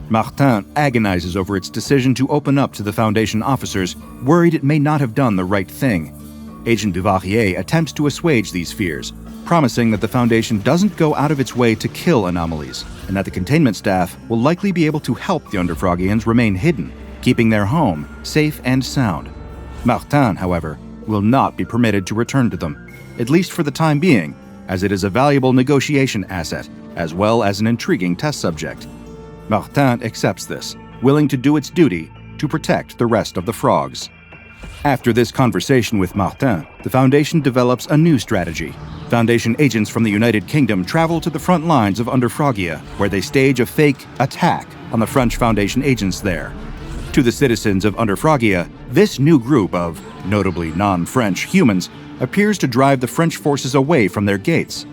Martin agonizes over its decision to open up to the Foundation officers, worried it may not have done the right thing. Agent Duvalier attempts to assuage these fears, promising that the Foundation doesn't go out of its way to kill anomalies, and that the containment staff will likely be able to help the Under-Frogians remain hidden, keeping their home safe and sound. Martin, however, will not be permitted to return to them, at least for the time being, as it is a valuable negotiation asset, as well as an intriguing test subject. Martin accepts this, willing to do its duty to protect the rest of the frogs. After this conversation with Martin, the Foundation develops a new strategy. Foundation agents from the United Kingdom travel to the front lines of Under-Frogia, where they stage a fake attack on the French Foundation agents there. To the citizens of Under-Frogia, this new group of, notably non-French, humans appears to drive the French forces away from their gates.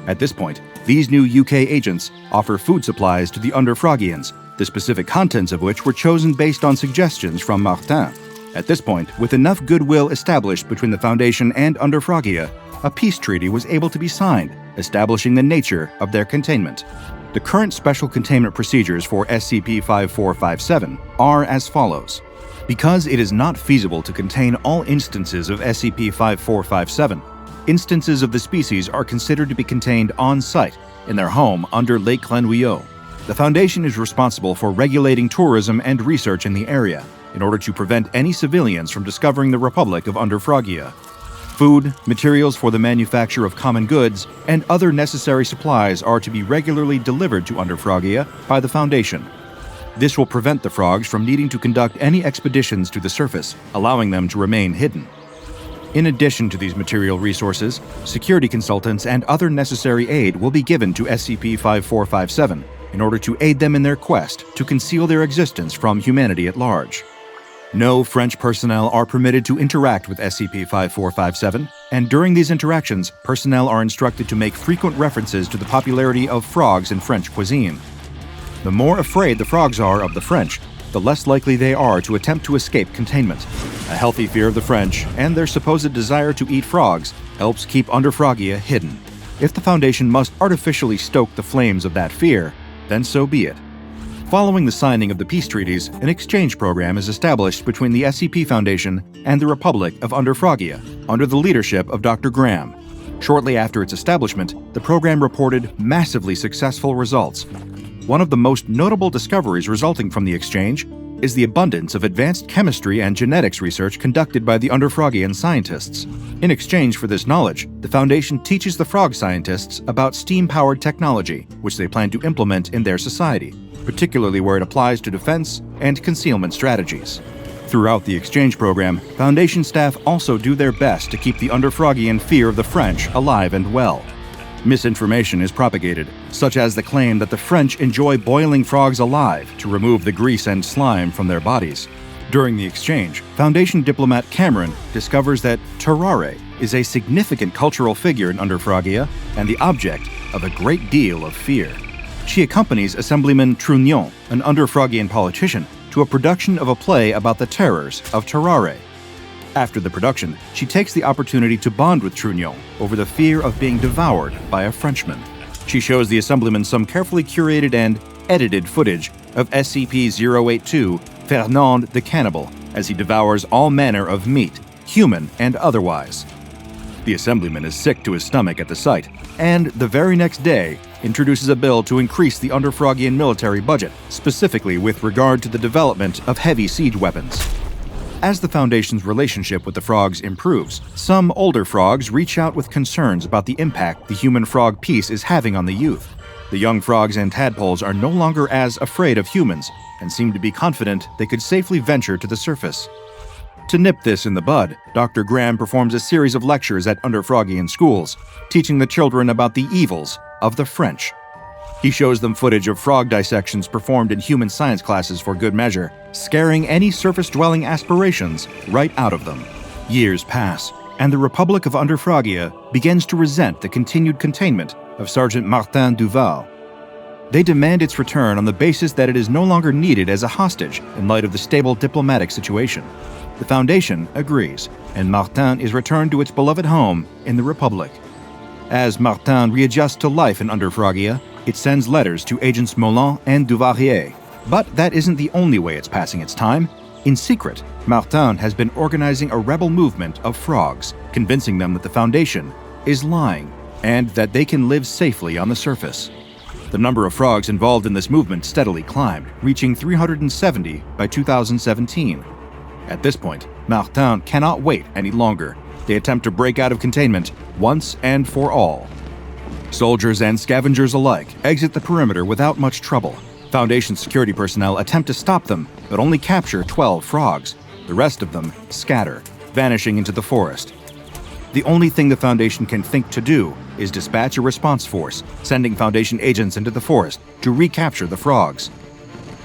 At this point, these new UK agents offer food supplies to the Under-Frogians, the specific contents of which were chosen based on suggestions from Martin. At this point, with enough goodwill established between the Foundation and Under-Frogia, a peace treaty was able to be signed, establishing the nature of their containment. The current special containment procedures for SCP-5457 are as follows. Because it is not feasible to contain all instances of SCP-5457, instances of the species are considered to be contained on-site, in their home under Lake Glenouillot. The Foundation is responsible for regulating tourism and research in the area, in order to prevent any civilians from discovering the Republic of Under-Frogia. Food, materials for the manufacture of common goods, and other necessary supplies are to be regularly delivered to Under-Frogia by the Foundation. This will prevent the frogs from needing to conduct any expeditions to the surface, allowing them to remain hidden. In addition to these material resources, security consultants and other necessary aid will be given to SCP-5457 in order to aid them in their quest to conceal their existence from humanity at large. No French personnel are permitted to interact with SCP-5457, and during these interactions, personnel are instructed to make frequent references to the popularity of frogs in French cuisine. The more afraid the frogs are of the French, the less likely they are to attempt to escape containment. A healthy fear of the French and their supposed desire to eat frogs helps keep Under-Frogia hidden. If the Foundation must artificially stoke the flames of that fear, then so be it. Following the signing of the peace treaties, an exchange program is established between the SCP Foundation and the Republic of Under-Frogia, under the leadership of Dr. Graham. Shortly after its establishment, the program reported massively successful results. One of the most notable discoveries resulting from the exchange is the abundance of advanced chemistry and genetics research conducted by the Under-Frogian scientists. In exchange for this knowledge, the Foundation teaches the frog scientists about steam-powered technology, which they plan to implement in their society, particularly where it applies to defense and concealment strategies. Throughout the exchange program, Foundation staff also do their best to keep the Under-Frogian fear of the French alive and well. Misinformation is propagated, such as the claim that the French enjoy boiling frogs alive to remove the grease and slime from their bodies. During the exchange, Foundation diplomat Cameron discovers that Terrare is a significant cultural figure in Under-Frogia and the object of a great deal of fear. She accompanies Assemblyman Trunion, an Under-Frogian politician, to a production of a play about the terrors of Terrare. After the production, she takes the opportunity to bond with Trunion over the fear of being devoured by a Frenchman. She shows the Assemblyman some carefully curated and edited footage of SCP-082 Fernand the Cannibal as he devours all manner of meat, human and otherwise. The Assemblyman is sick to his stomach at the sight, and the very next day introduces a bill to increase the Under-Frogian military budget, specifically with regard to the development of heavy siege weapons. As the Foundation's relationship with the frogs improves, some older frogs reach out with concerns about the impact the human-frog peace is having on the youth. The young frogs and tadpoles are no longer as afraid of humans and seem to be confident they could safely venture to the surface. To nip this in the bud, Dr. Graham performs a series of lectures at Under-Frogian schools, teaching the children about the evils of the French. He shows them footage of frog dissections performed in human science classes for good measure, scaring any surface-dwelling aspirations right out of them. Years pass, and the Republic of Under-Frogia begins to resent the continued containment of Sergeant Martin Duval. They demand its return on the basis that it is no longer needed as a hostage in light of the stable diplomatic situation. The Foundation agrees, and Martin is returned to its beloved home in the Republic. As Martin readjusts to life in Under-Frogia, it sends letters to Agents Molan and Duvalier. But that isn't the only way it's passing its time. In secret, Martin has been organizing a rebel movement of frogs, convincing them that the Foundation is lying and that they can live safely on the surface. The number of frogs involved in this movement steadily climbed, reaching 370 by 2017. At this point, Martin cannot wait any longer. They attempt to break out of containment once and for all. Soldiers and scavengers alike exit the perimeter without much trouble. Foundation security personnel attempt to stop them, but only capture 12 frogs. The rest of them scatter, vanishing into the forest. The only thing the Foundation can think to do is dispatch a response force, sending Foundation agents into the forest to recapture the frogs.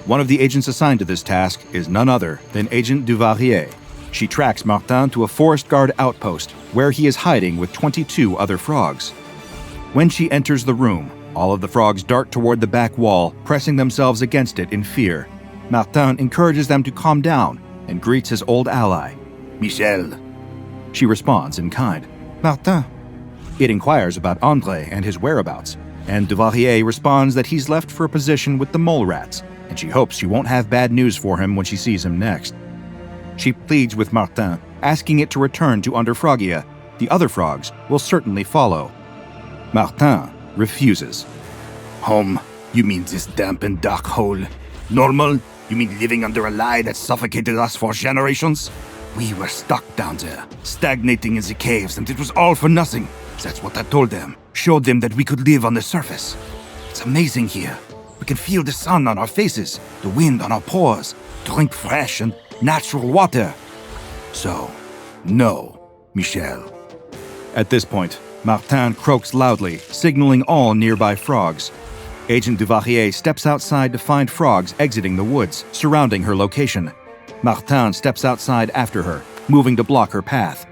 One of the agents assigned to this task is none other than Agent Duvalier. She tracks Martin to a forest guard outpost, where he is hiding with 22 other frogs. When she enters the room, all of the frogs dart toward the back wall, pressing themselves against it in fear. Martin encourages them to calm down and greets his old ally. Michel. She responds in kind. Martin. It inquires about André and his whereabouts, and Duvalier responds that he's left for a position with the mole rats, and she hopes she won't have bad news for him when she sees him next. She pleads with Martin, asking it to return to Under-Frogia. The other frogs will certainly follow. Martin refuses. Home? You mean this damp and dark hole? Normal? You mean living under a lie that suffocated us for generations? We were stuck down there, stagnating in the caves, and it was all for nothing. That's what I told them. Showed them that we could live on the surface. It's amazing here. We can feel the sun on our faces, the wind on our pores, drink fresh and natural water. So, no, Michel. At this point, Martin croaks loudly, signaling all nearby frogs. Agent Duvalier steps outside to find frogs exiting the woods, surrounding her location. Martin steps outside after her, moving to block her path.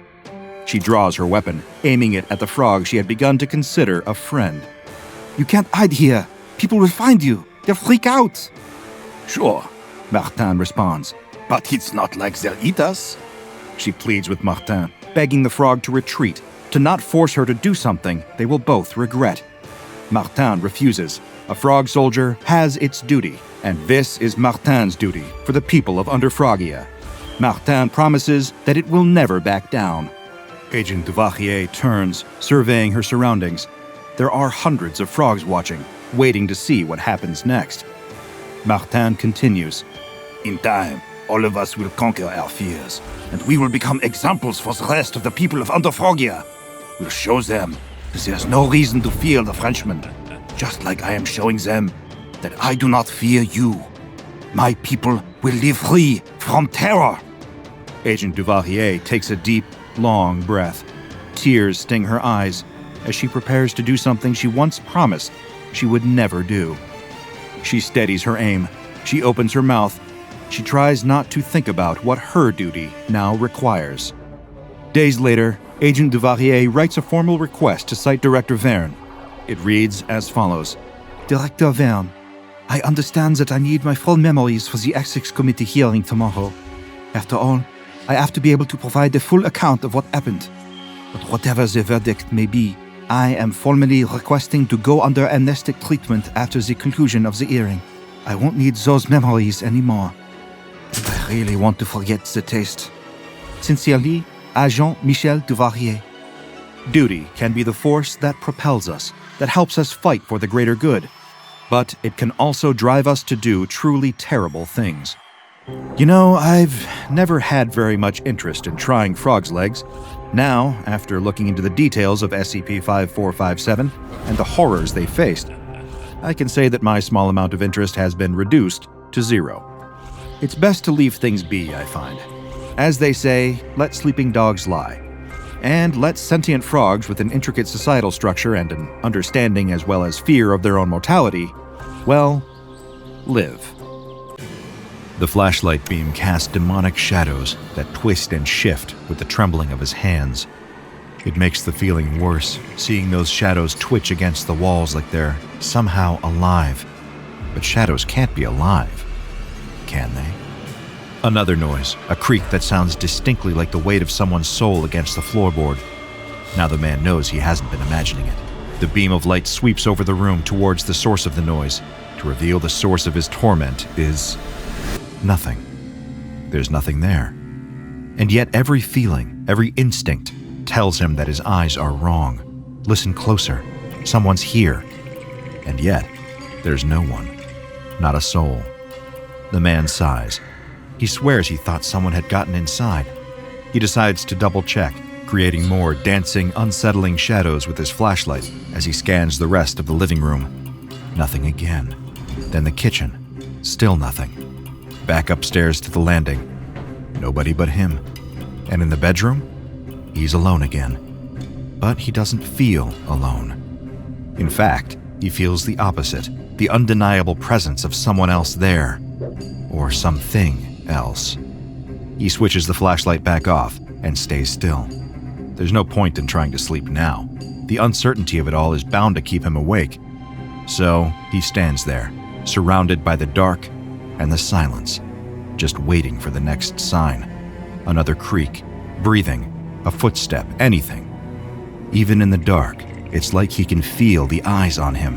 She draws her weapon, aiming it at the frog she had begun to consider a friend. You can't hide here. People will find you. They'll freak out. Sure, Martin responds. but it's not like they'll eat us. She pleads with Martin, begging the frog to retreat, to not force her to do something they will both regret. Martin refuses. A frog soldier has its duty, and this is Martin's duty for the people of Under-Frogia. Martin promises that it will never back down. Agent Duvalier turns, surveying her surroundings. There are hundreds of frogs watching, waiting to see what happens next. Martin continues. In time, all of us will conquer our fears, and we will become examples for the rest of the people of Under-Frogia. We'll show them that there's no reason to fear the Frenchmen, just like I am showing them that I do not fear you. My people will live free from terror. Agent Duvalier takes a deep, long breath. Tears sting her eyes as she prepares to do something she once promised she would never do. She steadies her aim. She opens her mouth. She tries not to think about what her duty now requires. Days later, Agent Duvalier writes a formal request to Site Director Verne. It reads as follows. Director Verne, I understand that I need my full memories for the Ethics Committee hearing tomorrow. After all, I have to be able to provide a full account of what happened. But whatever the verdict may be, I am formally requesting to go under amnestic treatment after the conclusion of the hearing. I won't need those memories anymore. And I really want to forget the taste. Sincerely, Agent Michel Duvalier. Duty can be the force that propels us, that helps us fight for the greater good. But it can also drive us to do truly terrible things. You know, I've never had very much interest in trying frogs' legs. Now, after looking into the details of SCP-5457 and the horrors they faced, I can say that my small amount of interest has been reduced to zero. It's best to leave things be, I find. As they say, let sleeping dogs lie. And let sentient frogs with an intricate societal structure and an understanding as well as fear of their own mortality, well, live. The flashlight beam casts demonic shadows that twist and shift with the trembling of his hands. It makes the feeling worse, seeing those shadows twitch against the walls like they're somehow alive. But shadows can't be alive, can they? Another noise, a creak that sounds distinctly like the weight of someone's soul against the floorboard. Now the man knows he hasn't been imagining it. The beam of light sweeps over the room towards the source of the noise, to reveal the source of his torment is nothing. There's nothing there. And yet every feeling, every instinct, tells him that his eyes are wrong. Listen closer. Someone's here. And yet, there's no one. Not a soul. The man sighs. He swears he thought someone had gotten inside. He decides to double-check, creating more dancing, unsettling shadows with his flashlight as he scans the rest of the living room. Nothing again. Then the kitchen. Still nothing. Back upstairs to the landing. Nobody but him. And in the bedroom? He's alone again. But he doesn't feel alone. In fact, he feels the opposite, the undeniable presence of someone else there. Or something else. He switches the flashlight back off and stays still. There's no point in trying to sleep now. The uncertainty of it all is bound to keep him awake. So he stands there, surrounded by the dark and the silence, just waiting for the next sign. Another creak, breathing, a footstep, anything. Even in the dark, it's like he can feel the eyes on him.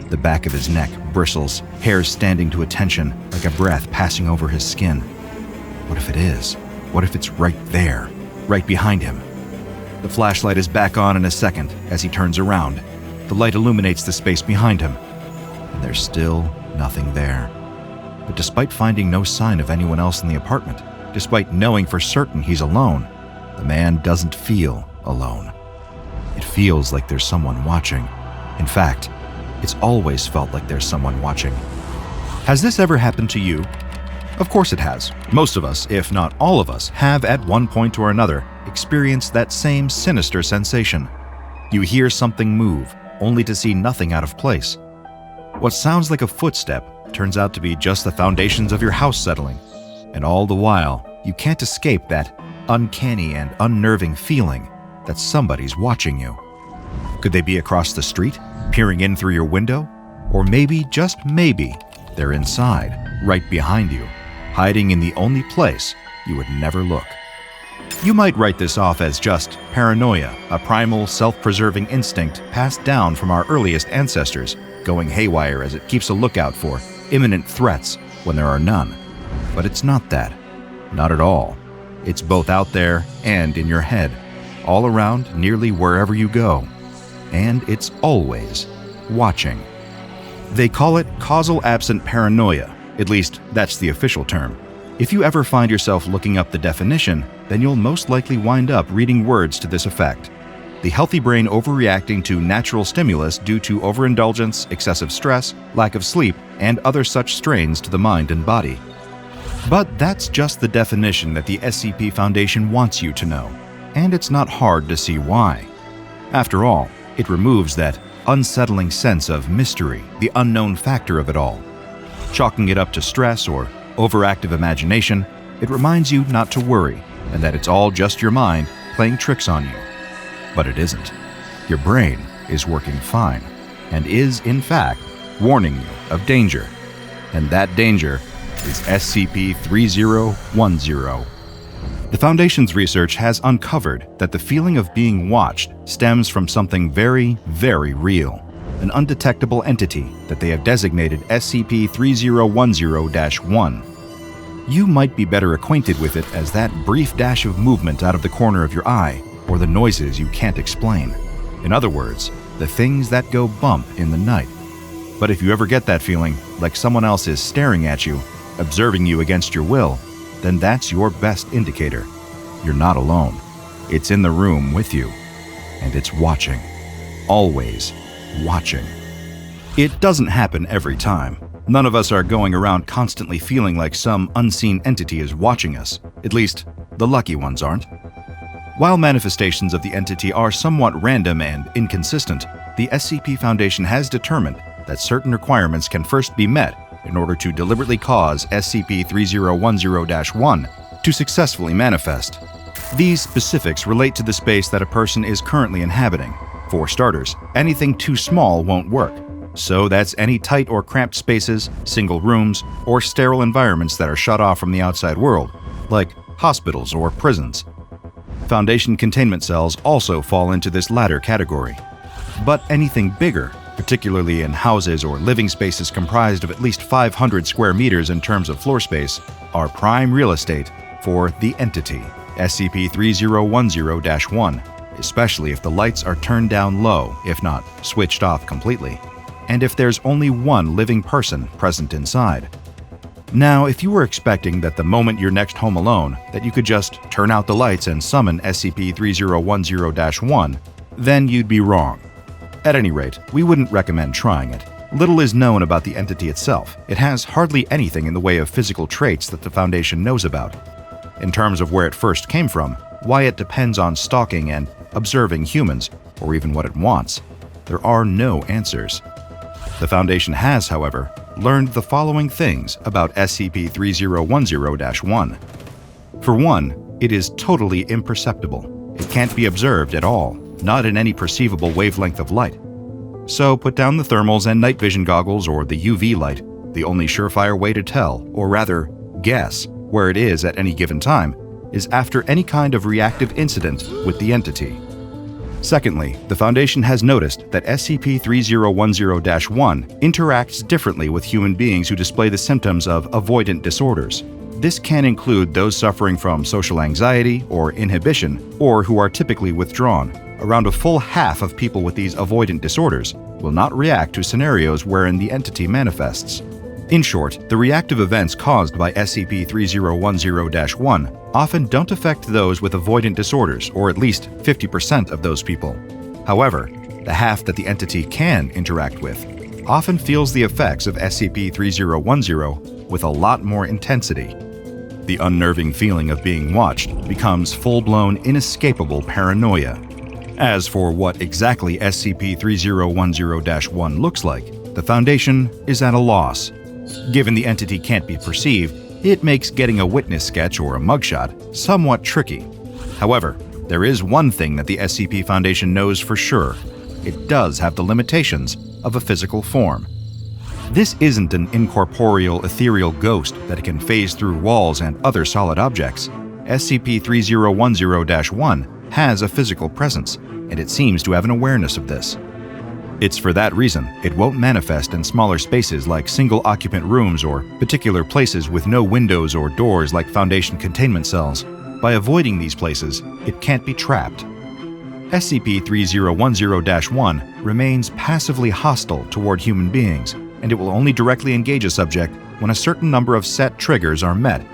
The back of his neck bristles, hairs standing to attention, like a breath passing over his skin. What if it is? What if it's right there, right behind him? The flashlight is back on in a second as he turns around. The light illuminates the space behind him, and there's still nothing there. But despite finding no sign of anyone else in the apartment, despite knowing for certain he's alone, the man doesn't feel alone. It feels like there's someone watching. In fact, it's always felt like there's someone watching. Has this ever happened to you? Of course it has. Most of us, if not all of us, have at one point or another experienced that same sinister sensation. You hear something move, only to see nothing out of place. What sounds like a footstep turns out to be just the foundations of your house settling. And all the while, you can't escape that uncanny and unnerving feeling that somebody's watching you. Could they be across the street, peering in through your window? Or maybe, just maybe, they're inside, right behind you, hiding in the only place you would never look. You might write this off as just paranoia, a primal, self-preserving instinct passed down from our earliest ancestors, going haywire as it keeps a lookout for imminent threats when there are none. But it's not that. Not at all. It's both out there and in your head, all around nearly wherever you go. And it's always watching. They call it causal absent paranoia. At least, that's the official term. If you ever find yourself looking up the definition, then you'll most likely wind up reading words to this effect. The healthy brain overreacting to natural stimulus due to overindulgence, excessive stress, lack of sleep, and other such strains to the mind and body. But that's just the definition that the SCP Foundation wants you to know, and it's not hard to see why. After all, it removes that unsettling sense of mystery, the unknown factor of it all. Chalking it up to stress or overactive imagination, it reminds you not to worry, and that it's all just your mind playing tricks on you. But it isn't. Your brain is working fine, and is, in fact, warning you of danger. And that danger is SCP-3010. The Foundation's research has uncovered that the feeling of being watched stems from something very, very real, an undetectable entity that they have designated SCP-3010-1. You might be better acquainted with it as that brief dash of movement out of the corner of your eye, or the noises you can't explain. In other words, the things that go bump in the night. But if you ever get that feeling, like someone else is staring at you, observing you against your will, then that's your best indicator. You're not alone. It's in the room with you. And it's watching. Always watching. It doesn't happen every time. None of us are going around constantly feeling like some unseen entity is watching us. At least, the lucky ones aren't. While manifestations of the entity are somewhat random and inconsistent, the SCP Foundation has determined that certain requirements can first be met in order to deliberately cause SCP-3010-1 to successfully manifest. These specifics relate to the space that a person is currently inhabiting. For starters, anything too small won't work. So that's any tight or cramped spaces, single rooms, or sterile environments that are shut off from the outside world, like hospitals or prisons. Foundation containment cells also fall into this latter category. But anything bigger, particularly in houses or living spaces comprised of at least 500 square meters in terms of floor space, are prime real estate for the entity, SCP-3010-1, especially if the lights are turned down low, if not switched off completely, and if there's only one living person present inside. Now, if you were expecting that the moment you're next home alone, that you could just turn out the lights and summon SCP-3010-1, then you'd be wrong. At any rate, we wouldn't recommend trying it. Little is known about the entity itself. It has hardly anything in the way of physical traits that the Foundation knows about. In terms of where it first came from, why it depends on stalking and observing humans, or even what it wants, there are no answers. The Foundation has, however, learned the following things about SCP-3010-1. For one, it is totally imperceptible. It can't be observed at all, not in any perceivable wavelength of light. So put down the thermals and night vision goggles or the UV light. The only surefire way to tell, or rather, guess, where it is at any given time is after any kind of reactive incident with the entity. Secondly, the Foundation has noticed that SCP-3010-1 interacts differently with human beings who display the symptoms of avoidant disorders. This can include those suffering from social anxiety or inhibition, or who are typically withdrawn. Around a full half of people with these avoidant disorders will not react to scenarios wherein the entity manifests. In short, the reactive events caused by SCP-3010-1 often don't affect those with avoidant disorders, or at least 50% of those people. However, the half that the entity can interact with often feels the effects of SCP-3010 with a lot more intensity. The unnerving feeling of being watched becomes full-blown, inescapable paranoia. As for what exactly SCP-3010-1 looks like, the Foundation is at a loss. Given the entity can't be perceived, it makes getting a witness sketch or a mugshot somewhat tricky. However, there is one thing that the SCP Foundation knows for sure. It does have the limitations of a physical form. This isn't an incorporeal, ethereal ghost that it can phase through walls and other solid objects. SCP-3010-1 has a physical presence, and it seems to have an awareness of this. It's for that reason it won't manifest in smaller spaces like single-occupant rooms or particular places with no windows or doors like Foundation containment cells. By avoiding these places, it can't be trapped. SCP-3010-1 remains passively hostile toward human beings, and it will only directly engage a subject when a certain number of set triggers are met.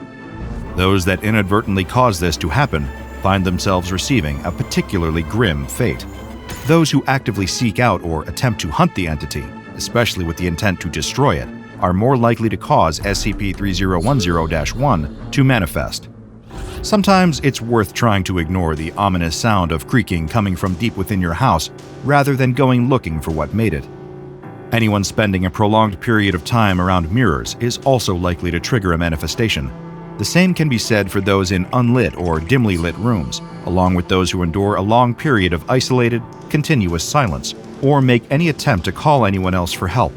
Those that inadvertently cause this to happen find themselves receiving a particularly grim fate. Those who actively seek out or attempt to hunt the entity, especially with the intent to destroy it, are more likely to cause SCP-3010-1 to manifest. Sometimes it's worth trying to ignore the ominous sound of creaking coming from deep within your house rather than going looking for what made it. Anyone spending a prolonged period of time around mirrors is also likely to trigger a manifestation. The same can be said for those in unlit or dimly lit rooms, along with those who endure a long period of isolated, continuous silence, or make any attempt to call anyone else for help.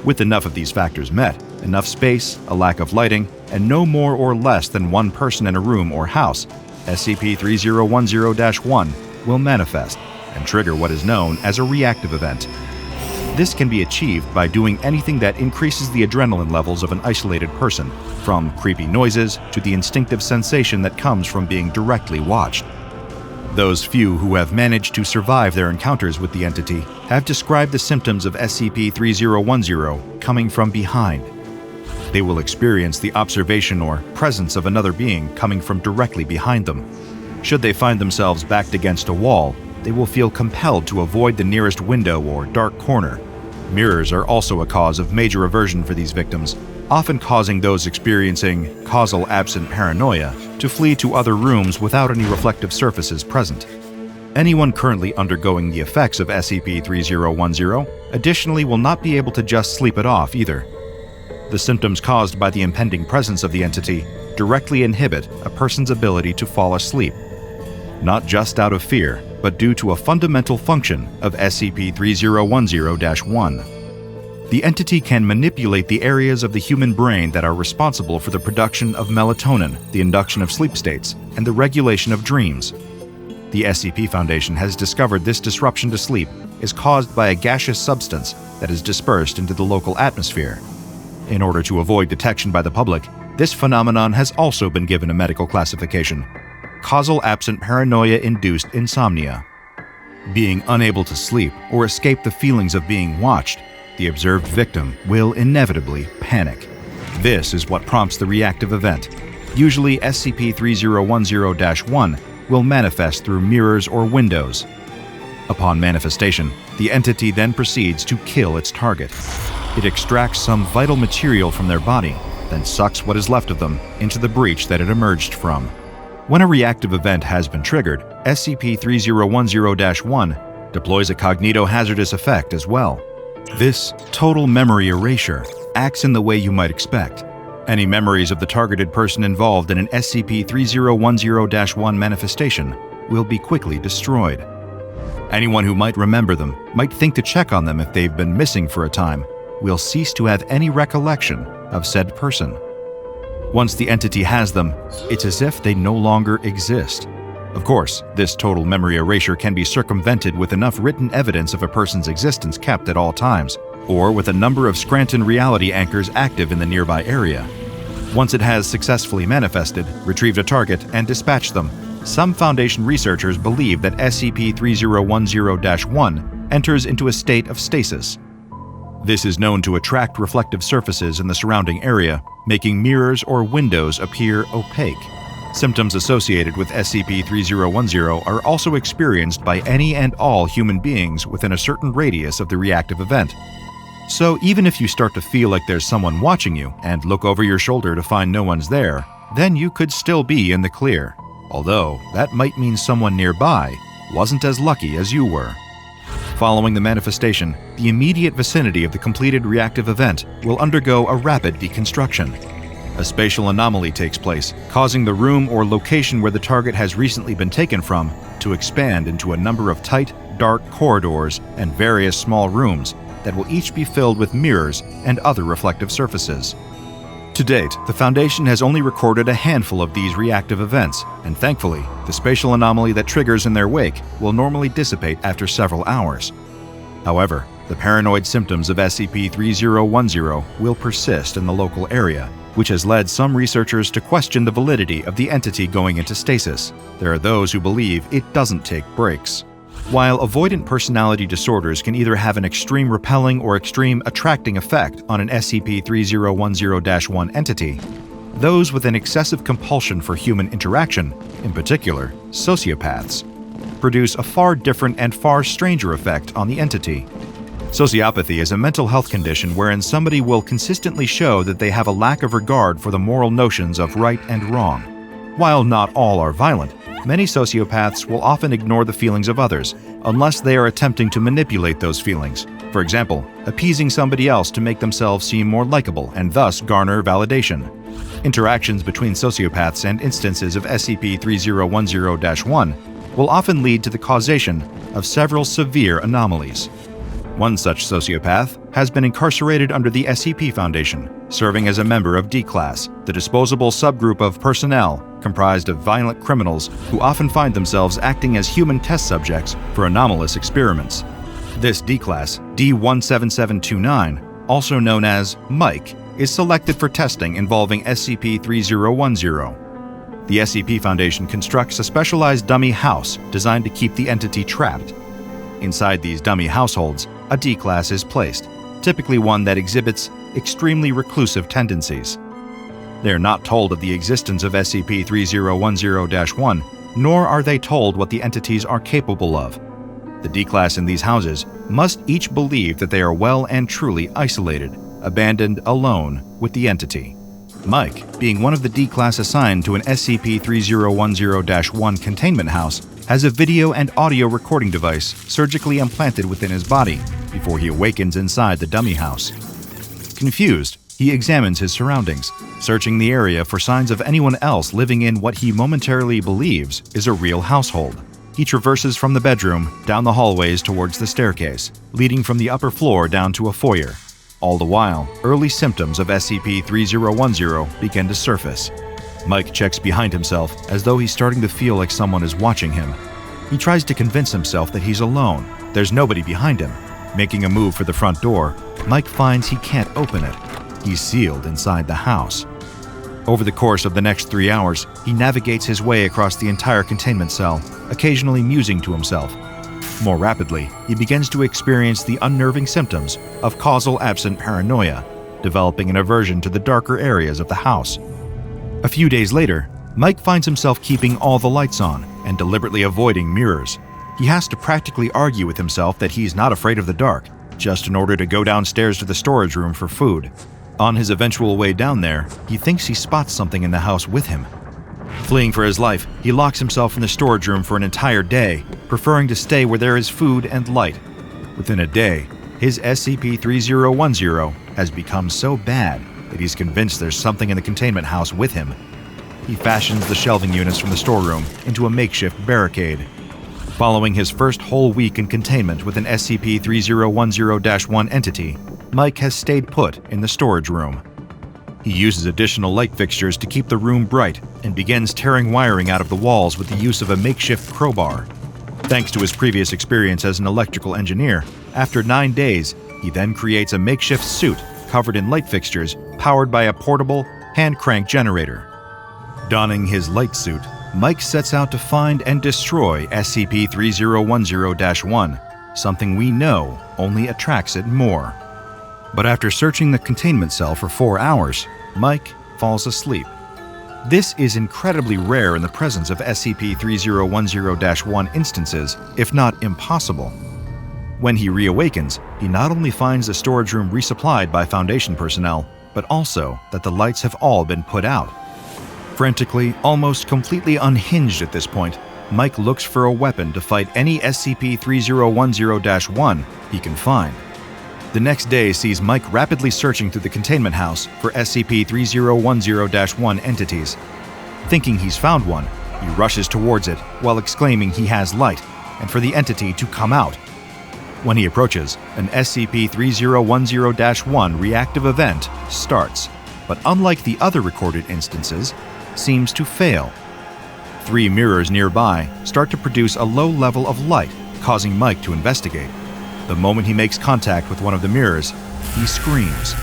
With enough of these factors met, enough space, a lack of lighting, and no more or less than one person in a room or house, SCP-3010-1 will manifest and trigger what is known as a reactive event. This can be achieved by doing anything that increases the adrenaline levels of an isolated person, from creepy noises to the instinctive sensation that comes from being directly watched. Those few who have managed to survive their encounters with the entity have described the symptoms of SCP-3010 coming from behind. They will experience the observation or presence of another being coming from directly behind them. Should they find themselves backed against a wall, they will feel compelled to avoid the nearest window or dark corner. Mirrors are also a cause of major aversion for these victims, often causing those experiencing causal absent paranoia to flee to other rooms without any reflective surfaces present. Anyone currently undergoing the effects of SCP-3010 additionally will not be able to just sleep it off either. The symptoms caused by the impending presence of the entity directly inhibit a person's ability to fall asleep not just out of fear, but due to a fundamental function of SCP-3010-1. The entity can manipulate the areas of the human brain that are responsible for the production of melatonin, the induction of sleep states, and the regulation of dreams. The SCP Foundation has discovered this disruption to sleep is caused by a gaseous substance that is dispersed into the local atmosphere. In order to avoid detection by the public, this phenomenon has also been given a medical classification: Causal absent paranoia-induced insomnia. Being unable to sleep or escape the feelings of being watched, the observed victim will inevitably panic. This is what prompts the reactive event. Usually SCP-3010-1 will manifest through mirrors or windows. Upon manifestation, the entity then proceeds to kill its target. It extracts some vital material from their body, then sucks what is left of them into the breach that it emerged from. When a reactive event has been triggered, SCP-3010-1 deploys a cognitohazardous effect as well. This total memory erasure acts in the way you might expect. Any memories of the targeted person involved in an SCP-3010-1 manifestation will be quickly destroyed. Anyone who might remember them, might think to check on them if they've been missing for a time, will cease to have any recollection of said person. Once the entity has them, it's as if they no longer exist. Of course, this total memory erasure can be circumvented with enough written evidence of a person's existence kept at all times, or with a number of Scranton reality anchors active in the nearby area. Once it has successfully manifested, retrieved a target, and dispatched them, some Foundation researchers believe that SCP-3010-1 enters into a state of stasis. This is known to attract reflective surfaces in the surrounding area, making mirrors or windows appear opaque. Symptoms associated with SCP-3010 are also experienced by any and all human beings within a certain radius of the reactive event. So even if you start to feel like there's someone watching you and look over your shoulder to find no one's there, then you could still be in the clear. Although, that might mean someone nearby wasn't as lucky as you were. Following the manifestation, the immediate vicinity of the completed reactive event will undergo a rapid deconstruction. A spatial anomaly takes place, causing the room or location where the target has recently been taken from to expand into a number of tight, dark corridors and various small rooms that will each be filled with mirrors and other reflective surfaces. To date, the Foundation has only recorded a handful of these reactive events, and thankfully, the spatial anomaly that triggers in their wake will normally dissipate after several hours. However, the paranoid symptoms of SCP-3010 will persist in the local area, which has led some researchers to question the validity of the entity going into stasis. There are those who believe it doesn't take breaks. While avoidant personality disorders can either have an extreme repelling or extreme attracting effect on an SCP-3010-1 entity, those with an excessive compulsion for human interaction, in particular sociopaths, produce a far different and far stranger effect on the entity. Sociopathy is a mental health condition wherein somebody will consistently show that they have a lack of regard for the moral notions of right and wrong. While not all are violent, many sociopaths will often ignore the feelings of others, unless they are attempting to manipulate those feelings. For example, appeasing somebody else to make themselves seem more likable and thus garner validation. Interactions between sociopaths and instances of SCP-3010-1 will often lead to the causation of several severe anomalies. One such sociopath has been incarcerated under the SCP Foundation, serving as a member of D-Class, the disposable subgroup of personnel comprised of violent criminals who often find themselves acting as human test subjects for anomalous experiments. This D-Class, D17729, also known as Mike, is selected for testing involving SCP-3010. The SCP Foundation constructs a specialized dummy house designed to keep the entity trapped. Inside these dummy households, a D-Class is placed, typically one that exhibits extremely reclusive tendencies. They are not told of the existence of SCP-3010-1, nor are they told what the entities are capable of. The D-Class in these houses must each believe that they are well and truly isolated, abandoned alone with the entity. Mike, being one of the D-Class assigned to an SCP-3010-1 containment house, has a video and audio recording device surgically implanted within his body before he awakens inside the dummy house. Confused, He examines his surroundings, searching the area for signs of anyone else living in what he momentarily believes is a real household. He traverses from the bedroom, down the hallways towards the staircase, leading from the upper floor down to a foyer. All the while, early symptoms of SCP-3010 begin to surface. Mike checks behind himself as though he's starting to feel like someone is watching him. He tries to convince himself that he's alone. There's nobody behind him. Making a move for the front door, Mike finds he can't open it. He's sealed inside the house. Over the course of the next 3 hours, he navigates his way across the entire containment cell, occasionally musing to himself. More rapidly, he begins to experience the unnerving symptoms of causal absent paranoia, developing an aversion to the darker areas of the house. A few days later, Mike finds himself keeping all the lights on and deliberately avoiding mirrors. He has to practically argue with himself that he's not afraid of the dark, just in order to go downstairs to the storage room for food. On his eventual way down there, he thinks he spots something in the house with him. Fleeing for his life, he locks himself in the storage room for an entire day, preferring to stay where there is food and light. Within a day, his SCP-3010 has become so bad that he's convinced there's something in the containment house with him. He fashions the shelving units from the storeroom into a makeshift barricade. Following his first whole week in containment with an SCP-3010-1 entity, Mike has stayed put in the storage room. He uses additional light fixtures to keep the room bright and begins tearing wiring out of the walls with the use of a makeshift crowbar. Thanks to his previous experience as an electrical engineer, after 9 days, he then creates a makeshift suit covered in light fixtures powered by a portable, hand-crank generator. Donning his light suit, Mike sets out to find and destroy SCP-3010-1, something we know only attracts it more. But after searching the containment cell for 4 hours, Mike falls asleep. This is incredibly rare in the presence of SCP-3010-1 instances, if not impossible. When he reawakens, he not only finds the storage room resupplied by Foundation personnel, but also that the lights have all been put out. Frantically, almost completely unhinged at this point, Mike looks for a weapon to fight any SCP-3010-1 he can find. The next day sees Mike rapidly searching through the containment house for SCP-3010-1 entities. Thinking he's found one, he rushes towards it while exclaiming he has light and for the entity to come out. When he approaches, an SCP-3010-1 reactive event starts, but unlike the other recorded instances, seems to fail. 3 mirrors nearby start to produce a low level of light, causing Mike to investigate. The moment he makes contact with one of the mirrors, he screams.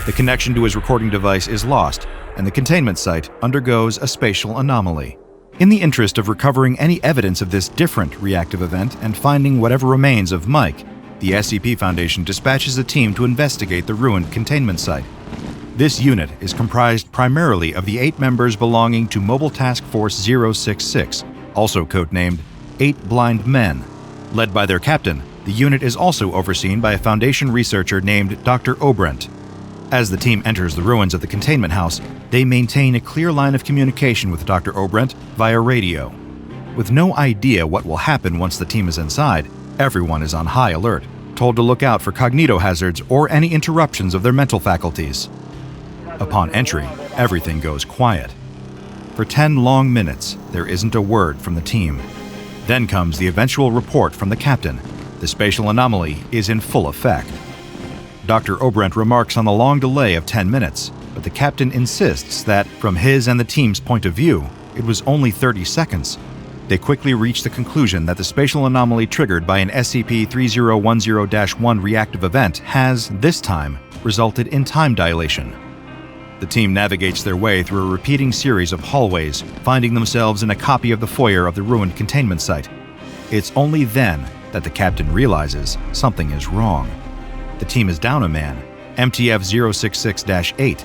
The connection to his recording device is lost, and the containment site undergoes a spatial anomaly. In the interest of recovering any evidence of this different reactive event and finding whatever remains of Mike, the SCP Foundation dispatches a team to investigate the ruined containment site. This unit is comprised primarily of the 8 members belonging to Mobile Task Force 066, also codenamed 8 Blind Men. Led by their captain, the unit is also overseen by a Foundation researcher named Dr. Obrent. As the team enters the ruins of the containment house, they maintain a clear line of communication with Dr. Obrent via radio. With no idea what will happen once the team is inside, everyone is on high alert, told to look out for cognitohazards or any interruptions of their mental faculties. Upon entry, everything goes quiet. For 10 long minutes, there isn't a word from the team. Then comes the eventual report from the captain. The spatial anomaly is in full effect. Dr. Obrent remarks on the long delay of 10 minutes, but the captain insists that, from his and the team's point of view, it was only 30 seconds. They quickly reach the conclusion that the spatial anomaly triggered by an SCP-3010-1 reactive event has, this time, resulted in time dilation. The team navigates their way through a repeating series of hallways, finding themselves in a copy of the foyer of the ruined containment site. It's only then that the captain realizes something is wrong. The team is down a man, MTF-066-8,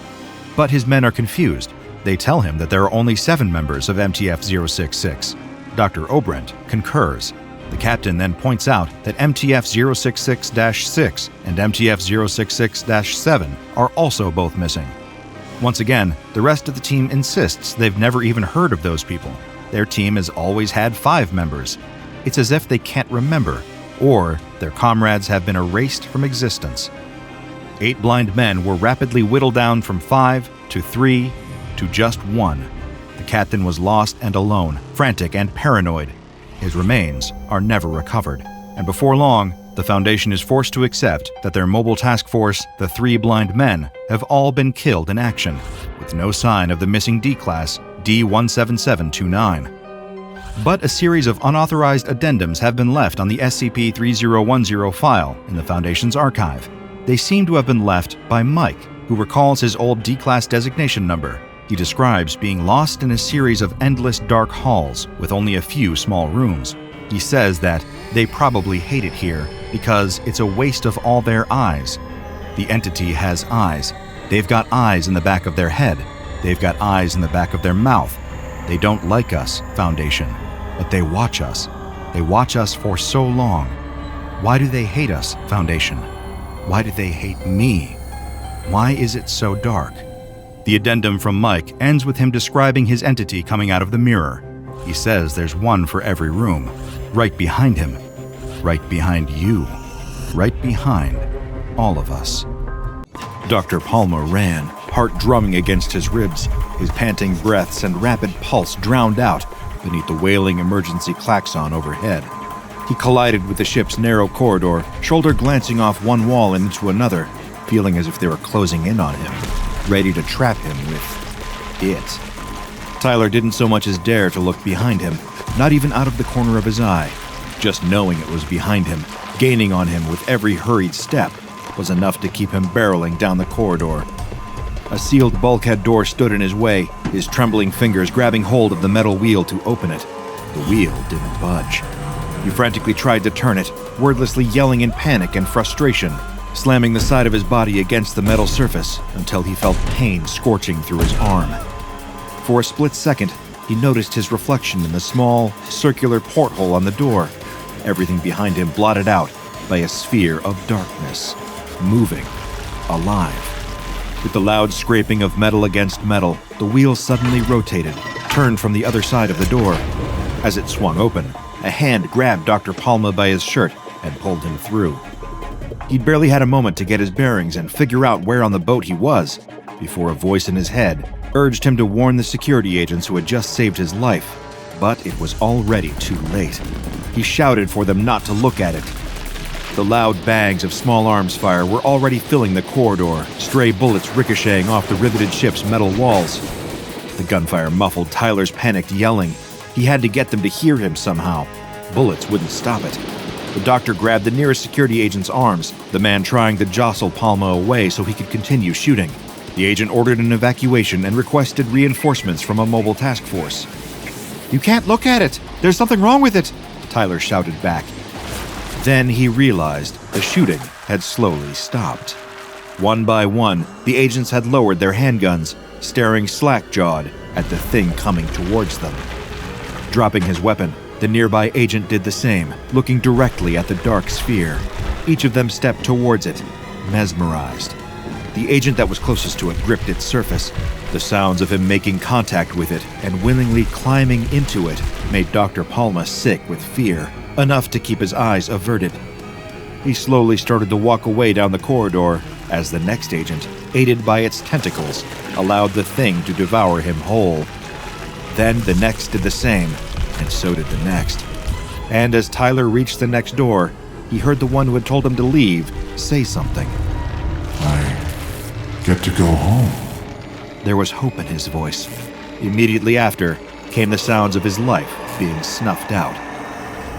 but his men are confused. They tell him that there are only 7 members of MTF-066. Dr. Obrent concurs. The captain then points out that MTF-066-6 and MTF-066-7 are also both missing. Once again, the rest of the team insists they've never even heard of those people. Their team has always had 5 members. It's as if they can't remember, or their comrades have been erased from existence. 8 blind men were rapidly whittled down from 5 to 3 to just 1. The captain was lost and alone, frantic and paranoid. His remains are never recovered, and before long, the Foundation is forced to accept that their mobile task force, the 3 blind men, have all been killed in action, with no sign of the missing D-Class D-17729. But a series of unauthorized addendums have been left on the SCP-3010 file in the Foundation's archive. They seem to have been left by Mike, who recalls his old D-Class designation number. He describes being lost in a series of endless dark halls with only a few small rooms. He says that they probably hate it here because it's a waste of all their eyes. The entity has eyes. They've got eyes in the back of their head. They've got eyes in the back of their mouth. They don't like us, Foundation, but they watch us. They watch us for so long. Why do they hate us, Foundation? Why do they hate me? Why is it so dark? The addendum from Mike ends with him describing his entity coming out of the mirror. He says there's one for every room. Right behind him. Right behind you. Right behind all of us. Dr. Palmer ran, heart drumming against his ribs, his panting breaths and rapid pulse drowned out beneath the wailing emergency klaxon overhead. He collided with the ship's narrow corridor, shoulder glancing off one wall and into another, feeling as if they were closing in on him, ready to trap him with it. Tyler didn't so much as dare to look behind him, not even out of the corner of his eye. Just knowing it was behind him, gaining on him with every hurried step, was enough to keep him barreling down the corridor. A sealed bulkhead door stood in his way, his trembling fingers grabbing hold of the metal wheel to open it. The wheel didn't budge. He frantically tried to turn it, wordlessly yelling in panic and frustration, slamming the side of his body against the metal surface until he felt pain scorching through his arm. For a split second, he noticed his reflection in the small, circular porthole on the door, everything behind him blotted out by a sphere of darkness, moving, alive. With the loud scraping of metal against metal, the wheel suddenly rotated, turned from the other side of the door. As it swung open, a hand grabbed Dr. Palma by his shirt and pulled him through. He'd barely had a moment to get his bearings and figure out where on the boat he was, before a voice in his head urged him to warn the security agents who had just saved his life. But it was already too late. He shouted for them not to look at it. The loud bangs of small arms fire were already filling the corridor, stray bullets ricocheting off the riveted ship's metal walls. The gunfire muffled Tyler's panicked yelling. He had to get them to hear him somehow. Bullets wouldn't stop it. The doctor grabbed the nearest security agent's arms, the man trying to jostle Palma away so he could continue shooting. The agent ordered an evacuation and requested reinforcements from a mobile task force. "You can't look at it! There's something wrong with it!" Tyler shouted back. Then he realized the shooting had slowly stopped. One by one, the agents had lowered their handguns, staring slack-jawed at the thing coming towards them. Dropping his weapon, the nearby agent did the same, looking directly at the dark sphere. Each of them stepped towards it, mesmerized. The agent that was closest to it gripped its surface. The sounds of him making contact with it and willingly climbing into it made Dr. Palma sick with fear, enough to keep his eyes averted. He slowly started to walk away down the corridor as the next agent, aided by its tentacles, allowed the thing to devour him whole. Then the next did the same, and so did the next. And as Tyler reached the next door, he heard the one who had told him to leave say something. "I get to go home." There was hope in his voice. Immediately after came the sounds of his life being snuffed out.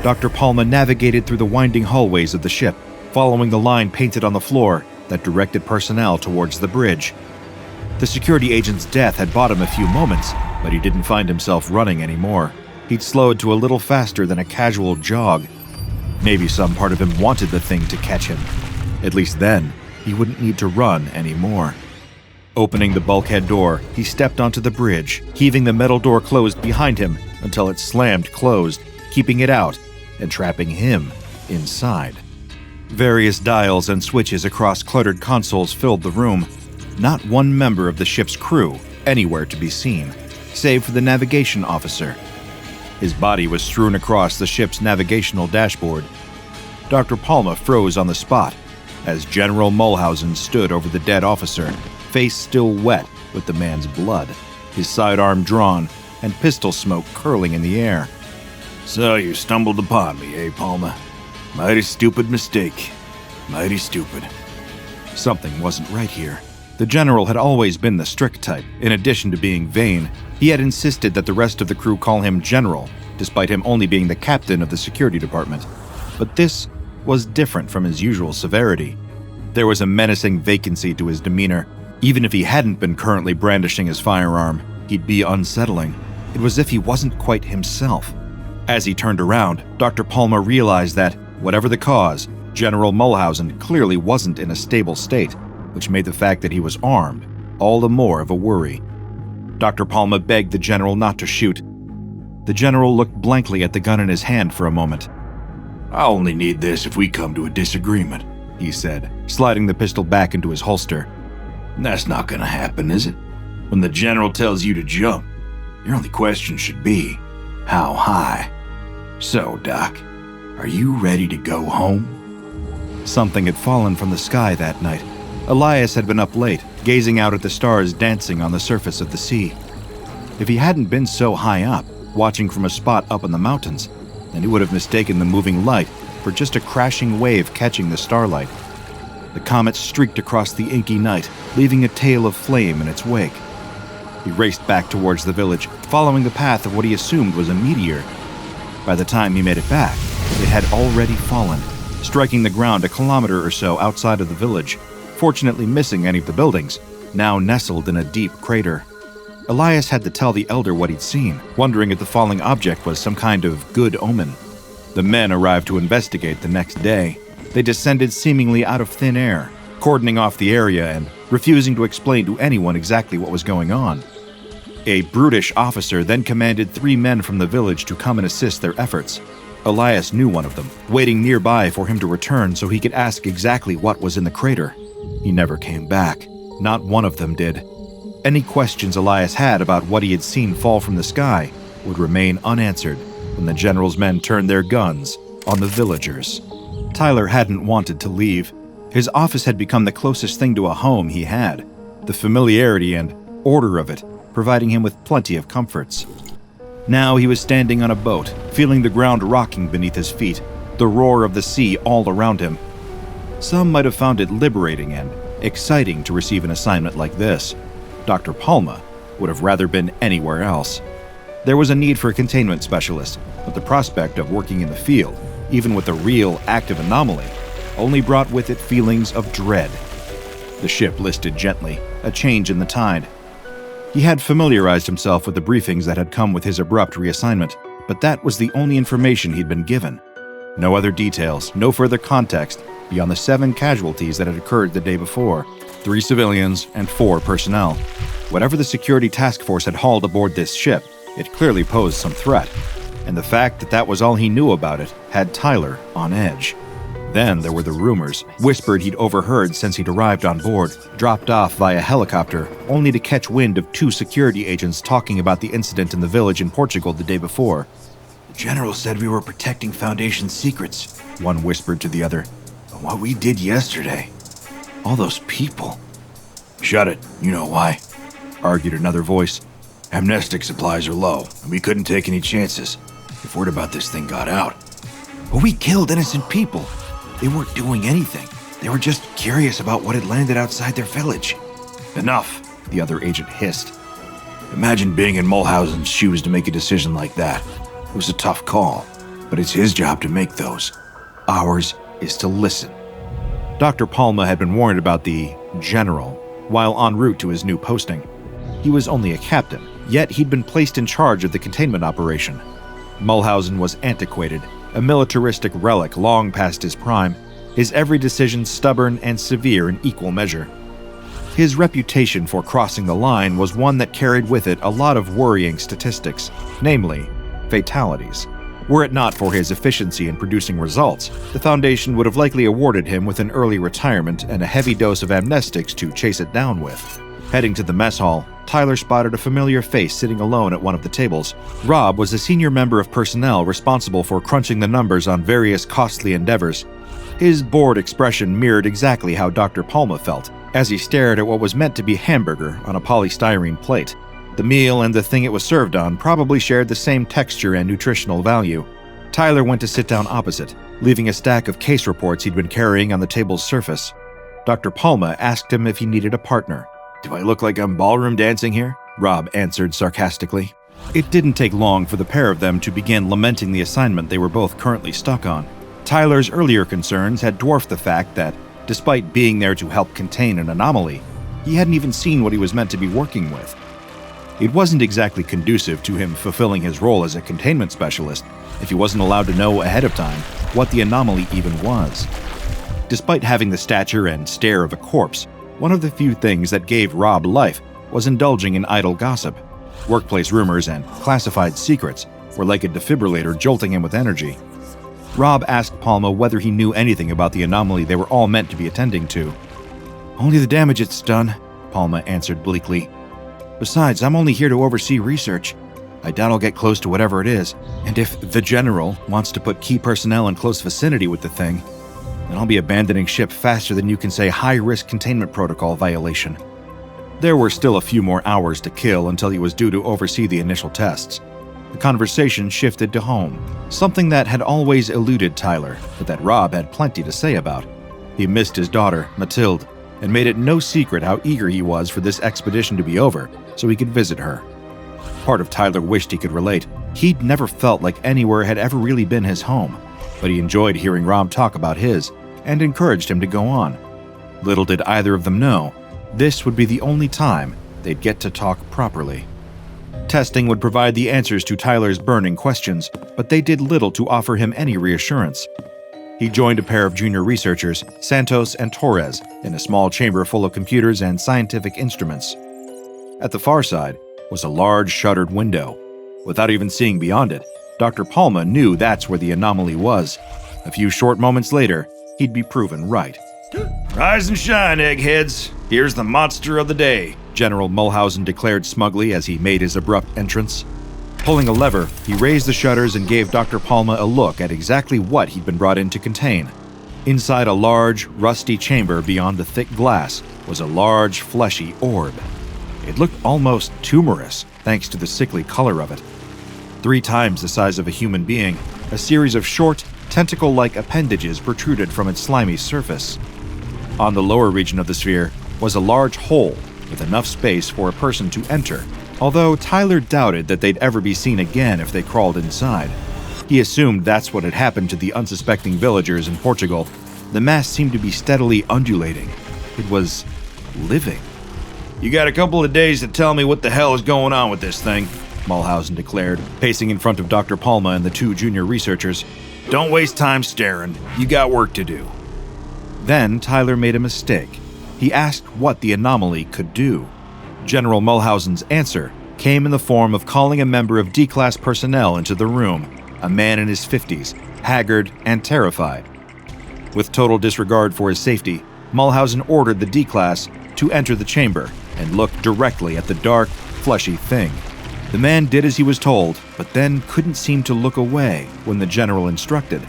Dr. Palma navigated through the winding hallways of the ship, following the line painted on the floor that directed personnel towards the bridge. The security agent's death had bought him a few moments, but he didn't find himself running anymore. He'd slowed to a little faster than a casual jog. Maybe some part of him wanted the thing to catch him. At least then, he wouldn't need to run anymore. Opening the bulkhead door, he stepped onto the bridge, heaving the metal door closed behind him until it slammed closed, keeping it out and trapping him inside. Various dials and switches across cluttered consoles filled the room. Not one member of the ship's crew anywhere to be seen, save for the navigation officer. His body was strewn across the ship's navigational dashboard. Dr. Palma froze on the spot as General Mulhausen stood over the dead officer, face still wet with the man's blood, his sidearm drawn and pistol smoke curling in the air. So you stumbled upon me, eh, Palmer? Mighty stupid mistake. Mighty stupid. Something wasn't right here. The general had always been the strict type. In addition to being vain, he had insisted that the rest of the crew call him General, despite him only being the captain of the security department. But this was different from his usual severity. There was a menacing vacancy to his demeanor. Even if he hadn't been currently brandishing his firearm, he'd be unsettling. It was as if he wasn't quite himself. As he turned around, Dr. Palmer realized that, whatever the cause, General Mulhausen clearly wasn't in a stable state, which made the fact that he was armed all the more of a worry. Dr. Palmer begged the general not to shoot. The general looked blankly at the gun in his hand for a moment. I only need this if we come to a disagreement, he said, sliding the pistol back into his holster. That's not gonna happen, is it? When the general tells you to jump, your only question should be, how high? So, Doc, are you ready to go home? Something had fallen from the sky that night. Elias had been up late, gazing out at the stars dancing on the surface of the sea. If he hadn't been so high up, watching from a spot up in the mountains, then he would have mistaken the moving light for just a crashing wave catching the starlight. The comet streaked across the inky night, leaving a tail of flame in its wake. He raced back towards the village, following the path of what he assumed was a meteor. By the time he made it back, it had already fallen, striking the ground a kilometer or so outside of the village, fortunately missing any of the buildings, now nestled in a deep crater. Elias had to tell the elder what he'd seen, wondering if the falling object was some kind of good omen. The men arrived to investigate the next day. They descended seemingly out of thin air, cordoning off the area and refusing to explain to anyone exactly what was going on. A brutish officer then commanded 3 men from the village to come and assist their efforts. Elias knew one of them, waiting nearby for him to return so he could ask exactly what was in the crater. He never came back. Not one of them did. Any questions Elias had about what he had seen fall from the sky would remain unanswered when the general's men turned their guns on the villagers. Tyler hadn't wanted to leave. His office had become the closest thing to a home he had, the familiarity and order of it providing him with plenty of comforts. Now he was standing on a boat, feeling the ground rocking beneath his feet, the roar of the sea all around him. Some might have found it liberating and exciting to receive an assignment like this. Dr. Palmer would have rather been anywhere else. There was a need for a containment specialist, but the prospect of working in the field, even with a real active anomaly, only brought with it feelings of dread. The ship listed gently, a change in the tide. He had familiarized himself with the briefings that had come with his abrupt reassignment, but that was the only information he'd been given. No other details, no further context beyond the 7 casualties that had occurred the day before, 3 civilians and 4 personnel. Whatever the security task force had hauled aboard this ship, it clearly posed some threat, and the fact that that was all he knew about it had Tyler on edge. Then there were the rumors, whispered he'd overheard since he'd arrived on board, dropped off via helicopter, only to catch wind of 2 security agents talking about the incident in the village in Portugal the day before. The general said we were protecting Foundation secrets, one whispered to the other. But what we did yesterday, all those people. Shut it, you know why, argued another voice. Amnestic supplies are low, and we couldn't take any chances if word about this thing got out. But we killed innocent people. They weren't doing anything. They were just curious about what had landed outside their village. Enough, the other agent hissed. Imagine being in Mulhausen's shoes to make a decision like that. It was a tough call, but it's his job to make those. Ours is to listen. Dr. Palmer had been warned about the general while en route to his new posting. He was only a captain, yet he'd been placed in charge of the containment operation. Mulhausen was antiquated, a militaristic relic long past his prime, his every decision stubborn and severe in equal measure. His reputation for crossing the line was one that carried with it a lot of worrying statistics, namely, fatalities. Were it not for his efficiency in producing results, the Foundation would have likely awarded him with an early retirement and a heavy dose of amnestics to chase it down with. Heading to the mess hall, Tyler spotted a familiar face sitting alone at one of the tables. Rob was a senior member of personnel responsible for crunching the numbers on various costly endeavors. His bored expression mirrored exactly how Dr. Palma felt as he stared at what was meant to be hamburger on a polystyrene plate. The meal and the thing it was served on probably shared the same texture and nutritional value. Tyler went to sit down opposite, leaving a stack of case reports he'd been carrying on the table's surface. Dr. Palma asked him if he needed a partner. "Do I look like I'm ballroom dancing here?" Rob answered sarcastically. It didn't take long for the pair of them to begin lamenting the assignment they were both currently stuck on. Tyler's earlier concerns had dwarfed the fact that, despite being there to help contain an anomaly, he hadn't even seen what he was meant to be working with. It wasn't exactly conducive to him fulfilling his role as a containment specialist if he wasn't allowed to know ahead of time what the anomaly even was. Despite having the stature and stare of a corpse, one of the few things that gave Rob life was indulging in idle gossip. Workplace rumors and classified secrets were like a defibrillator jolting him with energy. Rob asked Palma whether he knew anything about the anomaly they were all meant to be attending to. "Only the damage it's done," Palma answered bleakly. "Besides, I'm only here to oversee research. I doubt I'll get close to whatever it is, and if the General wants to put key personnel in close vicinity with the thing, then I'll be abandoning ship faster than you can say high-risk containment protocol violation." There were still a few more hours to kill until he was due to oversee the initial tests. The conversation shifted to home, something that had always eluded Tyler, but that Rob had plenty to say about. He missed his daughter, Mathilde, and made it no secret how eager he was for this expedition to be over so he could visit her. Part of Tyler wished he could relate. He'd never felt like anywhere had ever really been his home, but he enjoyed hearing Rob talk about his and encouraged him to go on. Little did either of them know, this would be the only time they'd get to talk properly. Testing would provide the answers to Tyler's burning questions, but they did little to offer him any reassurance. He joined a pair of junior researchers, Santos and Torres, in a small chamber full of computers and scientific instruments. At the far side was a large shuttered window. Without even seeing beyond it, Dr. Palma knew that's where the anomaly was. A few short moments later, he'd be proven right. "Rise and shine, eggheads. Here's the monster of the day," General Mulhausen declared smugly as he made his abrupt entrance. Pulling a lever, he raised the shutters and gave Dr. Palma a look at exactly what he'd been brought in to contain. Inside a large, rusty chamber beyond the thick glass was a large, fleshy orb. It looked almost tumorous, thanks to the sickly color of it. 3 times the size of a human being, a series of short, tentacle-like appendages protruded from its slimy surface. On the lower region of the sphere was a large hole with enough space for a person to enter, although Tyler doubted that they'd ever be seen again if they crawled inside. He assumed that's what had happened to the unsuspecting villagers in Portugal. The mass seemed to be steadily undulating. It was living. "You got a couple of days to tell me what the hell is going on with this thing," Mulhausen declared, pacing in front of Dr. Palma and the 2 junior researchers. "Don't waste time staring. You got work to do." Then Tyler made a mistake. He asked what the anomaly could do. General Mulhausen's answer came in the form of calling a member of D-Class personnel into the room, a man in his 50s, haggard and terrified. With total disregard for his safety, Mulhausen ordered the D-Class to enter the chamber and look directly at the dark, fleshy thing. The man did as he was told, but then couldn't seem to look away when the general instructed.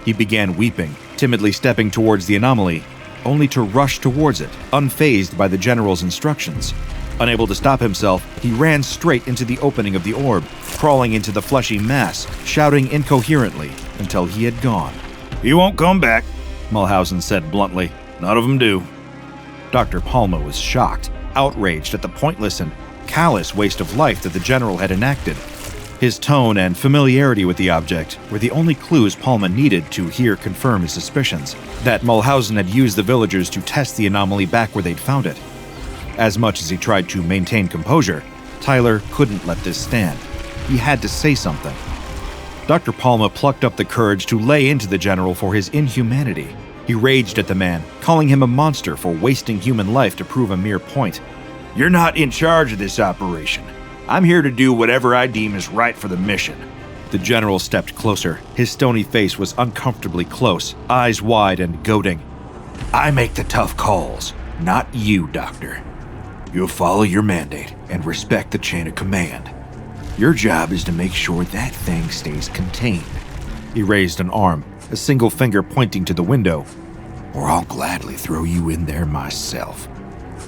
He began weeping, timidly stepping towards the anomaly, only to rush towards it, unfazed by the general's instructions. Unable to stop himself, he ran straight into the opening of the orb, crawling into the fleshy mass, shouting incoherently until he had gone. "He won't come back," Mulhausen said bluntly. "None of them do." Dr. Palma was shocked, outraged at the pointless and callous waste of life that the general had enacted. His tone and familiarity with the object were the only clues Palma needed to hear confirm his suspicions, that Mulhausen had used the villagers to test the anomaly back where they'd found it. As much as he tried to maintain composure, Tyler couldn't let this stand. He had to say something. Dr. Palma plucked up the courage to lay into the general for his inhumanity. He raged at the man, calling him a monster for wasting human life to prove a mere point. "You're not in charge of this operation. I'm here to do whatever I deem is right for the mission." The general stepped closer. His stony face was uncomfortably close, eyes wide and goading. I make the tough calls, not you, Doctor. You'll follow your mandate and respect the chain of command. Your job is to make sure that thing stays contained. He raised an arm, a single finger pointing to the window. Or I'll gladly throw you in there myself.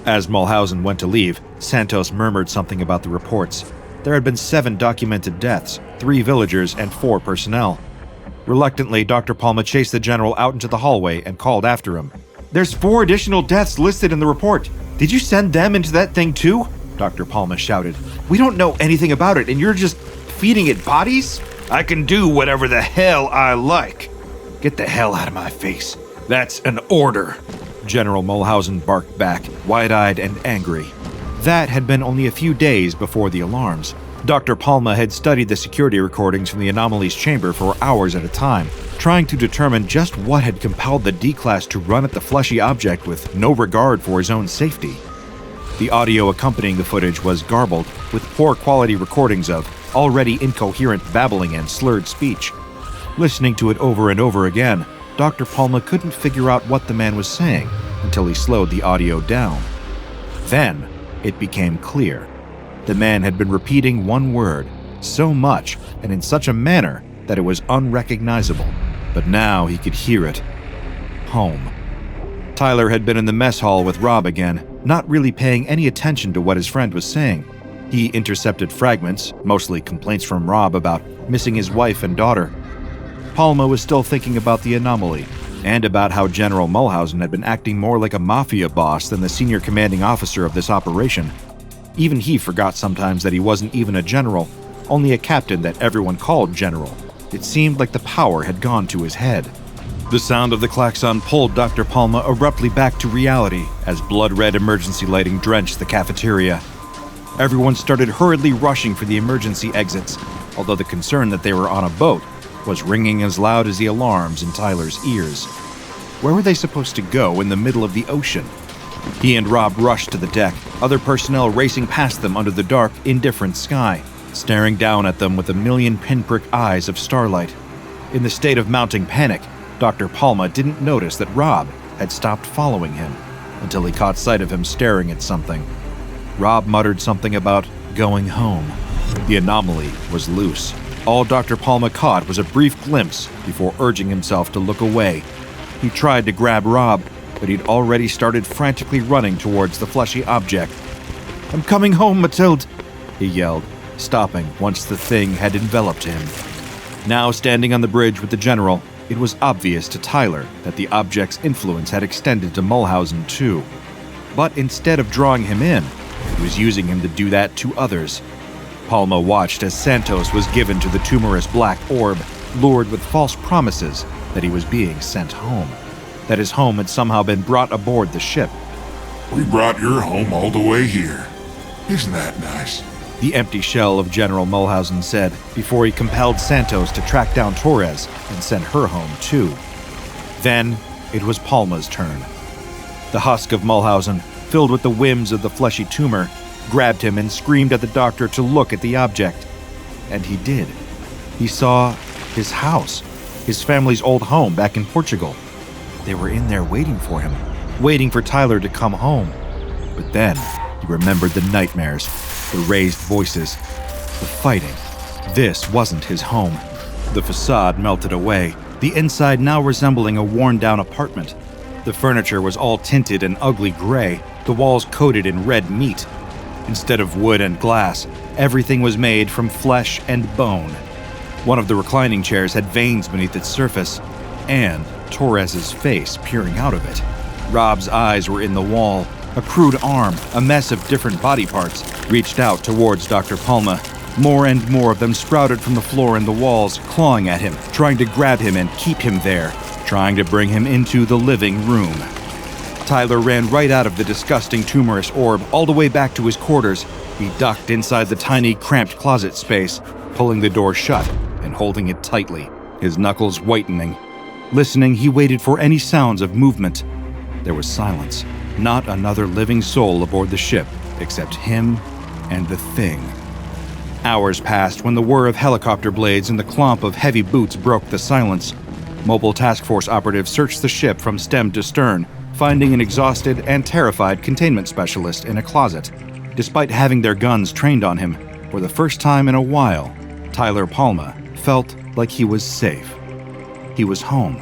As Mulhausen went to leave, Santos murmured something about the reports. There had been 7 documented deaths, 3 villagers and 4 personnel. Reluctantly, Dr. Palma chased the general out into the hallway and called after him. There's 4 additional deaths listed in the report. Did you send them into that thing too? Dr. Palma shouted. We don't know anything about it and you're just feeding it bodies? I can do whatever the hell I like. Get the hell out of my face. That's an order. General Mulhausen barked back, wide-eyed and angry. That had been only a few days before the alarms. Dr. Palma had studied the security recordings from the anomaly's chamber for hours at a time, trying to determine just what had compelled the D-Class to run at the fleshy object with no regard for his own safety. The audio accompanying the footage was garbled, with poor quality recordings of already incoherent babbling and slurred speech. Listening to it over and over again, Dr. Palma couldn't figure out what the man was saying until he slowed the audio down. Then, it became clear. The man had been repeating one word, so much and in such a manner that it was unrecognizable. But now he could hear it. Home. Tyler had been in the mess hall with Rob again, not really paying any attention to what his friend was saying. He intercepted fragments, mostly complaints from Rob about missing his wife and daughter. Palma was still thinking about the anomaly, and about how General Mulhausen had been acting more like a mafia boss than the senior commanding officer of this operation. Even he forgot sometimes that he wasn't even a general, only a captain that everyone called general. It seemed like the power had gone to his head. The sound of the klaxon pulled Dr. Palma abruptly back to reality as blood-red emergency lighting drenched the cafeteria. Everyone started hurriedly rushing for the emergency exits, although the concern that they were on a boat was ringing as loud as the alarms in Tyler's ears. Where were they supposed to go in the middle of the ocean? He and Rob rushed to the deck, other personnel racing past them under the dark, indifferent sky, staring down at them with a million pinprick eyes of starlight. In the state of mounting panic, Dr. Palma didn't notice that Rob had stopped following him until he caught sight of him staring at something. Rob muttered something about going home. The anomaly was loose. All Dr. Palma caught was a brief glimpse before urging himself to look away. He tried to grab Rob, but he'd already started frantically running towards the fleshy object. I'm coming home, Mathilde, he yelled, stopping once the thing had enveloped him. Now standing on the bridge with the general, it was obvious to Tyler that the object's influence had extended to Mulhausen too. But instead of drawing him in, he was using him to do that to others. Palma watched as Santos was given to the tumorous black orb, lured with false promises that he was being sent home, that his home had somehow been brought aboard the ship. We brought your home all the way here. Isn't that nice? The empty shell of General Mulhausen said before he compelled Santos to track down Torres and send her home too. Then it was Palma's turn. The husk of Mulhausen, filled with the whims of the fleshy tumor, grabbed him and screamed at the doctor to look at the object. And he did. He saw his house, his family's old home back in Portugal. They were in there waiting for him, waiting for Tyler to come home. But then he remembered the nightmares, the raised voices, the fighting. This wasn't his home. The facade melted away, the inside now resembling a worn-down apartment. The furniture was all tinted an ugly gray, the walls coated in red meat. Instead of wood and glass, everything was made from flesh and bone. One of the reclining chairs had veins beneath its surface, and Torres's face peering out of it. Rob's eyes were in the wall. A crude arm, a mess of different body parts, reached out towards Dr. Palma. More and more of them sprouted from the floor and the walls, clawing at him, trying to grab him and keep him there, trying to bring him into the living room. Tyler ran right out of the disgusting tumorous orb all the way back to his quarters. He ducked inside the tiny, cramped closet space, pulling the door shut and holding it tightly, his knuckles whitening. Listening, he waited for any sounds of movement. There was silence. Not another living soul aboard the ship, except him and the thing. Hours passed when the whir of helicopter blades and the clomp of heavy boots broke the silence. Mobile task force operatives searched the ship from stem to stern, finding an exhausted and terrified containment specialist in a closet. Despite having their guns trained on him, for the first time in a while, Tyler Palma felt like he was safe. He was home.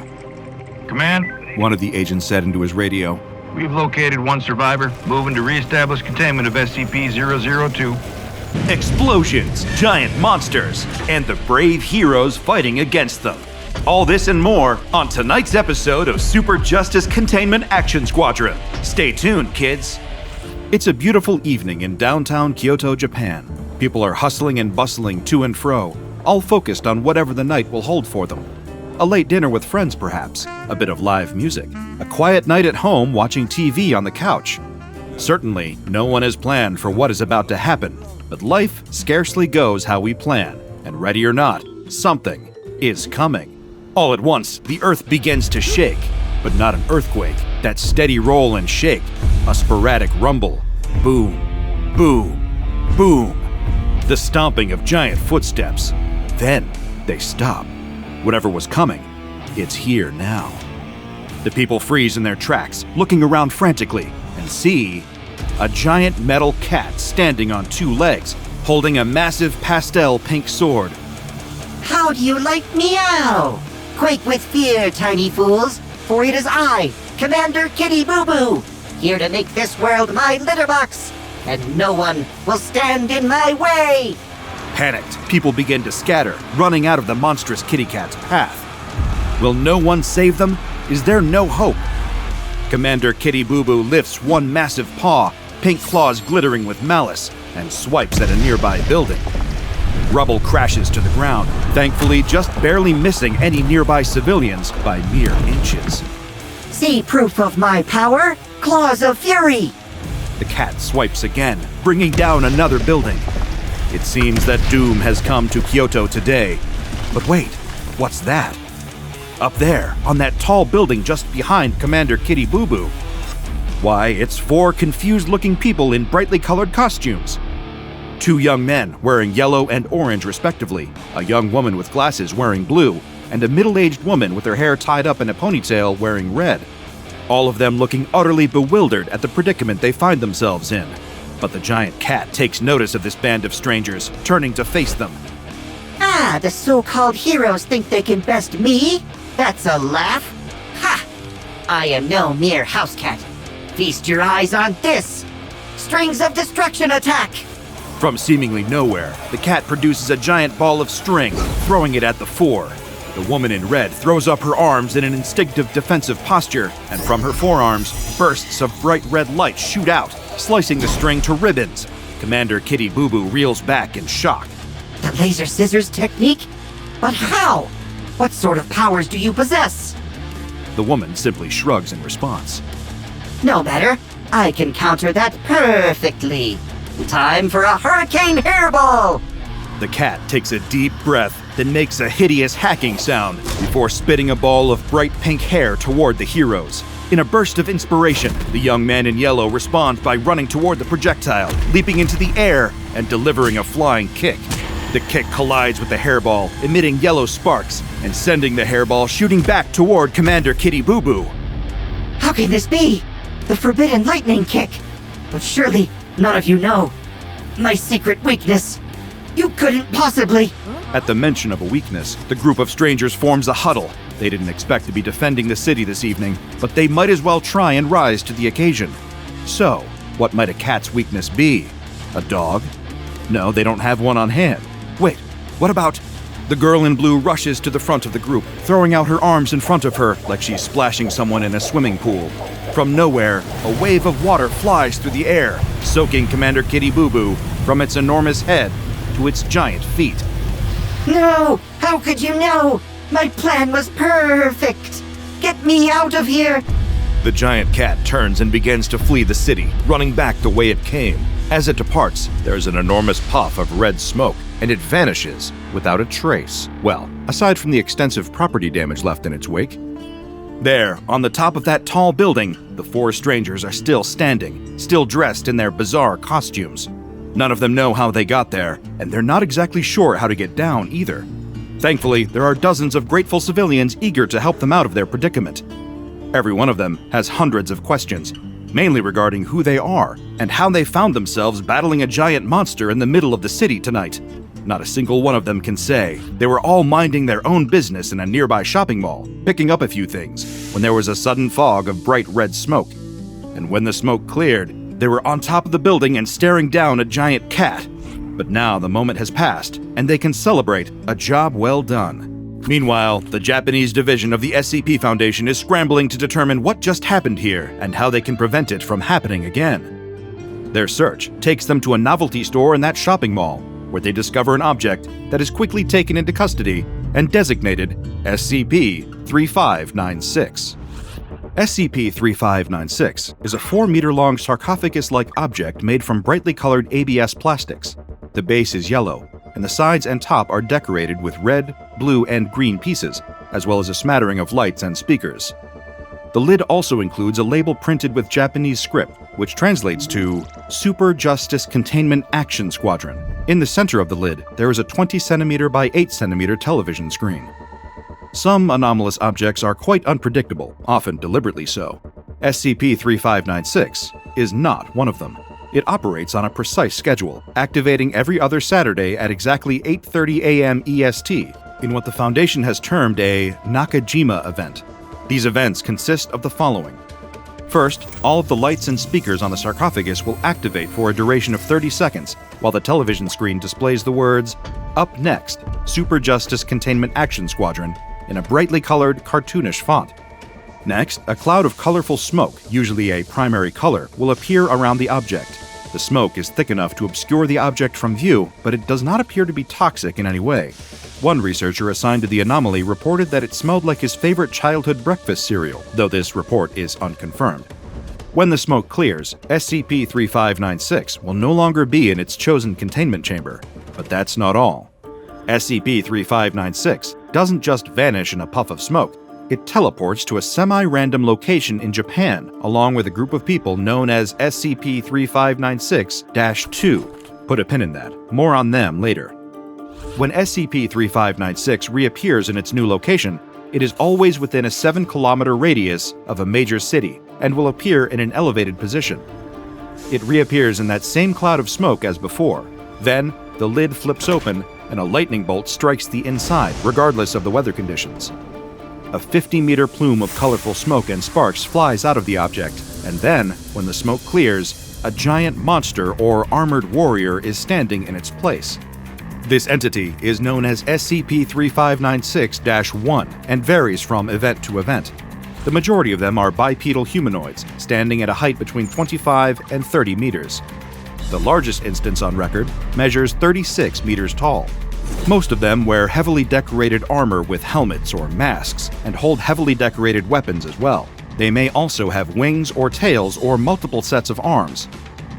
Command, One of the agents said into his radio. we've located one survivor, moving to re-establish containment of SCP-002. Explosions, giant monsters, and the brave heroes fighting against them. All this and more on tonight's episode of Super Justice Containment Action Squadron. Stay tuned, kids. It's a beautiful evening in downtown Kyoto, Japan. People are hustling and bustling to and fro, all focused on whatever the night will hold for them. A late dinner with friends, perhaps, a bit of live music, a quiet night at home watching TV on the couch. Certainly, no one has planned for what is about to happen, but life scarcely goes how we plan, and ready or not, something is coming. All at once, the earth begins to shake, but not an earthquake, that steady roll and shake, a sporadic rumble. Boom, boom, boom. The stomping of giant footsteps. Then they stop. Whatever was coming, it's here now. The people freeze in their tracks, looking around frantically, and see a giant metal cat standing on two legs, holding a massive pastel pink sword. How do you like meow? Quake with fear, tiny fools, for it is I, Commander Kitty Boo Boo, here to make this world my litter box, and no one will stand in my way. Panicked, people begin to scatter, running out of the monstrous kitty cat's path. Will no one save them? Is there no hope? Commander Kitty Boo Boo lifts one massive paw, pink claws glittering with malice, and swipes at a nearby building. Rubble crashes to the ground, thankfully just barely missing any nearby civilians by mere inches. See proof of my power? Claws of Fury! The cat swipes again, bringing down another building. It seems that doom has come to Kyoto today. But wait, what's that? Up there, on that tall building just behind Commander Kitty Boo Boo. Why, it's four confused-looking people in brightly colored costumes. Two young men wearing yellow and orange respectively, a young woman with glasses wearing blue, and a middle-aged woman with her hair tied up in a ponytail wearing red. All of them looking utterly bewildered at the predicament they find themselves in. But the giant cat takes notice of this band of strangers, turning to face them. Ah, the so-called heroes think they can best me? That's a laugh. Ha! I am no mere house cat. Feast your eyes on this! Strings of Destruction attack! From seemingly nowhere, the cat produces a giant ball of string, throwing it at the four. The woman in red throws up her arms in an instinctive defensive posture, and from her forearms, bursts of bright red light shoot out, slicing the string to ribbons. Commander Kitty Boo Boo reels back in shock. The laser scissors technique? But how? What sort of powers do you possess? The woman simply shrugs in response. No matter. I can counter that perfectly. Time for a hurricane hairball! The cat takes a deep breath, then makes a hideous hacking sound before spitting a ball of bright pink hair toward the heroes. In a burst of inspiration, the young man in yellow responds by running toward the projectile, leaping into the air, and delivering a flying kick. The kick collides with the hairball, emitting yellow sparks, and sending the hairball shooting back toward Commander Kitty Boo Boo. How can this be? The forbidden lightning kick! But surely none of you know my secret weakness. You couldn't possibly. At the mention of a weakness, the group of strangers forms a huddle. They didn't expect to be defending the city this evening, but they might as well try and rise to the occasion. So, what might a cat's weakness be? A dog? No, they don't have one on hand. Wait, what about... The girl in blue rushes to the front of the group, throwing out her arms in front of her like she's splashing someone in a swimming pool. From nowhere, a wave of water flies through the air, soaking Commander Kitty Boo Boo from its enormous head to its giant feet. No! How could you know? My plan was perfect! Get me out of here! The giant cat turns and begins to flee the city, running back the way it came. As it departs, there's an enormous puff of red smoke, and it vanishes without a trace. Well, aside from the extensive property damage left in its wake. There, on the top of that tall building, the four strangers are still standing, still dressed in their bizarre costumes. None of them know how they got there, and they're not exactly sure how to get down either. Thankfully, there are dozens of grateful civilians eager to help them out of their predicament. Every one of them has hundreds of questions, mainly regarding who they are and how they found themselves battling a giant monster in the middle of the city tonight. Not a single one of them can say. They were all minding their own business in a nearby shopping mall, picking up a few things, when there was a sudden fog of bright red smoke. And when the smoke cleared, they were on top of the building and staring down a giant cat. But now the moment has passed, and they can celebrate a job well done. Meanwhile, the Japanese division of the SCP Foundation is scrambling to determine what just happened here and how they can prevent it from happening again. Their search takes them to a novelty store in that shopping mall, where they discover an object that is quickly taken into custody and designated SCP-3596. SCP-3596 is a 4-meter-long sarcophagus-like object made from brightly colored ABS plastics. The base is yellow, and the sides and top are decorated with red, blue, and green pieces, as well as a smattering of lights and speakers. The lid also includes a label printed with Japanese script, which translates to Super Justice Containment Action Squadron. In the center of the lid, there is a 20 cm by 8 cm television screen. Some anomalous objects are quite unpredictable, often deliberately so. SCP-3596 is not one of them. It operates on a precise schedule, activating every other Saturday at exactly 8:30 a.m. EST in what the Foundation has termed a Nakajima event. These events consist of the following. First, all of the lights and speakers on the sarcophagus will activate for a duration of 30 seconds, while the television screen displays the words, "Up next, Super Justice Containment Action Squadron," in a brightly colored, cartoonish font. Next, a cloud of colorful smoke, usually a primary color, will appear around the object. The smoke is thick enough to obscure the object from view, but it does not appear to be toxic in any way. One researcher assigned to the anomaly reported that it smelled like his favorite childhood breakfast cereal, though this report is unconfirmed. When the smoke clears, SCP-3596 will no longer be in its chosen containment chamber. But that's not all. SCP-3596 doesn't just vanish in a puff of smoke. It teleports to a semi-random location in Japan, along with a group of people known as SCP-3596-2. Put a pin in that. More on them later. When SCP-3596 reappears in its new location, it is always within a 7-kilometer radius of a major city and will appear in an elevated position. It reappears in that same cloud of smoke as before. Then, the lid flips open and a lightning bolt strikes the inside, regardless of the weather conditions. A 50-meter plume of colorful smoke and sparks flies out of the object, and then, when the smoke clears, a giant monster or armored warrior is standing in its place. This entity is known as SCP-3596-1 and varies from event to event. The majority of them are bipedal humanoids, standing at a height between 25 and 30 meters. The largest instance on record measures 36 meters tall. Most of them wear heavily decorated armor with helmets or masks and hold heavily decorated weapons as well. They may also have wings or tails or multiple sets of arms.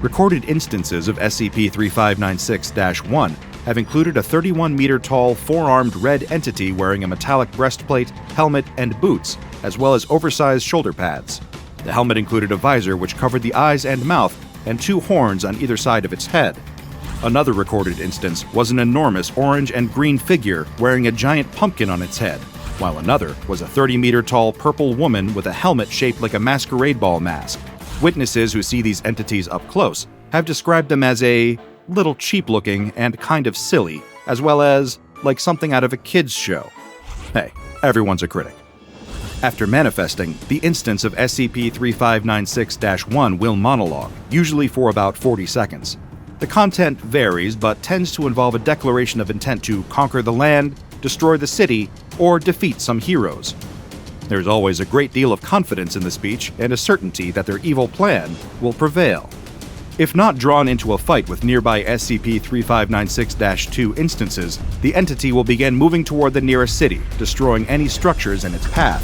Recorded instances of SCP-3596-1 have included a 31-meter-tall, four-armed red entity wearing a metallic breastplate, helmet, and boots, as well as oversized shoulder pads. The helmet included a visor which covered the eyes and mouth, and 2 horns on either side of its head. Another recorded instance was an enormous orange and green figure wearing a giant pumpkin on its head, while another was a 30-meter-tall purple woman with a helmet shaped like a masquerade ball mask. Witnesses who see these entities up close have described them as a little cheap-looking and kind of silly, as well as like something out of a kid's show. Hey, everyone's a critic. After manifesting, the instance of SCP-3596-1 will monologue, usually for about 40 seconds. The content varies, but tends to involve a declaration of intent to conquer the land, destroy the city, or defeat some heroes. There's always a great deal of confidence in the speech and a certainty that their evil plan will prevail. If not drawn into a fight with nearby SCP-3596-2 instances, the entity will begin moving toward the nearest city, destroying any structures in its path.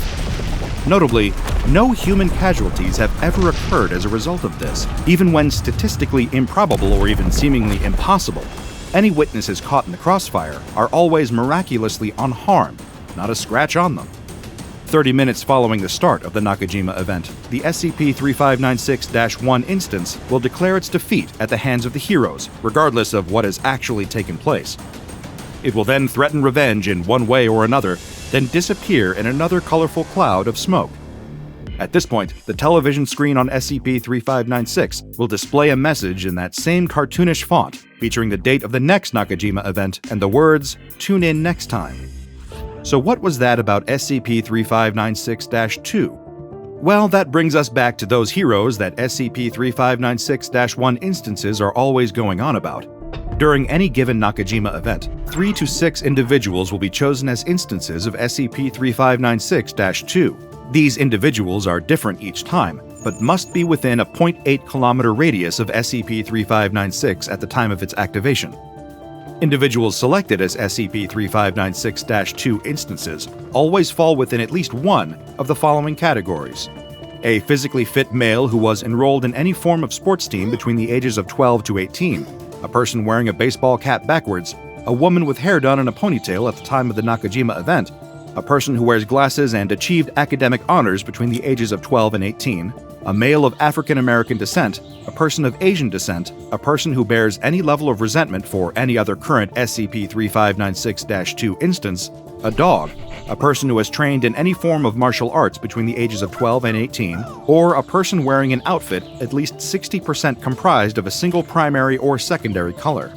Notably, no human casualties have ever occurred as a result of this, even when statistically improbable or even seemingly impossible. Any witnesses caught in the crossfire are always miraculously unharmed, not a scratch on them. 30 minutes following the start of the Nakajima event, the SCP-3596-1 instance will declare its defeat at the hands of the heroes, regardless of what has actually taken place. It will then threaten revenge in one way or another, then disappear in another colorful cloud of smoke. At this point, the television screen on SCP-3596 will display a message in that same cartoonish font, featuring the date of the next Nakajima event and the words, "Tune in next time." So what was that about SCP-3596-2? Well, that brings us back to those heroes that SCP-3596-1 instances are always going on about. During any given Nakajima event, 3 to 6 individuals will be chosen as instances of SCP-3596-2. These individuals are different each time, but must be within a 0.8-kilometer radius of SCP-3596 at the time of its activation. Individuals selected as SCP-3596-2 instances always fall within at least one of the following categories: a physically fit male who was enrolled in any form of sports team between the ages of 12 to 18, a person wearing a baseball cap backwards, a woman with hair done in a ponytail at the time of the Nakajima event, a person who wears glasses and achieved academic honors between the ages of 12 and 18, a male of African American descent, a person of Asian descent, a person who bears any level of resentment for any other current SCP-3596-2 instance, a dog, a person who has trained in any form of martial arts between the ages of 12 and 18, or a person wearing an outfit at least 60% comprised of a single primary or secondary color.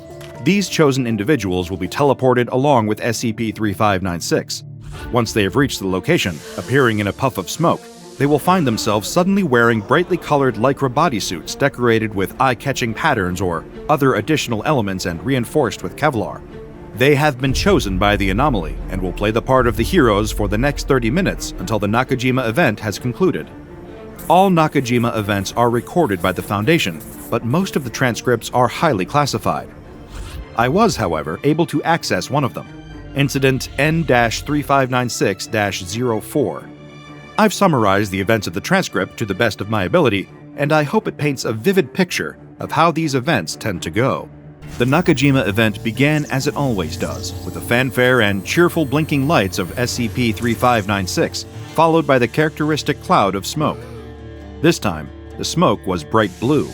These chosen individuals will be teleported along with SCP-3596. Once they have reached the location, appearing in a puff of smoke, they will find themselves suddenly wearing brightly colored lycra bodysuits decorated with eye-catching patterns or other additional elements and reinforced with Kevlar. They have been chosen by the anomaly and will play the part of the heroes for the next 30 minutes until the Nakajima event has concluded. All Nakajima events are recorded by the Foundation, but most of the transcripts are highly classified. I was, however, able to access one of them, Incident N-3596-04. I've summarized the events of the transcript to the best of my ability, and I hope it paints a vivid picture of how these events tend to go. The Nakajima event began as it always does, with the fanfare and cheerful blinking lights of SCP-3596, followed by the characteristic cloud of smoke. This time, the smoke was bright blue.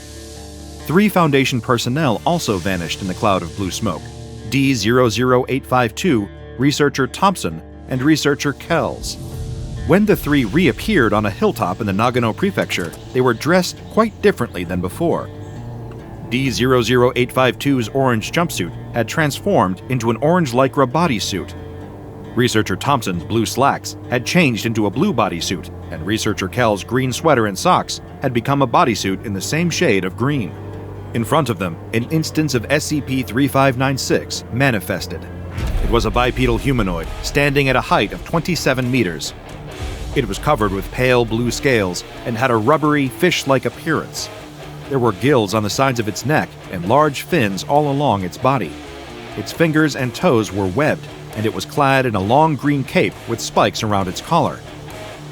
3 Foundation personnel also vanished in the cloud of blue smoke: D-00852, Researcher Thompson, and Researcher Kells. When the 3 reappeared on a hilltop in the Nagano Prefecture, they were dressed quite differently than before. D-00852's orange jumpsuit had transformed into an orange lycra bodysuit. Researcher Thompson's blue slacks had changed into a blue bodysuit, and Researcher Kell's green sweater and socks had become a bodysuit in the same shade of green. In front of them, an instance of SCP-3596 manifested. It was a bipedal humanoid, standing at a height of 27 meters. It was covered with pale blue scales and had a rubbery, fish-like appearance. There were gills on the sides of its neck and large fins all along its body. Its fingers and toes were webbed, and it was clad in a long green cape with spikes around its collar.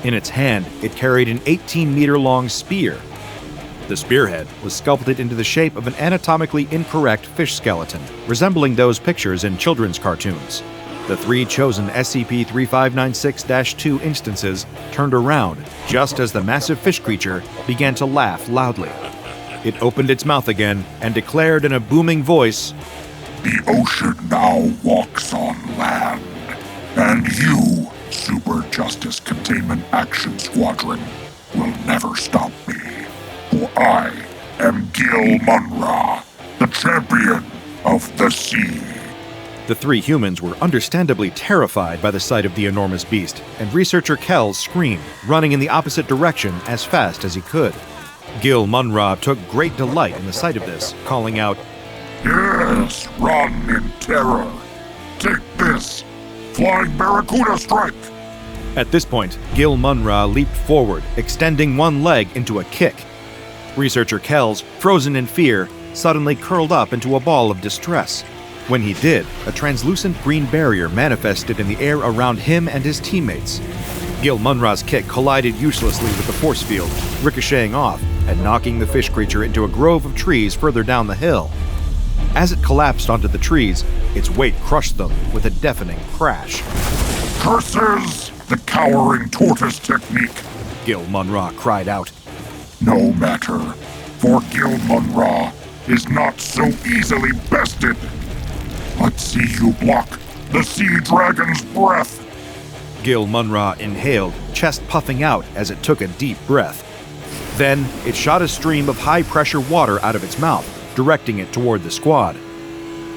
In its hand, it carried an 18-meter-long spear. The spearhead was sculpted into the shape of an anatomically incorrect fish skeleton, resembling those pictures in children's cartoons. The 3 chosen SCP-3596-2 instances turned around just as the massive fish creature began to laugh loudly. It opened its mouth again and declared in a booming voice, The ocean now walks on land, and you, Super Justice Containment Action Squadron, will never stop me. For I am Gil Munra, the champion of the sea. The 3 humans were understandably terrified by the sight of the enormous beast, and Researcher Kells screamed, running in the opposite direction as fast as he could. Gil Munra took great delight in the sight of this, calling out, Yes, run in terror. Take this, Flying Barracuda Strike. At this point, Gil Munra leaped forward, extending one leg into a kick. Researcher Kells, frozen in fear, suddenly curled up into a ball of distress. When he did, a translucent green barrier manifested in the air around him and his teammates. Gil Munra's kick collided uselessly with the force field, ricocheting off and knocking the fish creature into a grove of trees further down the hill. As it collapsed onto the trees, its weight crushed them with a deafening crash. Curses! The cowering tortoise technique! Gil Munra cried out. No matter, for Gil Munra is not so easily bested. Let's see you block the sea dragon's breath. Gil Munra inhaled, chest puffing out as it took a deep breath. Then, it shot a stream of high-pressure water out of its mouth, directing it toward the squad.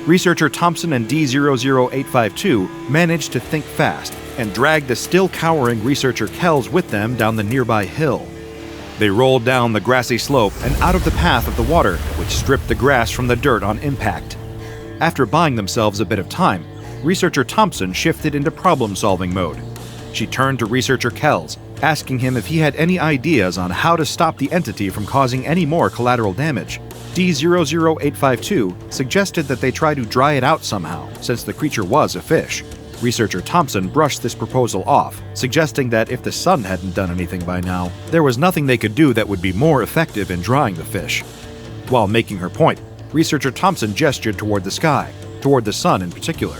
Researcher Thompson and D00852 managed to think fast and dragged the still cowering researcher Kells with them down the nearby hill. They rolled down the grassy slope and out of the path of the water, which stripped the grass from the dirt on impact. After buying themselves a bit of time, Researcher Thompson shifted into problem-solving mode. She turned to Researcher Kells, asking him if he had any ideas on how to stop the entity from causing any more collateral damage. D00852 suggested that they try to dry it out somehow, since the creature was a fish. Researcher Thompson brushed this proposal off, suggesting that if the sun hadn't done anything by now, there was nothing they could do that would be more effective in drying the fish. While making her point, Researcher Thompson gestured toward the sky, toward the sun in particular.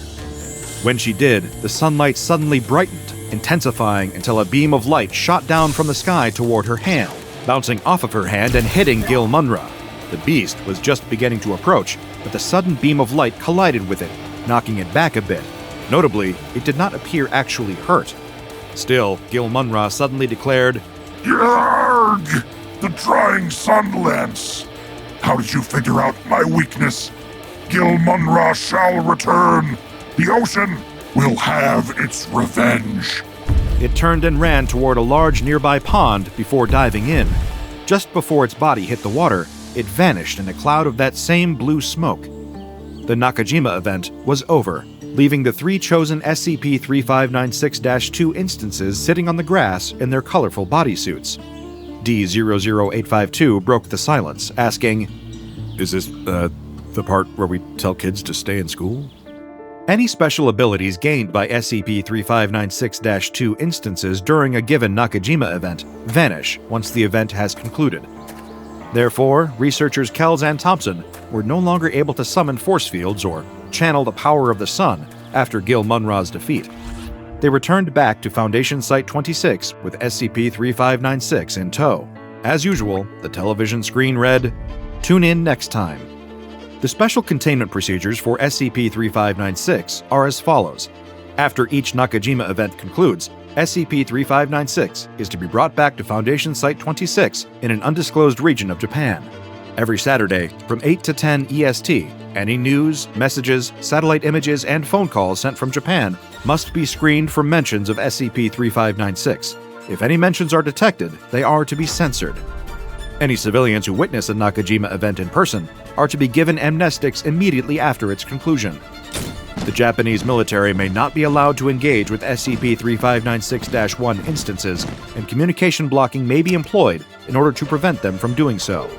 When she did, the sunlight suddenly brightened, intensifying until a beam of light shot down from the sky toward her hand, bouncing off of her hand and hitting Gil Munra. The beast was just beginning to approach, but the sudden beam of light collided with it, knocking it back a bit. Notably, it did not appear actually hurt. Still, Gil Munra suddenly declared, Yarg! The drying sun lance! How did you figure out my weakness? Gil Munra shall return! The ocean will have its revenge! It turned and ran toward a large nearby pond before diving in. Just before its body hit the water, it vanished in a cloud of that same blue smoke. The Nakajima event was over, leaving the 3 chosen SCP-3596-2 instances sitting on the grass in their colorful bodysuits. D00852 broke the silence, asking, Is this, the part where we tell kids to stay in school? Any special abilities gained by SCP-3596-2 instances during a given Nakajima event vanish once the event has concluded. Therefore, researchers Kells and Thompson were no longer able to summon force fields or channel the power of the sun after Gil Munra's defeat. They returned back to Foundation Site 26 with SCP-3596 in tow. As usual, the television screen read, "Tune in next time." The special containment procedures for SCP-3596 are as follows. After each Nakajima event concludes, SCP-3596 is to be brought back to Foundation Site 26 in an undisclosed region of Japan. Every Saturday, from 8 to 10 EST, any news, messages, satellite images, and phone calls sent from Japan must be screened for mentions of SCP-3596. If any mentions are detected, they are to be censored. Any civilians who witness a Nakajima event in person are to be given amnestics immediately after its conclusion. The Japanese military may not be allowed to engage with SCP-3596-1 instances, and communication blocking may be employed in order to prevent them from doing so.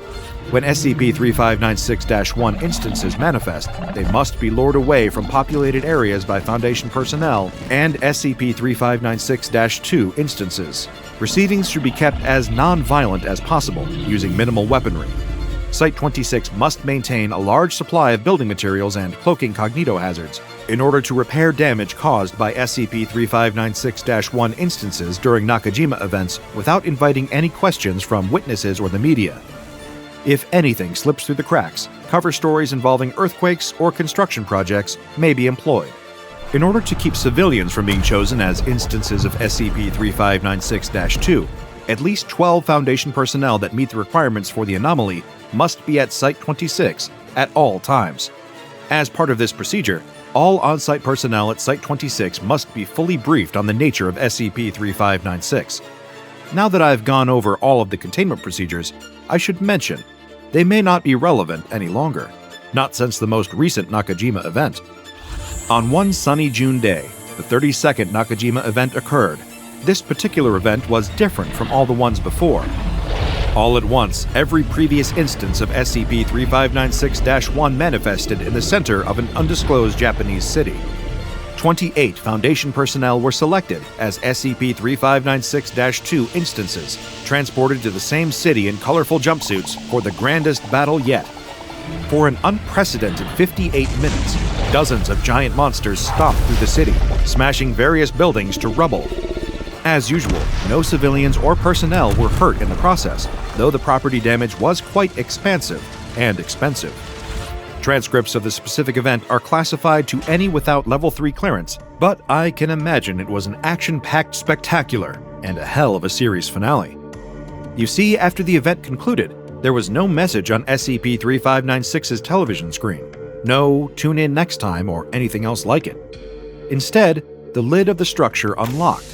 When SCP-3596-1 instances manifest, they must be lured away from populated areas by Foundation personnel and SCP-3596-2 instances. Proceedings should be kept as non-violent as possible, using minimal weaponry. Site-26 must maintain a large supply of building materials and cloaking cognito hazards in order to repair damage caused by SCP-3596-1 instances during Nakajima events without inviting any questions from witnesses or the media. If anything slips through the cracks, cover stories involving earthquakes or construction projects may be employed. In order to keep civilians from being chosen as instances of SCP-3596-2, at least 12 Foundation personnel that meet the requirements for the anomaly must be at Site-26 at all times. As part of this procedure, all on-site personnel at Site-26 must be fully briefed on the nature of SCP-3596. Now that I've gone over all of the containment procedures, I should mention they may not be relevant any longer, not since the most recent Nakajima event. On one sunny June day, the 32nd Nakajima event occurred. This particular event was different from all the ones before. All at once, every previous instance of SCP-3596-1 manifested in the center of an undisclosed Japanese city. 28 Foundation personnel were selected as SCP-3596-2 instances, transported to the same city in colorful jumpsuits for the grandest battle yet. For an unprecedented 58 minutes, dozens of giant monsters stomped through the city, smashing various buildings to rubble. As usual, no civilians or personnel were hurt in the process, though the property damage was quite expansive and expensive. Transcripts of the specific event are classified to any without level 3 clearance, but I can imagine it was an action-packed spectacular and a hell of a series finale. You see, after the event concluded, there was no message on SCP-3596's television screen. No tune in next time or anything else like it. Instead, the lid of the structure unlocked.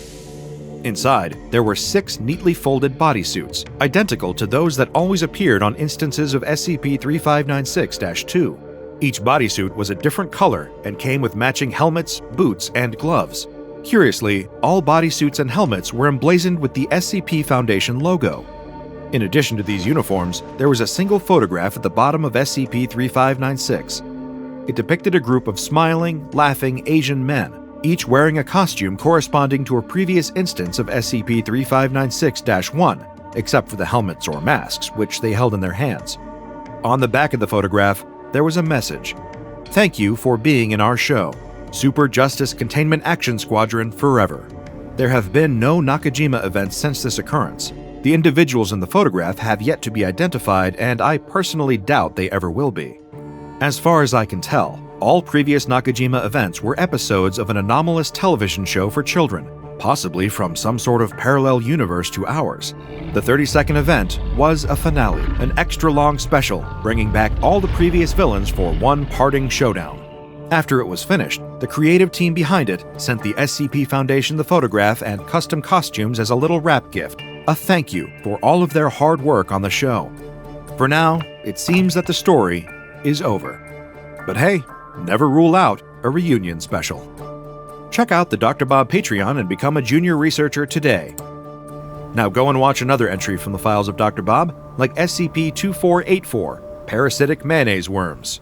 Inside, there were 6 neatly folded bodysuits, identical to those that always appeared on instances of SCP-3596-2. Each bodysuit was a different color and came with matching helmets, boots, and gloves. Curiously, all bodysuits and helmets were emblazoned with the SCP Foundation logo. In addition to these uniforms, there was a single photograph at the bottom of SCP-3596. It depicted a group of smiling, laughing Asian men, each wearing a costume corresponding to a previous instance of SCP-3596-1, except for the helmets or masks, which they held in their hands. On the back of the photograph, there was a message. "Thank you for being in our show. Super Justice Containment Action Squadron forever." There have been no Nakajima events since this occurrence. The individuals in the photograph have yet to be identified, and I personally doubt they ever will be. As far as I can tell, all previous Nakajima events were episodes of an anomalous television show for children, possibly from some sort of parallel universe to ours. The 32nd event was a finale, an extra-long special, bringing back all the previous villains for one parting showdown. After it was finished, the creative team behind it sent the SCP Foundation the photograph and custom costumes as a little wrap gift, a thank you for all of their hard work on the show. For now, it seems that the story is over. But hey, never rule out a reunion special. Check out the DrBob Patreon and become a junior researcher today. Now go and watch another entry from the files of DrBob, like SCP-2484, Parasitic Mayonnaise Worms.